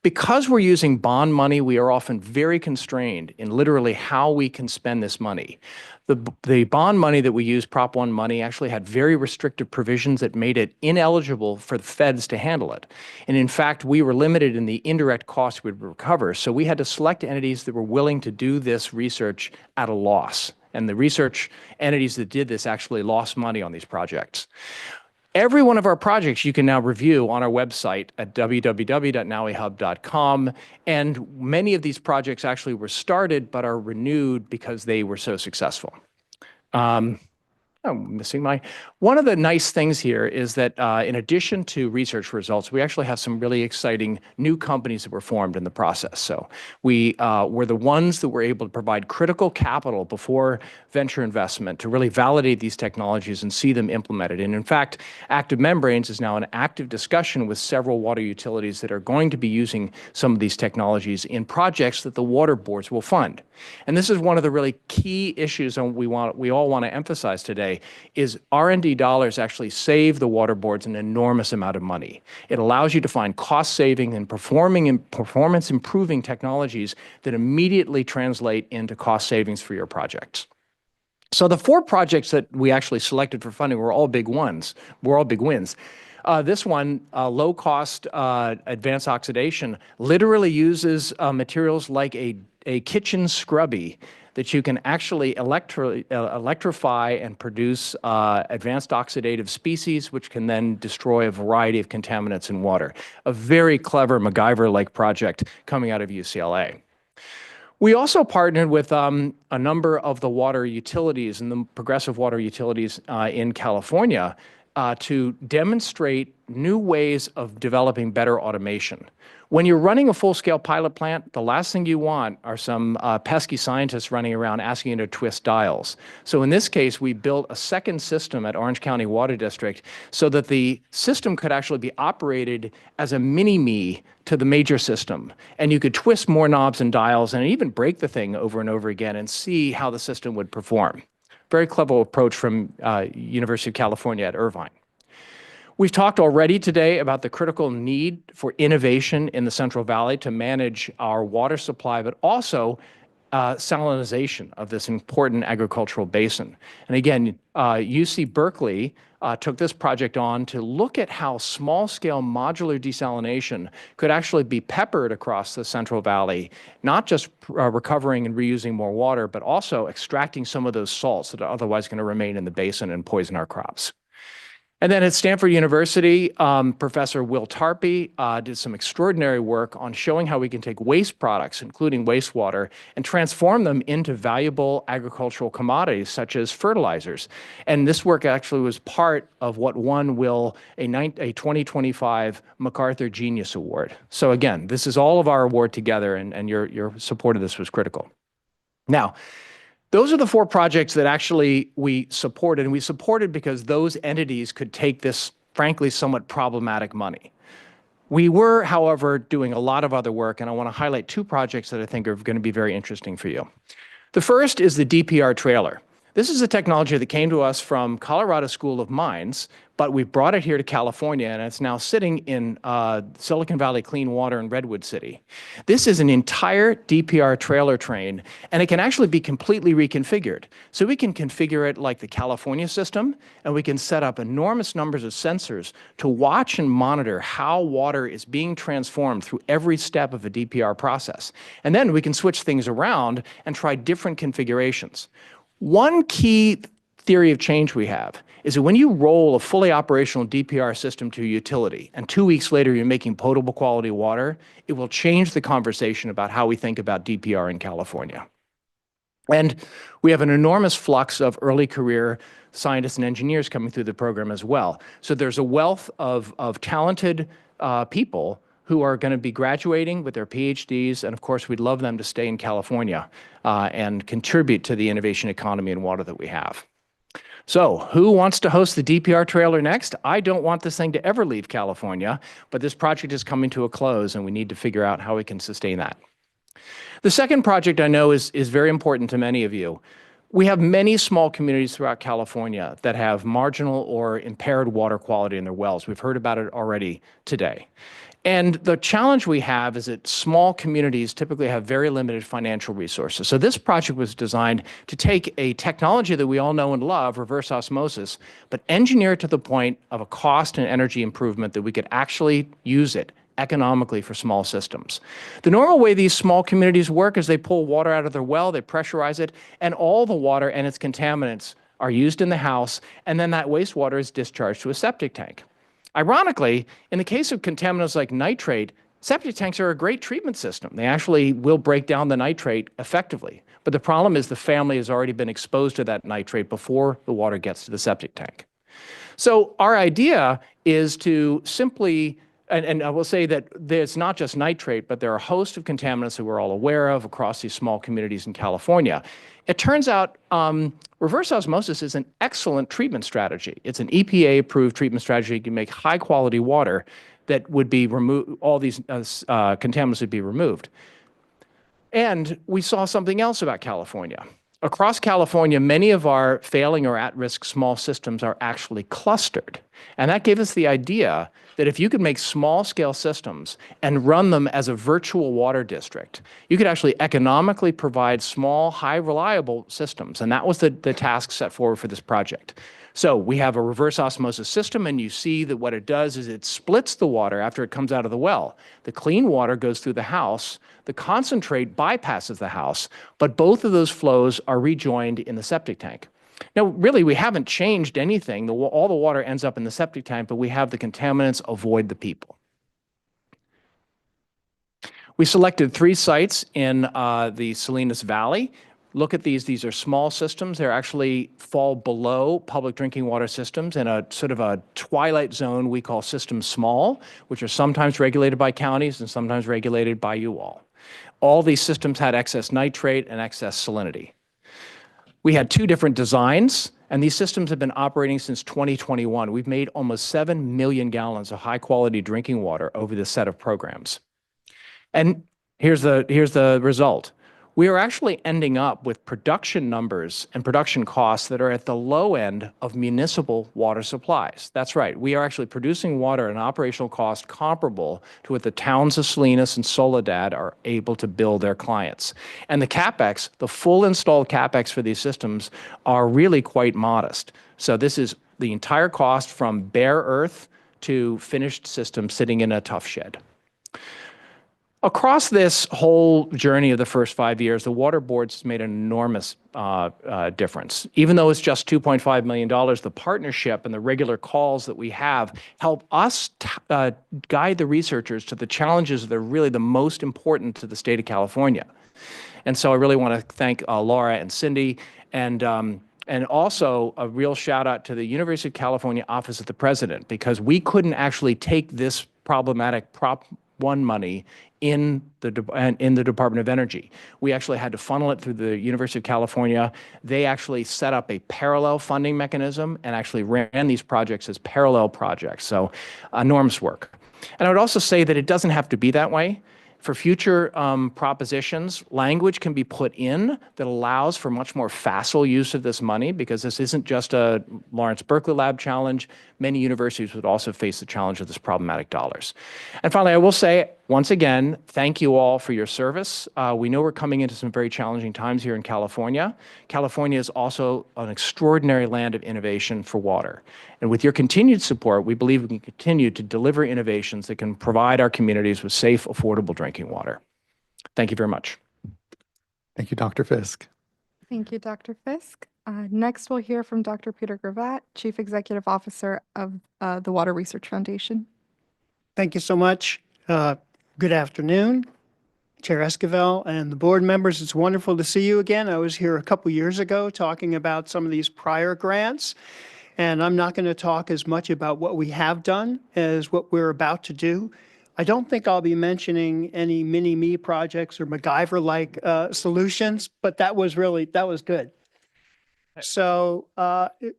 Because we're using bond money, we are often very constrained in literally how we can spend this money. The bond money that we use, Prop 1 money, actually had very restrictive provisions that made it ineligible for the feds to handle it. And in fact, we were limited in the indirect costs we'd recover. So we had to select entities that were willing to do this research at a loss. And the research entities that did this actually lost money on these projects. Every one of our projects you can now review on our website at www.nowihub.com, and many of these projects actually were started but are renewed because they were so successful. I'm missing my, one of the nice things here is that in addition to research results, we actually have some really exciting new companies that were formed in the process. So we were the ones that were able to provide critical capital before venture investment to really validate these technologies and see them implemented. And in fact, Active Membranes is now in active discussion with several water utilities that are going to be using some of these technologies in projects that the water boards will fund. And this is one of the really key issues and we all want to emphasize today is R&D dollars actually save the water boards an enormous amount of money. It allows you to find cost-saving and performance-improving technologies that immediately translate into cost savings for your projects. So the 4 projects that we actually selected for funding were all big ones. Were all big wins. This one, low-cost advanced oxidation, literally uses materials like a kitchen scrubby that you can actually electrify and produce advanced oxidative species, which can then destroy a variety of contaminants in water. A very clever MacGyver-like project coming out of UCLA. We also partnered with a number of the water utilities and the progressive water utilities in California to demonstrate new ways of developing better automation. When you're running a full-scale pilot plant, the last thing you want are some pesky scientists running around asking you to twist dials. So in this case, we built a second system at Orange County Water District so that the system could actually be operated as a mini-me to the major system. And you could twist more knobs and dials and even break the thing over and over again and see how the system would perform. Very clever approach from University of California at Irvine. We've talked already today about the critical need for innovation in the Central Valley to manage our water supply, but also salinization of this important agricultural basin. And again, UC Berkeley took this project on to look at how small-scale modular desalination could actually be peppered across the Central Valley, not just recovering and reusing more water, but also extracting some of those salts that are otherwise going to remain in the basin and poison our crops. And then at Stanford University, Professor Will Tarpey did some extraordinary work on showing how we can take waste products, including wastewater, and transform them into valuable agricultural commodities such as fertilizers. And this work actually was part of what won Will a 2025 MacArthur Genius Award. So again, this is all of our award together, and your support of this was critical. Now, those are the 4 projects that actually we supported, and we supported because those entities could take this, frankly, somewhat problematic money. We were, however, doing a lot of other work, and I want to highlight 2 projects that I think are going to be very interesting for you. The first is the DPR trailer. This is a technology that came to us from Colorado School of Mines, but we brought it here to California, and it's now sitting in Silicon Valley Clean Water in Redwood City. This is an entire DPR trailer train, and it can actually be completely reconfigured. So we can configure it like the California system, and we can set up enormous numbers of sensors to watch and monitor how water is being transformed through every step of a DPR process. And then we can switch things around and try different configurations. One key theory of change we have is that when you roll a fully operational DPR system to a utility and 2 weeks later you're making potable quality water, it will change the conversation about how we think about DPR in California. And we have an enormous flux of early career scientists and engineers coming through the program as well. So there's a wealth of talented people who are going to be graduating with their PhDs, and of course we'd love them to stay in California and contribute to the innovation economy and water that we have. So who wants to host the DPR trailer next? I don't want this thing to ever leave California, but this project is coming to a close and we need to figure out how we can sustain that. The second project I know is very important to many of you. We have many small communities throughout California that have marginal or impaired water quality in their wells. We've heard about it already today. And the challenge we have is that small communities typically have very limited financial resources. So this project was designed to take a technology that we all know and love, reverse osmosis, but engineer it to the point of a cost and energy improvement that we could actually use it economically for small systems. The normal way these small communities work is they pull water out of their well, they pressurize it, and all the water and its contaminants are used in the house, and then that wastewater is discharged to a septic tank. Ironically, in the case of contaminants like nitrate, septic tanks are a great treatment system. They actually will break down the nitrate effectively. But the problem is the family has already been exposed to that nitrate before the water gets to the septic tank. So our idea is to simply, and I will say that there's not just nitrate, but there are a host of contaminants that we're all aware of across these small communities in California. It turns out reverse osmosis is an excellent treatment strategy. It's an EPA-approved treatment strategy. You can make high-quality water that would be removed, all these contaminants would be removed. And we saw something else about California. Across California, many of our failing or at-risk small systems are actually clustered. And that gave us the idea that if you could make small-scale systems and run them as a virtual water district, you could actually economically provide small, high-reliable systems. And that was the task set forward for this project. So we have a reverse osmosis system, and you see that what it does is it splits the water after it comes out of the well. The clean water goes through the house. The concentrate bypasses the house, but both of those flows are rejoined in the septic tank. Now, really, we haven't changed anything. All the water ends up in the septic tank, but we have the contaminants avoid the people. We selected 3 sites in the Salinas Valley. Look at these. These are small systems. They actually fall below public drinking water systems in a sort of a twilight zone we call system small, which are sometimes regulated by counties and sometimes regulated by you all. All these systems had excess nitrate and excess salinity. We had 2 different designs, and these systems have been operating since 2021. We've made almost 7 million gallons of high-quality drinking water over this set of programs. And here's the result. we are actually ending up with production numbers and production costs that are at the low end of municipal water supplies. That's right. We are actually producing water at an operational cost comparable to what the towns of Salinas and Soledad are able to bill their clients. And the CapEx, the full installed CapEx for these systems are really quite modest. So this is the entire cost from bare earth to finished system sitting in a tough shed. Across this whole journey of the first 5 years, the water boards has made an enormous difference. Even though it's just $2.5 million, the partnership and the regular calls that we have help us guide the researchers to the challenges that are really the most important to the state of California. And so I really want to thank Laura and Cindy, and also a real shout out to the University of California Office of the President, because we couldn't actually take this problematic Prop 1 money in the Department of Energy. We actually had to funnel it through the University of California. They actually set up a parallel funding mechanism and actually ran these projects as parallel projects. So enormous work. And I would also say that it doesn't have to be that way. For future propositions, language can be put in that allows for much more facile use of this money, because this isn't just a Lawrence Berkeley Lab challenge. Many universities would also face the challenge of this problematic dollars. And finally, I will say, once again, thank you all for your service. We know we're coming into some very challenging times here in California. California is also an extraordinary land of innovation for water. And with your continued support, we believe we can continue to deliver innovations that can provide our communities with safe, affordable drinking water. Thank you very much. Thank you, Dr. Fisk. Thank you, Dr. Fisk. Next, we'll hear from Dr. Peter Gravatt, Chief Executive Officer of the Water Research Foundation. Thank you so much. Good afternoon, Chair Esquivel and the board members. It's wonderful to see you again. I was here a couple years ago talking about some of these prior grants, and I'm not going to talk as much about what we have done as what we're about to do. I don't think I'll be mentioning any mini-me projects or MacGyver-like solutions, but that was good. So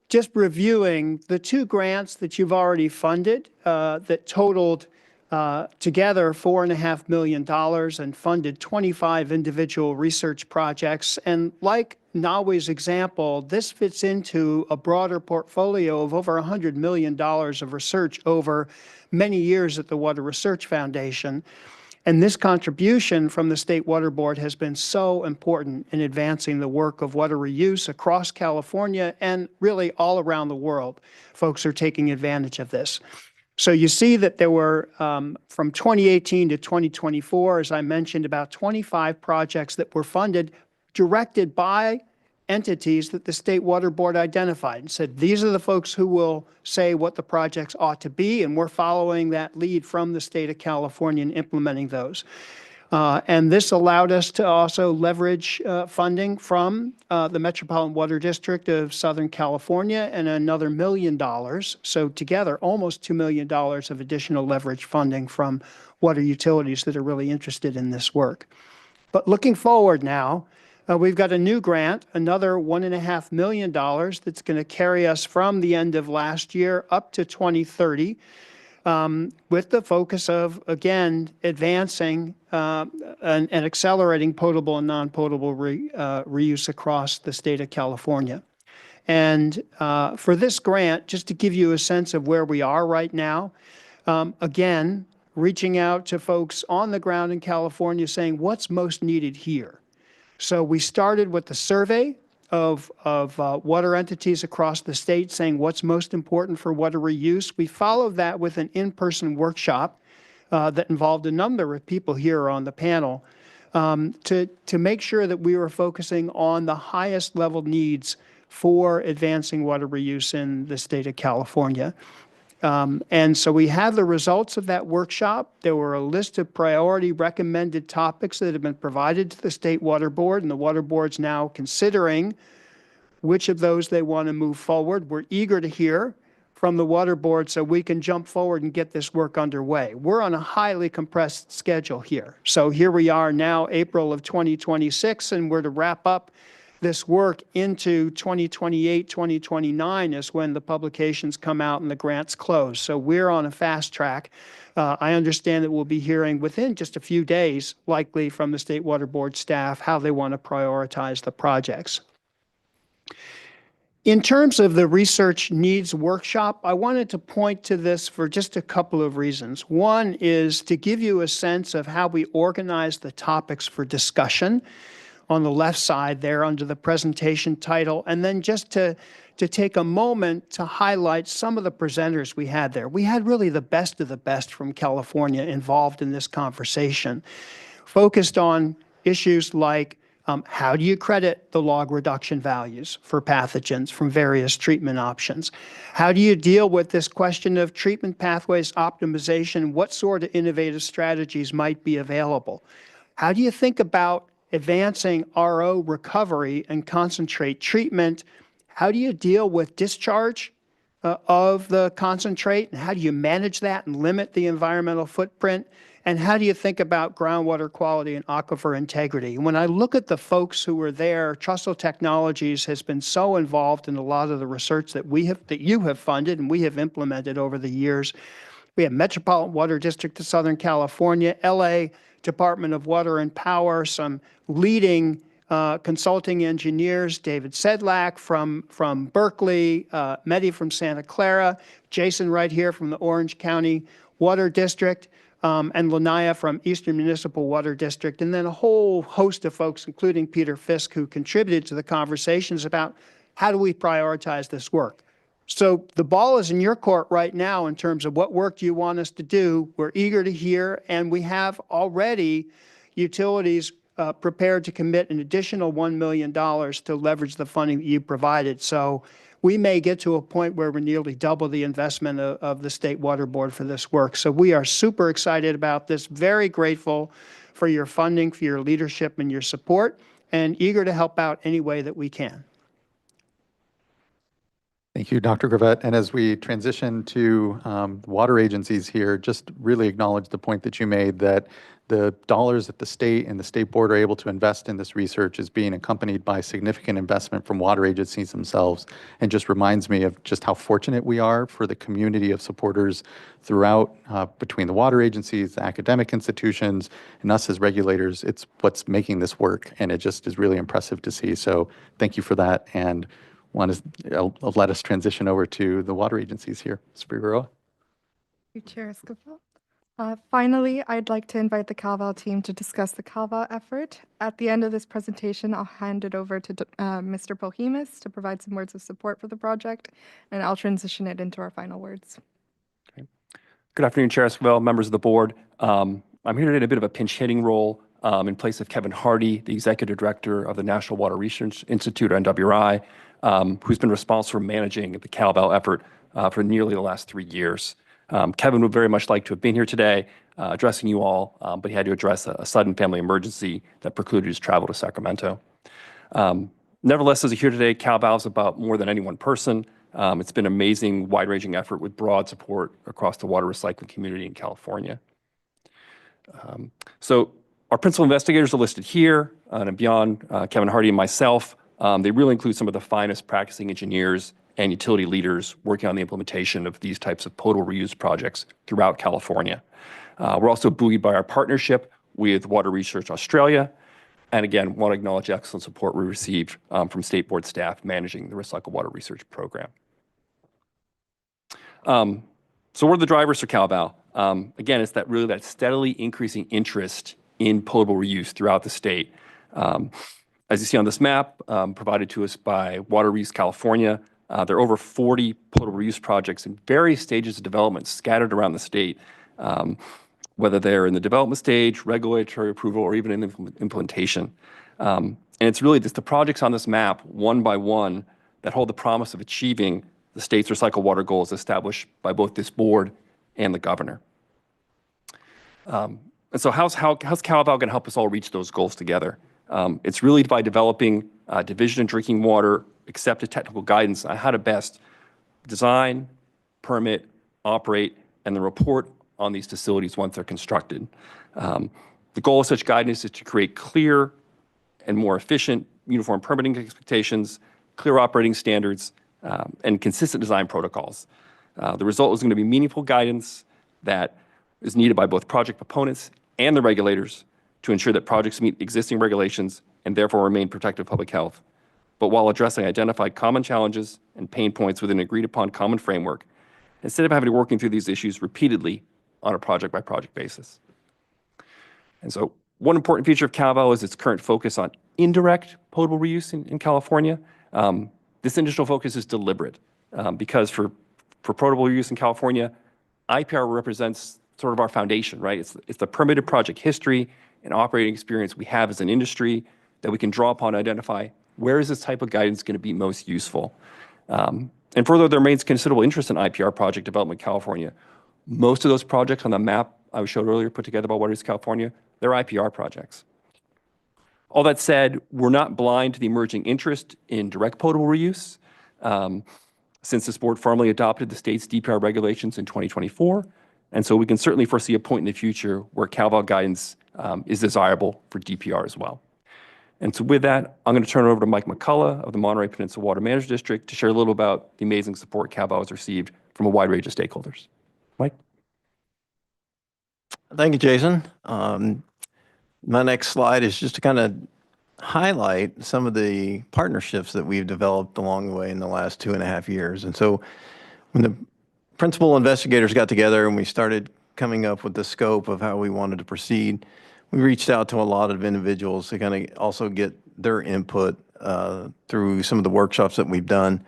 just reviewing the 2 grants that you've already funded that totaled together $4.5 million and funded 25 individual research projects. And like Nawi's example, this fits into a broader portfolio of over $100 million of research over many years at the Water Research Foundation. And this contribution from the State Water Board has been so important in advancing the work of water reuse across California and really all around the world. Folks are taking advantage of this. So you see that there were, from 2018 to 2024, as I mentioned, about 25 projects that were funded, directed by entities that the State Water Board identified and said, these are the folks who will say what the projects ought to be, and we're following that lead from the state of California and implementing those. And this allowed us to also leverage funding from the Metropolitan Water District of Southern California and another $1 million. So together, almost $2 million of additional leverage funding from water utilities that are really interested in this work. But looking forward now, we've got a new grant, another $1.5 million that's going to carry us from the end of last year up to 2030. With the focus of, again, advancing and accelerating potable and non-potable reuse across the state of California. And for this grant, just to give you a sense of where we are right now, again, reaching out to folks on the ground in California saying, what's most needed here? So we started with the survey of water entities across the state saying what's most important for water reuse. We followed that with an in-person workshop that involved a number of people here on the panel to make sure that we were focusing on the highest level needs for advancing water reuse in the state of California. And so we have the results of that workshop. There were a list of priority recommended topics that have been provided to the State Water Board, and the Water Board's now considering which of those they want to move forward. We're eager to hear from the Water Board so we can jump forward and get this work underway. We're on a highly compressed schedule here. So here we are now, April of 2026, and we're to wrap up this work into 2028, 2029 is when the publications come out and the grants close. So we're on a fast track. I understand that we'll be hearing within just a few days, likely from the State Water Board staff, how they want to prioritize the projects. In terms of the research needs workshop, I wanted to point to this for just a couple of reasons. One is to give you a sense of how we organize the topics for discussion on the left side there under the presentation title, and then just to take a moment to highlight some of the presenters we had there. We had really the best of the best from California involved in this conversation, focused on issues like how do you credit the log reduction values for pathogens from various treatment options? How do you deal with this question of treatment pathways optimization? What sort of innovative strategies might be available? How do you think about advancing RO recovery and concentrate treatment? How do you deal with discharge of the concentrate? And how do you manage that and limit the environmental footprint? And how do you think about groundwater quality and aquifer integrity? When I look at the folks who were there, Trussell Technologies has been so involved in a lot of the research that you have funded and we have implemented over the years. We have Metropolitan Water District of Southern California, LA Department of Water and Power, some leading consulting engineers, David Sedlak from Berkeley, Mehdi from Santa Clara, Jason right here from the Orange County Water District, and Lanaya from Eastern Municipal Water District, and then a whole host of folks, including Peter Fisk, who contributed to the conversations about how do we prioritize this work. So the ball is in your court right now in terms of what work do you want us to do. We're eager to hear, and we have already utilities prepared to commit an additional $1 million to leverage the funding that you provided. So we may get to a point where we're nearly double the investment of the State Water Board for this work. So we are super excited about this, very grateful for your funding, for your leadership and your support, and eager to help out any way that we can. Thank you, Dr. Gravett. And as we transition to water agencies here, just really acknowledge the point that you made that the dollars that the state and the state board are able to invest in this research is being accompanied by significant investment from water agencies themselves, and just reminds me of just how fortunate we are for the community of supporters throughout between the water agencies, the academic institutions, and us as regulators. It's what's making this work, and it just is really impressive to see. So thank you for that, and I'll let us transition over to the water agencies here. Figueroa. Thank you, Chair Esquivel. Finally, I'd like to invite the CalVal team to discuss the CalVal effort. At the end of this presentation, I'll hand it over to Mr. Pohemus to provide some words of support for the project, and I'll transition it into our final words. Okay. Good afternoon, Chair Esquivel, members of the board. I'm here today in a bit of a pinch hitting role in place of Kevin Hardy, the Executive Director of the National Water Research Institute, or NWRI, who's been responsible for managing the CalVal effort for nearly the last 3 years. Kevin would very much like to have been here today addressing you all, but he had to address a sudden family emergency that precluded his travel to Sacramento. Nevertheless, as you hear today, CalVal is about more than any one person. It's been an amazing, wide-ranging effort with broad support across the water recycling community in California. So our principal investigators are listed here, and beyond Kevin Hardy and myself, they really include some of the finest practicing engineers and utility leaders working on the implementation of these types of potable reuse projects throughout California. We're also buoyed by our partnership with Water Research Australia, and again, want to acknowledge the excellent support we received from State Board staff managing the Recycle Water Research Program. So what are the drivers for CalVal? Again, it's that steadily increasing interest in potable reuse throughout the state. As you see on this map provided to us by Water Reuse California, there are over 40 potable reuse projects in various stages of development scattered around the state, whether they're in the development stage, regulatory approval, or even in implementation. And it's really just the projects on this map, one by one, that hold the promise of achieving the state's recycled water goals established by both this board and the governor. And so how's CalVal going to help us all reach those goals together? It's really by developing Division of Drinking Water accepted technical guidance on how to best design, permit, operate, and then report on these facilities once they're constructed. The goal of such guidance is to create clear and more efficient uniform permitting expectations, clear operating standards, and consistent design protocols. The result is going to be meaningful guidance that is needed by both project proponents and the regulators to ensure that projects meet existing regulations and therefore remain protective of public health, but while addressing identified common challenges and pain points within an agreed upon common framework, instead of having to working through these issues repeatedly on a project by project basis. And so one important feature of CalVal is its current focus on indirect potable reuse in California. This initial focus is deliberate because for potable reuse in California, IPR represents sort of our foundation, right? It's the permitted project history and operating experience we have as an industry that we can draw upon to identify where is this type of guidance going to be most useful. And further, there remains considerable interest in IPR project development in California. Most of those projects on the map I showed earlier put together by Water Reuse California, they're IPR projects. All that said, we're not blind to the emerging interest in direct potable reuse. Since this board formally adopted the state's DPR regulations in 2024, and so we can certainly foresee a point in the future where CalVal guidance is desirable for DPR as well. And so with that, I'm going to turn it over to Mike McCullough of the Monterey Peninsula Water Management District to share a little about the amazing support CalVal has received from a wide range of stakeholders. Mike? Thank you, Jason. My next slide is just to kind of highlight some of the partnerships that we've developed along the way in the last 2.5 years. And so when the principal investigators got together and we started coming up with the scope of how we wanted to proceed, we reached out to a lot of individuals to kind of also get their input through some of the workshops that we've done,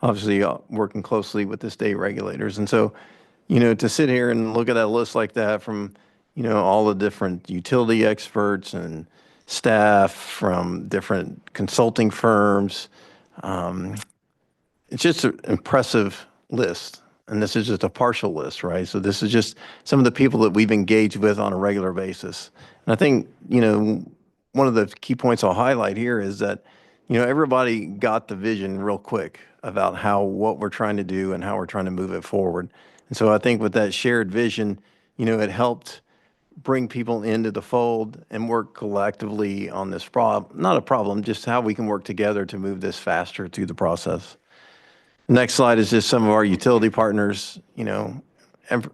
obviously working closely with the state regulators. And so, to sit here and look at a list like that from, all the different utility experts and staff from different consulting firms, it's just an impressive list. And this is just a partial list, right? So this is just some of the people that we've engaged with on a regular basis. And I think, one of the key points I'll highlight here is that, everybody got the vision real quick about what we're trying to do and how we're trying to move it forward. And so I think with that shared vision, it helped bring people into the fold and work collectively on this not a problem, just how we can work together to move this faster through the process. Next slide is just some of our utility partners,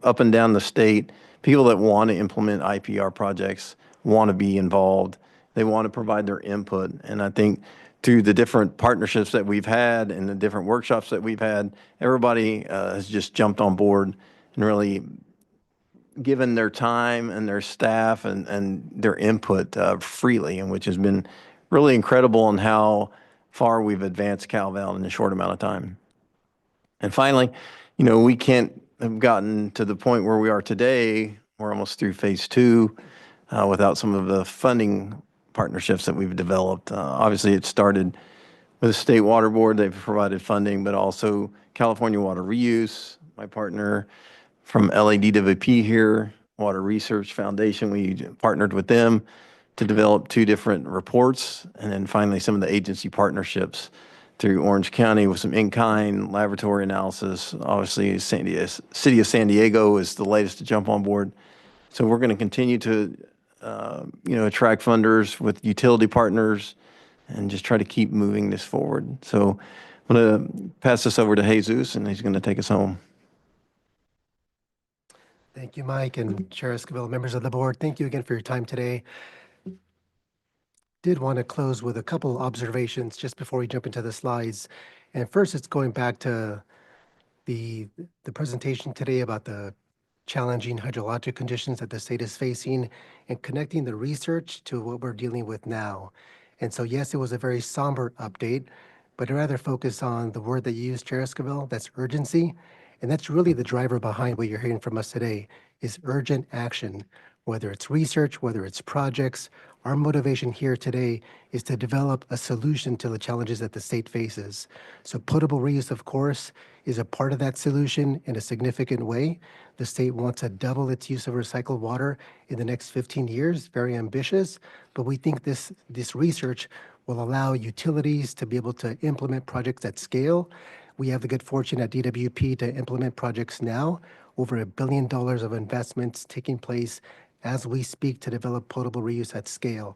up and down the state, people that want to implement IPR projects, want to be involved. They want to provide their input. And I think through the different partnerships that we've had and the different workshops that we've had, everybody has just jumped on board and really given their time and their staff and their input freely, and which has been really incredible in how far we've advanced CalVal in a short amount of time. And finally, we can't have gotten to the point where we are today, we're almost through phase 2, without some of the funding partnerships that we've developed. Obviously, it started with the State Water Board. They've provided funding, but also California Water Reuse, my partner from LADWP here, Water Research Foundation. We partnered with them to develop 2 different reports, and then finally some of the agency partnerships through Orange County with some in-kind laboratory analysis. Obviously, City of San Diego is the latest to jump on board. So we're going to continue to, attract funders with utility partners and just try to keep moving this forward. So I'm going to pass this over to Jesus, and he's going to take us home. Thank you, Mike, and Chair Escobar, members of the board. Thank you again for your time today. Did want to close with a couple observations just before we jump into the slides. And first, it's going back to the presentation today about the challenging hydrologic conditions that the state is facing and connecting the research to what we're dealing with now. And so, yes, it was a very somber update, but I'd rather focus on the word that you used, Chair Escobar, that's urgency. And that's really the driver behind what you're hearing from us today is urgent action, whether it's research, whether it's projects. Our motivation here today is to develop a solution to the challenges that the state faces. So potable reuse, of course, is a part of that solution in a significant way. The state wants to double its use of recycled water in the next 15 years, very ambitious, but we think this research will allow utilities to be able to implement projects at scale. We have the good fortune at DWP to implement projects now, over $1 billion of investments taking place as we speak to develop potable reuse at scale.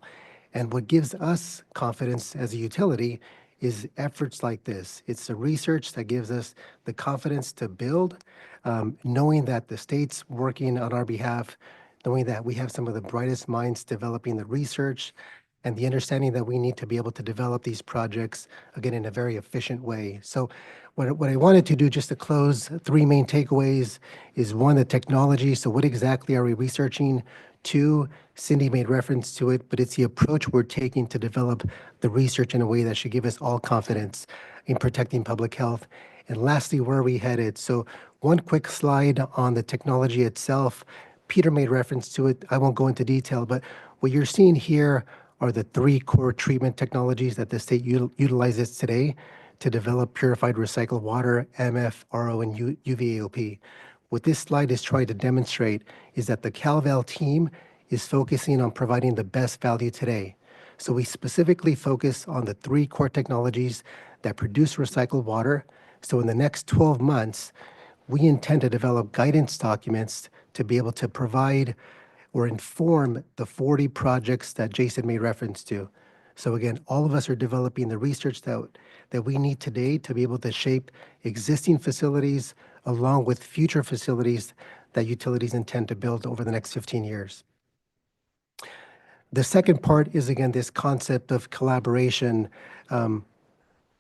And what gives us confidence as a utility is efforts like this. It's the research that gives us the confidence to build, knowing that the state's working on our behalf, knowing that we have some of the brightest minds developing the research, and the understanding that we need to be able to develop these projects, again, in a very efficient way. So what I wanted to do, just to close, three main takeaways is one, the technology. So what exactly are we researching? Two, Cindy made reference to it, but it's the approach we're taking to develop the research in a way that should give us all confidence in protecting public health. And lastly, where are we headed? So one quick slide on the technology itself. Peter made reference to it. I won't go into detail, but what you're seeing here are the three core treatment technologies that the state utilizes today to develop purified recycled water, MF, RO, and UVAOP. What this slide is trying to demonstrate is that the CalVal team is focusing on providing the best value today. So we specifically focus on the three core technologies that produce recycled water. So in the next 12 months, we intend to develop guidance documents to be able to provide or inform the 40 projects that Jason made reference to. So again, all of us are developing the research that we need today to be able to shape existing facilities along with future facilities that utilities intend to build over the next 15 years. The second part is, again, this concept of collaboration.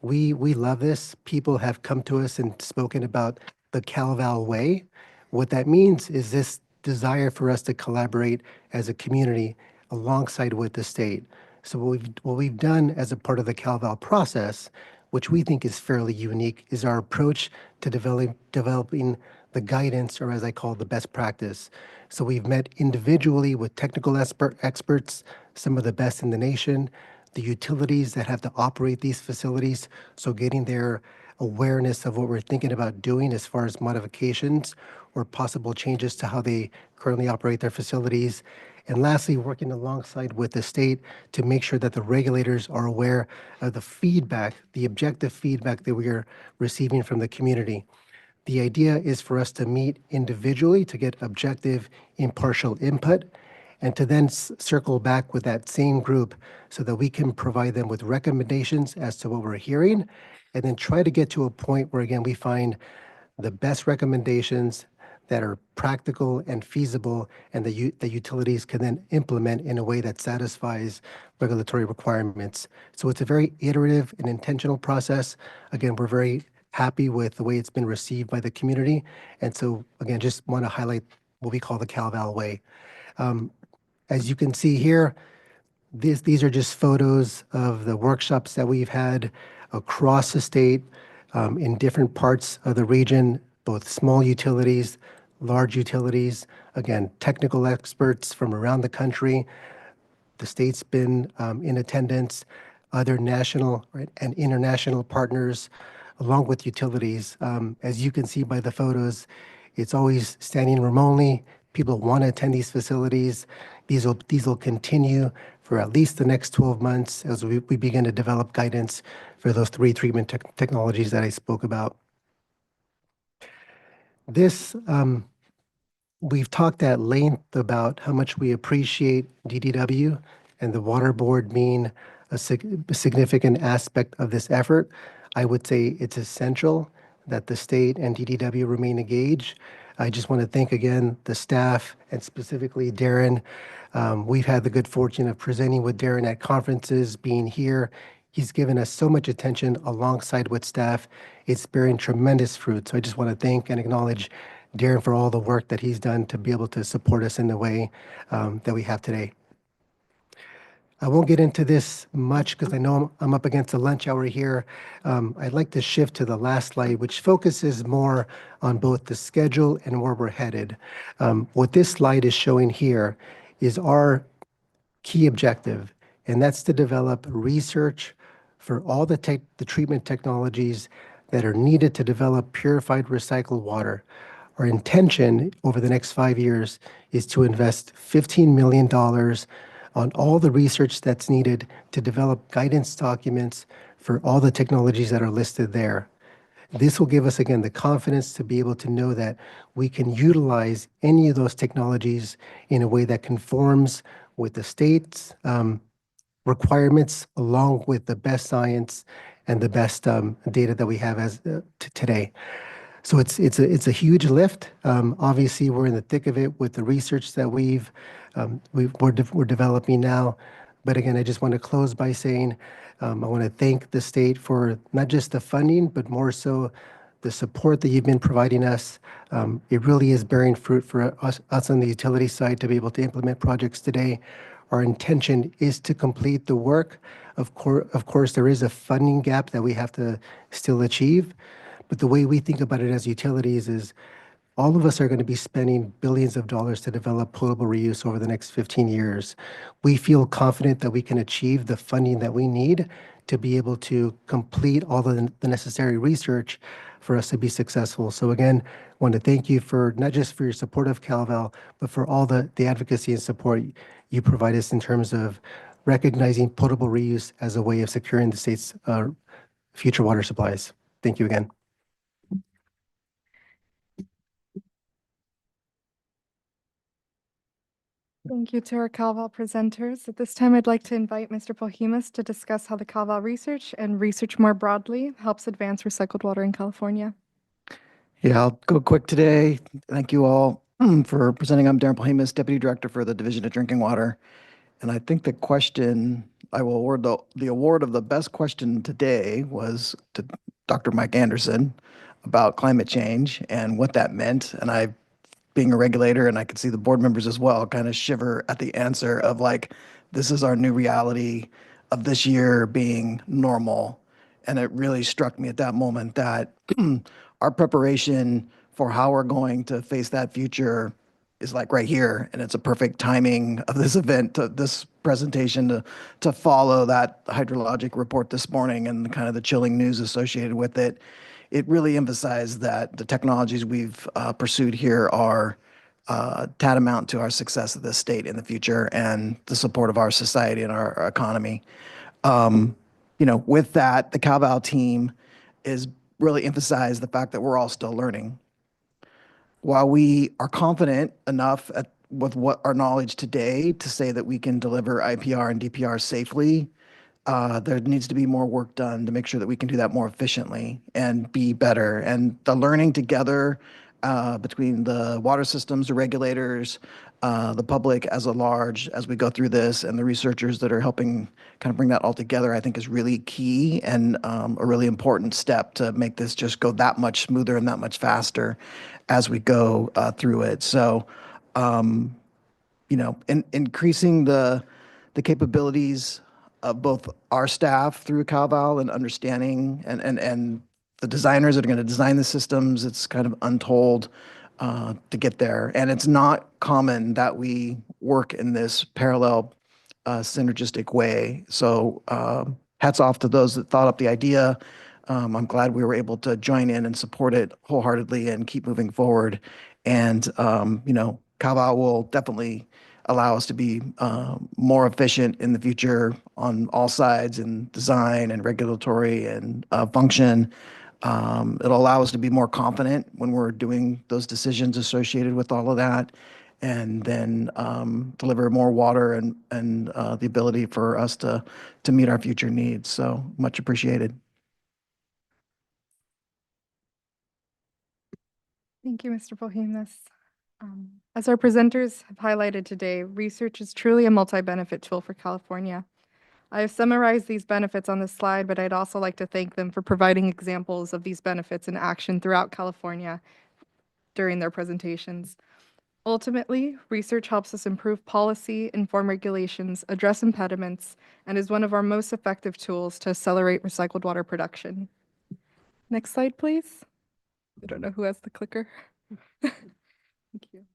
We love this. People have come to us and spoken about the CalVal way. What that means is this desire for us to collaborate as a community alongside with the state. So what we've done as a part of the CalVal process, which we think is fairly unique, is our approach to developing the guidance, or as I call the best practice. So we've met individually with technical experts, some of the best in the nation, the utilities that have to operate these facilities, so getting their awareness of what we're thinking about doing as far as modifications or possible changes to how they currently operate their facilities. And lastly, working alongside with the state to make sure that the regulators are aware of the feedback, the objective feedback that we are receiving from the community. The idea is for us to meet individually to get objective, impartial input, and to then circle back with that same group so that we can provide them with recommendations as to what we're hearing, and then try to get to a point where, again, we find the best recommendations that are practical and feasible, and the utilities can then implement in a way that satisfies regulatory requirements. So it's a very iterative and intentional process. Again, we're very happy with the way it's been received by the community. And so, again, just want to highlight what we call the CalVal way. As you can see here, these are just photos of the workshops that we've had across the state in different parts of the region, both small utilities, large utilities, again, technical experts from around the country. The state's been in attendance, other national and international partners, along with utilities. As you can see by the photos, it's always standing room only. People want to attend these facilities. These will continue for at least the next 12 months as we begin to develop guidance for those three treatment technologies that I spoke about. This, we've talked at length about how much we appreciate DDW and the Water Board being a significant aspect of this effort. I would say it's essential that the state and DDW remain engaged. I just want to thank again the staff and specifically Darren. We've had the good fortune of presenting with Darren at conferences, being here. He's given us so much attention alongside with staff. It's bearing tremendous fruit. So I just want to thank and acknowledge Darren for all the work that he's done to be able to support us in the way that we have today. I won't get into this much because I know I'm up against the lunch hour here. I'd like to shift to the last slide, which focuses more on both the schedule and where we're headed. What this slide is showing here is our key objective, and that's to develop research for all the treatment technologies that are needed to develop purified recycled water. Our intention over the next 5 years is to invest $15 million on all the research that's needed to develop guidance documents for all the technologies that are listed there. This will give us, again, the confidence to be able to know that we can utilize any of those technologies in a way that conforms with the state's requirements along with the best science and the best data that we have as today. So it's a huge lift. Obviously, we're in the thick of it with the research that we're developing now. But again, I just want to close by saying I want to thank the state for not just the funding, but more so the support that you've been providing us. It really is bearing fruit for us on the utility side to be able to implement projects today. Our intention is to complete the work. Of course, there is a funding gap that we have to still achieve. But the way we think about it as utilities is all of us are going to be spending billions of dollars to develop potable reuse over the next 15 years. We feel confident that we can achieve the funding that we need to be able to complete all the necessary research for us to be successful. So again, I want to thank you for not just for your support of CalVal, but for all the advocacy and support you provide us in terms of recognizing potable reuse as a way of securing the state's future water supplies. Thank you again. Thank you to our CalVal presenters. At this time, I'd like to invite Mr. Polhemus to discuss how the CalVal research and research more broadly helps advance recycled water in California. Yeah, I'll go quick today. Thank you all for presenting. I'm Darren Polhemus, Deputy Director for the Division of Drinking Water. And I think the question, I will award the award of the best question today was to Dr. Mike Anderson about climate change and what that meant. And I, being a regulator, and I could see the board members as well, kind of shiver at the answer of like, this is our new reality of this year being normal. And it really struck me at that moment that our preparation for how we're going to face that future is like right here. And it's a perfect timing of this event, this presentation to follow that hydrologic report this morning and kind of the chilling news associated with it. It really emphasized that the technologies we've pursued here are tantamount to our success of this state in the future and the support of our society and our economy. With that, the CalVal team is really emphasized the fact that we're all still learning. While we are confident enough with what our knowledge today to say that we can deliver IPR and DPR safely, there needs to be more work done to make sure that we can do that more efficiently and be better. And the learning together between the water systems, the regulators, the public as a large, as we go through this, and the researchers that are helping kind of bring that all together, I think is really key and a really important step to make this just go that much smoother and that much faster as we go through it. So, increasing the capabilities of both our staff through CalVal and understanding and the designers that are going to design the systems, it's kind of untold to get there. And it's not common that we work in this parallel synergistic way. So hats off to those that thought up the idea. I'm glad we were able to join in and support it wholeheartedly and keep moving forward. And, CalVal will definitely allow us to be more efficient in the future on all sides in design and regulatory and function. It'll allow us to be more confident when we're doing those decisions associated with all of that, and then deliver more water and the ability for us to meet our future needs. So much appreciated. Thank you, Mr. Polhemus. As our presenters have highlighted today, research is truly a multi-benefit tool for California. I have summarized these benefits on this slide, but I'd also like to thank them for providing examples of these benefits in action throughout California during their presentations. Ultimately, research helps us improve policy, inform regulations, address impediments, and is one of our most effective tools to accelerate recycled water production. Next slide, please. I don't know who has the clicker. Thank you.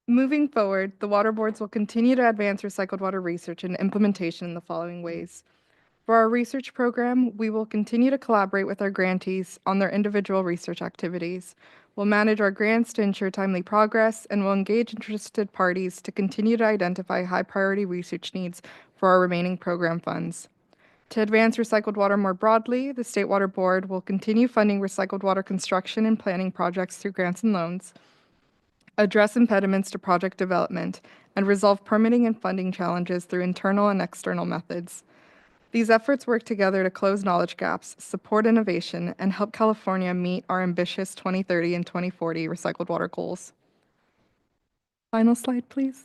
Moving forward, the water boards will continue to advance recycled water research and implementation in the following ways. For our research program, we will continue to collaborate with our grantees on their individual research activities. We'll manage our grants to ensure timely progress, and we'll engage interested parties to continue to identify high-priority research needs for our remaining program funds. To advance recycled water more broadly, the State Water Board will continue funding recycled water construction and planning projects through grants and loans. address impediments to project development, and resolve permitting and funding challenges through internal and external methods. These efforts work together to close knowledge gaps, support innovation, and help California meet our ambitious 2030 and 2040 recycled water goals. Final slide, please.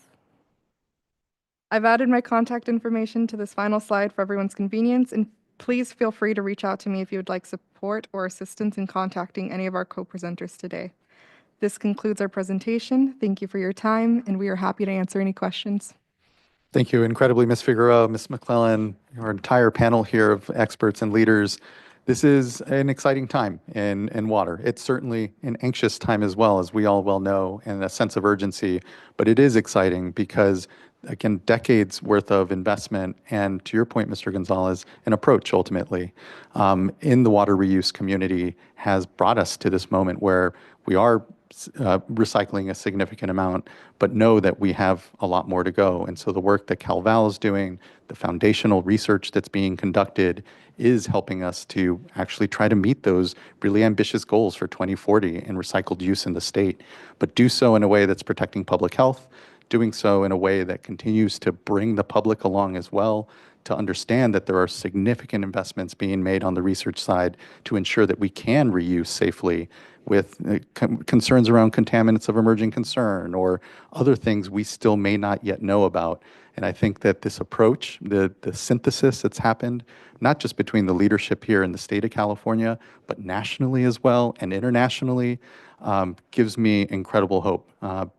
I've added my contact information to this final slide for everyone's convenience, and please feel free to reach out to me if you would like support or assistance in contacting any of our co-presenters today. This concludes our presentation. Thank you for your time, and we are happy to answer any questions. Thank you incredibly, Ms. Figueroa, Ms. McClellan, our entire panel here of experts and leaders. This is an exciting time in water. It's certainly an anxious time as well, as we all well know, and a sense of urgency. But it is exciting because, again, decades worth of investment and, to your point, Mr. Gonzalez, an approach ultimately in the water reuse community has brought us to this moment where we are recycling a significant amount, but know that we have a lot more to go. And so the work that CalVal is doing, the foundational research that's being conducted is helping us to actually try to meet those really ambitious goals for 2040 in recycled use in the state, but do so in a way that's protecting public health, doing so in a way that continues to bring the public along as well, to understand that there are significant investments being made on the research side to ensure that we can reuse safely with concerns around contaminants of emerging concern or other things we still may not yet know about. And I think that this approach, the synthesis that's happened, not just between the leadership here in the state of California, but nationally as well and internationally, gives me incredible hope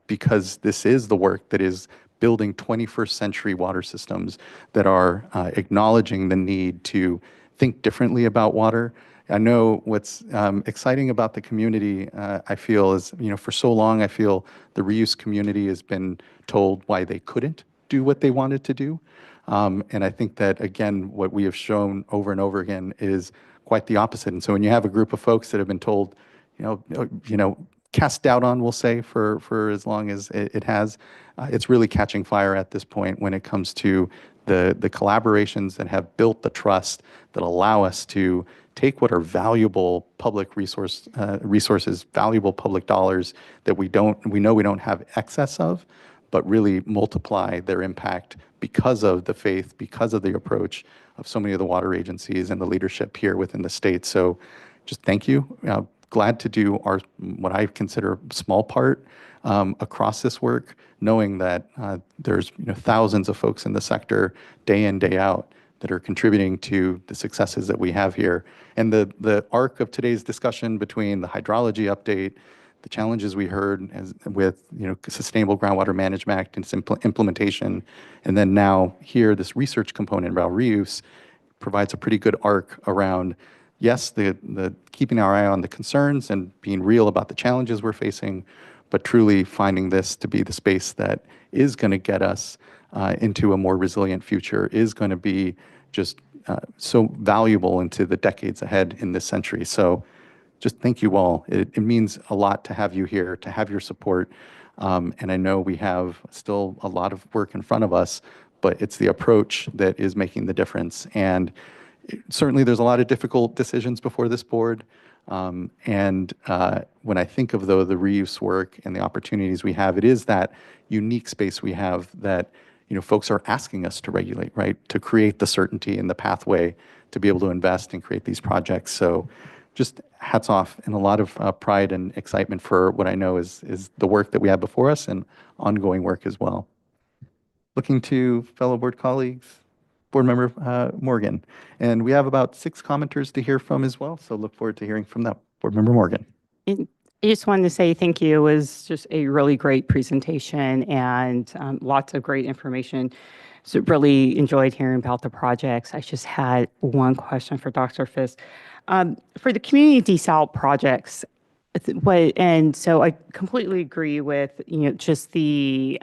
because this is the work that is building 21st century water systems that are acknowledging the need to think differently about water. I know what's exciting about the community, I feel, is, for so long, I feel the reuse community has been told why they couldn't do what they wanted to do. And I think that, again, what we have shown over and over again is quite the opposite. And so when you have a group of folks that have been told, cast doubt on, we'll say, for as long as it has, it's really catching fire at this point when it comes to the collaborations that have built the trust that allow us to take what are valuable public resources, valuable public dollars that we know we don't have excess of, but really multiply their impact because of the faith, because of the approach of so many of the water agencies and the leadership here within the state. So just thank you. Glad to do what I consider small part across this work, knowing that there's thousands of folks in the sector day in, day out that are contributing to the successes that we have here. And the arc of today's discussion between the hydrology update, the challenges we heard with Sustainable Groundwater Management Act and its implementation, and then now here this research component about reuse provides a pretty good arc around, yes, the keeping our eye on the concerns and being real about the challenges we're facing, but truly finding this to be the space that is going to get us into a more resilient future, is going to be just so valuable into the decades ahead in this century. So just thank you all. It means a lot to have you here, to have your support. And I know we have still a lot of work in front of us, but it's the approach that is making the difference. And certainly there's a lot of difficult decisions before this board. When I think of, though, the reuse work and the opportunities we have, it is that unique space we have that folks are asking us to regulate, right? To create the certainty and the pathway to be able to invest and create these projects. So just hats off and a lot of pride and excitement for what I know is the work that we have before us and ongoing work as well. Looking to fellow board colleagues, Board Member Morgan. And we have about 6 commenters to hear from as well, so look forward to hearing from them. Board Member Morgan. I just wanted to say thank you. It was just a really great presentation and lots of great information. So really enjoyed hearing about the projects. I just had one question for Dr. Fisk. For the community desal projects, and so I completely agree with just the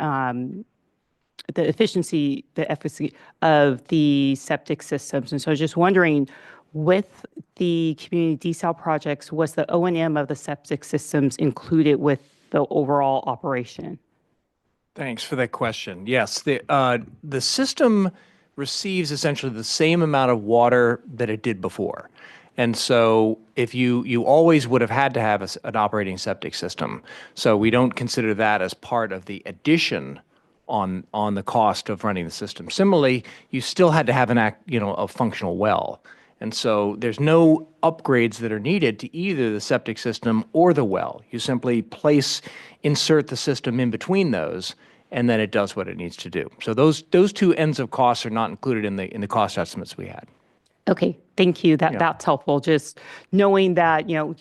efficiency, the efficacy of the septic systems. And so I was just wondering, with the community desal projects, was the O&M of the septic systems included with the overall operation? Thanks for that question. Yes, the system receives essentially the same amount of water that it did before. And so if you always would have had to have an operating septic system. So we don't consider that as part of the addition on the cost of running the system. Similarly, you still had to have a functional well. And so there's no upgrades that are needed to either the septic system or the well. You simply insert the system in between those, and then it does what it needs to do. So those two ends of costs are not included in the cost estimates we had. Okay, thank you. That's helpful. Just knowing that, you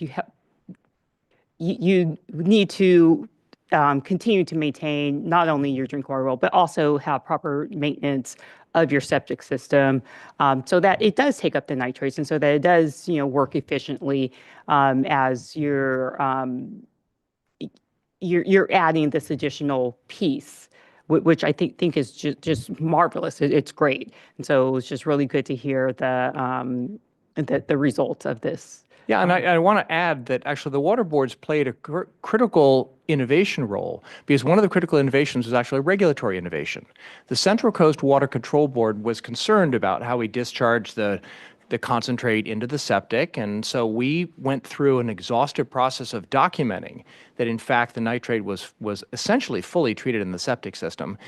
need to continue to maintain not only your drinking water well, but also have proper maintenance of your septic system, so that it does take up the nitrates and so that it does, work efficiently, as you're adding this additional piece, which I think is just marvelous. It's great. And so it's just really good to hear the results of this. Yeah, and I want to add that actually the water boards played a critical innovation role, because one of the critical innovations was actually regulatory innovation. The Central Coast Water Control Board was concerned about how we discharge the concentrate into the septic, and so we went through an exhaustive process of documenting that in fact the nitrate was essentially fully treated in the septic system.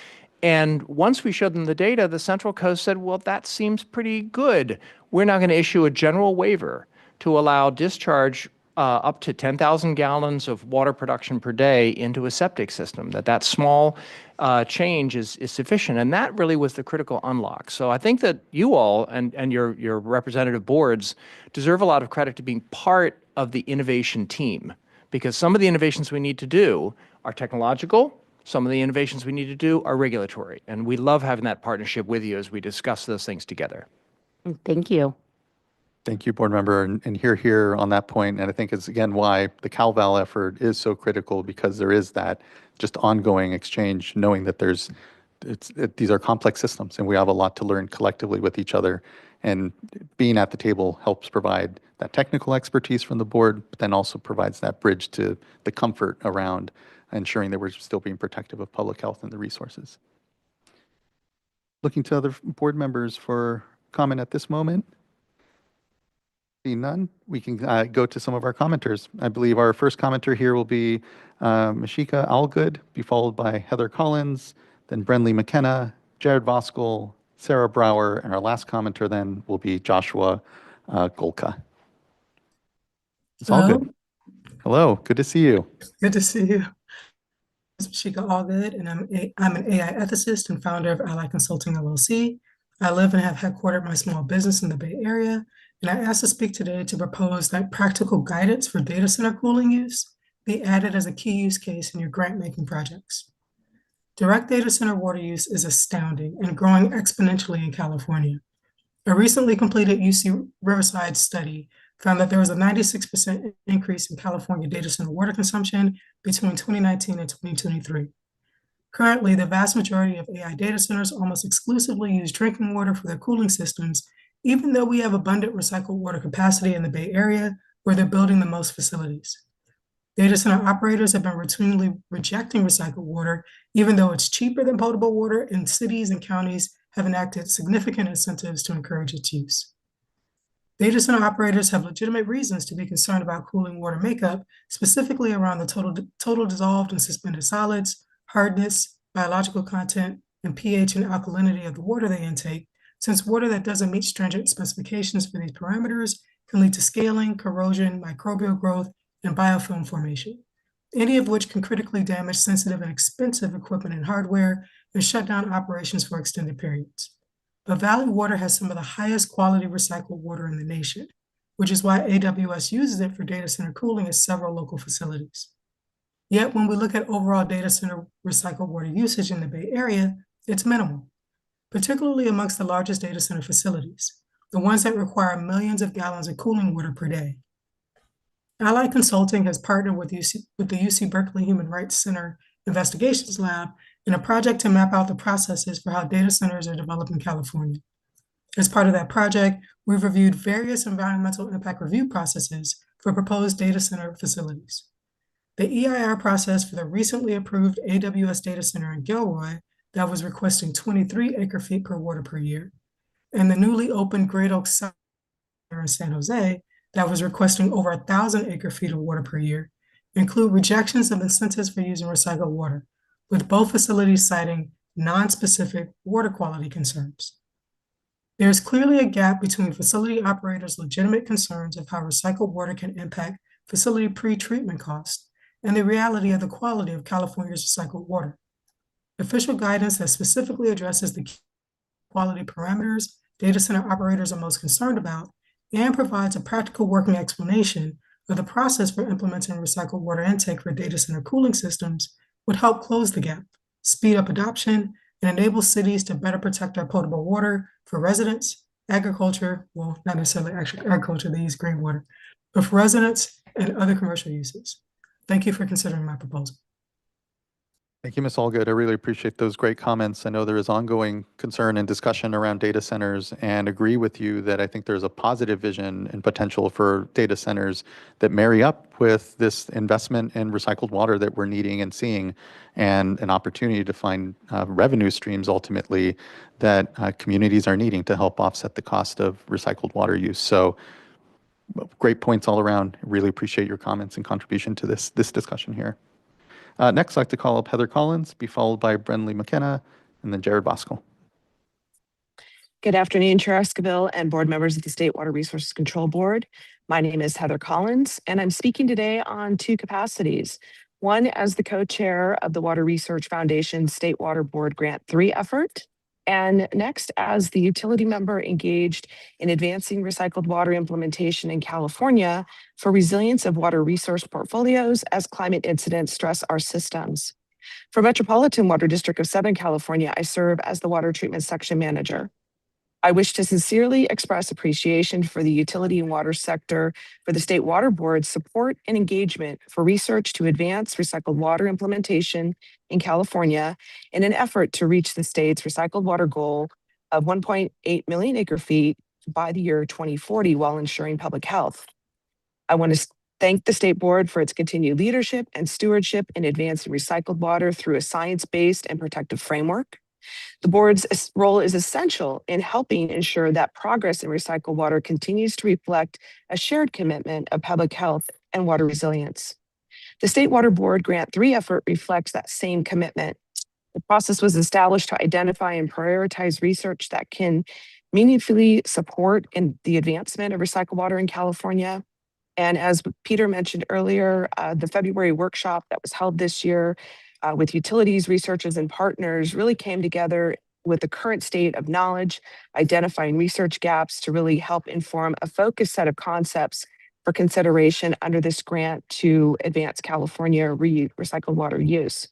And once we showed them the data, the Central Coast said, well, that seems pretty good. We're now going to issue a general waiver to allow discharge up to 10,000 gallons of water production per day into a septic system, that small change is sufficient. And that really was the critical unlock. So I think that you all and your representative boards deserve a lot of credit to being part of the innovation team, because some of the innovations we need to do are technological, some of the innovations we need to do are regulatory. And we love having that partnership with you as we discuss those things together. Thank you. Thank you, board member, and here on that point, and I think it's again why the CalVal effort is so critical, because there is that just ongoing exchange, knowing that these are complex systems and we have a lot to learn collectively with each other, and being at the table helps provide that technical expertise from the board, but then also provides that bridge to the comfort around ensuring that we're still being protective of public health and the resources. Looking to other board members for comment at this moment. Seeing none, we can go to some of our commenters. I believe our first commenter here will be Mashika Allgood, be followed by Heather Collins, then Brenly McKenna, Jared Voskel, Sarah Brower, and our last commenter then will be Joshua Golka. It's all good. Hello, good to see you. Good to see you. I'm Mashika Allgood, and I'm an AI ethicist and founder of Ally Consulting LLC. I live and have headquartered my small business in the Bay Area, and I asked to speak today to propose that practical guidance for data center cooling use be added as a key use case in your grant-making projects. Direct data center water use is astounding and growing exponentially in California. A recently completed UC Riverside study found that there was a 96% increase in California data center water consumption between 2019 and 2023. Currently, the vast majority of AI data centers almost exclusively use drinking water for their cooling systems, even though we have abundant recycled water capacity in the Bay Area where they're building the most facilities. Data center operators have been routinely rejecting recycled water, even though it's cheaper than potable water, and cities and counties have enacted significant incentives to encourage its use. Data center operators have legitimate reasons to be concerned about cooling water makeup, specifically around the total dissolved and suspended solids, hardness, biological content, and pH and alkalinity of the water they intake, since water that doesn't meet stringent specifications for these parameters can lead to scaling, corrosion, microbial growth, and biofilm formation, any of which can critically damage sensitive and expensive equipment and hardware and shut down operations for extended periods. But Valley Water has some of the highest quality recycled water in the nation, which is why AWS uses it for data center cooling at several local facilities. Yet when we look at overall data center recycled water usage in the Bay Area, it's minimal, particularly amongst the largest data center facilities, the ones that require millions of gallons of cooling water per day. Ally Consulting has partnered with the UC Berkeley Human Rights Center Investigations Lab in a project to map out the processes for how data centers are developed in California. As part of that project, we've reviewed various environmental impact review processes for proposed data center facilities. The EIR process for the recently approved AWS data center in Gilroy that was requesting 23 acre-feet per water per year, and the newly opened Great Oaks Center in San Jose that was requesting over 1,000 acre-feet of water per year include rejections of incentives for using recycled water, with both facilities citing non-specific water quality concerns. There is clearly a gap between facility operators' legitimate concerns of how recycled water can impact facility pre-treatment costs and the reality of the quality of California's recycled water. Official guidance that specifically addresses the quality parameters data center operators are most concerned about and provides a practical working explanation of the process for implementing recycled water intake for data center cooling systems would help close the gap, speed up adoption, and enable cities to better protect our potable water for residents, agriculture, well, not necessarily actually agriculture, they use green water, but for residents and other commercial uses. Thank you for considering my proposal. Thank you, Ms. Allgood. I really appreciate those great comments. I know there is ongoing concern and discussion around data centers, and agree with you that I think there's a positive vision and potential for data centers that marry up with this investment in recycled water that we're needing and seeing, and an opportunity to find revenue streams ultimately that communities are needing to help offset the cost of recycled water use. So great points all around. Really appreciate your comments and contribution to this discussion here. Next, I'd like to call up Heather Collins, be followed by Brenly McKenna, and then Jared Boskel. Good afternoon, Chair Esquivel and board members of the State Water Resources Control Board. My name is Heather Collins, and I'm speaking today on two capacities. One as the co-chair of the Water Research Foundation State Water Board Grant 3 effort, and next as the utility member engaged in advancing recycled water implementation in California for resilience of water resource portfolios as climate incidents stress our systems. For Metropolitan Water District of Southern California, I serve as the Water Treatment Section Manager. I wish to sincerely express appreciation for the utility and water sector for the State Water Board's support and engagement for research to advance recycled water implementation in California in an effort to reach the state's recycled water goal of 1.8 million acre feet by the year 2040 while ensuring public health. I want to thank the State Board for its continued leadership and stewardship in advancing recycled water through a science-based and protective framework. The board's role is essential in helping ensure that progress in recycled water continues to reflect a shared commitment of public health and water resilience. The State Water Board Grant 3 effort reflects that same commitment. The process was established to identify and prioritize research that can meaningfully support in the advancement of recycled water in California. And as Peter mentioned earlier, the February workshop that was held this year with utilities, researchers, and partners really came together with the current state of knowledge, identifying research gaps to really help inform a focused set of concepts for consideration under this grant to advance California recycled water use.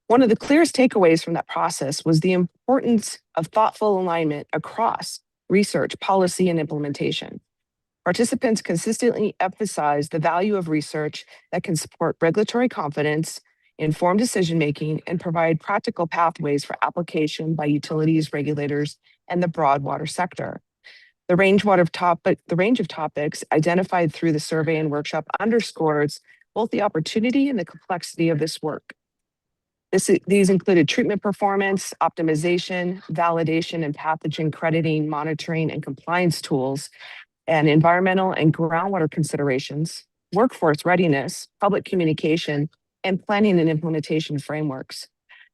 One of the clearest takeaways from that process was the importance of thoughtful alignment across research, policy, and implementation. Participants consistently emphasized the value of research that can support regulatory confidence, informed decision-making, and provide practical pathways for application by utilities, regulators, and the broad water sector. The range of topics identified through the survey and workshop underscores both the opportunity and the complexity of this work. These included treatment performance, optimization, validation, and pathogen crediting, monitoring, and compliance tools, and environmental and groundwater considerations, workforce readiness, public communication, and planning and implementation frameworks.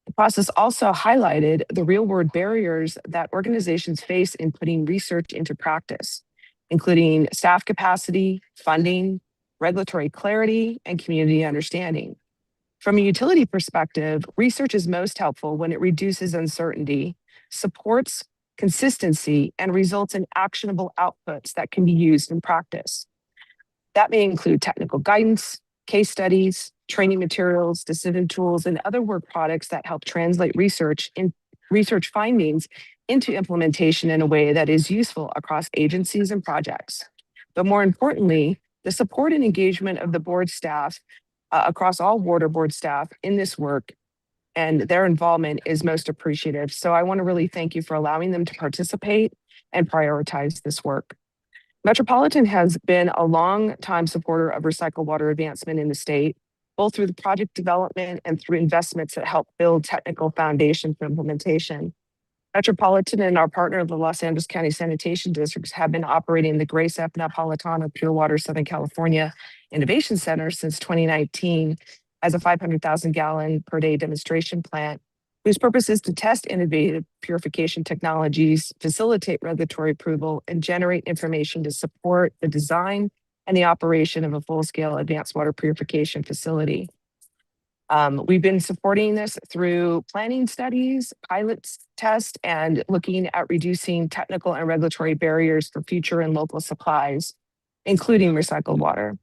The process also highlighted the real-world barriers that organizations face in putting research into practice, including staff capacity, funding, regulatory clarity, and community understanding. From a utility perspective, research is most helpful when it reduces uncertainty, supports consistency, and results in actionable outputs that can be used in practice. That may include technical guidance, case studies, training materials, decision tools, and other work products that help translate research findings into implementation in a way that is useful across agencies and projects. But more importantly, the support and engagement of the board staff across all water board staff in this work and their involvement is most appreciative. So I want to really thank you for allowing them to participate and prioritize this work. Metropolitan has been a long-time supporter of recycled water advancement in the state, both through the project development and through investments that help build technical foundation for implementation. Metropolitan and our partner, the Los Angeles County Sanitation Districts, have been operating the Grace F. Napolitano Pure Water Southern California Innovation Center since 2019 as a 500,000 gallon per day demonstration plant, whose purpose is to test innovative purification technologies, facilitate regulatory approval, and generate information to support the design and the operation of a full-scale advanced water purification facility. We've been supporting this through planning studies, pilots, tests, and looking at reducing technical and regulatory barriers for future and local supplies, including recycled water.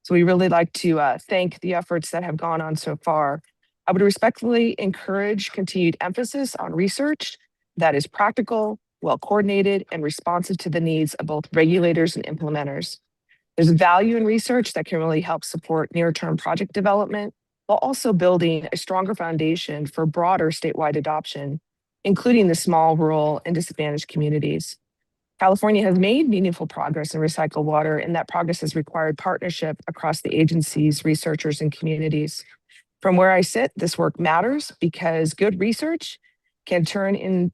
So we really like to thank the efforts that have gone on so far. I would respectfully encourage continued emphasis on research that is practical, well coordinated, and responsive to the needs of both regulators and implementers. There's value in research that can really help support near-term project development, while also building a stronger foundation for broader statewide adoption, including the small, rural, and disadvantaged communities. California has made meaningful progress in recycled water, and that progress has required partnership across the agencies, researchers, and communities. From where I sit, this work matters because good research can turn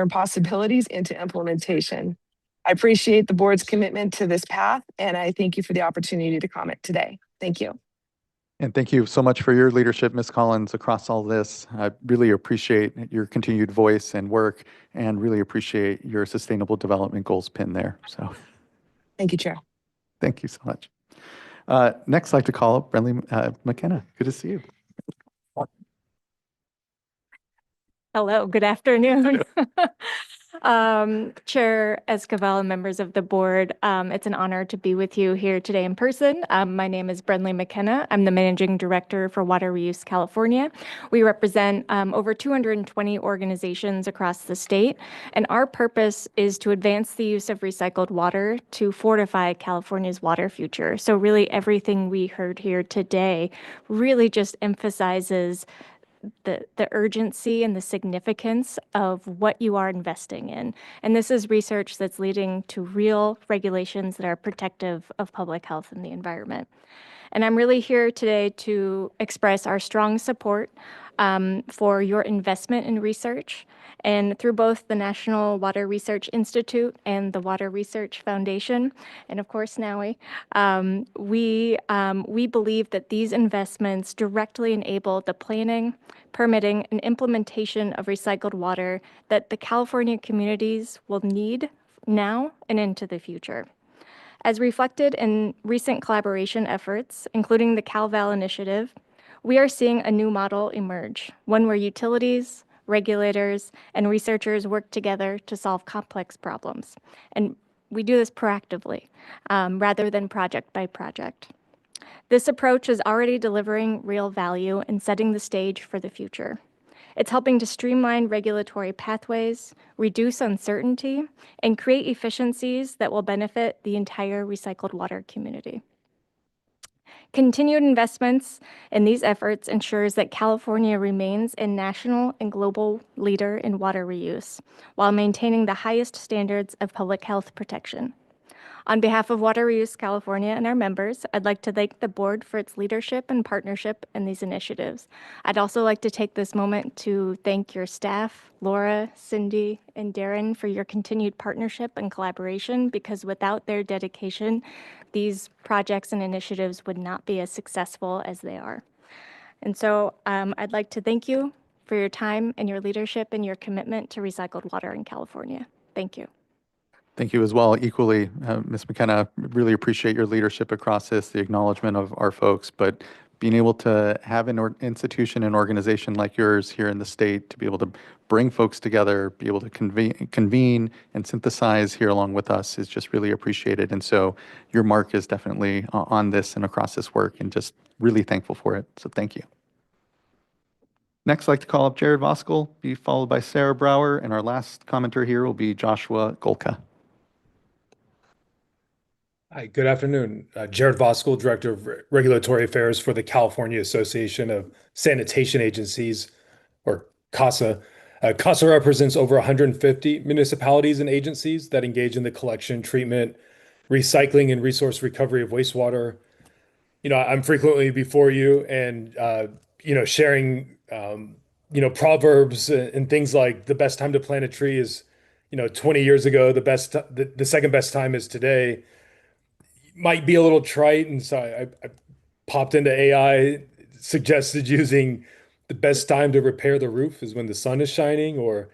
possibilities into implementation. I appreciate the board's commitment to this path, and I thank you for the opportunity to comment today. Thank you. And thank you so much for your leadership, Ms. Collins, across all this. I really appreciate your continued voice and work, and really appreciate your sustainable development goals pin there. So thank you, Chair. Thank you so much. Next, I'd like to call up Brenly McKenna. Good to see you. Hello, good afternoon. Chair Esquivel and members of the board, it's an honor to be with you here today in person. My name is Brenly McKenna. I'm the Managing Director for Water Reuse California. We represent over 220 organizations across the state, and our purpose is to advance the use of recycled water to fortify California's water future. So really everything we heard here today really just emphasizes the urgency and the significance of what you are investing in. And this is research that's leading to real regulations that are protective of public health and the environment. And I'm really here today to express our strong support for your investment in research. And through both the National Water Research Institute and the Water Research Foundation, and of course NAWI, we believe that these investments directly enable the planning, permitting, and implementation of recycled water that the California communities will need now and into the future. As reflected in recent collaboration efforts, including the CalVal initiative, we are seeing a new model emerge, one where utilities, regulators, and researchers work together to solve complex problems. And we do this proactively, rather than project by project. This approach is already delivering real value and setting the stage for the future. It's helping to streamline regulatory pathways, reduce uncertainty, and create efficiencies that will benefit the entire recycled water community. Continued investments in these efforts ensures that California remains a national and global leader in water reuse, while maintaining the highest standards of public health protection. On behalf of Water Reuse California and our members, I'd like to thank the board for its leadership and partnership in these initiatives. I'd also like to take this moment to thank your staff, Laura, Cindy, and Darren, for your continued partnership and collaboration, because without their dedication, these projects and initiatives would not be as successful as they are. And so I'd like to thank you for your time and your leadership and your commitment to recycled water in California. Thank you. Thank you as well. Equally, Ms. McKenna, really appreciate your leadership across this, the acknowledgement of our folks, but being able to have an institution and organization like yours here in the state to be able to bring folks together, be able to convene and synthesize here along with us is just really appreciated. And so your mark is definitely on this and across this work, and just really thankful for it. So thank you. Next, I'd like to call up Jared Voskuhl, be followed by Sarah Brower, and our last commenter here will be Joshua Golka. Hi, good afternoon. Jared Voskuhl, Director of Regulatory Affairs for the California Association of Sanitation Agencies, or CASA. CASA represents over 150 municipalities and agencies that engage in the collection, treatment, recycling, and resource recovery of wastewater. I'm frequently before you and, sharing proverbs and things like the best time to plant a tree is, 20 years ago, the second best time is today, might be a little trite. And so I popped into AI, suggested using the best time to repair the roof is when the sun is shining, or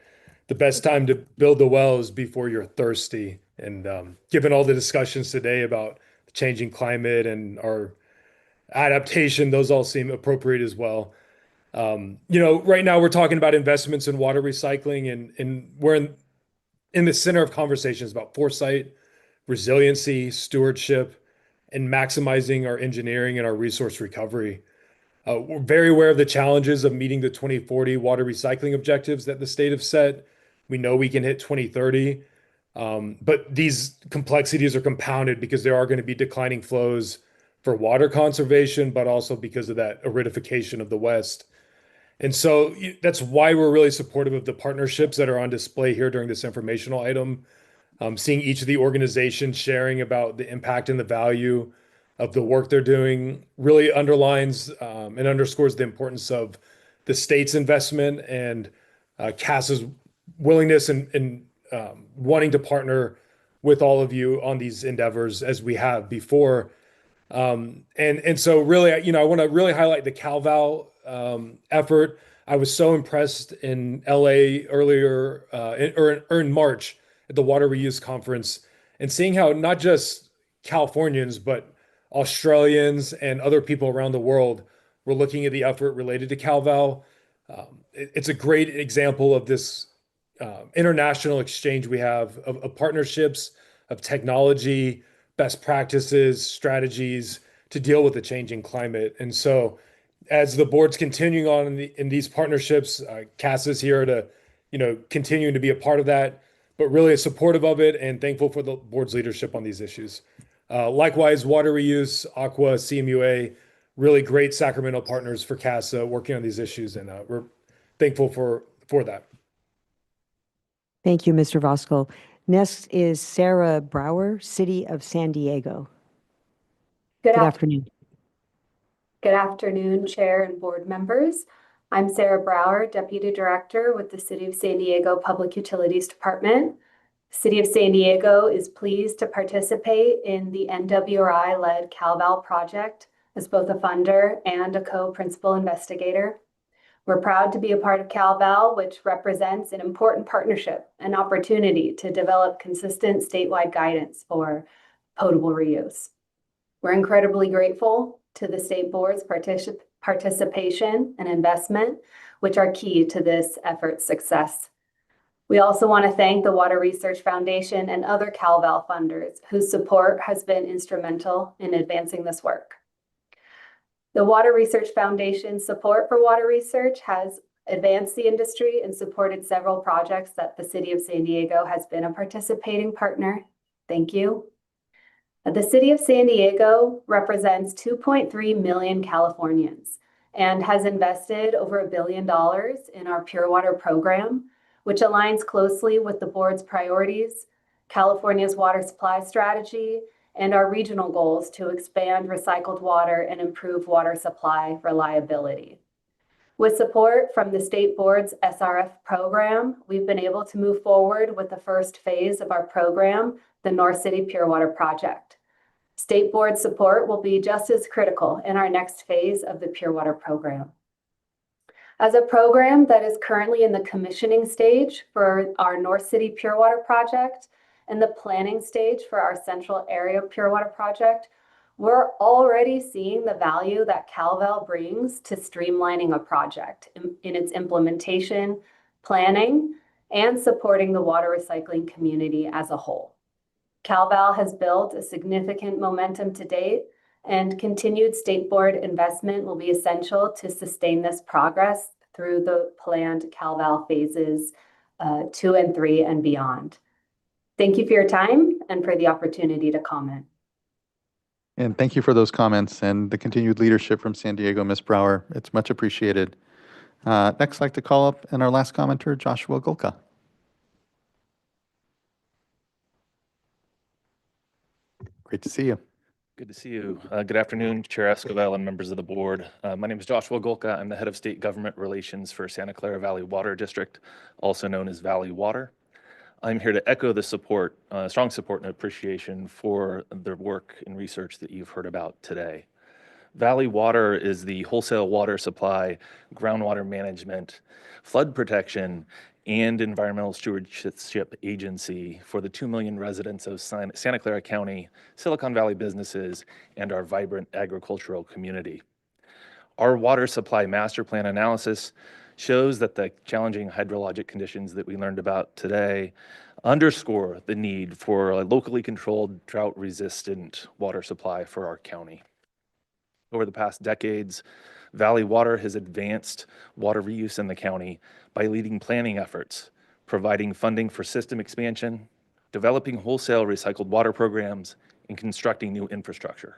the best time to build the well is before you're thirsty. And given all the discussions today about the changing climate and our adaptation, those all seem appropriate as well. Right now we're talking about investments in water recycling, and we're in the center of conversations about foresight, resiliency, stewardship, and maximizing our engineering and our resource recovery. We're very aware of the challenges of meeting the 2040 water recycling objectives that the state have set. We know we can hit 2030, but these complexities are compounded because there are going to be declining flows for water conservation, but also because of that aridification of the West. And so that's why we're really supportive of the partnerships that are on display here during this informational item. Seeing each of the organizations sharing about the impact and the value of the work they're doing really underlines and underscores the importance of the state's investment and CASA's willingness and wanting to partner with all of you on these endeavors as we have before. And so really, I want to really highlight the CalVal effort. I was so impressed in LA earlier, or in March at the Water Reuse Conference, and seeing how not just Californians, but Australians and other people around the world were looking at the effort related to CalVal. It's a great example of this international exchange we have of partnerships, of technology, best practices, strategies to deal with the changing climate. And so as the board's continuing on in these partnerships, CASA is here to, continuing to be a part of that, but really supportive of it and thankful for the board's leadership on these issues. Likewise, water reuse, Aqua, CMUA, really great Sacramento partners for CASA working on these issues, and we're thankful for that. Thank you, Mr. Voskuhl. Next is Sarah Brower, City of San Diego. Good afternoon. Good afternoon, Chair and board members. I'm Sarah Brower, Deputy Director with the City of San Diego Public Utilities Department. City of San Diego is pleased to participate in the NWRI-led CalVal project as both a funder and a co-principal investigator. We're proud to be a part of CalVal, which represents an important partnership and opportunity to develop consistent statewide guidance for potable reuse. We're incredibly grateful to the state board's participation and investment, which are key to this effort's success. We also want to thank the Water Research Foundation and other CalVal funders whose support has been instrumental in advancing this work. The Water Research Foundation's support for water research has advanced the industry and supported several projects that the City of San Diego has been a participating partner. Thank you. The City of San Diego represents 2.3 million Californians and has invested over $1 billion in our Pure Water program, which aligns closely with the board's priorities, California's water supply strategy, and our regional goals to expand recycled water and improve water supply reliability. With support from the state board's SRF program, we've been able to move forward with the first phase of our program, the North City Pure Water Project. State board support will be just as critical in our next phase of the Pure Water program. As a program that is currently in the commissioning stage for our North City Pure Water Project and the planning stage for our Central Area Pure Water Project, we're already seeing the value that CalVal brings to streamlining a project in its implementation, planning, and supporting the water recycling community as a whole. CalVal has built a significant momentum to date, and continued state board investment will be essential to sustain this progress through the planned CalVal phases 2 and 3 and beyond. Thank you for your time and for the opportunity to comment. And thank you for those comments and the continued leadership from San Diego, Ms. Brower. It's much appreciated. Next, I'd like to call up and our last commenter, Joshua Golka. Great to see you. Good to see you. Good afternoon, Chair Escobar and members of the board. My name is Joshua Golka. I'm the head of state government relations for Santa Clara Valley Water District, also known as Valley Water. I'm here to echo the support, strong support and appreciation for the work and research that you've heard about today. Valley Water is the wholesale water supply, groundwater management, flood protection, and environmental stewardship agency for the 2 million residents of Santa Clara County, Silicon Valley businesses, and our vibrant agricultural community. Our water supply master plan analysis shows that the challenging hydrologic conditions that we learned about today underscore the need for a locally controlled, drought-resistant water supply for our county. Over the past decades, Valley Water has advanced water reuse in the county by leading planning efforts, providing funding for system expansion, developing wholesale recycled water programs, and constructing new infrastructure.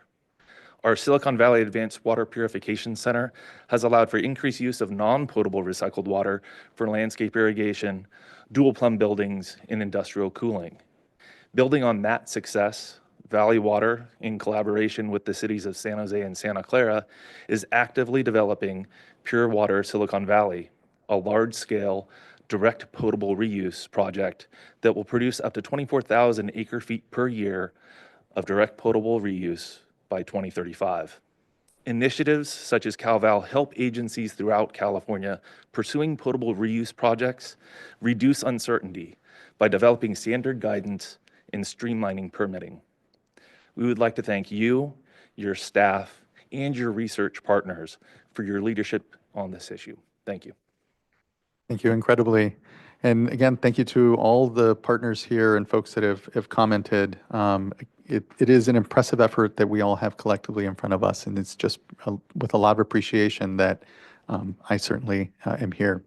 Our Silicon Valley Advanced Water Purification Center has allowed for increased use of non-potable recycled water for landscape irrigation, dual plumb buildings, and industrial cooling. Building on that success, Valley Water, in collaboration with the cities of San Jose and Santa Clara, is actively developing Pure Water Silicon Valley, a large-scale, direct potable reuse project that will produce up to 24,000 acre-feet per year of direct potable reuse by 2035. Initiatives such as CalVal help agencies throughout California pursuing potable reuse projects reduce uncertainty by developing standard guidance and streamlining permitting. We would like to thank you, your staff, and your research partners for your leadership on this issue. Thank you. Thank you incredibly. And again, thank you to all the partners here and folks that have commented. It is an impressive effort that we all have collectively in front of us, and it's just with a lot of appreciation that I certainly am here.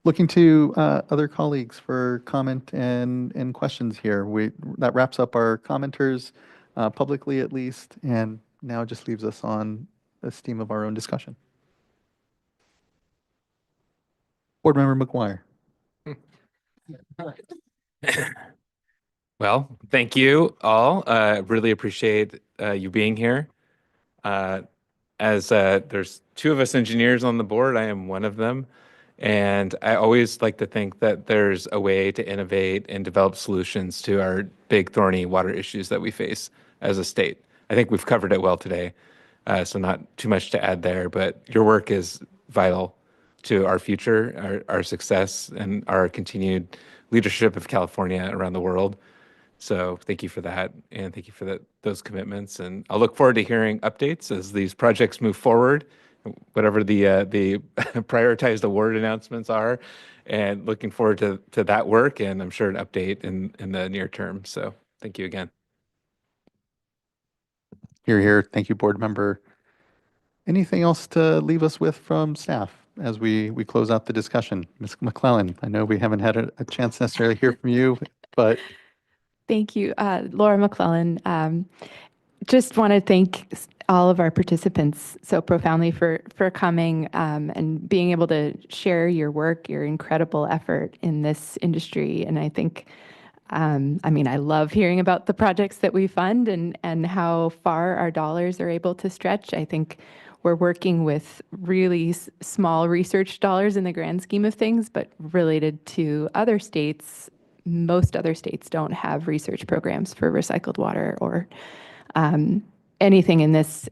Looking to other colleagues for comment and questions here. That wraps up our commenters, publicly at least, and now just leaves us on the steam of our own discussion. Board Member McGuire. Well, thank you all. Really appreciate you being here. As there's two of us engineers on the board, I am one of them. And I always like to think that there's a way to innovate and develop solutions to our big thorny water issues that we face as a state. I think we've covered it well today, so not too much to add there, but your work is vital to our future, our success, and our continued leadership of California around the world. So thank you for that, and thank you for those commitments. And I'll look forward to hearing updates as these projects move forward, whatever the prioritized award announcements are, and looking forward to that work, and I'm sure an update in the near term. So thank you again. Hear, hear. Thank you, board member. Anything else to leave us with from staff as we close out the discussion? Ms. McClellan, I know we haven't had a chance necessarily to hear from you, but. Thank you, Laura McClellan. Just want to thank all of our participants so profoundly for coming and being able to share your work, your incredible effort in this industry. And I think, I mean, I love hearing about the projects that we fund and how far our dollars are able to stretch. I think we're working with really small research dollars in the grand scheme of things, but related to other states. Most other states don't have research programs for recycled water or anything in this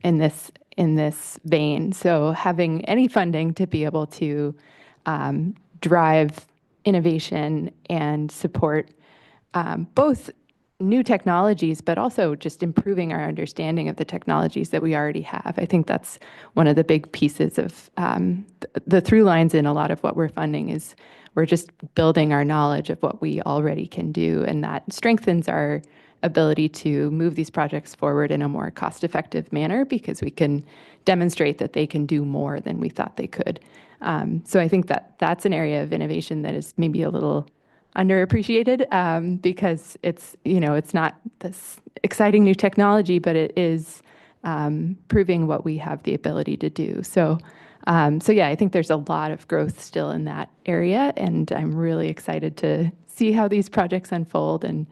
vein. So having any funding to be able to drive innovation and support both new technologies, but also just improving our understanding of the technologies that we already have. I think that's one of the big pieces of the through lines in a lot of what we're funding is we're just building our knowledge of what we already can do, and that strengthens our ability to move these projects forward in a more cost-effective manner because we can demonstrate that they can do more than we thought they could. So I think that that's an area of innovation that is maybe a little underappreciated because it's not this exciting new technology, but it is proving what we have the ability to do. So yeah, I think there's a lot of growth still in that area, and I'm really excited to see how these projects unfold and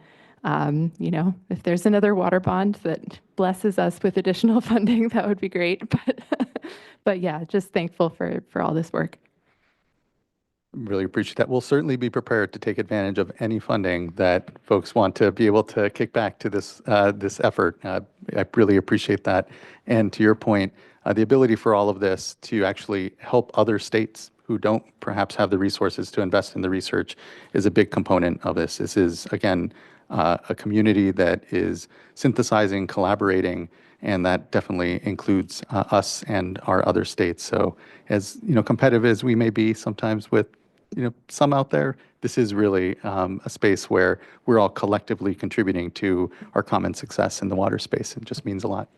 If there's another water bond that blesses us with additional funding, that would be great. But yeah, just thankful for all this work. Really appreciate that. We'll certainly be prepared to take advantage of any funding that folks want to be able to kick back to this effort. I really appreciate that. And to your point, the ability for all of this to actually help other states who don't perhaps have the resources to invest in the research is a big component of this. This is, again, a community that is synthesizing, collaborating, and that definitely includes us and our other states. So as competitive as we may be sometimes with some out there, this is really a space where we're all collectively contributing to our common success in the water space. It just means a lot.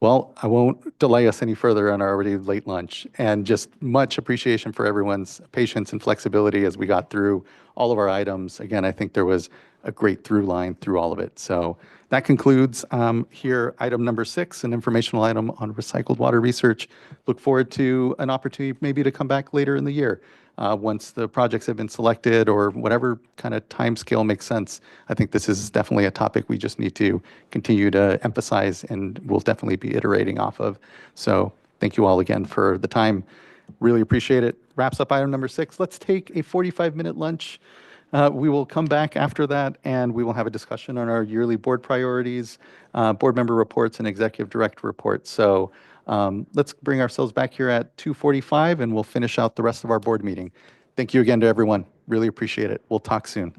Well, I won't delay us any further on our already late lunch, and just much appreciation for everyone's patience and flexibility as we got through all of our items. Again, I think there was a great through line through all of it. So that concludes here item number 6, an informational item on recycled water research. Look forward to an opportunity maybe to come back later in the year once the projects have been selected or whatever kind of time scale makes sense. I think this is definitely a topic we just need to continue to emphasize and we'll definitely be iterating off of. So thank you all again for the time. Really appreciate it. Wraps up item number 6. Let's take a 45-minute lunch. We will come back after that and we will have a discussion on our yearly board priorities, board member reports, and executive director reports. So let's bring ourselves back here at 2:45 and we'll finish out the rest of our board meeting. Thank you again to everyone. Really appreciate it. We'll talk soon.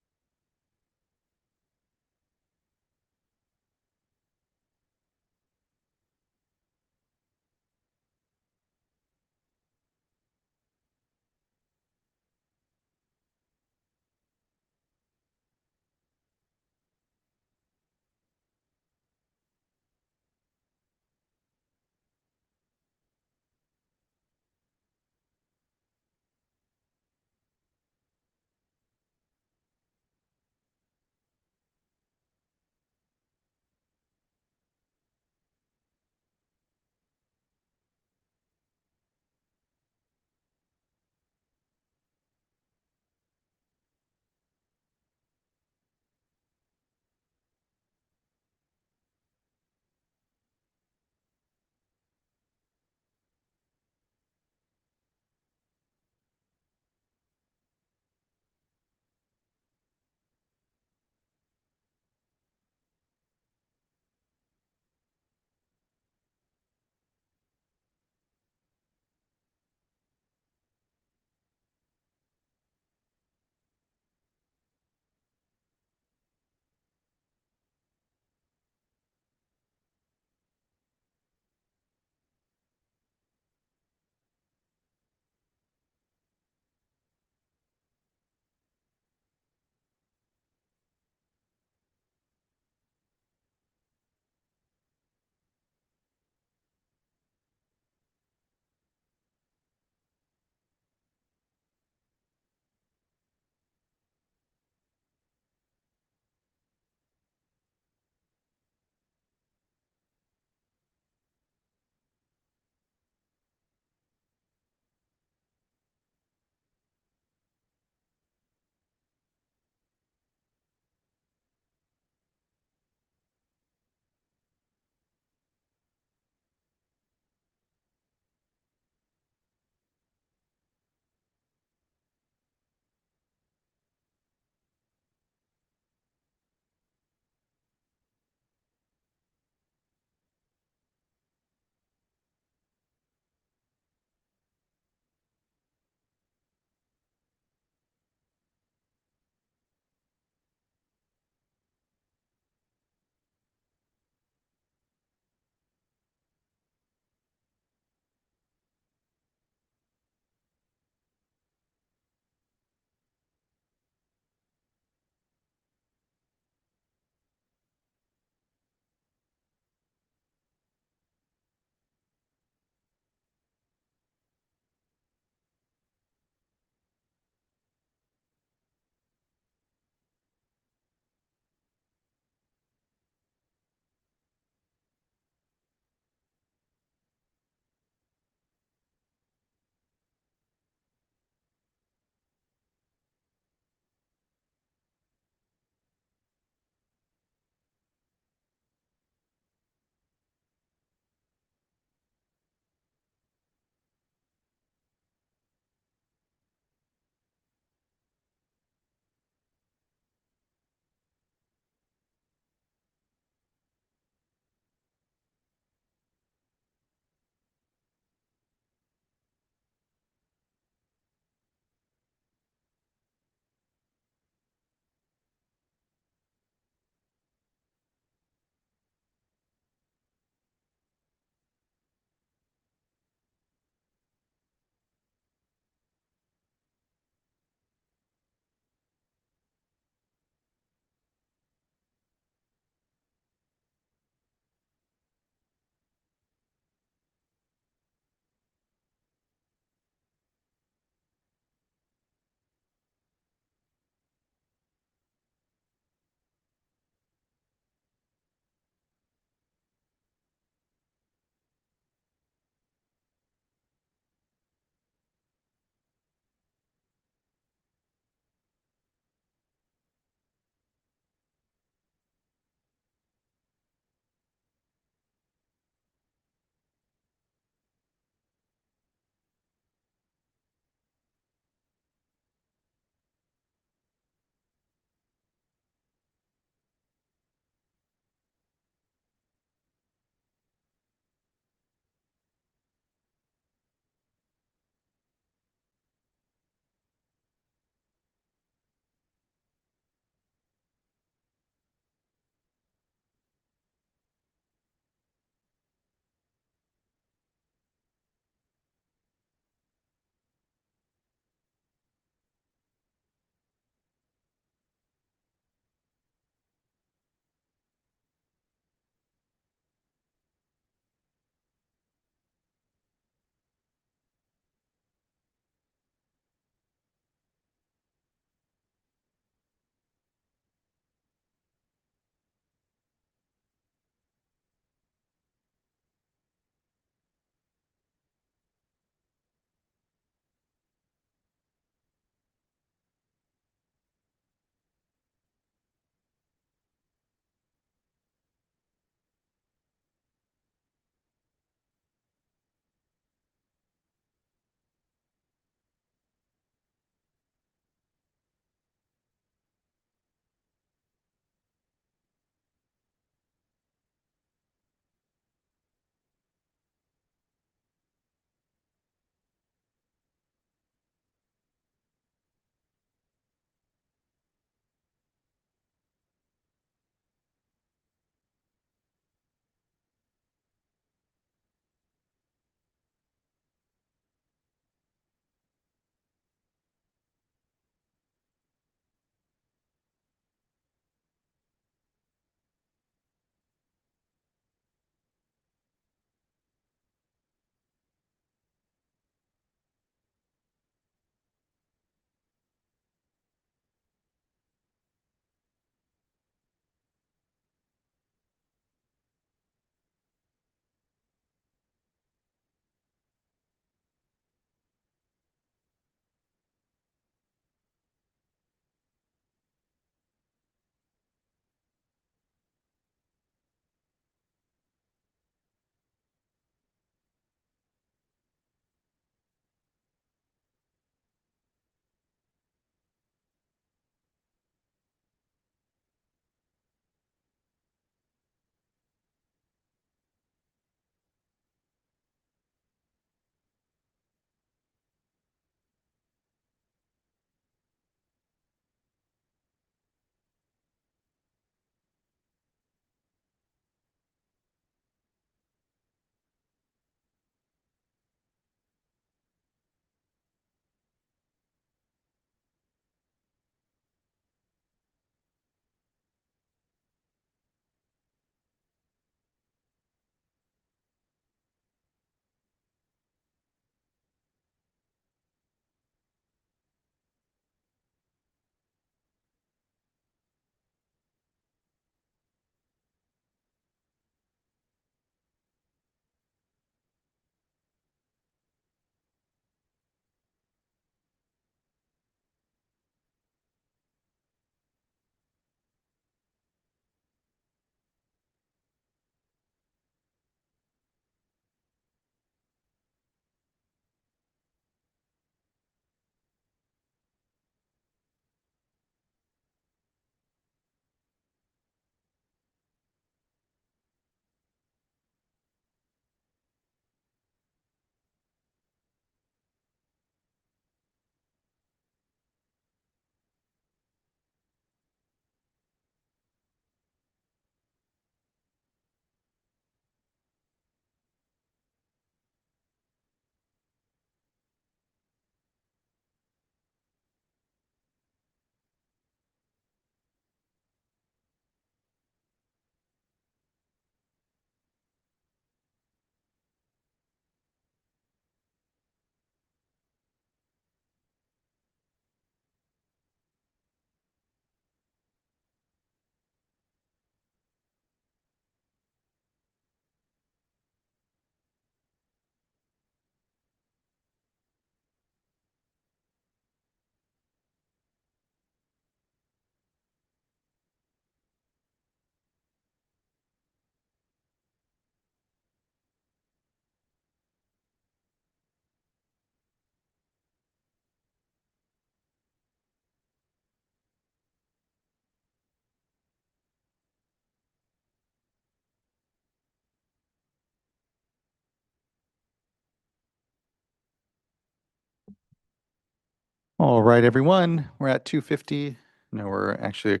All right, everyone, we're at 2:50. No, we're actually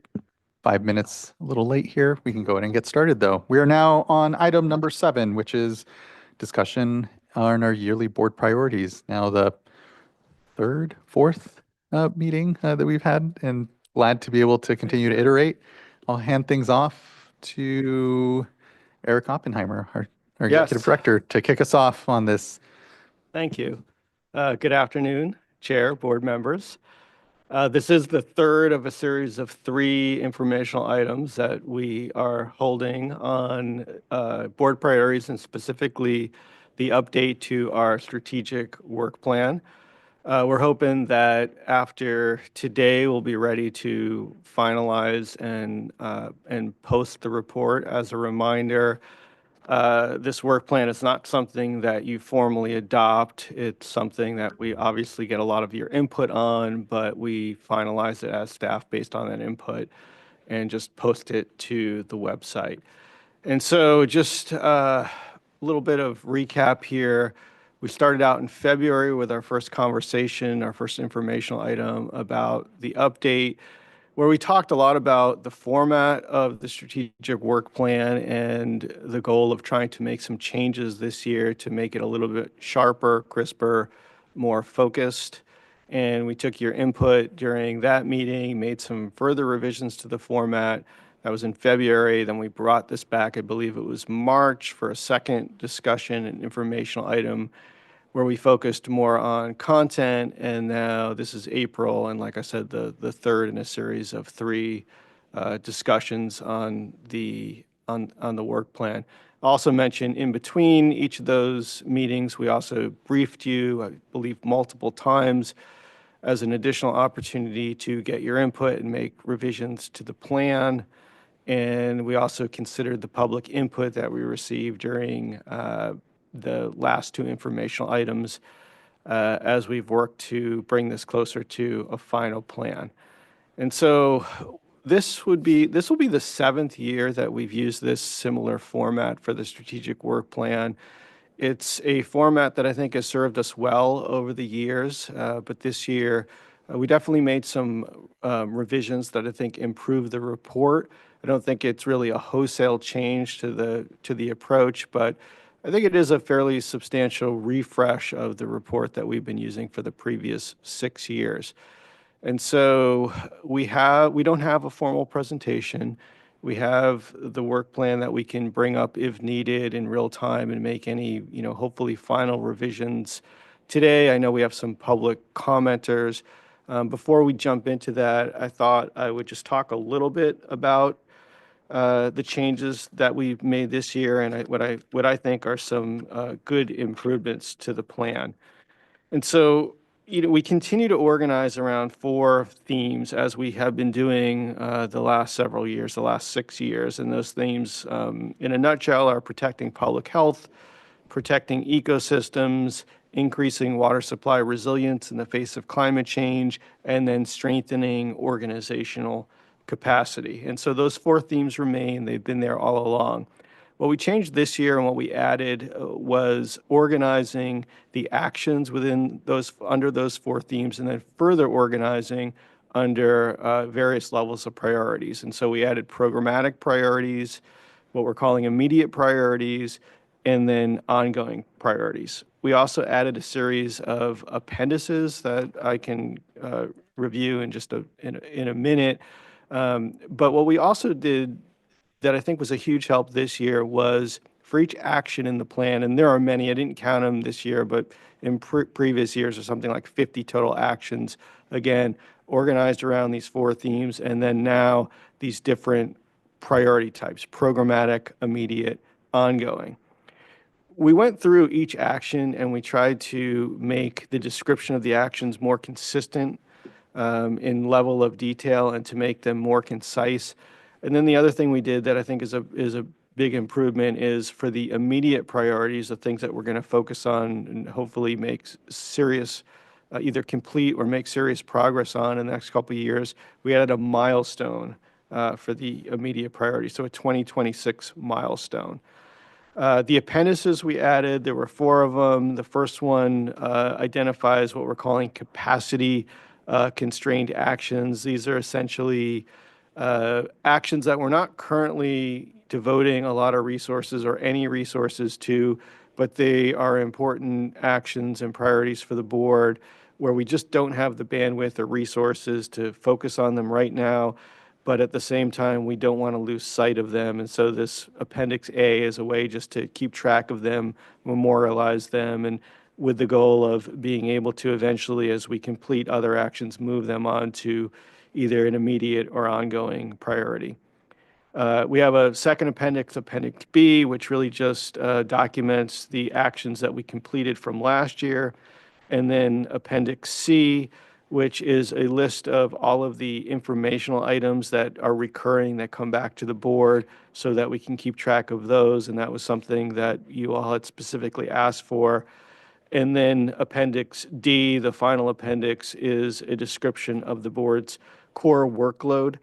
5 minutes a little late here. We can go ahead and get started, though. We are now on item number 7, which is discussion on our yearly board priorities. Now, the fourth meeting that we've had, and glad to be able to continue to iterate. I'll hand things off to Eric Oppenheimer, our executive director, to kick us off on this. Thank you. Good afternoon, Chair, board members. This is the third of a series of 3 informational items that we are holding on board priorities, and specifically the update to our strategic work plan. We're hoping that after today, we'll be ready to finalize and post the report. As a reminder, this work plan is not something that you formally adopt. It's something that we obviously get a lot of your input on, but we finalize it as staff based on that input and just post it to the website. And so just a little bit of recap here. We started out in February with our first conversation, our first informational item about the update, where we talked a lot about the format of the strategic work plan and the goal of trying to make some changes this year to make it a little bit sharper, crisper, more focused. And we took your input during that meeting, made some further revisions to the format. That was in February. Then we brought this back, I believe it was March, for a second discussion and informational item where we focused more on content. And now this is April. And like I said, the third in a series of 3 discussions on the work plan. Also mentioned in between each of those meetings, we also briefed you, I believe, multiple times as an additional opportunity to get your input and make revisions to the plan. And we also considered the public input that we received during the last 2 informational items as we've worked to bring this closer to a final plan. And so this will be the 7th year that we've used this similar format for the strategic work plan. It's a format that I think has served us well over the years, but this year we definitely made some revisions that I think improved the report. I don't think it's really a wholesale change to the approach, but I think it is a fairly substantial refresh of the report that we've been using for the previous 6 years. And so we don't have a formal presentation. We have the work plan that we can bring up if needed in real time and make any, hopefully final revisions today. I know we have some public commenters. Before we jump into that, I thought I would just talk a little bit about the changes that we've made this year and what I think are some good improvements to the plan. And so, we continue to organize around 4 themes as we have been doing the last several years, the last 6 years. And those themes, in a nutshell, are protecting public health, protecting ecosystems, increasing water supply resilience in the face of climate change, and then strengthening organizational capacity. And so those 4 themes remain. They've been there all along. What we changed this year and what we added was organizing the actions under those 4 themes, and then further organizing under various levels of priorities. And so we added programmatic priorities, what we're calling immediate priorities, and then ongoing priorities. We also added a series of appendices that I can review in just in a minute. But what we also did that I think was a huge help this year was for each action in the plan, and there are many, I didn't count them this year, but in previous years are something like 50 total actions, again, organized around these 4 themes, and then now these different priority types: programmatic, immediate, ongoing. We went through each action and we tried to make the description of the actions more consistent in level of detail and to make them more concise. And then the other thing we did that I think is a big improvement is for the immediate priorities, the things that we're going to focus on and hopefully make serious, either complete or make serious progress on in the next couple of years. We added a milestone for the immediate priority, so a 2026 milestone. The appendices we added, there were 4 of them. The first one identifies what we're calling capacity constrained actions. These are essentially actions that we're not currently devoting a lot of resources or any resources to, but they are important actions and priorities for the board where we just don't have the bandwidth or resources to focus on them right now, but at the same time, we don't want to lose sight of them. And so this Appendix A is a way just to keep track of them, memorialize them, and with the goal of being able to eventually, as we complete other actions, move them on to either an immediate or ongoing priority. We have a second appendix, Appendix B, which really just documents the actions that we completed from last year. And then Appendix C, which is a list of all of the informational items that are recurring that come back to the board so that we can keep track of those. And that was something that you all had specifically asked for. And then Appendix D, the final appendix, is a description of the board's core workload.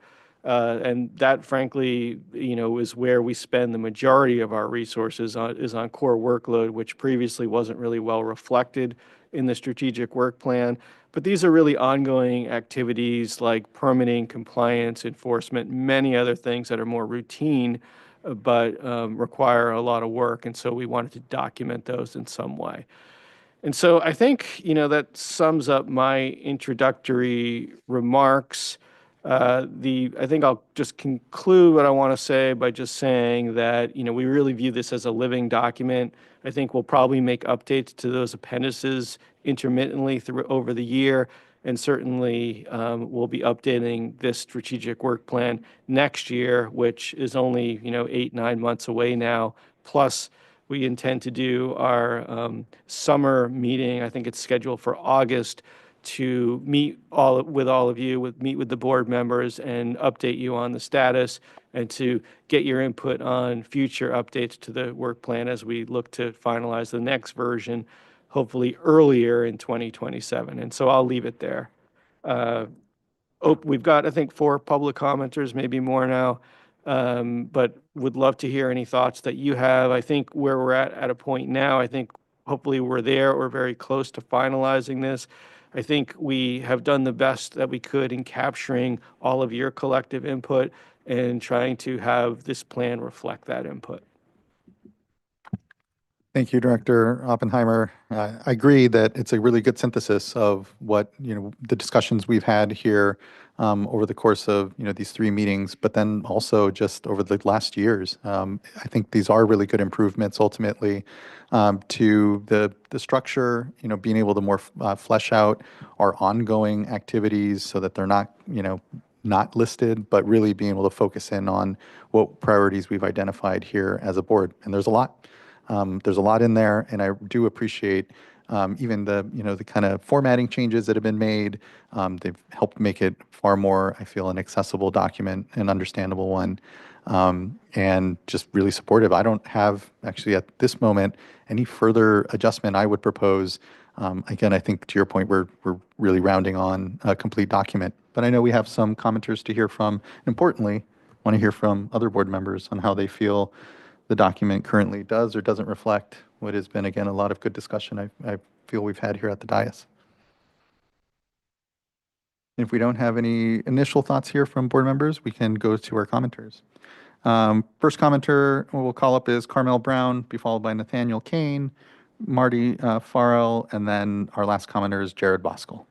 And that, frankly, is where we spend the majority of our resources is on core workload, which previously wasn't really well reflected in the strategic work plan. But these are really ongoing activities like permitting, compliance, enforcement, many other things that are more routine, but require a lot of work. And so we wanted to document those in some way. And so I think, that sums up my introductory remarks. I think I'll just conclude what I want to say by just saying that, we really view this as a living document. I think we'll probably make updates to those appendices intermittently over the year. And certainly we'll be updating this strategic work plan next year, which is only, 8-9 months away now. Plus, we intend to do our summer meeting. I think it's scheduled for August to meet with all of you, meet with the board members and update you on the status and to get your input on future updates to the work plan as we look to finalize the next version, hopefully earlier in 2027. And so I'll leave it there. We've got, I think, 4 public commenters, maybe more now. But would love to hear any thoughts that you have. I think where we're at a point now, I think hopefully we're there or very close to finalizing this. I think we have done the best that we could in capturing all of your collective input and trying to have this plan reflect that input. Thank you, Director Oppenheimer. I agree that it's a really good synthesis of what, the discussions we've had here over the course of, these 3 meetings, but then also just over the last years. I think these are really good improvements ultimately to the structure, being able to more flesh out our ongoing activities so that they're not, not listed, but really being able to focus in on what priorities we've identified here as a board. And there's a lot. There's a lot in there, and I do appreciate even the, the kind of formatting changes that have been made. They've helped make it far more, I feel, an accessible document, an understandable one, and just really supportive. I don't have, actually, at this moment, any further adjustment I would propose. Again, I think to your point, we're really rounding on a complete document. But I know we have some commenters to hear from. Importantly, want to hear from other board members on how they feel the document currently does or doesn't reflect what has been, again, a lot of good discussion I feel we've had here at the dais. If we don't have any initial thoughts here from board members, we can go to our commenters. First commenter we'll call up is Carmel Brown, be followed by Nathaniel Kane, Marty Farrell, and then our last commenter is Jared Boskel.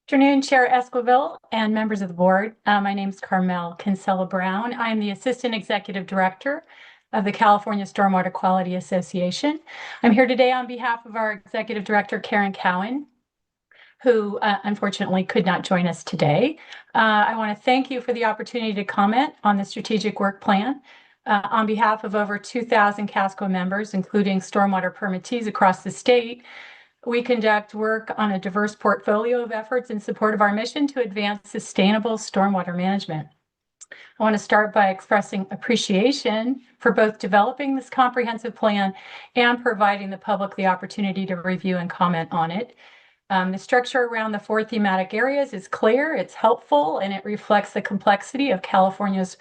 Good afternoon, Chair Esquivel and members of the board. My name is Carmel Kinsella Brown. I'm the Assistant Executive Director of the California Stormwater Quality Association. I'm here today on behalf of our Executive Director, Karen Cowan, who unfortunately could not join us today. I want to thank you for the opportunity to comment on the strategic work plan on behalf of over 2,000 CASCO members, including stormwater permittees across the state. We conduct work on a diverse portfolio of efforts in support of our mission to advance sustainable stormwater management. I want to start by expressing appreciation for both developing this comprehensive plan and providing the public the opportunity to review and comment on it. The structure around the 4 thematic areas is clear, it's helpful, and it reflects the complexity of California's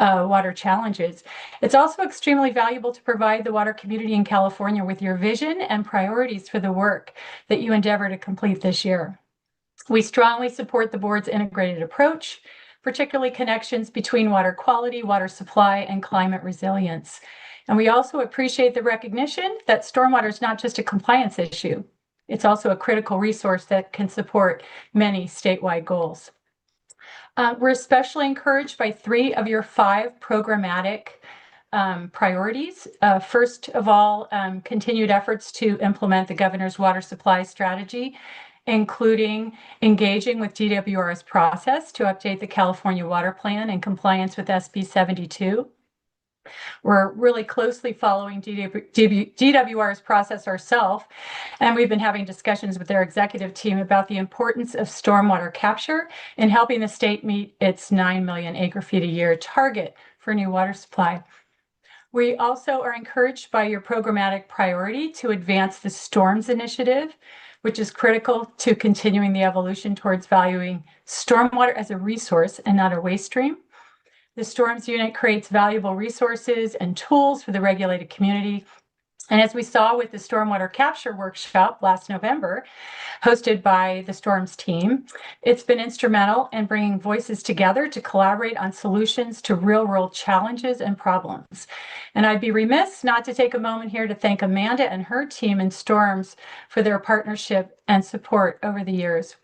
water challenges. It's also extremely valuable to provide the water community in California with your vision and priorities for the work that you endeavor to complete this year. We strongly support the board's integrated approach, particularly connections between water quality, water supply, and climate resilience. And we also appreciate the recognition that stormwater is not just a compliance issue. It's also a critical resource that can support many statewide goals. We're especially encouraged by 3 of your 5 programmatic priorities. First of all, continued efforts to implement the governor's water supply strategy, including engaging with DWR's process to update the California Water Plan in compliance with SB 72. We're really closely following DWR's process ourselves, and we've been having discussions with their executive team about the importance of stormwater capture in helping the state meet its 9 million acre-feet a year target for new water supply. We also are encouraged by your programmatic priority to advance the Storms Initiative, which is critical to continuing the evolution towards valuing stormwater as a resource and not a waste stream. The Storms Unit creates valuable resources and tools for the regulated community. And as we saw with the Stormwater Capture Workshop last November, hosted by the Storms team, it's been instrumental in bringing voices together to collaborate on solutions to real-world challenges and problems. And I'd be remiss not to take a moment here to thank Amanda and her team in Storms for their partnership and support over the years.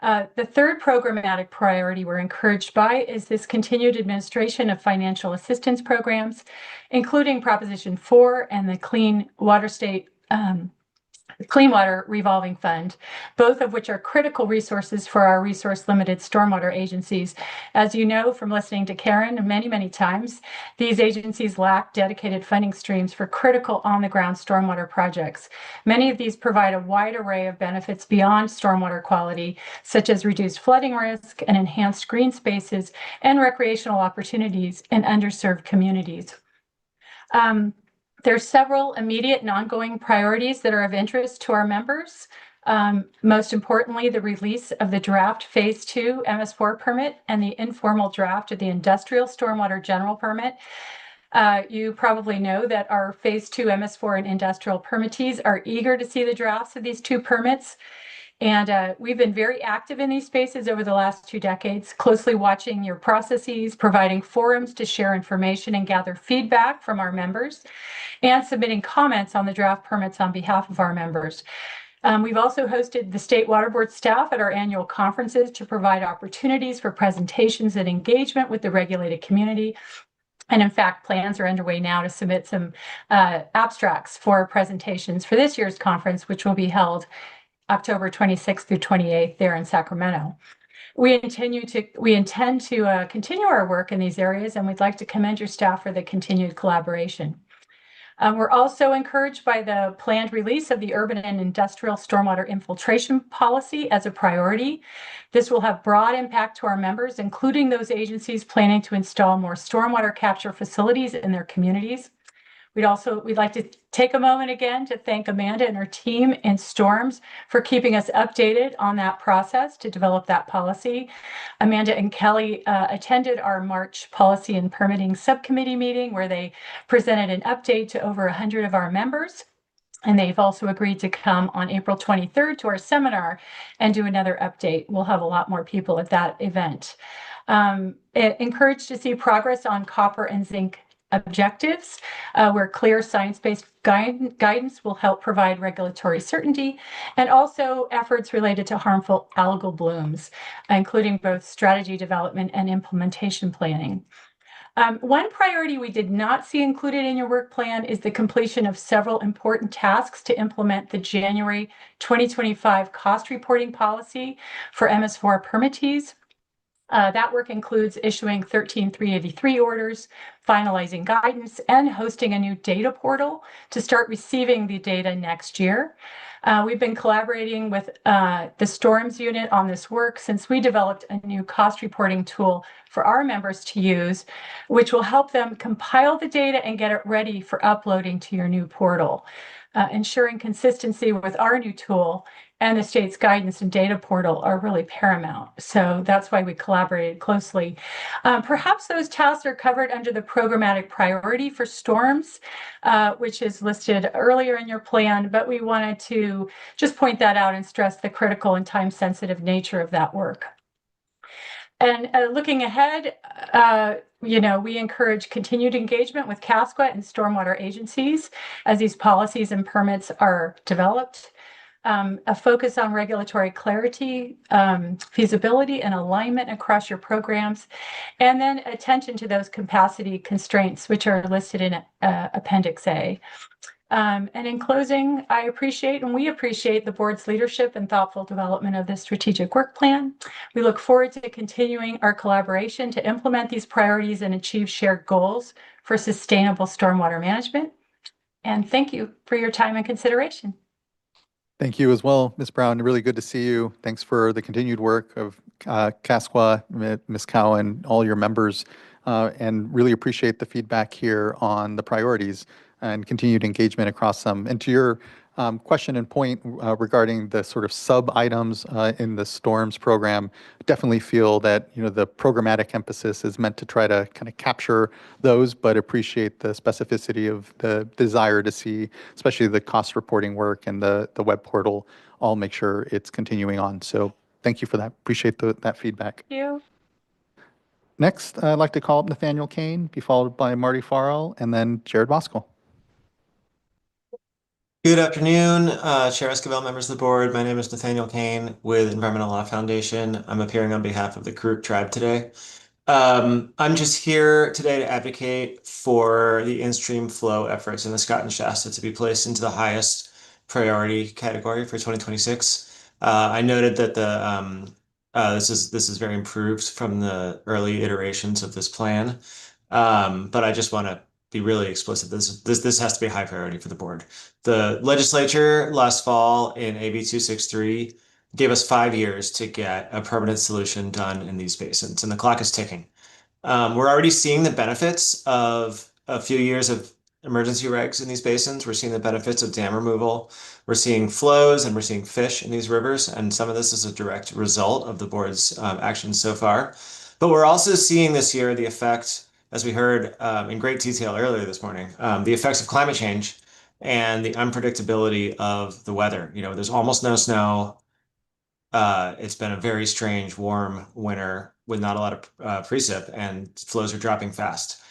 The third programmatic priority we're encouraged by is this continued administration of financial assistance programs, including Proposition 4 and the Clean Water Revolving Fund, both of which are critical resources for our resource-limited stormwater agencies. As you know from listening to Karen many, many times, these agencies lack dedicated funding streams for critical on-the-ground stormwater projects. Many of these provide a wide array of benefits beyond stormwater quality, such as reduced flooding risk and enhanced green spaces and recreational opportunities in underserved communities. There's several immediate and ongoing priorities that are of interest to our members. Most importantly, the release of the draft Phase 2 MS4 permit and the informal draft of the Industrial Stormwater General Permit. You probably know that our Phase 2 MS4 and industrial permittees are eager to see the drafts of these 2 permits. And we've been very active in these spaces over the last 2 decades, closely watching your processes, providing forums to share information and gather feedback from our members, and submitting comments on the draft permits on behalf of our members. We've also hosted the State Water Board staff at our annual conferences to provide opportunities for presentations and engagement with the regulated community. And in fact, plans are underway now to submit some abstracts for presentations for this year's conference, which will be held October 26th through 28th there in Sacramento. We intend to continue our work in these areas, and we'd like to commend your staff for the continued collaboration. We're also encouraged by the planned release of the urban and industrial stormwater infiltration policy as a priority. This will have broad impact to our members, including those agencies planning to install more stormwater capture facilities in their communities. We'd like to take a moment again to thank Amanda and her team in Storms for keeping us updated on that process to develop that policy. Amanda and Kelly attended our March Policy and Permitting Subcommittee meeting where they presented an update to over 100 of our members. And they've also agreed to come on April 23rd to our seminar and do another update. We'll have a lot more people at that event. Encouraged to see progress on copper and zinc objectives, where clear science-based guidance will help provide regulatory certainty, and also efforts related to harmful algal blooms, including both strategy development and implementation planning. One priority we did not see included in your work plan is the completion of several important tasks to implement the January 2025 cost reporting policy for MS4 permittees. That work includes issuing 13,383 orders, finalizing guidance, and hosting a new data portal to start receiving the data next year. We've been collaborating with the Storms Unit on this work since we developed a new cost reporting tool for our members to use, which will help them compile the data and get it ready for uploading to your new portal. ensuring consistency with our new tool and the state's guidance and data portal are really paramount. So that's why we collaborated closely. Perhaps those tasks are covered under the programmatic priority for storms, which is listed earlier in your plan, but we wanted to just point that out and stress the critical and time-sensitive nature of that work. And looking ahead, we encourage continued engagement with CASQA and stormwater agencies as these policies and permits are developed. A focus on regulatory clarity, feasibility, and alignment across your programs, and then attention to those capacity constraints, which are listed in Appendix A. And in closing, we appreciate the board's leadership and thoughtful development of this strategic work plan. We look forward to continuing our collaboration to implement these priorities and achieve shared goals for sustainable stormwater management. And thank you for your time and consideration. Thank you as well, Ms. Brown. Really good to see you. Thanks for the continued work of CASQA, Ms. Cowan, all your members, and really appreciate the feedback here on the priorities and continued engagement across them. And to your question and point regarding the sort of sub items in the storms program, definitely feel that the programmatic emphasis is meant to try to kind of capture those, but appreciate the specificity of the desire to see, especially the cost reporting work and the web portal, all make sure it's continuing on. So thank you for that. Appreciate that feedback. Thank you. Next, I'd like to call up Nathaniel Kane, be followed by Marty Farrell, and then Jared Voskuhl. Good afternoon, Chair Esquivel, members of the board. My name is Nathaniel Kane with Environmental Law Foundation. I'm appearing on behalf of the Karuk tribe today. I'm just here today to advocate for the in-stream flow efforts in the Scott and Shasta to be placed into the highest priority category for 2026. I noted that this is very improved from the early iterations of this plan, but I just want to be really explicit. This has to be a high priority for the board. The legislature last fall in AB 263 gave us 5 years to get a permanent solution done in these basins, and the clock is ticking. We're already seeing the benefits of a few years of emergency regs in these basins. We're seeing the benefits of dam removal. We're seeing flows and we're seeing fish in these rivers, and some of this is a direct result of the board's actions so far. But we're also seeing this year the effect, as we heard in great detail earlier this morning, the effects of climate change and the unpredictability of the weather. There's almost no snow. It's been a very strange, warm winter with not a lot of precip, and flows are dropping fast.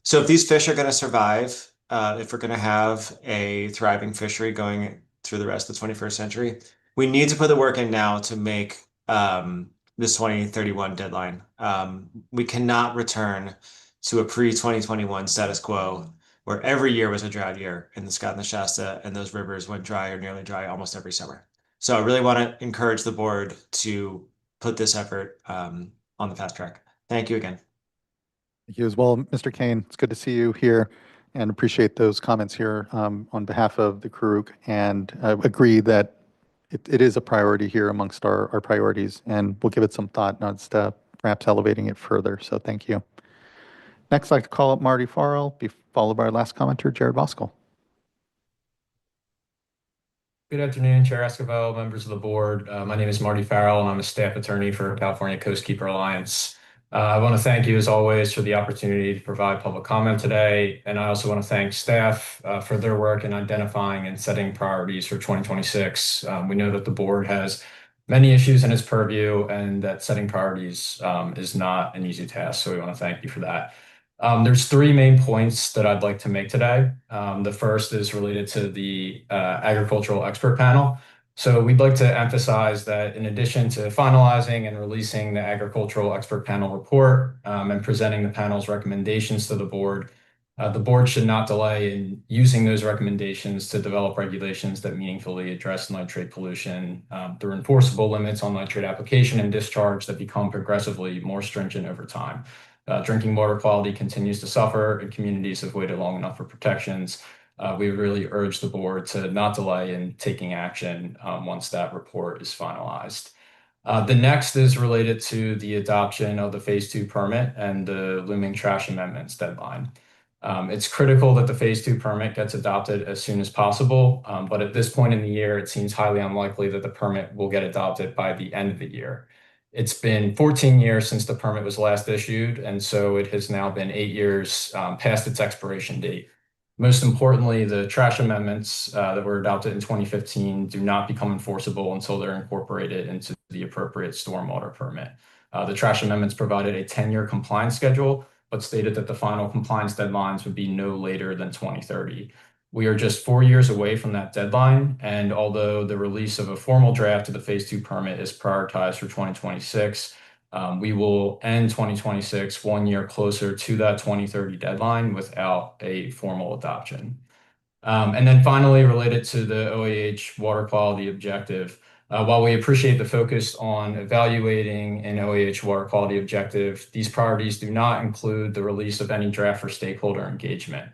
So if these fish are going to survive, if we're going to have a thriving fishery going through the rest of the 21st century, we need to put the work in now to make this 2031 deadline. We cannot return to a pre-2021 status quo where every year was a drought year in the Scott and the Shasta, and those rivers went dry or nearly dry almost every summer. So I really want to encourage the board to put this effort on the fast track. Thank you again. Thank you as well, Mr. Kane. It's good to see you here and appreciate those comments here on behalf of the Karuk, and agree that it is a priority here amongst our priorities, and we'll give it some thought, not perhaps elevating it further. So thank you. Next, I'd like to call up Marty Farrell, be followed by our last commenter, Jared Voskuhl. Good afternoon, Chair Esquivel, members of the board. My name is Marty Farrell, and I'm a staff attorney for California Coastkeeper Alliance. I want to thank you, as always, for the opportunity to provide public comment today. And I also want to thank staff for their work in identifying and setting priorities for 2026. We know that the board has many issues in its purview, and that setting priorities is not an easy task. So we want to thank you for that. There's 3 main points that I'd like to make today. The first is related to the agricultural expert panel. So we'd like to emphasize that in addition to finalizing and releasing the agricultural expert panel report and presenting the panel's recommendations to the board should not delay in using those recommendations to develop regulations that meaningfully address nitrate pollution through enforceable limits on nitrate application and discharge that become progressively more stringent over time. Drinking water quality continues to suffer, and communities have waited long enough for protections. We really urge the board to not delay in taking action once that report is finalized. The next is related to the adoption of the Phase 2 permit and the looming trash amendments deadline. It's critical that the phase 2 permit gets adopted as soon as possible, but at this point in the year, it seems highly unlikely that the permit will get adopted by the end of the year. It's been 14 years since the permit was last issued, and so it has now been 8 years past its expiration date. Most importantly, the trash amendments that were adopted in 2015 do not become enforceable until they're incorporated into the appropriate stormwater permit. The trash amendments provided a 10-year compliance schedule, but stated that the final compliance deadlines would be no later than 2030. We are just 4 years away from that deadline, and although the release of a formal draft of the phase 2 permit is prioritized for 2026, we will end 2026 1 year closer to that 2030 deadline without a formal adoption. And then finally, related to the OAH water quality objective, while we appreciate the focus on evaluating an OAH water quality objective, these priorities do not include the release of any draft for stakeholder engagement.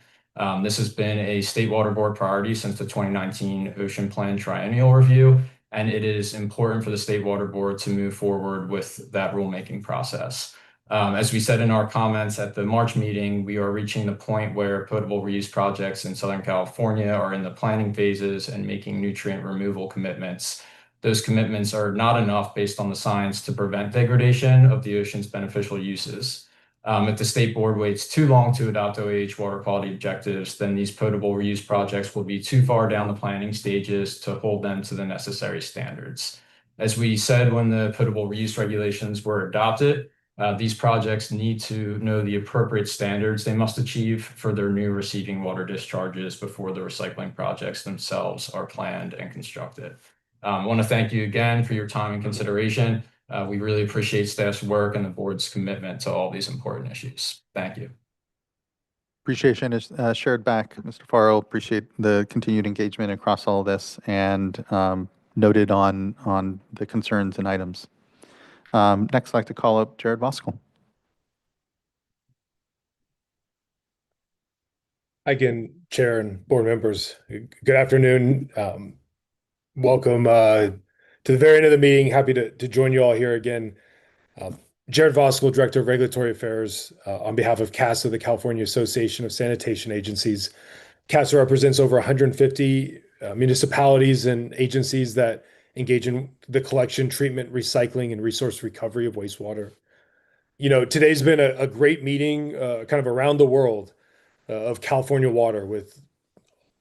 This has been a State Water Board priority since the 2019 Ocean Plan Triennial Review, and it is important for the State Water Board to move forward with that rulemaking process. As we said in our comments at the March meeting, we are reaching the point where potable reuse projects in Southern California are in the planning phases and making nutrient removal commitments. Those commitments are not enough based on the science to prevent degradation of the ocean's beneficial uses. If the state board waits too long to adopt OAH water quality objectives, then these potable reuse projects will be too far down the planning stages to hold them to the necessary standards. As we said when the potable reuse regulations were adopted, these projects need to know the appropriate standards they must achieve for their new receiving water discharges before the recycling projects themselves are planned and constructed. I want to thank you again for your time and consideration. We really appreciate staff's work and the board's commitment to all these important issues. Thank you. Appreciation is shared back, Mr. Farrell. Appreciate the continued engagement across all of this and noted on the concerns and items. Next, I'd like to call up Jared Voskuhl. Again, Chair and board members, good afternoon. Welcome to the very end of the meeting. Happy to join you all here again. Jared Voskuhl, Director of Regulatory Affairs, on behalf of CASA, the California Association of Sanitation Agencies. CASA represents over 150 municipalities and agencies that engage in the collection, treatment, recycling, and resource recovery of wastewater. You know, today's been a great meeting kind of around the world of California water, with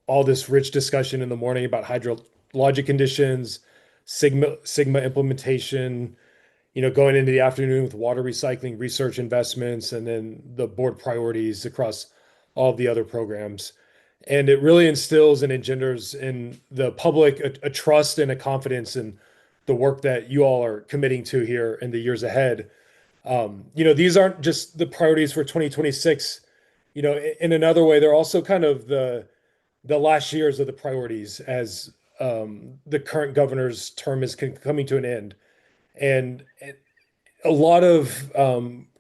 all this rich discussion in the morning about hydrologic conditions, Sigma implementation, you know, going into the afternoon with water recycling, research investments, and then the board priorities across all of the other programs. And it really instills and engenders in the public a trust and a confidence in the work that you all are committing to here in the years ahead. You know, these aren't just the priorities for 2026. You know, in another way, they're also kind of the last years of the priorities as the current governor's term is coming to an end. And a lot of,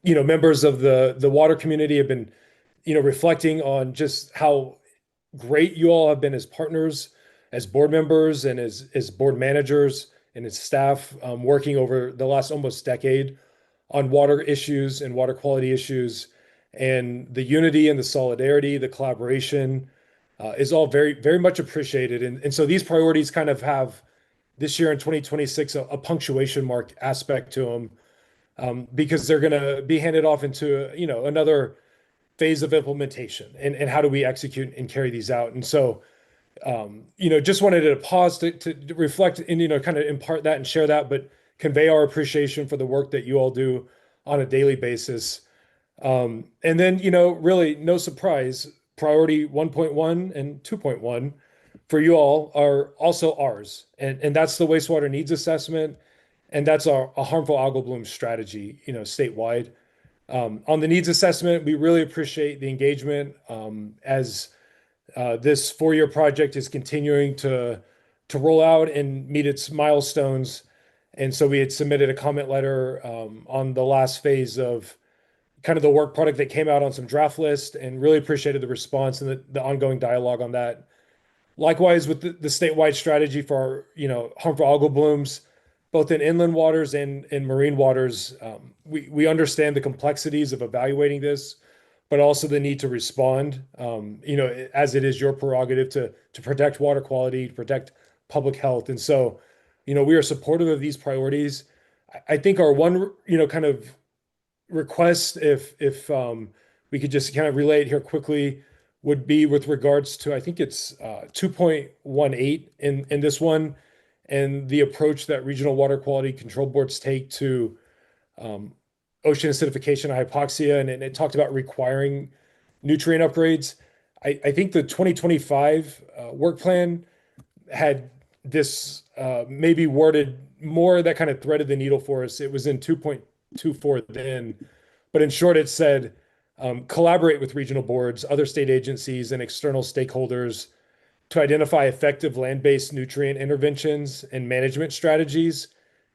you know, members of the water community have been, you know, reflecting on just how great you all have been as partners, as board members, and as board managers and as staff, working over the last almost decade on water issues and water quality issues. And the unity and the solidarity, the collaboration is all very, very much appreciated. And so these priorities kind of have this year in 2026 a punctuation mark aspect to them, because they're going to be handed off into, you know, another phase of implementation and how do we execute and carry these out. And so, you know, just wanted to pause to reflect and, you know, kind of impart that and share that, but convey our appreciation for the work that you all do on a daily basis. And then, you know, really no surprise, priority 1.1 and 2.1 for you all are also ours. And that's the wastewater needs assessment. And that's a harmful algal bloom strategy, you know, statewide. On the needs assessment, we really appreciate the engagement as this 4-year project is continuing to roll out and meet its milestones. And so we had submitted a comment letter on the last phase of kind of the work product that came out on some draft list, and really appreciated the response and the ongoing dialogue on that. Likewise, with the statewide strategy for our, you know, harmful algal blooms, both in inland waters and in marine waters, we understand the complexities of evaluating this, but also the need to respond, as it is your prerogative to protect water quality, to protect public health. And so, we are supportive of these priorities. I think our one, kind of request, if we could just kind of relate here quickly, would be with regards to, I think it's 2.18 in this one, and the approach that regional water quality control boards take to ocean acidification and hypoxia, and it talked about requiring nutrient upgrades. I think the 2025 work plan had this maybe worded more that kind of threaded the needle for us. It was in 2.24 then, but in short, it said collaborate with regional boards, other state agencies, and external stakeholders to identify effective land-based nutrient interventions and management strategies,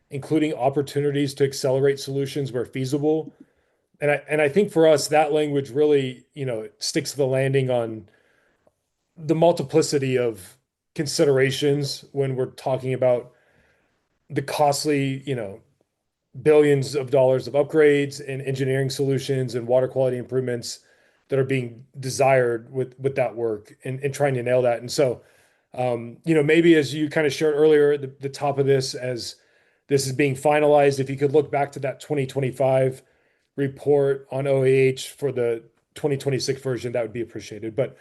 including opportunities to accelerate solutions where feasible. And I think for us, that language really, sticks to the landing on the multiplicity of considerations when we're talking about the costly, billions of dollars of upgrades and engineering solutions and water quality improvements that are being desired with that work, and trying to nail that. And so, maybe as you kind of shared earlier at the top of this, as this is being finalized, if you could look back to that 2025 report on OAH for the 2026 version, that would be appreciated. But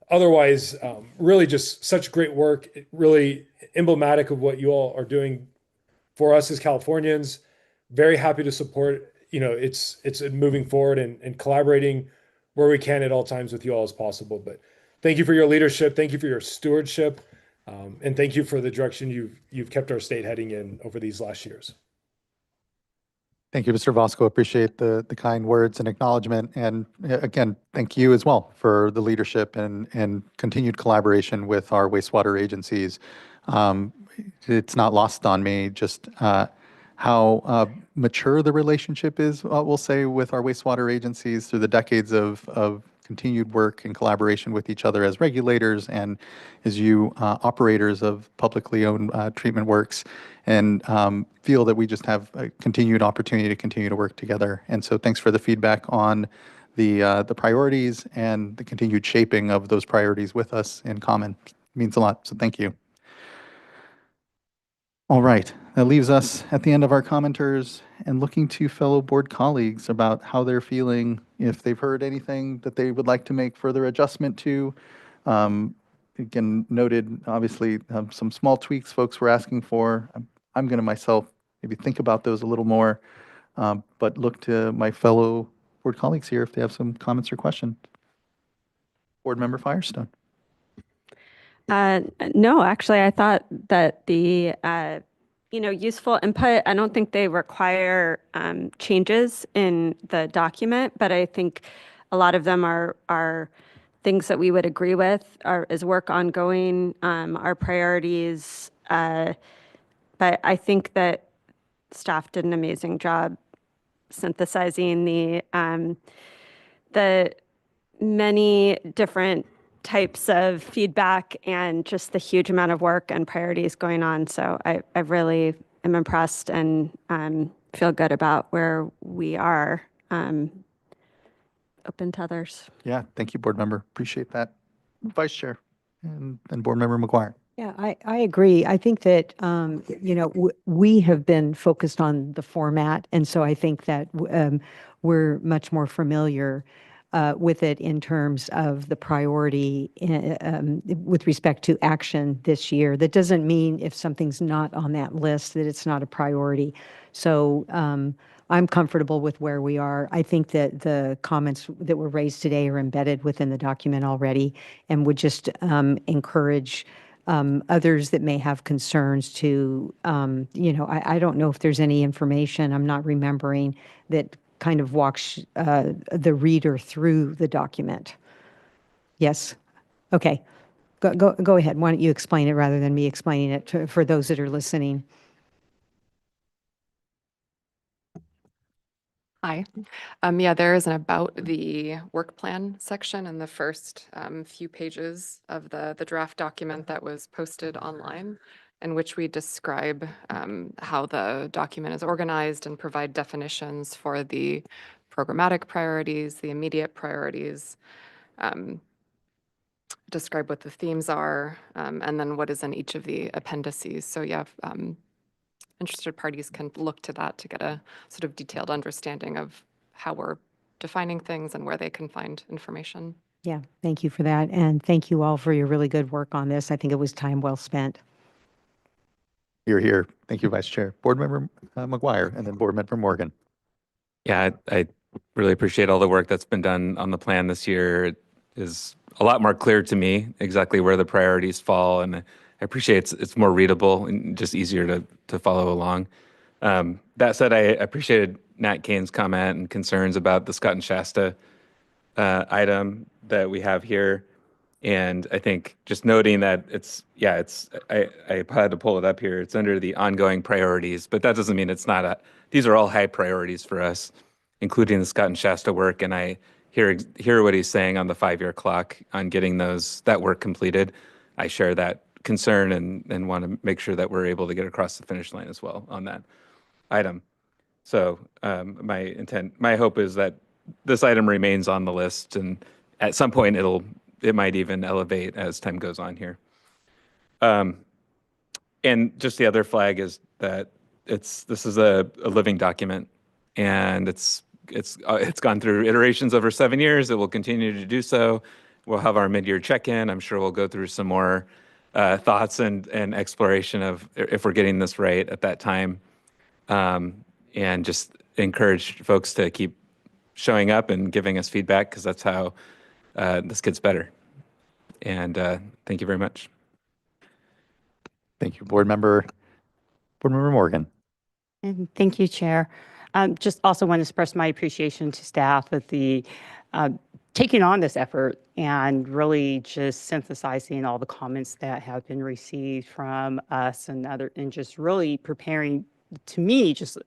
otherwise, really just such great work, really emblematic of what you all are doing for us as Californians. Very happy to support, it's moving forward and collaborating where we can at all times with you all as possible. But thank you for your leadership. Thank you for your stewardship. And thank you for the direction you've kept our state heading in over these last years. Thank you, Mr. Vasco. Appreciate the kind words and acknowledgement. And again, thank you as well for the leadership and continued collaboration with our wastewater agencies. It's not lost on me just how mature the relationship is, we'll say, with our wastewater agencies through the decades of continued work and collaboration with each other as regulators and as you operators of publicly owned treatment works, and feel that we just have a continued opportunity to continue to work together. And so thanks for the feedback on the priorities and the continued shaping of those priorities with us in common. It means a lot, so thank you. All right, that leaves us at the end of our commenters and looking to fellow board colleagues about how they're feeling, if they've heard anything that they would like to make further adjustment to. Again, noted, obviously, some small tweaks folks were asking for. I'm going to myself maybe think about those a little more, but look to my fellow board colleagues here if they have some comments or questions. Board Member Firestone. No, actually, I thought that the useful input, I don't think they require changes in the document, but I think a lot of them are things that we would agree with, is work ongoing, our priorities. But I think that staff did an amazing job synthesizing the many different types of feedback and just the huge amount of work and priorities going on. So I really am impressed and feel good about where we are. Open to others. Yeah, thank you, Board Member. Appreciate that. Vice Chair and Board Member McGuire. Yeah, I agree. I think that, we have been focused on the format. And so I think that we're much more familiar with it in terms of the priority with respect to action this year. That doesn't mean if something's not on that list that it's not a priority. So I'm comfortable with where we are. I think that the comments that were raised today are embedded within the document already, and would just encourage others that may have concerns to, I don't know if there's any information, I'm not remembering, that kind of walks the reader through the document. Yes? Okay. Go ahead. Why don't you explain it rather than me explaining it for those that are listening? Hi. Yeah, there is an about the work plan section in the first few pages of the draft document that was posted online, in which we describe how the document is organized and provide definitions for the programmatic priorities, the immediate priorities, describe what the themes are, and then what is in each of the appendices. So yeah, interested parties can look to that to get a sort of detailed understanding of how we're defining things and where they can find information. Yeah, thank you for that. And thank you all for your really good work on this. I think it was time well spent. Here. Thank you, Vice Chair. Board Member McGuire, and then Board Member Morgan. Yeah, I really appreciate all the work that's been done on the plan this year. It is a lot more clear to me exactly where the priorities fall, and I appreciate it's more readable and just easier to follow along. That said, I appreciated Nat Kane's comment and concerns about the Scott and Shasta item that we have here. And I think just noting that I had to pull it up here. It's under the ongoing priorities, but that doesn't mean it's not these are all high priorities for us, including the Scott and Shasta work. And I hear what he's saying on the 5-year clock on getting that work completed. I share that concern and want to make sure that we're able to get across the finish line as well on that item. So my hope is that this item remains on the list, and at some point it might even elevate as time goes on here. And just the other flag is that this is a living document, and it's gone through iterations over 7 years. It will continue to do so. We'll have our mid-year check-in. I'm sure we'll go through some more thoughts and exploration of if we're getting this right at that time. And just encourage folks to keep showing up and giving us feedback, because that's how this gets better. And thank you very much. Thank you, Board Member Morgan. And thank you, Chair. Just also want to express my appreciation to staff with the taking on this effort and really just synthesizing all the comments that have been received from us and just really preparing, to me, just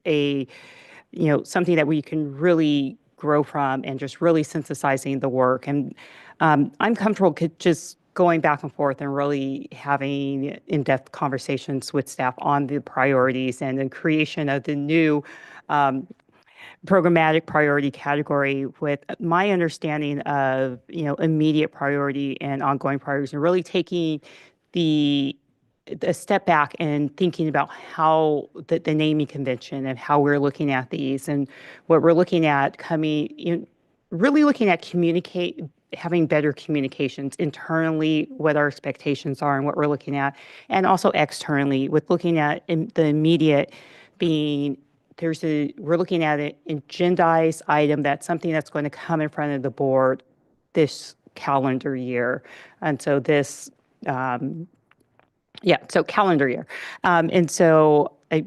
something that we can really grow from, and just really synthesizing the work. And I'm comfortable just going back and forth and really having in-depth conversations with staff on the priorities and the creation of the new programmatic priority category, with my understanding of immediate priority and ongoing priorities, and really taking a step back and thinking about how the naming convention and how we're looking at these, and what we're looking at really looking at having better communications internally, what our expectations are and what we're looking at, and also externally with looking at the immediate being, we're looking at an agendized item, that's something that's going to come in front of the board this calendar year. And so so calendar year. And so I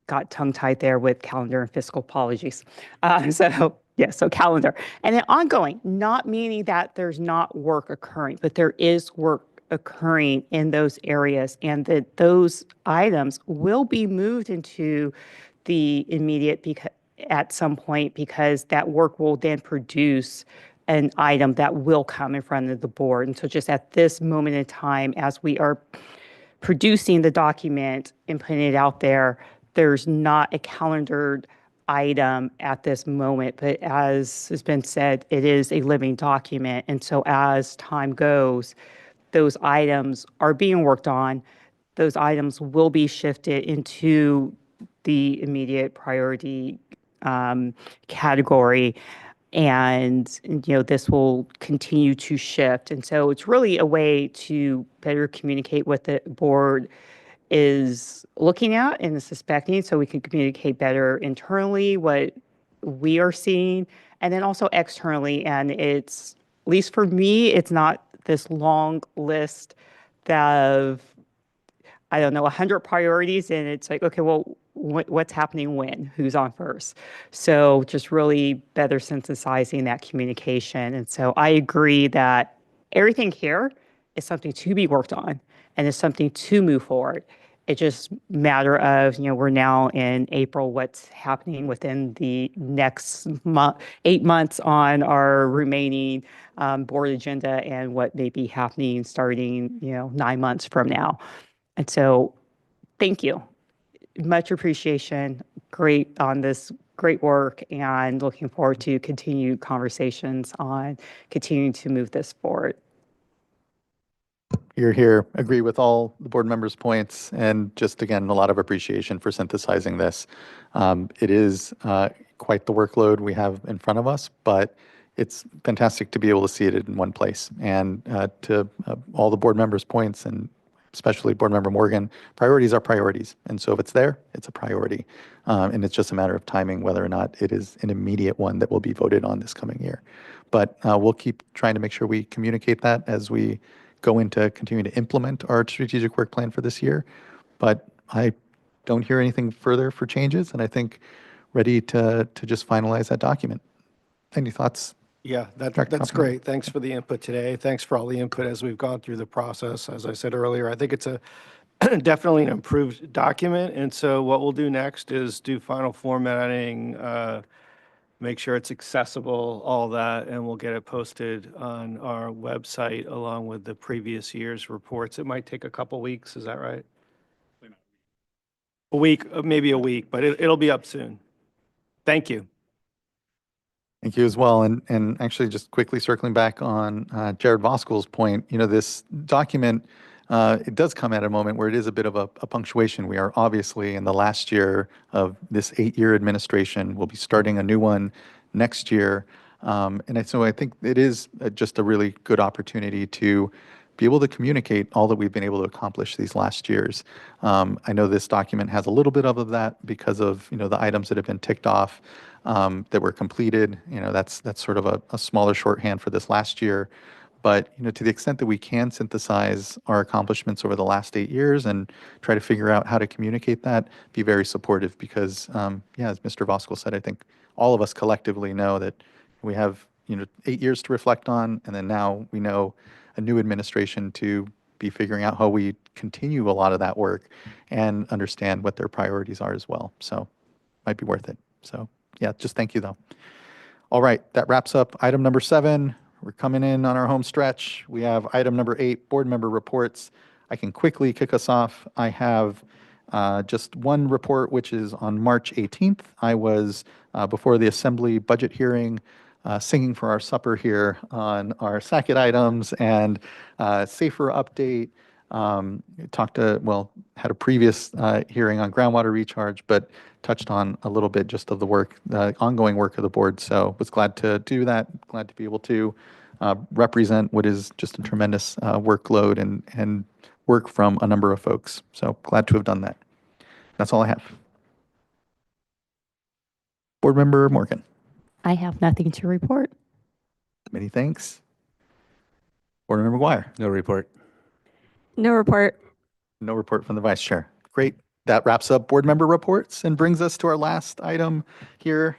got tongue-tied there with calendar and fiscal, apologies. So calendar. And then ongoing, not meaning that there's not work occurring, but there is work occurring in those areas, and that those items will be moved into the immediate at some point, because that work will then produce an item that will come in front of the board. And so just at this moment in time, as we are producing the document and putting it out there, there's not a calendared item at this moment, but as has been said, it is a living document. And so as time goes, those items are being worked on. Those items will be shifted into the immediate priority category. And this will continue to shift. And so it's really a way to better communicate what the board is looking at and is suspecting, so we can communicate better internally what we are seeing, and then also externally. And it's, at least for me, it's not this long list of, 100 priorities, and it's like, okay, well, what's happening when, who's on first? So just really better synthesizing that communication. And so I agree that everything here is something to be worked on and is something to move forward. It's just a matter of, we're now in April, what's happening within the next 8 months on our remaining board agenda, and what may be happening starting, 9 months from now. And so thank you. Much appreciation. Great on this great work and looking forward to continued conversations on continuing to move this forward. Here. Agree with all the board members' points, and just again, a lot of appreciation for synthesizing this. It is quite the workload we have in front of us, but it's fantastic to be able to see it in one place. And to all the board members' points, and especially Board Member Morgan, priorities are priorities. And so if it's there, it's a priority. And it's just a matter of timing whether or not it is an immediate one that will be voted on this coming year. But we'll keep trying to make sure we communicate that as we go into continuing to implement our strategic work plan for this year. But I don't hear anything further for changes, and I think ready to just finalize that document. Any thoughts? Yeah, Dr. that's Kaufman? great. Thanks for the input today. Thanks for all the input as we've gone through the process. As I said earlier, I think it's a definitely an improved document. And so what we'll do next is do final formatting, make sure it's accessible, all that, and we'll get it posted on our website along with the previous year's reports. It might take a couple weeks, is that right? A week, maybe a week, but it'll be up soon. Thank you. Thank you as well. And actually, just quickly circling back on Jared Voskuil's point, this document, it does come at a moment where it is a bit of a punctuation. We are obviously in the last year of this 8-year administration. We'll be starting a new one next year. So I think it is just a really good opportunity to be able to communicate all that we've been able to accomplish these last years. I know this document has a little bit of that because of the items that have been ticked off that were completed. That's sort of a smaller shorthand for this last year. But to the extent that we can synthesize our accomplishments over the last 8 years and try to figure out how to communicate that, be very supportive because, as Mr. Voskuil said, I think all of us collectively know that we have 8 years to reflect on, and then now we know a new administration to be figuring out how we continue a lot of that work and understand what their priorities are as well. So might be worth it. So just thank you though. All right, that wraps up item number 7. We're coming in on our home stretch. We have item number 8, board member reports. I can quickly kick us off. I have just one report, which is on March 18th. I was before the Assembly budget hearing singing for our supper here on our SACIT items and safer update. Had a previous hearing on groundwater recharge, but touched on a little bit just of the work, the ongoing work of the board. So was glad to do that, glad to be able to represent what is just a tremendous workload and work from a number of folks. So glad to have done that. That's all I have. Board Member Morgan. I have nothing to report. Many thanks. Board Member McGuire. No report. No report. No report from the Vice Chair. Great. That wraps up board member reports and brings us to our last item here,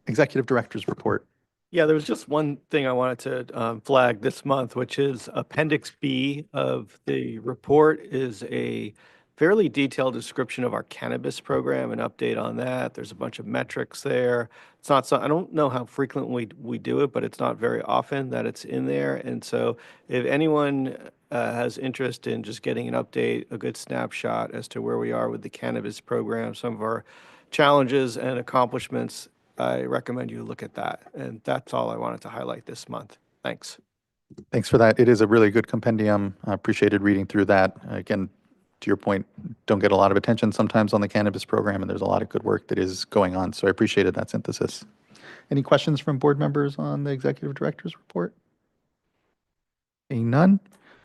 Executive Director's Report. Yeah, there was just one thing I wanted to flag this month, which is Appendix B of the report is a fairly detailed description of our cannabis program, an update on that. There's a bunch of metrics there. It's not so, I don't know how frequently we do it, but it's not very often that it's in there. And so if anyone has interest in just getting an update, a good snapshot as to where we are with the cannabis program, some of our challenges and accomplishments, I recommend you look at that. And that's all I wanted to highlight this month. Thanks. Thanks for that. It is a really good compendium. I appreciated reading through that. Again, to your point, don't get a lot of attention sometimes on the cannabis program, and there's a lot of good work that is going on. So I appreciated that synthesis. Any questions from board members on the Executive Director's Report? Seeing none.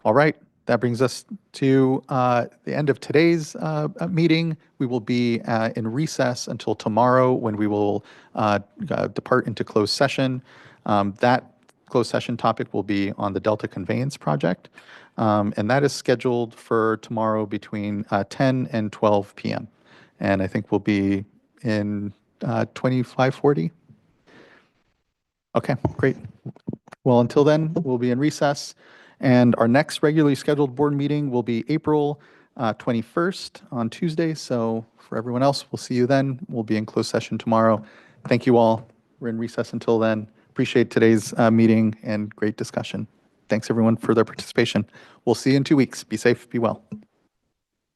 All right. That brings us to the end of today's meeting. We will be in recess until tomorrow when we will depart into closed session. That closed session topic will be on the Delta Conveyance Project. And that is scheduled for tomorrow between 10 and 12 p.m. And I think we'll be in 2540. Okay, great. Well, until then, we'll be in recess. And our next regularly scheduled board meeting will be April 21st on Tuesday. So for everyone else, we'll see you then. We'll be in closed session tomorrow. Thank you all. We're in recess until then. Appreciate today's meeting and great discussion. Thanks everyone for their participation. We'll see you in 2 weeks. Be safe, be well.